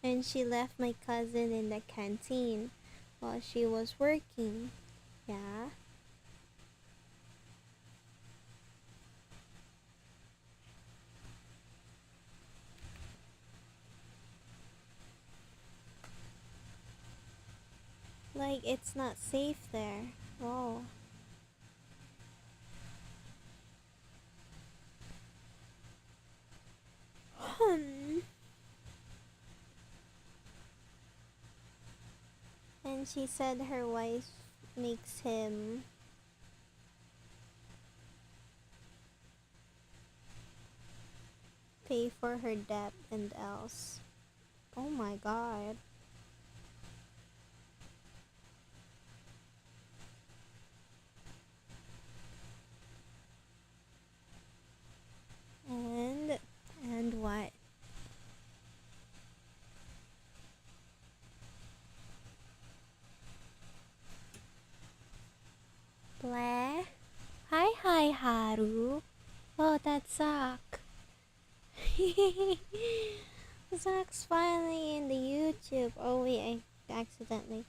And she left my cousin in the canteen while she was working. Yeah. Like, it's not safe there. Oh. Hmm. And she said her wife makes him pay for her debt and else. Oh my god. And what? Blah. Hi Haru. Oh, that's Zach. Zach's finally in the YouTube. Oh wait, I accidentally.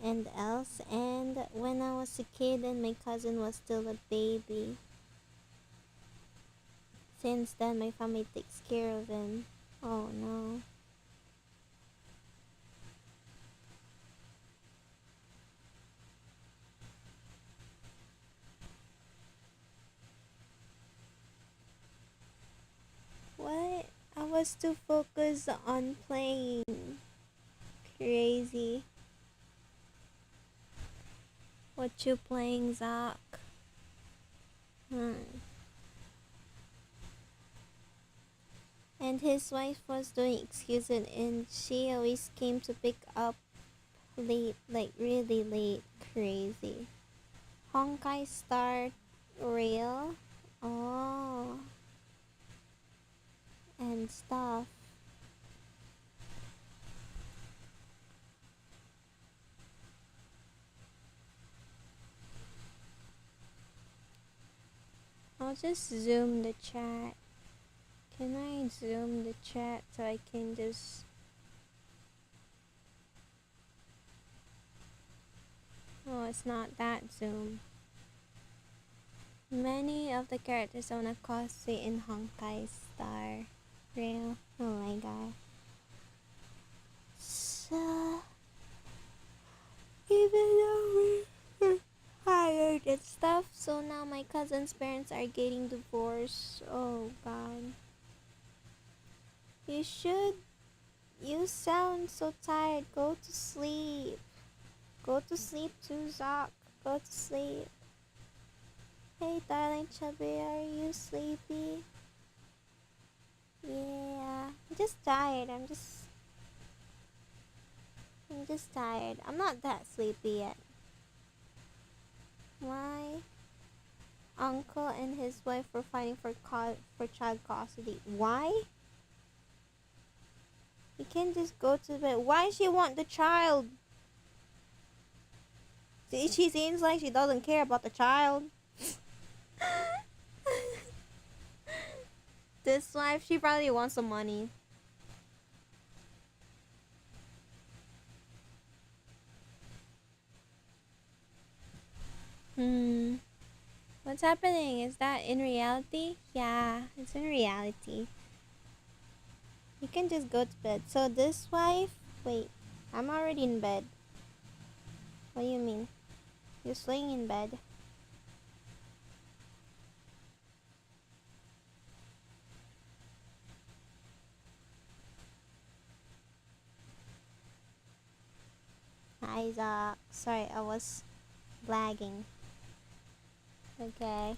And else, and when I was a kid and my cousin was still a baby. Since then, my family takes care of him. Oh no. What? I was too focused on playing. Crazy. What you playing, Zach? Hmm. And his wife was doing excuses and she always came to pick up late, like really late. Crazy. Honkai Star Rail? Oh. And stuff. I'll just zoom the chat. Can I zoom the chat so I can just... Oh, it's not that zoom. Many of the characters own a cosplay in Honkai Star Rail. Oh my god. So, even though we're hired and stuff, so now my cousin's parents are getting divorced. Oh god. You should. You sound so tired. Go to sleep. Go to sleep too, Zach. Go to sleep. Hey, darling Chubby, are you sleepy? Yeah. I'm just tired. I'm just tired. I'm not that sleepy yet. Why? Uncle and his wife were fighting for child custody. Why? You can't just go to bed. Why she want the child? See, she seems like she doesn't care about the child. This wife, she probably wants some money. Hmm. What's happening? Is that in reality? Yeah, it's in reality. You can just go to bed. So this wife... Wait, I'm already in bed. What do you mean? You're staying in bed. Isaac. Sorry, I was lagging. Okay.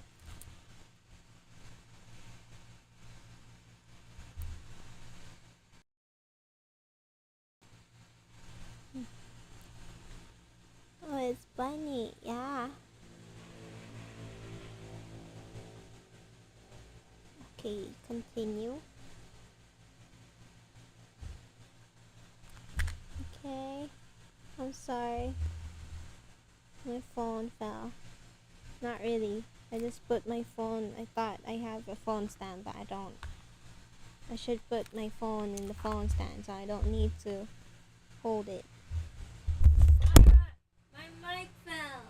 Oh, it's Bunny. Yeah. Okay, continue. sorry. My phone fell. Not really. I just put my phone. I thought I have a phone stand, but I don't. I should put my phone in the phone stand so I don't need to hold it. My mic fell.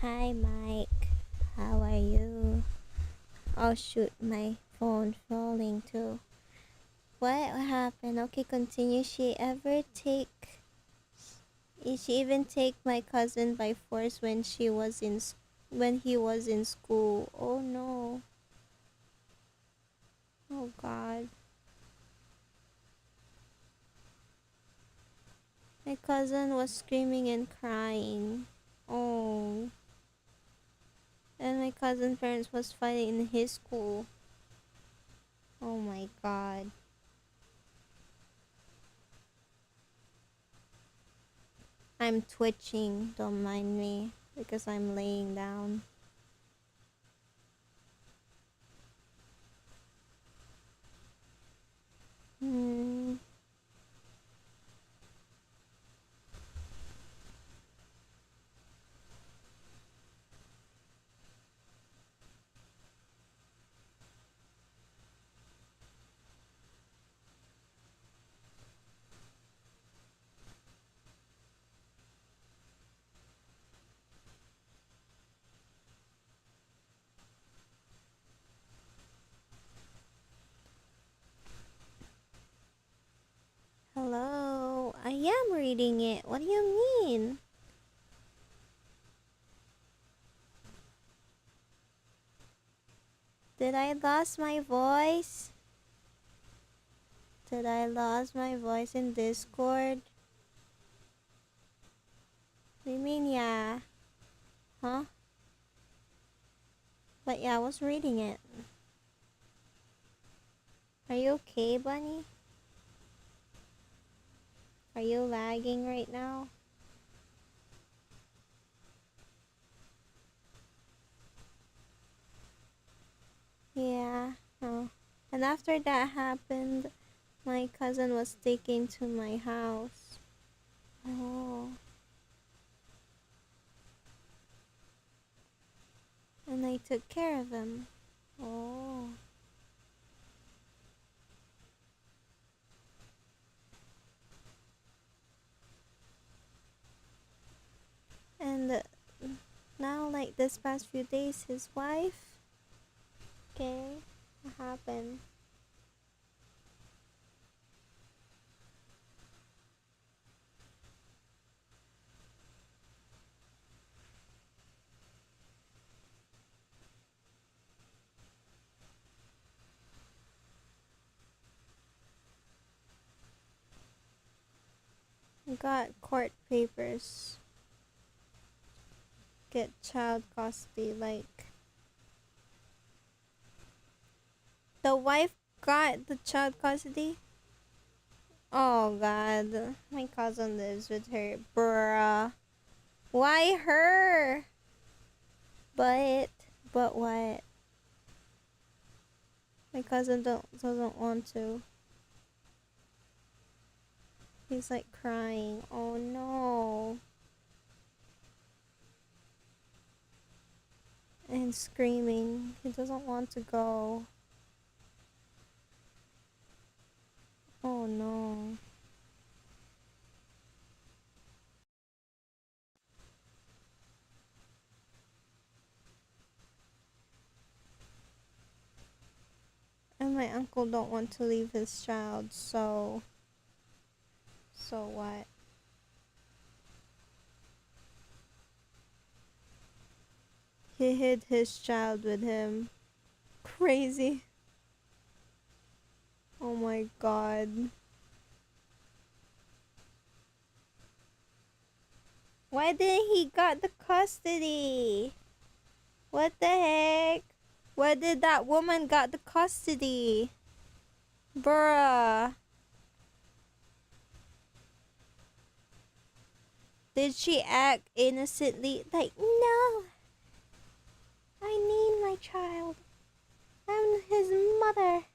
Hi, Mike. How are you? Oh shoot, my phone falling too. What happened? Okay, continue. Did she even take my cousin by force when he was in school? Oh no. Oh god. My cousin was screaming and crying. Oh. And my cousin's parents was fighting in his school. Oh my god. I'm twitching, don't mind me, because I'm laying down. Hmm. Hello? I am reading it. What do you mean? Did I lose my voice? Did I lose my voice in Discord? What do you mean, yeah? Huh? But yeah, I was reading it. Are you okay, Bunny? Are you lagging right now? Yeah. Oh. And after that happened, my cousin was taken to my house. Oh. And I took care of him. Oh. And now, like this past few days, his wife. Okay. What happened? Got court papers. Get child custody. Like, the wife got the child custody? Oh god. My cousin lives with her. Bruh. Why her? But what? My cousin doesn't want to. He's like crying. Oh no. And screaming. He doesn't want to go. Oh no. And my uncle don't want to leave his child, so what? He hid his child with him. Crazy. Oh my god. Why didn't he got the custody? What the heck? Why did that woman got the custody? Bruh. Did she act innocently? Like, no. I need my child. I'm his mother.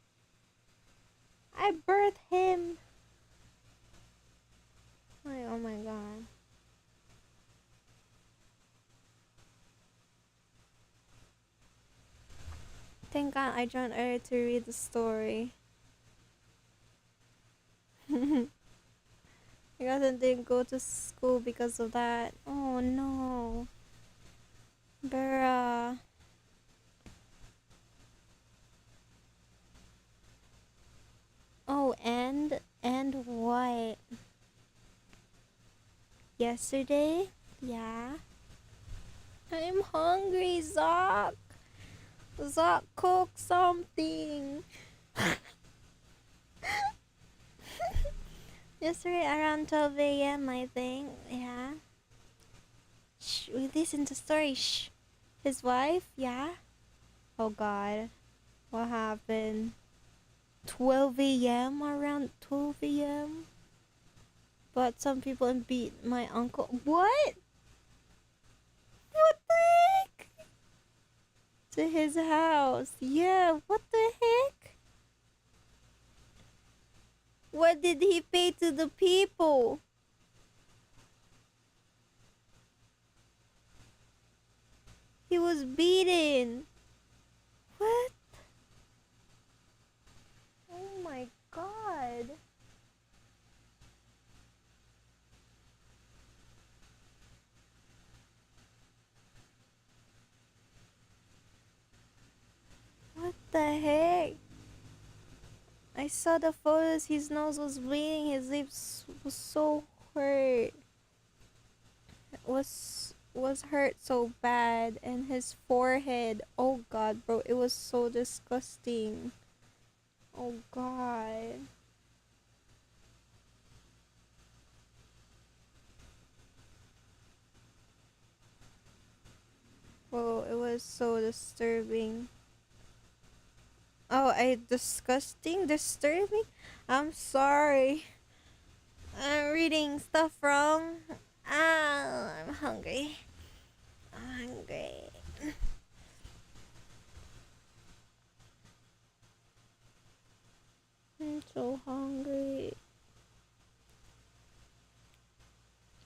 I birthed him. Thank God I joined early to read the story. I guess I didn't go to school because of that. Oh no. Bruh. Oh, and what? Yesterday? Yeah. I'm hungry, Zoc. Zoc, cook something. Yesterday around 12 a.m. I think. Yeah. Shh, we listen to story. Shh. His wife? Yeah. Oh God. What happened? 12 a.m. Around 12 a.m. But some people beat my uncle. What? What the heck? To his house. Yeah, what the heck? What did he pay to the people? He was beaten. What? Oh my God. What the heck? I saw the photos. His nose was bleeding. His lips was so hurt. Was hurt so bad, and his forehead. Oh God, bro, it was so disgusting. Oh God. Oh, it was so disturbing. Oh, I disturbing? I'm sorry. I'm reading stuff wrong. Ah, I'm hungry. I'm hungry. I'm so hungry.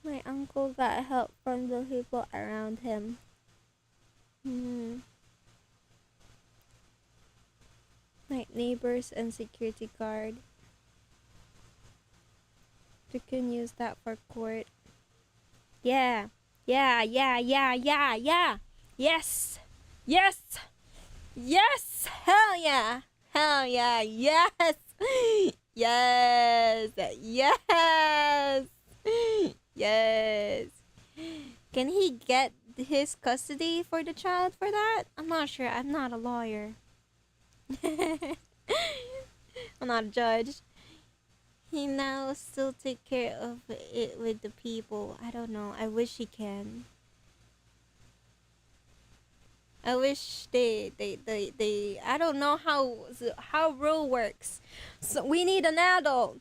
My uncle got help from the people around him. Like neighbors and security guard. You can use that for court. Yeah. Yeah, yeah, yeah, yeah, yeah. Yes. Yes. Yes. Hell yeah. Hell yeah. Yes. Yes. Yes. Yes. Can he get his custody for the child for that? I'm not sure. I'm not a lawyer. I'm not a judge. He now still take care of it with the people. I don't know. I wish he can. I wish they I don't know how rule works. So we need an adult.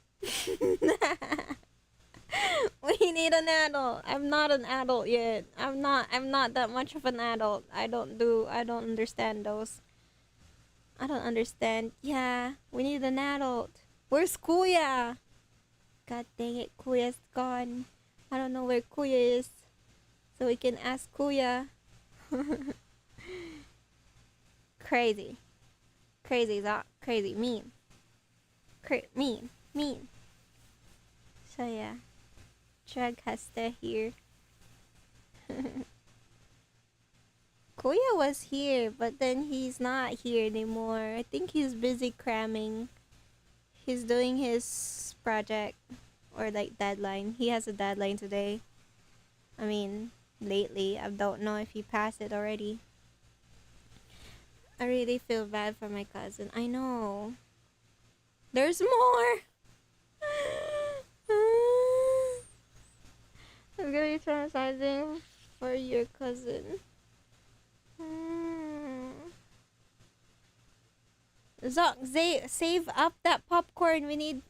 We need an adult. I'm not an adult yet. I'm not that much of an adult. I don't understand those. I don't understand. Yeah, we need an adult. Where's Kuya? God dang it, Kuya's gone. I don't know where Kuya is. So we can ask Kuya. Crazy. Crazy, that crazy. Mean. Mean. Mean. So yeah. Drag Hesta here. Kuya was here, but then he's not here anymore. I think he's busy cramming. He's doing his project or like deadline. He has a deadline today. I mean, lately. I don't know if he passed it already. I really feel bad for my cousin. I know. There's more. It's gonna be traumatizing for your cousin. Zoc, save up that popcorn. We need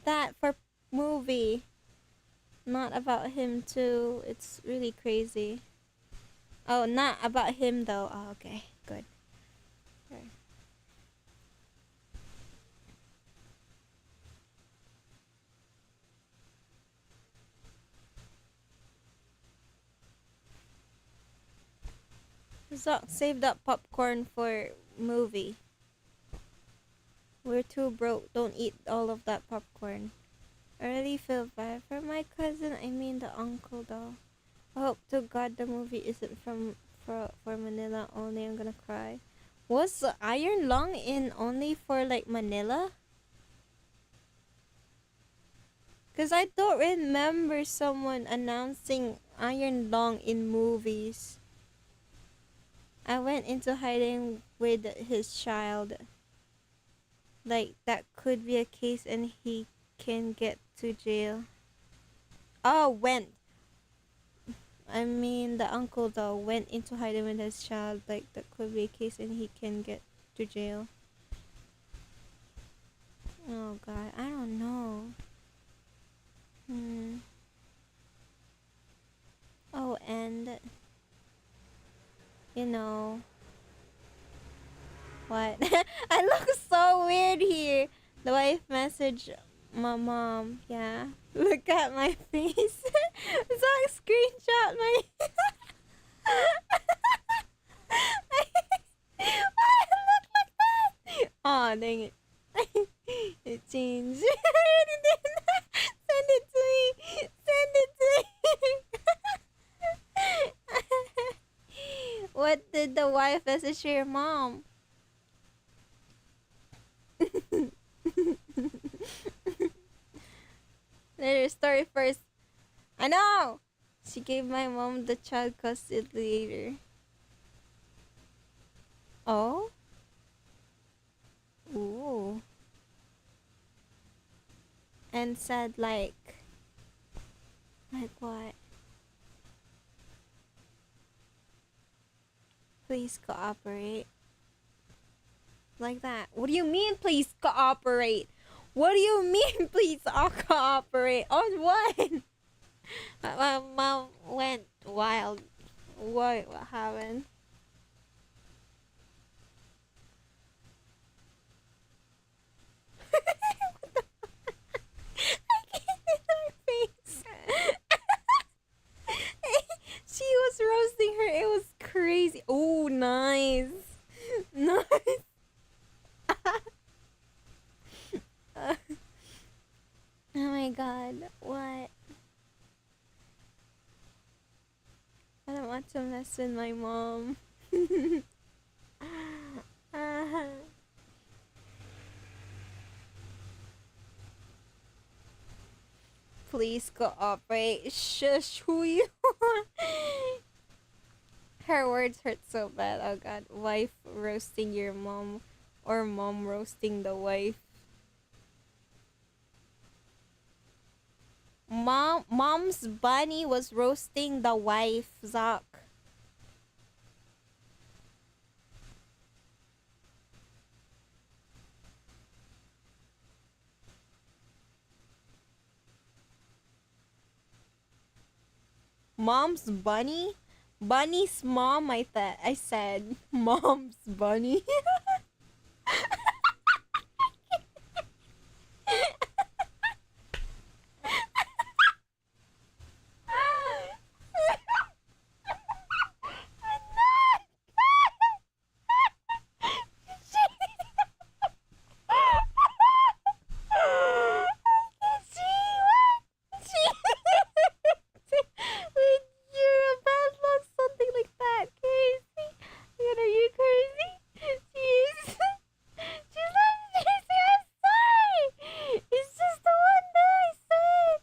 that for movie. Not about him too. It's really crazy. Oh, not about him though. Oh, okay, good. Okay. Zoc, save that popcorn for movie. We're too broke. Don't eat all of that popcorn. I really feel bad for my cousin. I mean the uncle though. I hope to God the movie isn't for Manila only. I'm gonna cry. Was Iron Lung in only for like Manila? Cause I don't remember someone announcing Iron Lung in movies. I went into hiding with his child. Like that could be a case and he can get to jail. Oh, went. I mean, the uncle though went into hiding with his child. Like that could be a case and he can get to jail. Oh God, I don't know. Oh, and you know what? I look so weird here. The wife messaged my mom. Yeah, look at my face. It's like screenshot my. Why I look like that? Oh dang it! It changed. Send it to me. Send it to me. What did the wife message your mom? Let her story first. I know. She gave my mom the child custody later. Oh. Ooh. And said like what? Please cooperate. Like that. What do you mean please cooperate? What do you mean please cooperate? On what? My mom went wild. What happened? I can't see her face. She was roasting her. It was crazy. Oh, nice. Nice. Oh my god. What? I don't want to mess with my mom. Please cooperate. Shush, who you are. Her words hurt so bad. Oh god. Wife roasting your mom or mom roasting the wife. Mom's bunny was roasting the wife, Zach. Mom's bunny? Bunny's mom, I said. Mom's bunny. You're a bad luck, something like that. Crazy. Are you crazy? She's like, I'm sorry. It's just the one that I said.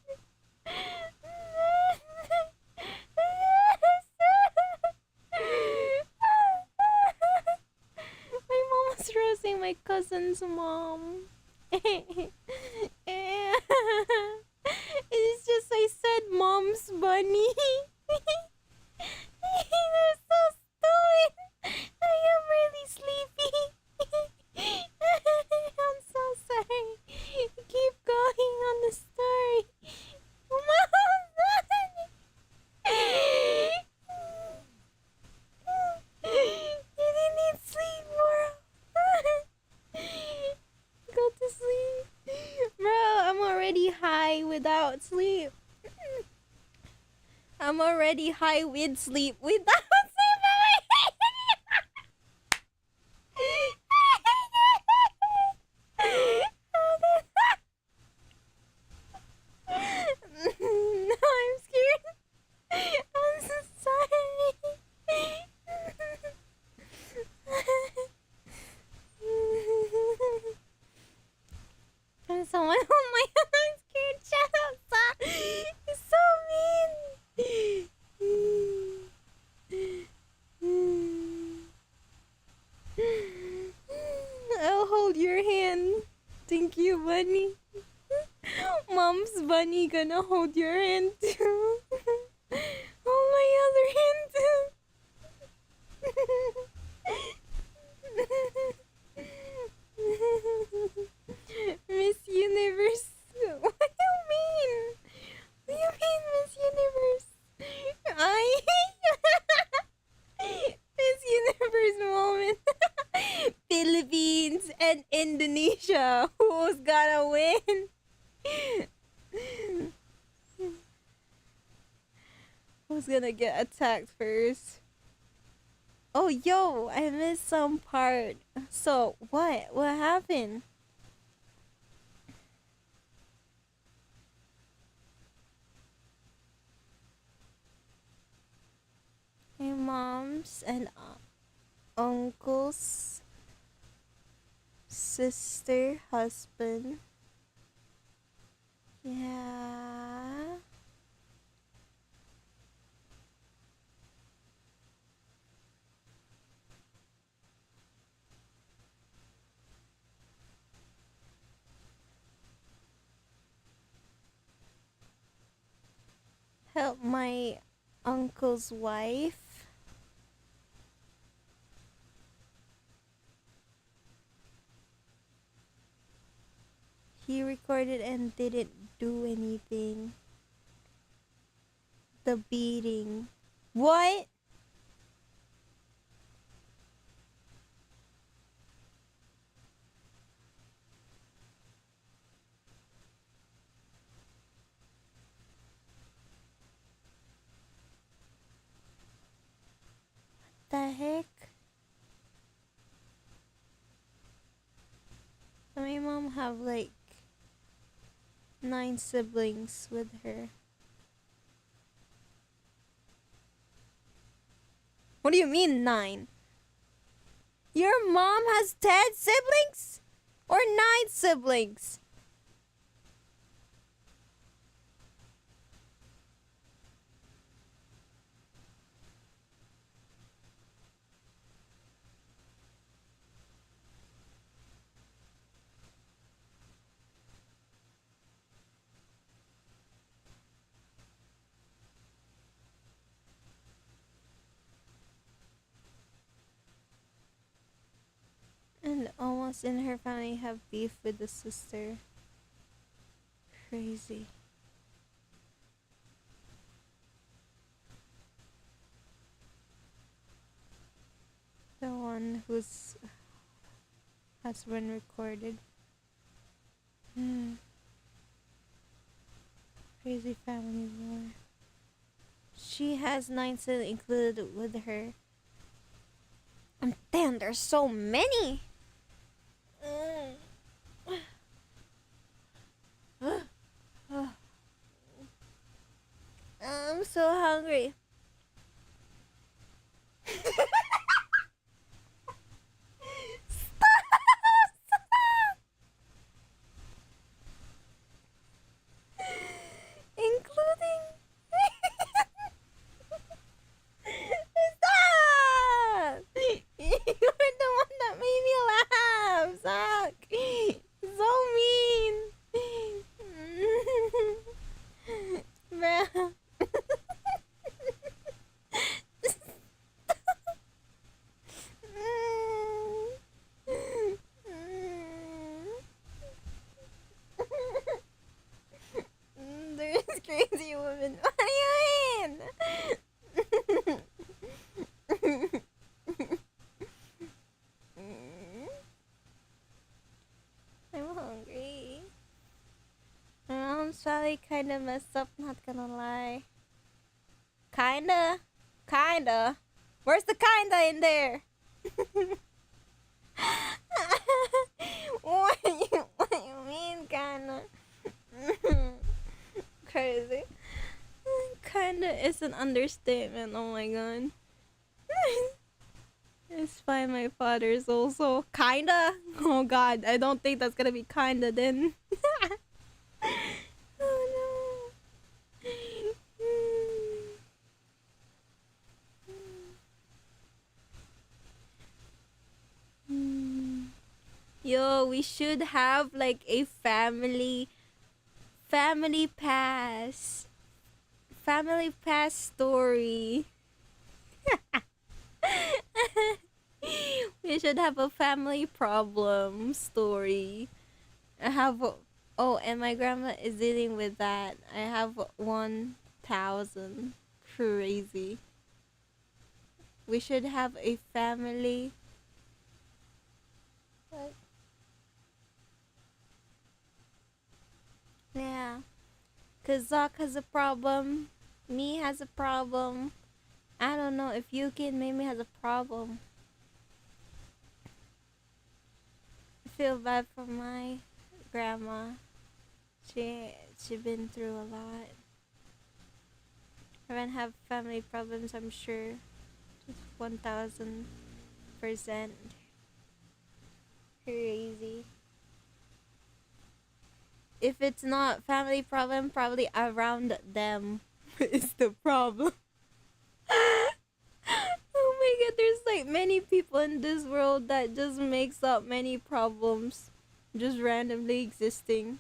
My mom was roasting my cousin's mom. It's just I said mom's bunny. They're so stupid. I am really sleepy. I'm so sorry. Keep going on the story. Mom's bunny. You didn't need sleep, bro. Go to sleep. Bro, I'm already high without sleep. I'm already high with sleep without sleep. mom's bunny gonna hold your hand too? Hold my other hand too. Miss Universe. What do you mean? What do you mean, Miss Universe? I Miss Universe moment. Philippines and Indonesia. Who's gonna win? Who's gonna get attacked first? Oh, yo, I missed some part. So, what? What happened? My mom's and uncle's sister, husband. Yeah. Help my uncle's wife. He recorded and didn't do anything. The beating. What? The heck? My mom have like 9 siblings with her. What do you mean 9? Your mom has 10 siblings? Or 9 siblings? And almost in her family have beef with the sister. Crazy. The one whose has been recorded. Crazy family war. She has 9 siblings included with her. And damn, there's so many. I'm so hungry. Including. Stop! You're the one that made me laugh, Zach. So mean. Bruh. There's crazy women. What do you mean? I'm hungry. My mom's probably kinda messed up, not gonna lie. Kinda? Kinda? Where's the kinda in there? what you mean kinda? Crazy. Kinda is an understatement, oh my god. It's fine, my father is also kinda. Oh god, I don't think that's gonna be kinda then. Oh no. Yo, we should have like a family pass. Family pass story. We should have a family problem story. I have. Oh, and my grandma is dealing with that. I have 1,000. Crazy. We should have a family. What? Yeah. Cause Zoc has a problem. Me has a problem. I don't know if Yuki and Mimi has a problem. I feel bad for my grandma. She been through a lot. I don't have family problems, I'm sure. Just 1,000%. Crazy. If it's not family problem, probably around them is the problem. Oh my god, there's like many people in this world that just makes up many problems just randomly existing.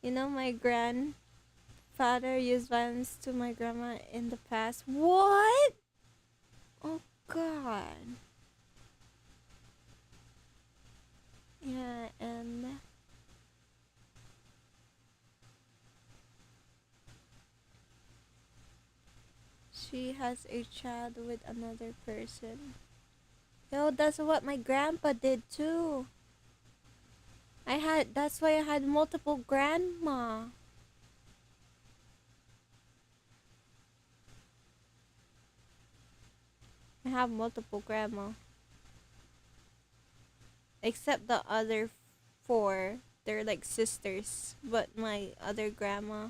You know, my grandfather used violence to my grandma in the past. What? Oh god. Yeah, and she has a child with another person. Yo, that's what my grandpa did too. That's why I had multiple grandma. I have multiple grandma. Except the other four. They're like sisters. But my other grandma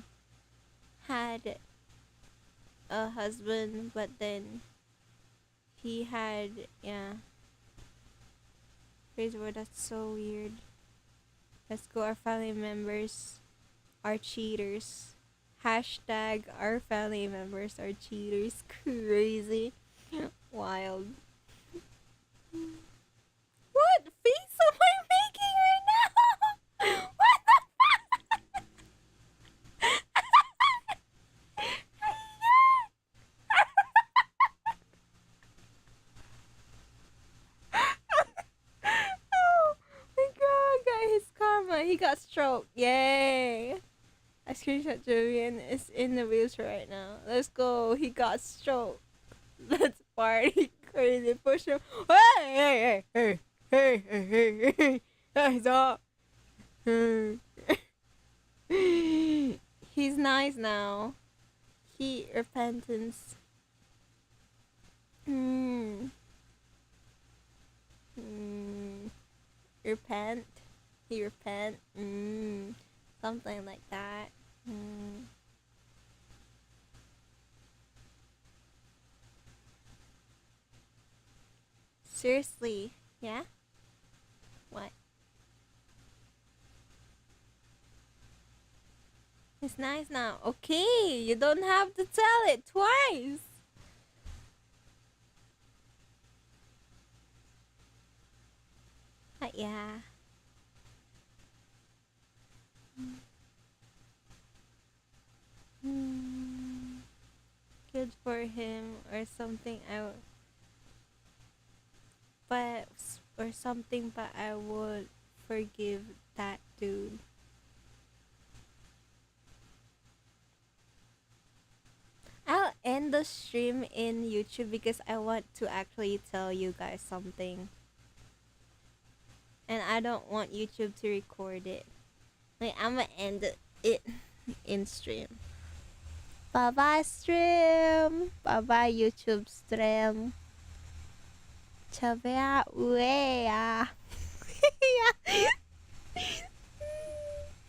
had a husband, but then he had, yeah. Crazy word, that's so weird. Let's go, our family members are cheaters. Hashtag our family members are cheaters. Crazy. Wild. What face am I making right now? What the Oh my god, got his karma. He got stroke. Yay. I screenshot Julian is in the wheelchair right now. Let's go. He got stroke. Let's party. Crazy. Push him. Hey, hey, hey, hey, hey, hey, hey. That's up. He's nice now. He repentance. Repent. He repent. Something like that. Seriously. Yeah? What? It's nice now. Okay, you don't have to tell it twice. Yeah. Good for him or something. But or something. But I would forgive that dude. I'll end the stream in YouTube because I want to actually tell you guys something. And I don't want YouTube to record it. Like, I'm gonna end it in stream. Bye bye stream. Bye bye YouTube stream. Chavea uea.